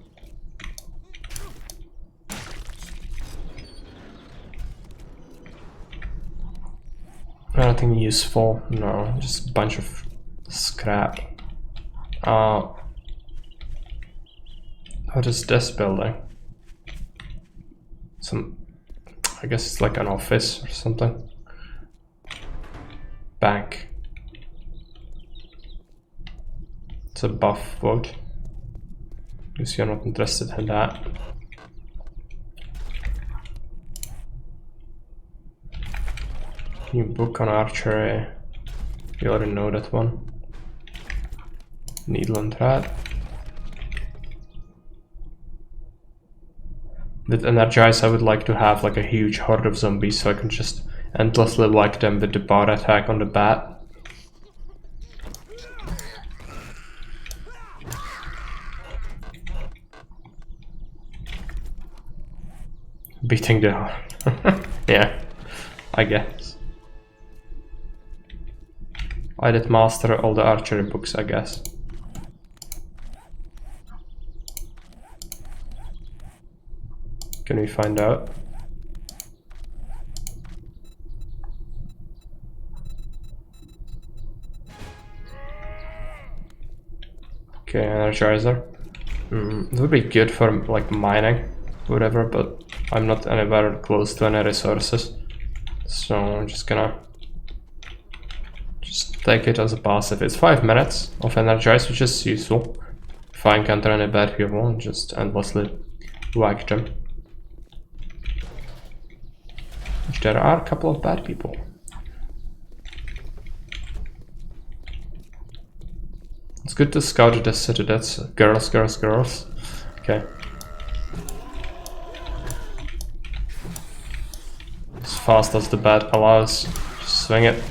Nothing useful, no, just a bunch of scrap. What is this building? I guess it's like an office or something. Bank. It's a buff vote. Guess you're not interested in that. New book on archery. You already know that one. Needle and thread. With Energize, I would like to have like a huge horde of zombies so I can just endlessly whack them with the power attack on the bat. beating the yeah, I guess. I did master all the archery books, I guess. Can we find out? Okay, energizer. It would be good for like mining, whatever, but I'm not anywhere close to any resources, so I'm just gonna take it as a passive. It's 5 minutes of energize, which is useful. If I encounter any bad people, I'll just endlessly whack them. Which there are a couple of bad people. It's good to scout the city. That's girls, girls, girls. Okay. As fast as the bat allows. Just swing it.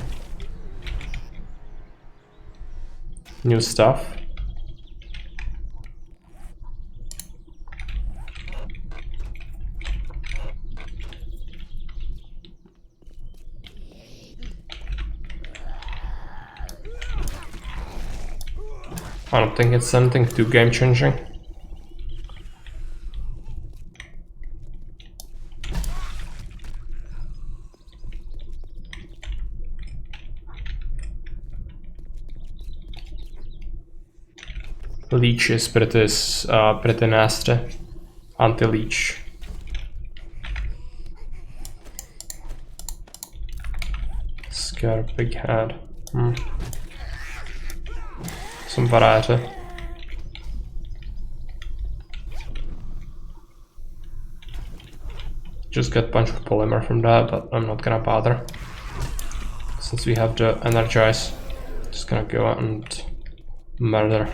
New stuff. I don't think it's anything too game changing. Leech is pretty nasty. Anti-leech. Scare big head. Some variety. Just get a bunch of polymer from that, but I'm not gonna bother. Since we have the energize, just gonna go out and murder.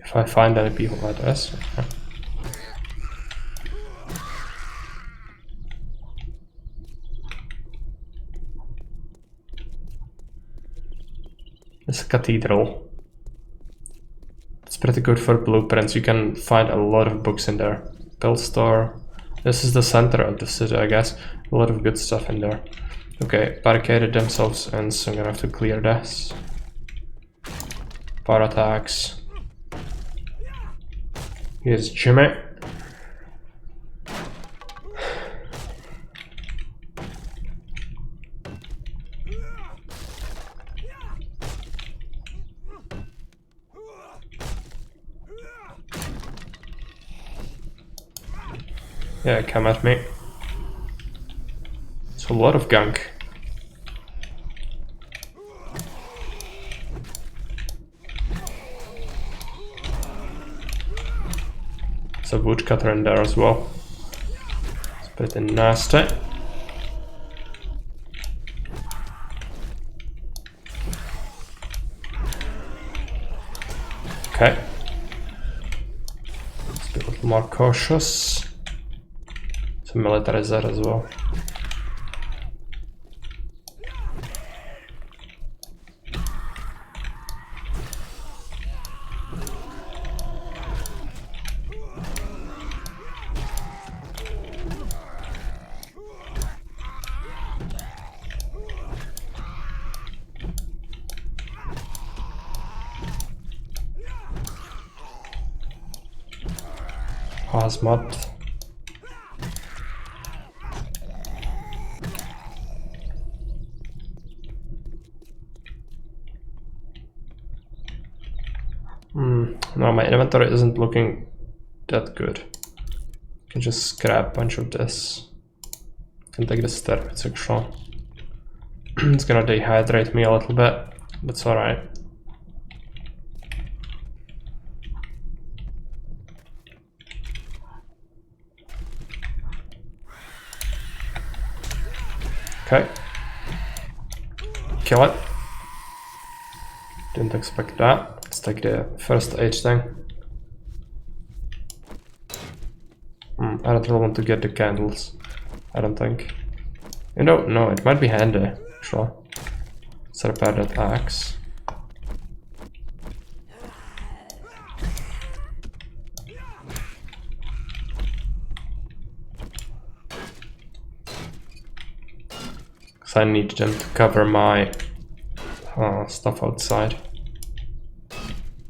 If I find any people like this. Okay. It's a cathedral. It's pretty good for blueprints. You can find a lot of books in there. Build store. This is the center of the city, I guess. A lot of good stuff in there. Okay, barricaded themselves, and so I'm gonna have to clear this. Power attacks. Here's Jimmy. Yeah, come at me. It's a lot of gunk. There's a woodcutter in there as well. It's pretty nasty. Okay. Let's be a little more cautious. Some military there as well. Hazmat. No, my inventory isn't looking that good. I can just scrap a bunch of this. I can take the steroids actually. It's gonna dehydrate me a little bit. That's alright. Okay. Kill it. Didn't expect that. Let's take the first aid thing. I don't really want to get the candles. I don't think. You know, no, it might be handy. actually. Let's repair that axe. Because I need them to cover my stuff outside.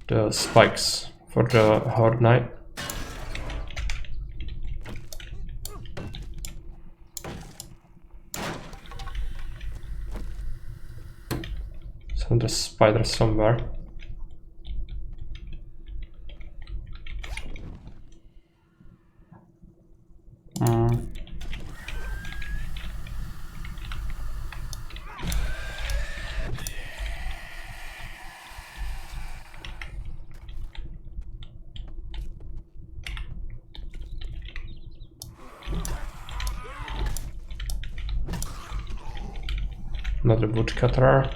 The spikes for the Horde Knight. So there's spiders somewhere. Another woodcutter.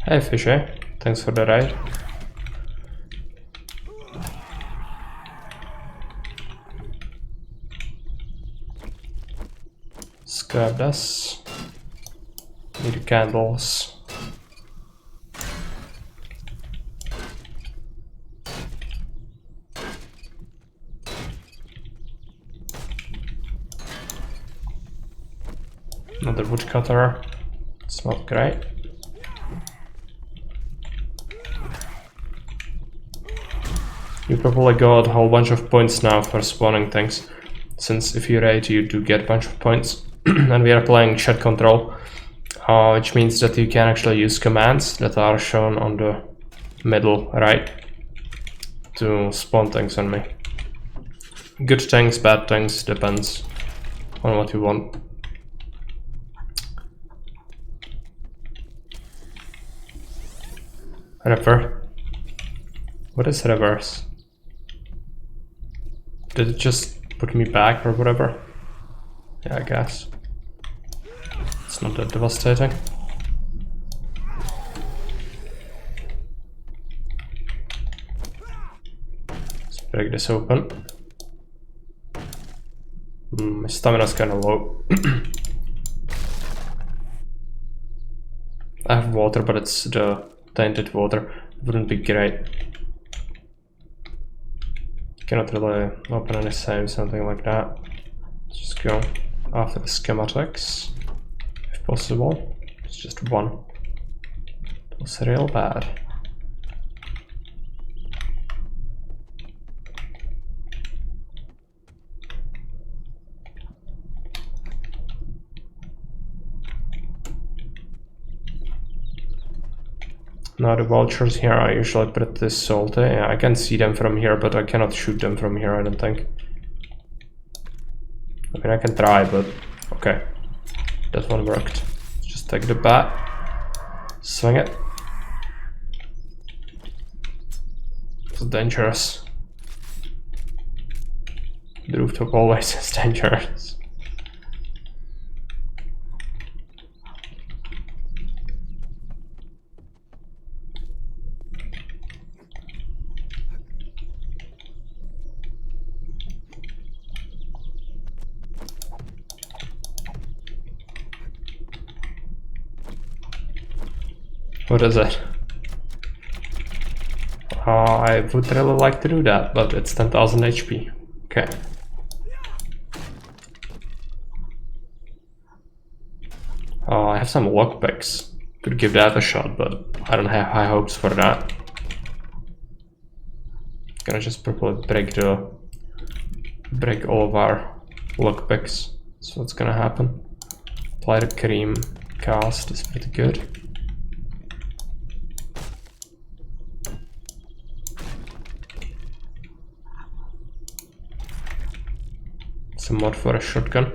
Hey Fishy, thanks for the raid. Let's grab this. Need candles. Another woodcutter. It's not great. You probably got a whole bunch of points now for spawning things, since if you raid you do get a bunch of points. And we are playing chat control, which means that you can actually use commands that are shown on the middle right to spawn things on me. Good things, bad things, depends on what you want. River. What is reverse? Did it just put me back or whatever? Yeah, I guess. It's not that devastating. Let's break this open. My stamina's kinda low. I have water, but it's the tainted water. Wouldn't be great. Cannot really open any save, something like that. Let's just go after the schematics, if possible. It's just one. It was real bad. Now the vultures here are usually pretty salty. Yeah, I can see them from here, but I cannot shoot them from here, I don't think. I mean, I can try, but okay. That one worked. Just take the bat, swing it. It's dangerous. The rooftop always is dangerous. What is it? I would really like to do that, but it's 10,000 HP. Okay. I have some lockpicks. Could give that a shot, but I don't have high hopes for that. Gonna just probably break all of our lockpicks. That's what's gonna happen. Apply the cream cast is pretty good. Some mod for a shotgun.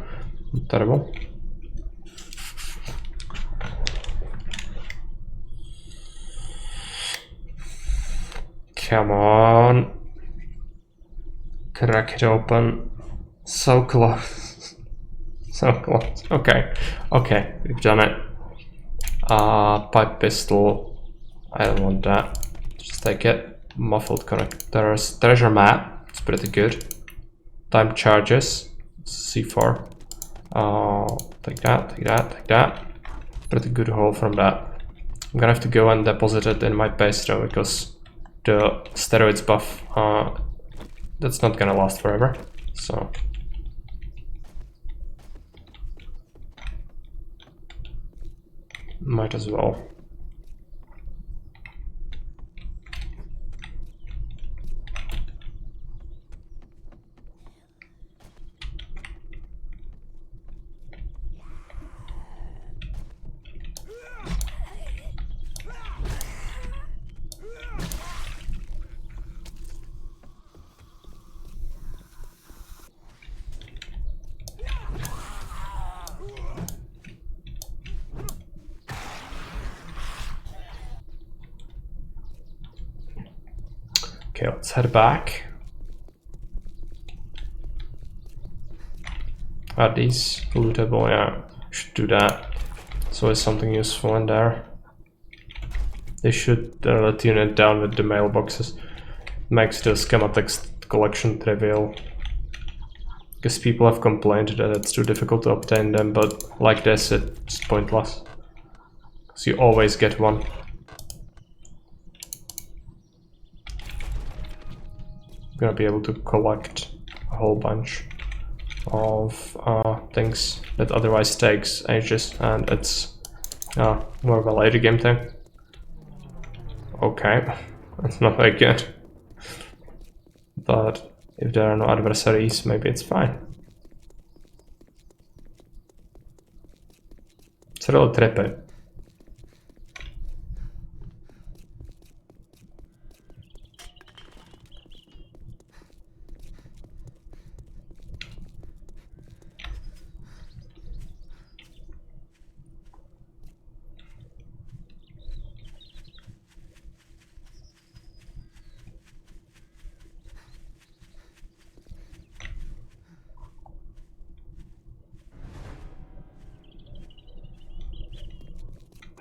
Not terrible. Come on. Crack it open. So close. So close. Okay. Okay, we've done it. Pipe pistol. I don't want that. Just take it. Muffled connectors. Treasure map. It's pretty good. time charges. C4. Take that, take that, take that. Pretty good haul from that. I'm gonna have to go and deposit it in my base though, because the steroids buff, that's not gonna last forever. So might as well. Okay, let's head back. Are these lootable? Yeah, should do that. It's always something useful in there. They should tune it down with the mailboxes. Makes the schematics collection trivial. Because people have complained that it's too difficult to obtain them, but like this, it's pointless. Because you always get one. Gonna be able to collect a whole bunch of things that otherwise takes ages, and it's more of a later game thing. Okay, that's not very good. But if there are no adversaries, maybe it's fine. It's a little trippy.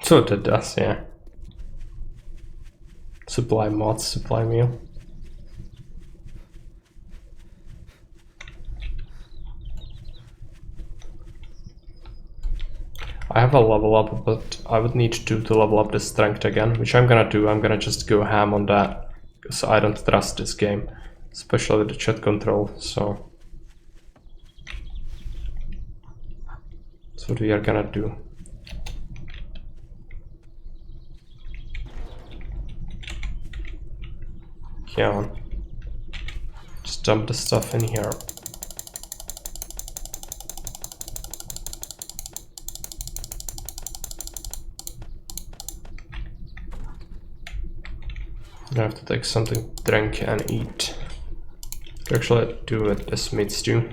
So it does, yeah. Supply mods, supply meal. I have a level up, but I would need to level up the strength again, which I'm gonna do. I'm gonna just go ham on that, because I don't trust this game, especially the chat control, so that's what we are gonna do. Yeah, just dump the stuff in here. I have to take something to drink and eat. Actually, do it as meat stew.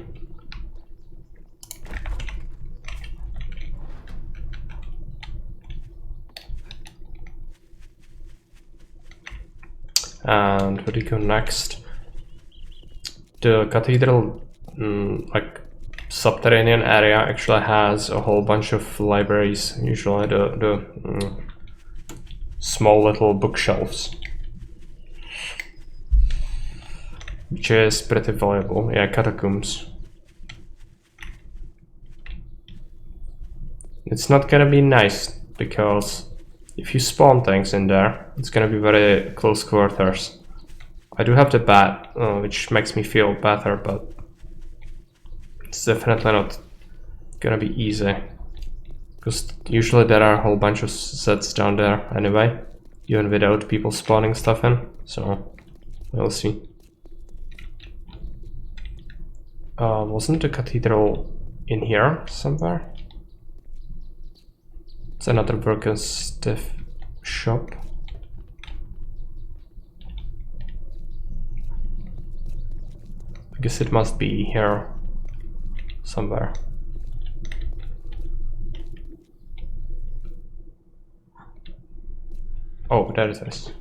And where do you go next? The cathedral, like subterranean area, actually has a whole bunch of libraries. Usually, the small little bookshelves, which is pretty valuable. Yeah, catacombs. It's not gonna be nice because if you spawn things in there, it's gonna be very close quarters. I do have the bat, which makes me feel better, but it's definitely not gonna be easy. Because usually there are a whole bunch of sets down there anyway, even without people spawning stuff in, so we'll see. Wasn't the cathedral in here somewhere? It's another broken stiff shop. I guess it must be here somewhere. Oh, there it is.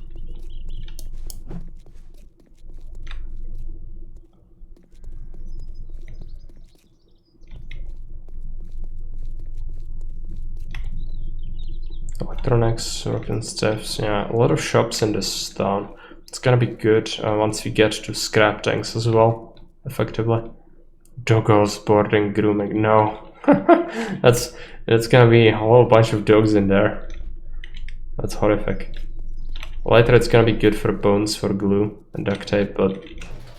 Electronics, broken stuffs, yeah, a lot of shops in this town. It's gonna be good once we get to scrap things as well, effectively. Doggos, boarding, grooming. No. That's gonna be a whole bunch of dogs in there. That's horrific. Later it's gonna be good for bones, for glue and duct tape, but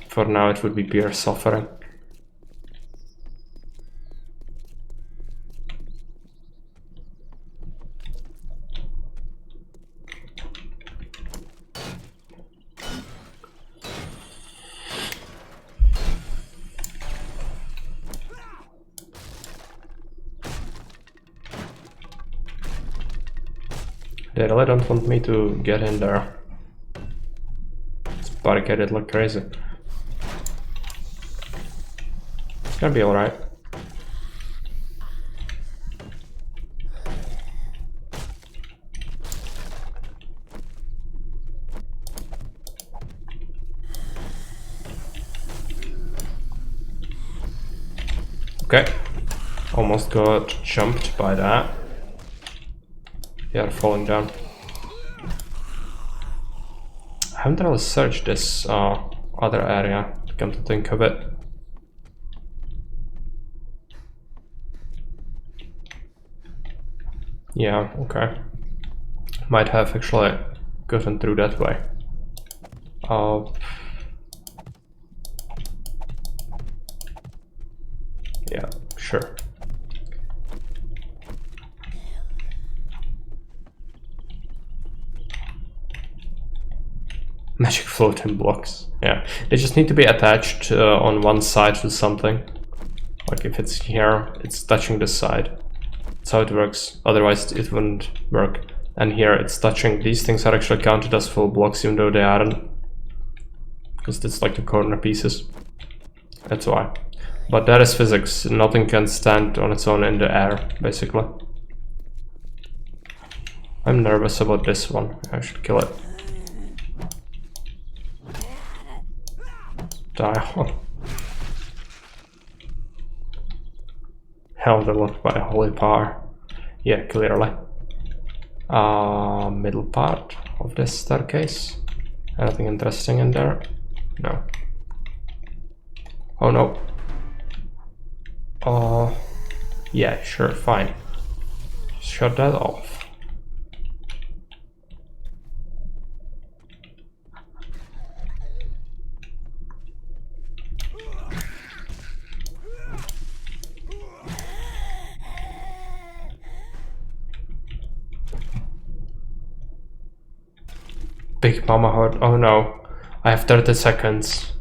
for now it would be pure suffering. They really don't want me to get in there. Let's barricade it like crazy. It's gonna be alright. Okay. Almost got jumped by that. Yeah, falling down. I haven't really searched this other area, come to think of it. Yeah, okay. Might have actually gotten through that way. Yeah, sure. Magic floating blocks. Yeah, they just need to be attached on one side to something. Like if it's here, it's touching this side. That's how it works. Otherwise, it wouldn't work. And here, it's touching. These things are actually counted as full blocks, even though they aren't, because it's like the corner pieces. That's why. But that is physics. Nothing can stand on its own in the air, basically. I'm nervous about this one. I should kill it. Die. Held aloft by holy power. Yeah, clearly. Middle part of this staircase. Anything interesting in there? No. Oh no. Yeah, sure, fine. Shut that off. Big Mama Horde. Oh no. I have 30 seconds.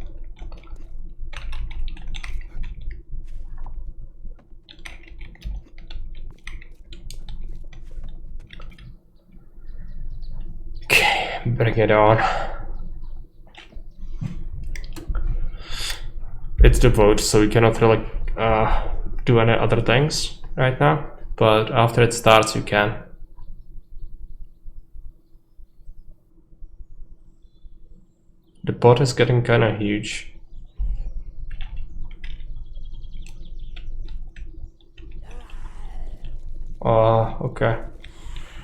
Okay, bring it on. It's the vote, so we cannot really do any other things right now. But after it starts, you can. The pot is getting kinda huge. Okay.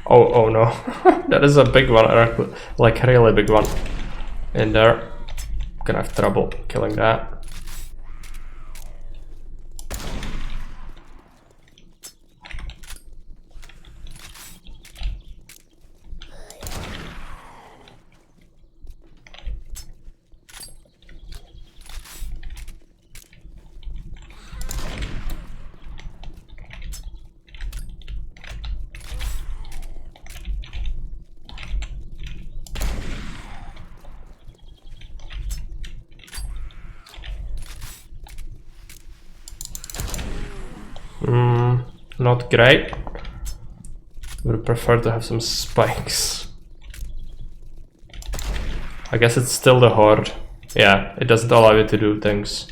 Oh no. That is a big one, like a really big one in there. Gonna have trouble killing that. Not great. Would prefer to have some spikes. I guess it's still the Horde. Yeah, it doesn't allow you to do things.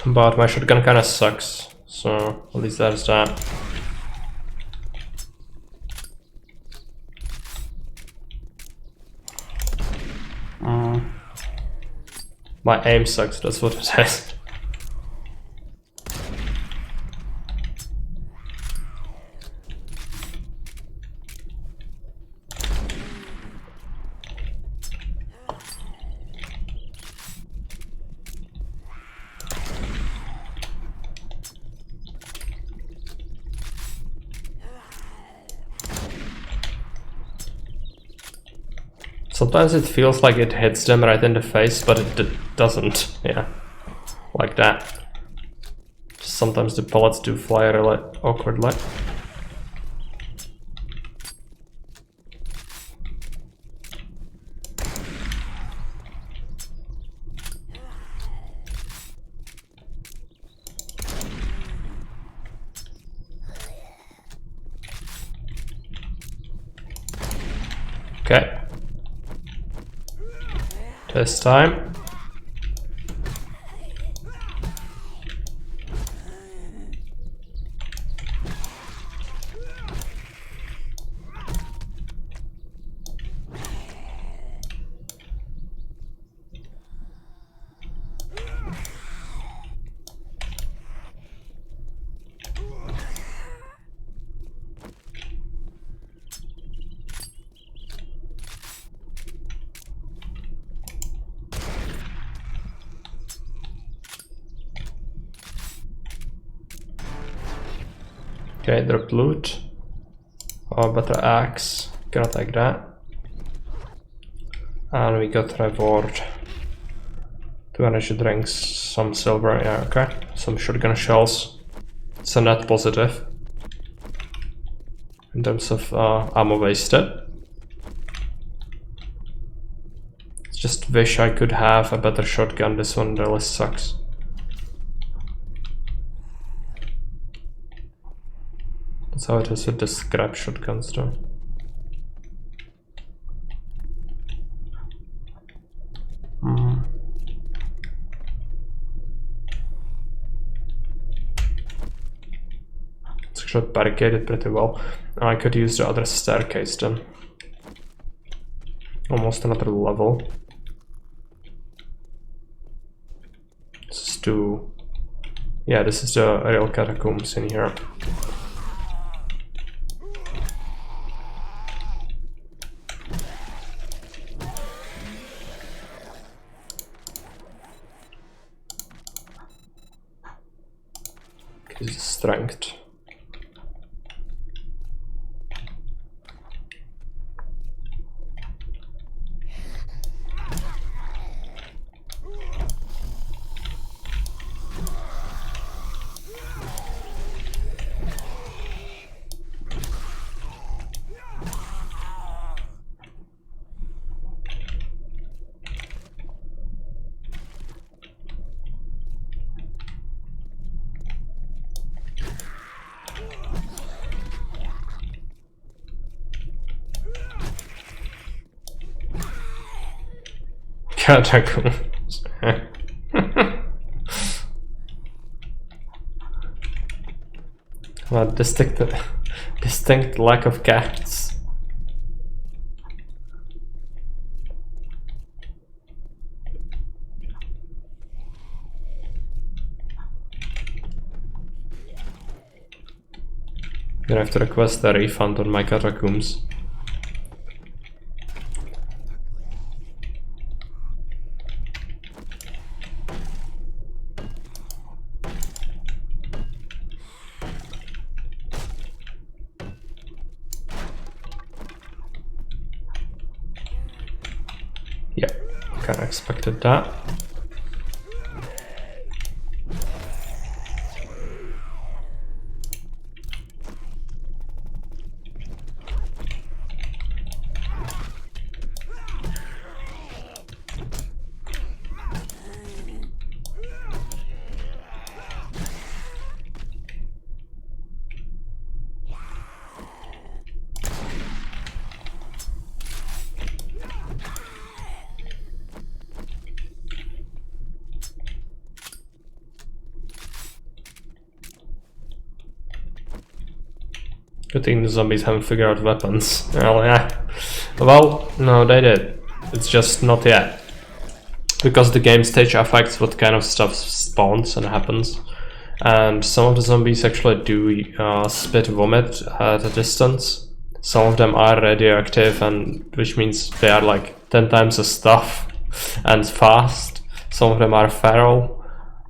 But my shotgun kinda sucks, so at least there's that. My aim sucks, that's what it is. Sometimes it feels like it hits them right in the face, but it doesn't. Yeah, like that. Sometimes the pellets do fly really awkwardly. Okay. This time. Okay, drop loot. Oh, better axe. Cannot take that. And we got reward. 2 energy drinks, some silver, yeah, okay. Some shotgun shells. It's a net positive. In terms of ammo wasted. Just wish I could have a better shotgun, this one really sucks. That's how it is with the scrap shotguns though. It's actually barricaded pretty well. I could use the other staircase then. Almost another level. This is to... yeah, this is the real catacombs in here. This is strength. Catacombs. Well, distinct lack of cats. Gonna have to request a refund on my catacombs. Kinda expected that. Good thing the zombies haven't figured out weapons. Well, yeah. Well, no, they did. It's just not yet. because the game stage affects what kind of stuff spawns and happens. And some of the zombies actually do spit vomit at a distance. Some of them are radioactive, and which means they are like 10 times as tough and fast. Some of them are feral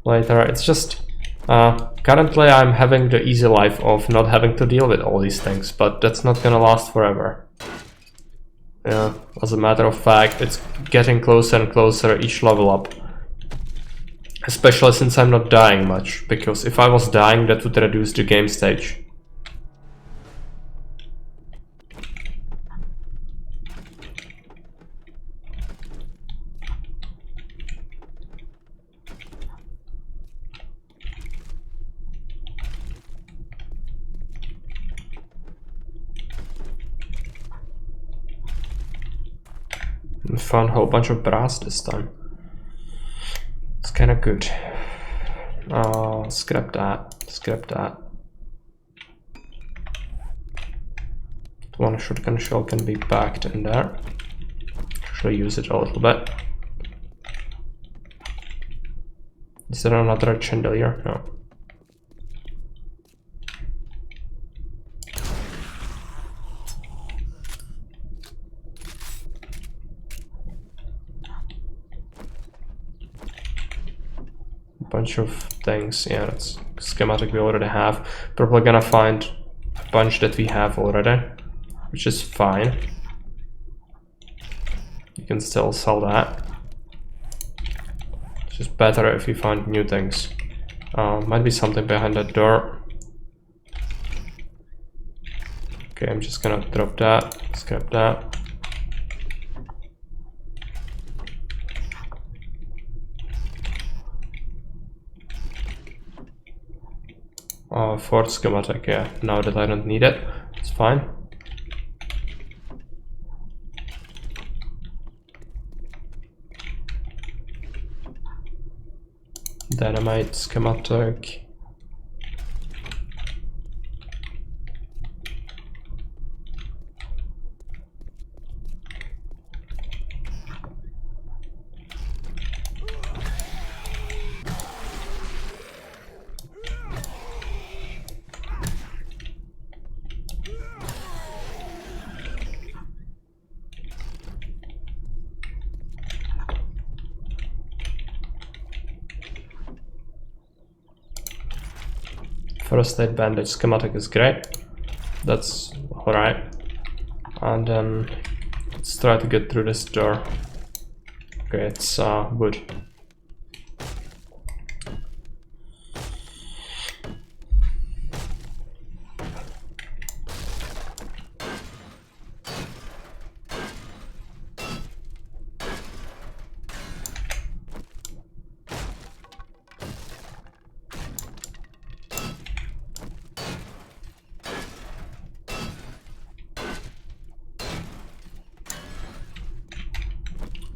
later. It's just currently I'm having the easy life of not having to deal with all these things, but that's not gonna last forever. Yeah, as a matter of fact, it's getting closer and closer each level up. Especially since I'm not dying much, because if I was dying, that would reduce the game stage. I found a whole bunch of brass this time. It's kinda good. Scrap that. Scrap that. One shotgun shell can be packed in there. Actually use it a little bit. Is there another chandelier? No. Bunch of things. Yeah, that's schematic we already have. Probably gonna find a bunch that we have already, which is fine. You can still sell that. It's just better if you find new things. Might be something behind that door. Okay, I'm just gonna drop that, scrap that. Fort schematic, yeah, now that I don't need it, it's fine. Dynamite schematic. First aid bandage schematic is great. That's alright. And then let's try to get through this door. Okay, it's wood.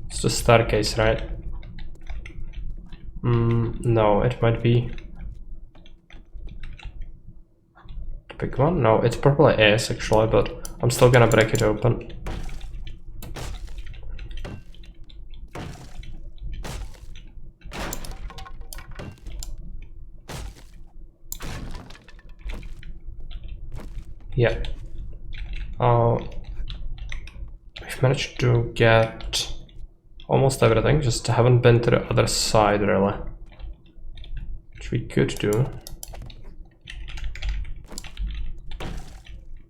It's the staircase, right? No, it might be the big one. No, it probably is actually, but I'm still gonna break it open. Yeah. We've managed to get almost everything, just haven't been to the other side really. Which we could do.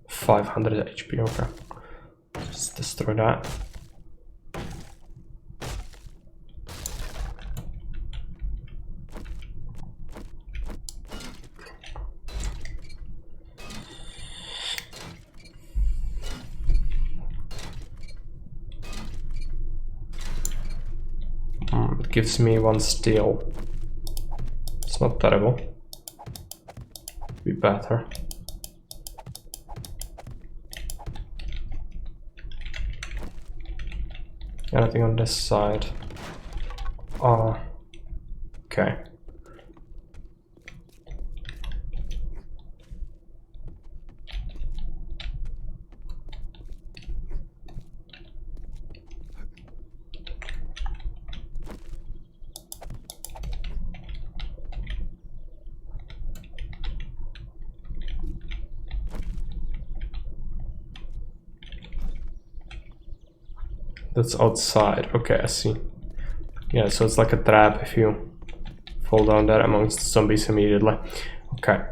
500 HP, okay. Just destroy that. It gives me 1 steel. It's not terrible. Be better. Anything on this side? Okay. That's outside. Okay, I see. Yeah, so it's like a trap if you fall down there amongst zombies immediately. Okay.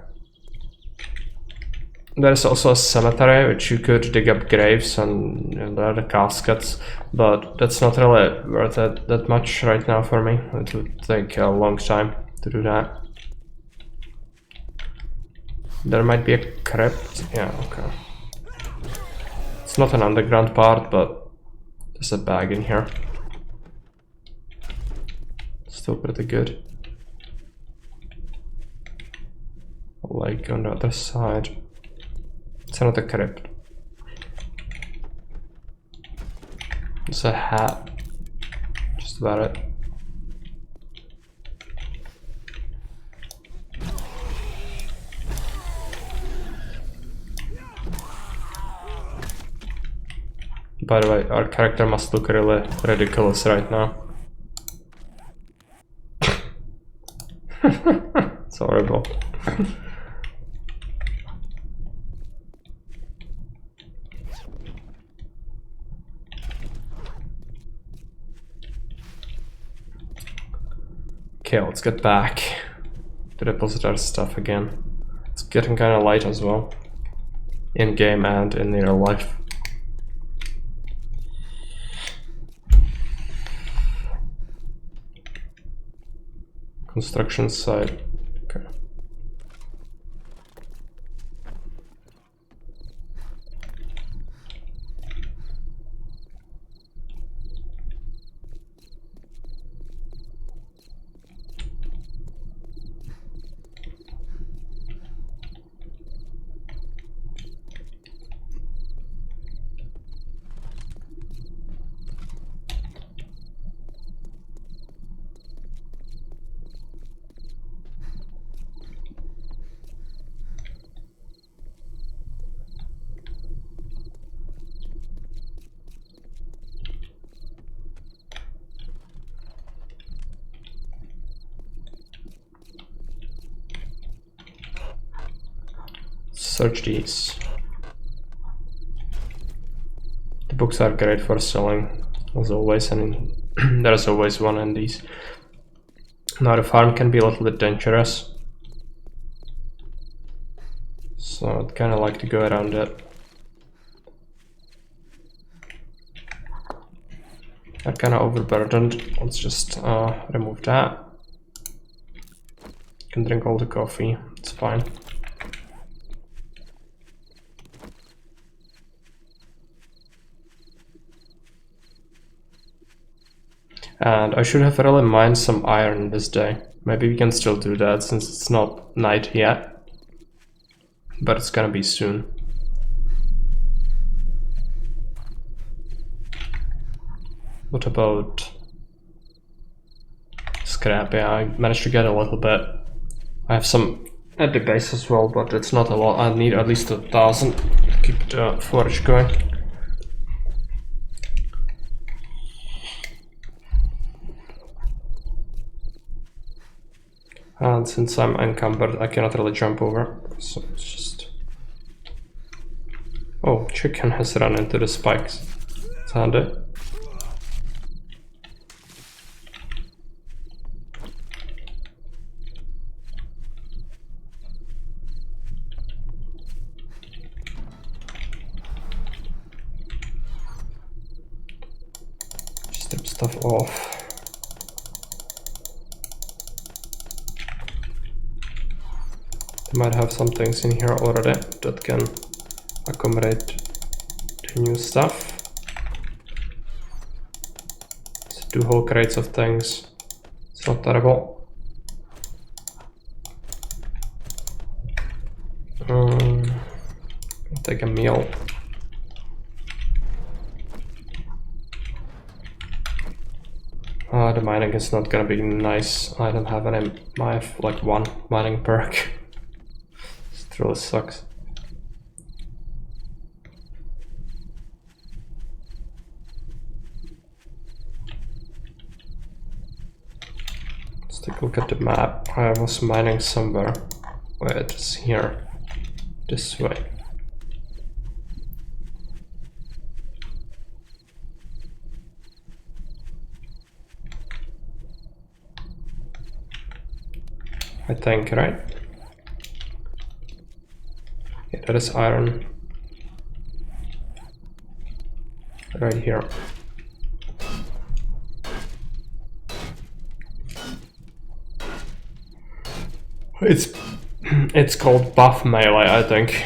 There's also a cemetery which you could dig up graves and there are the caskets, but that's not really worth it that much right now for me. It would take a long time to do that. There might be a crypt. Yeah, okay. It's not an underground part, but there's a bag in here. Still pretty good. Like on the other side. It's another crypt. It's a hat. Just about it. By the way, our character must look really ridiculous right now. It's horrible. Okay, let's get back to deposit our stuff again. It's getting kind of light as well, in game and in real life. Construction site. Okay. Search these. The books are great for selling, as always, and there's always one in these. Now the farm can be a little bit dangerous, so I'd kind of like to go around it. They're kind of overburdened. Let's just remove that. You can drink all the coffee, it's fine. And I should have really mined some iron this day. Maybe we can still do that since it's not night yet. But it's gonna be soon. What about scrap? Yeah, I managed to get a little bit. I have some at the base as well, but it's not a lot. I need at least 1,000 to keep the forage going. And since I'm encumbered, I cannot really jump over, so it's just... Oh, chicken has run into the spikes. It's handy. Strip stuff off. Might have some things in here already that can accommodate the new stuff. So 2 whole crates of things. It's not terrible. I'll take a meal. The mining is not gonna be nice. I don't have any. I have like 1 mining perk. It really sucks. Let's take a look at the map. I was mining somewhere. Wait, it's here. This way. I think, right? Yeah, that is iron. Right here. It's called buff melee, I think.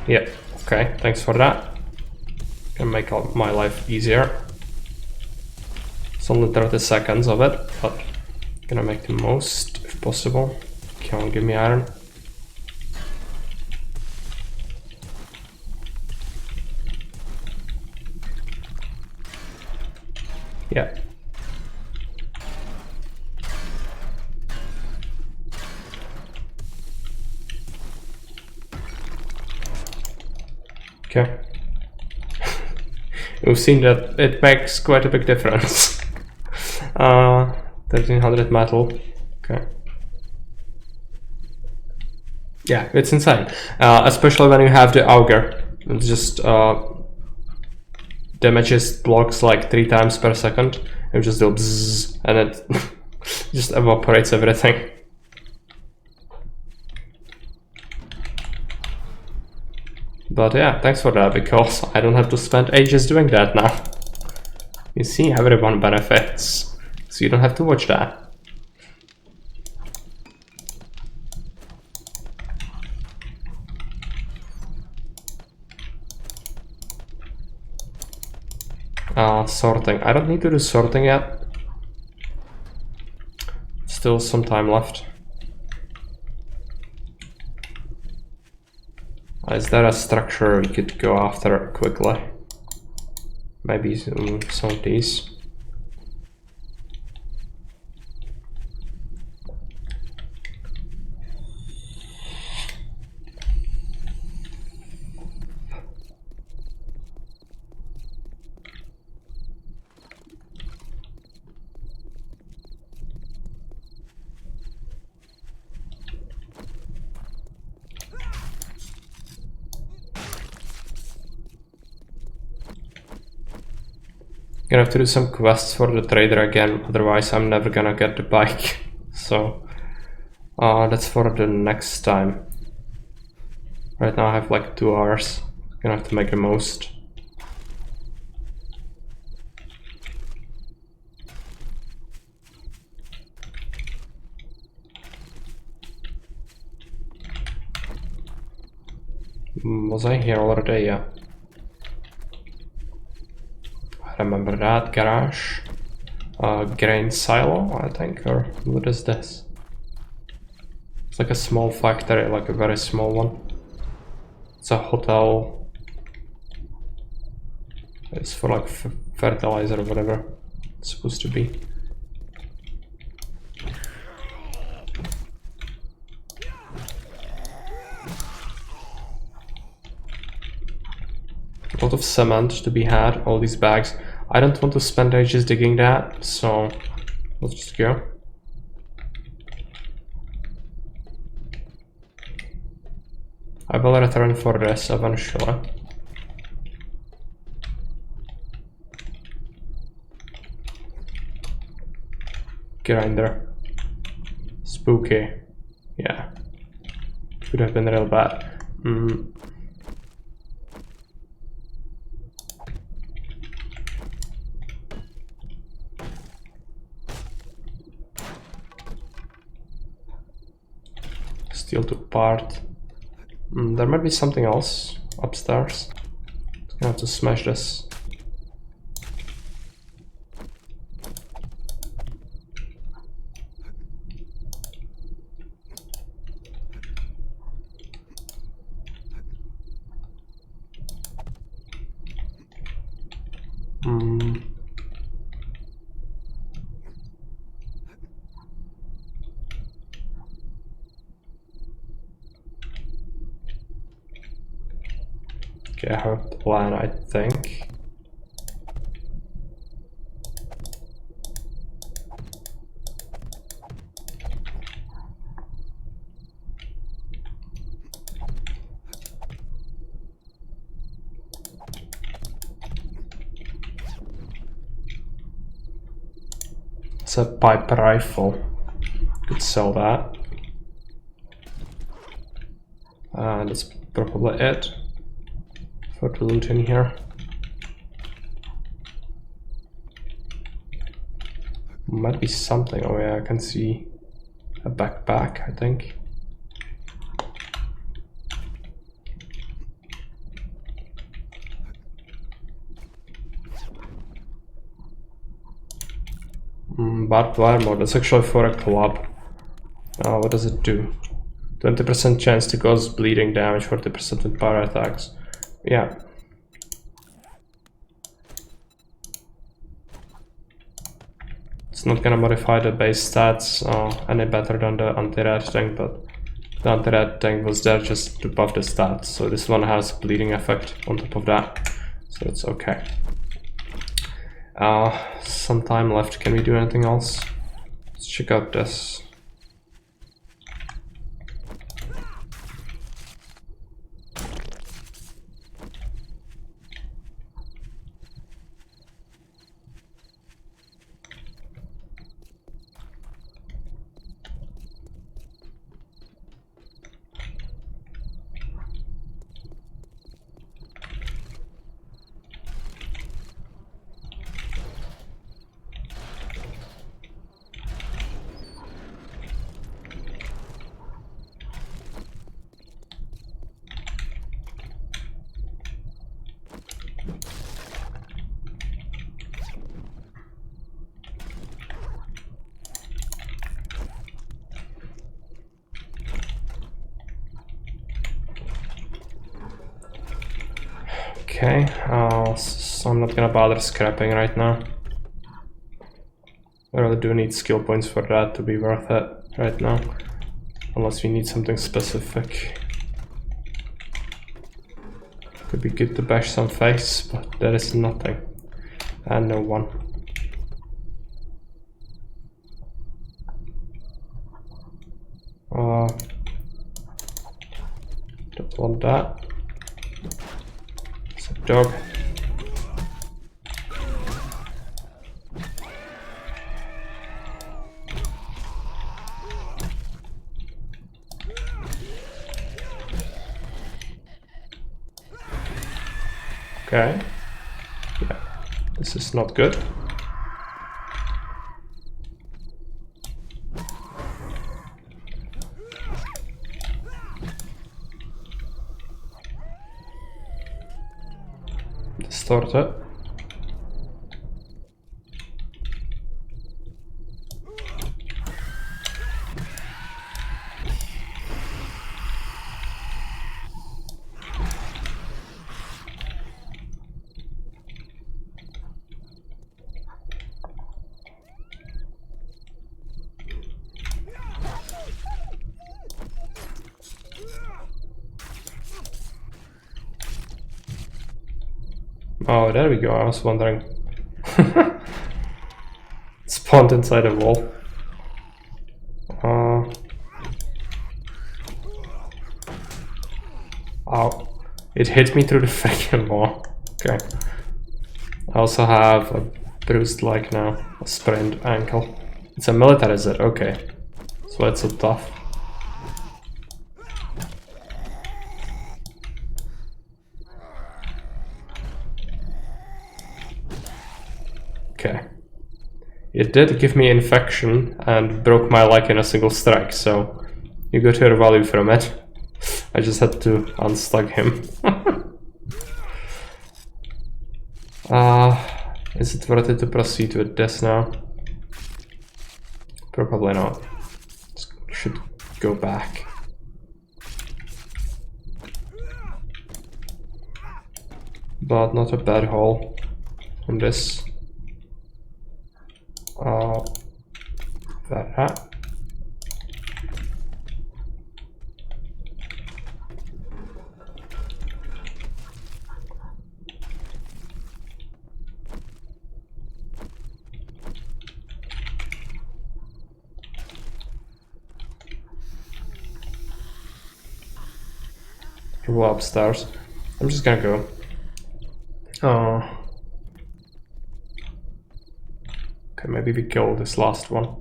Yeah, okay, thanks for that. Gonna make my life easier. It's only 30 seconds of it, but gonna make the most if possible. Come on, give me iron. Yeah. Okay. We've seen that it makes quite a big difference. 1300 metal. Okay. Yeah, it's insane. Especially when you have the auger. It's just damages blocks like 3 times per second. It just do bzzz, and it just evaporates everything. But yeah, thanks for that, because I don't have to spend ages doing that now. You see, everyone benefits, so you don't have to watch that. Sorting. I don't need to do sorting yet. Still some time left. Is there a structure we could go after quickly? Maybe some of these. Gonna have to do some quests for the trader again, otherwise I'm never gonna get the bike. So that's for the next time. Right now I have like 2 hours. Gonna have to make the most. Was I here already? Yeah. Remember that garage, grain silo, I think, or what is this? It's like a small factory, like a very small one. It's a hotel. It's for like fertilizer or whatever it's supposed to be. A lot of cement to be had, all these bags. I don't want to spend ages digging that, so let's just go. I will return for this eventually. Grinder. Spooky. Yeah. Could have been real bad. Steel to part. There might be something else upstairs. I'm gonna have to smash this. Okay, I have the plan, I think. It's a pipe rifle. Could sell that. And that's probably it for the loot in here. Might be something. Oh yeah, I can see a backpack, I think. Barbed wire mode. That's actually for a club. What does it do? 20% chance to cause bleeding damage, 40% with power attacks. Yeah. It's not gonna modify the base stats any better than the anti-rat tank, but the anti-rat tank was there just to buff the stats. So this one has bleeding effect on top of that. So it's okay. Some time left. Can we do anything else? Let's check out this. Okay, so I'm not gonna bother scrapping right now. I really do need skill points for that to be worth it right now. Unless we need something specific. Could be good to bash some face, but there is nothing. And no one. Don't want that. It's a dog. Okay. Yeah, this is not good. Distort it. Oh, there we go. I was wondering. Spawned inside a wall. Ow. It hit me through the freaking wall. Okay. I also have a bruised leg now. A sprained ankle. It's a military Z. Okay. That's why it's so tough. Okay. It did give me infection and broke my leg in a single strike, so you got your value from it. I just had to unstuck him. Is it worth it to proceed with this now? Probably not. Should go back. But not a bad haul on this. That. Go upstairs. I'm just gonna go. Okay, maybe we kill this last one.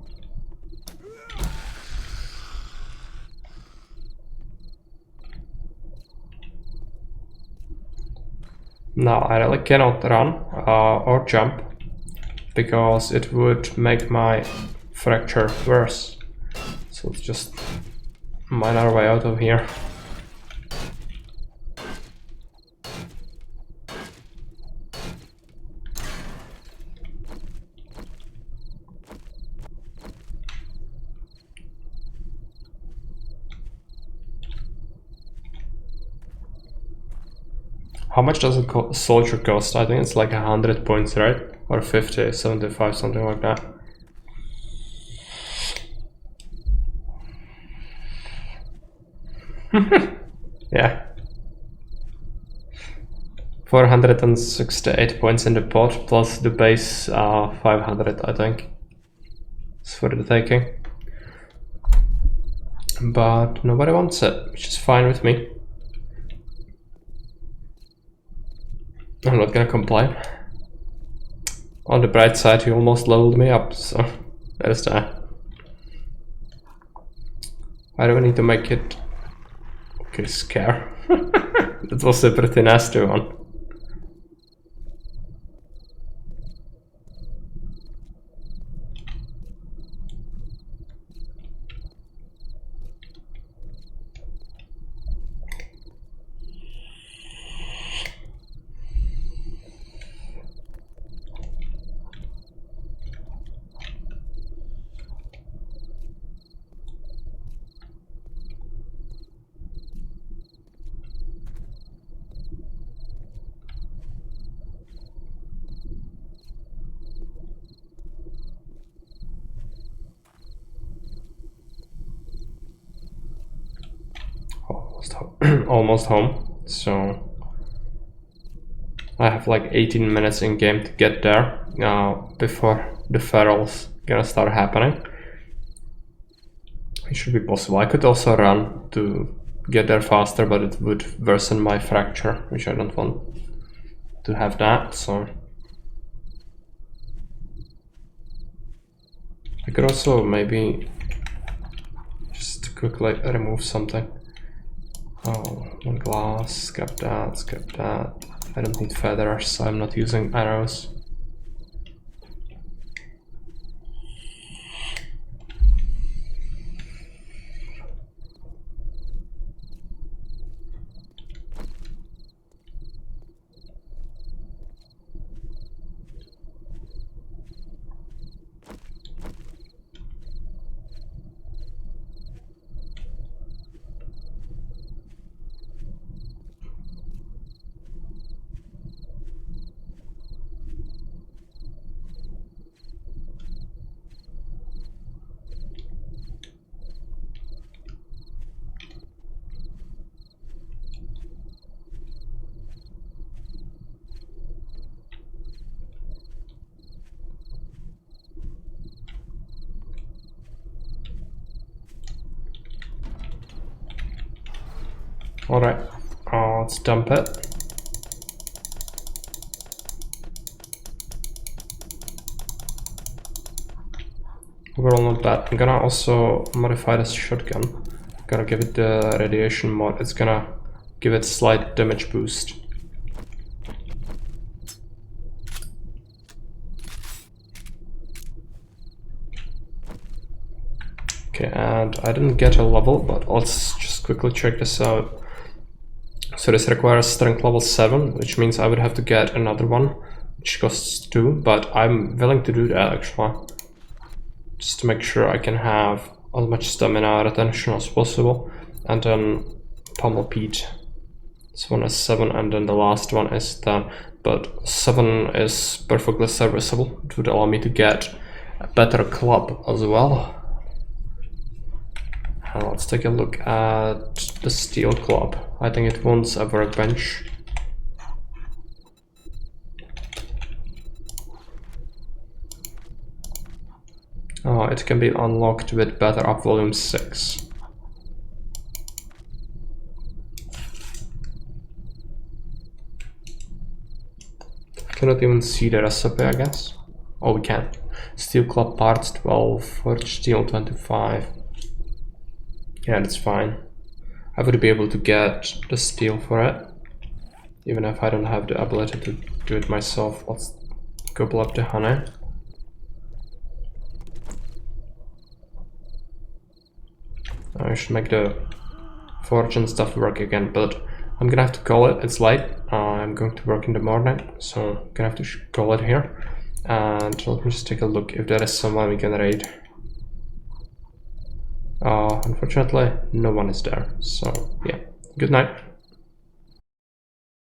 Now I really cannot run or jump because it would make my fracture worse. So let's just mine our way out of here. How much does a soldier cost? I think it's like 100 points, right? Or 50, 75, something like that. Yeah. 468 points in the pot, plus the base 500, I think. It's for the taking. But nobody wants it, which is fine with me. I'm not gonna complain. On the bright side, he almost leveled me up, so there's that. I don't need to make it... Okay, scare. That was a pretty nasty one. Almost home, so I have like 18 minutes in game to get there before the ferals gonna start happening. It should be possible. I could also run to get there faster, but it would worsen my fracture, which I don't want to have that, so I could also maybe just quickly remove something. Oh, one glass, scrap that, scrap that. I don't need feathers, so I'm not using arrows. Alright, let's dump it. Overall not bad. I'm gonna also modify this shotgun. I'm gonna give it the radiation mod. It's gonna give it slight damage boost. Okay, and I didn't get a level, but let's just quickly check this out. So this requires strength level 7, which means I would have to get another one, which costs 2, but I'm willing to do that actually. Just to make sure I can have as much stamina retention as possible. And then Pummel Pete. This one is 7, and then the last one is 10. But 7 is perfectly serviceable. It would allow me to get a better club as well. Let's take a look at the steel club. I think it wants a workbench. Oh, it can be unlocked with Better Up Volume 6. I cannot even see the recipe, I guess. Oh, we can. Steel club parts 12, forged steel 25. Yeah, that's fine. I would be able to get the steel for it, even if I don't have the ability to do it myself. Let's gobble up the honey. I should make the forge and stuff work again, but I'm gonna have to call it. It's late. I'm going to work in the morning, so I'm gonna have to call it here. And let me just take a look if there is someone we can raid. Unfortunately, no one is there. So yeah, good night.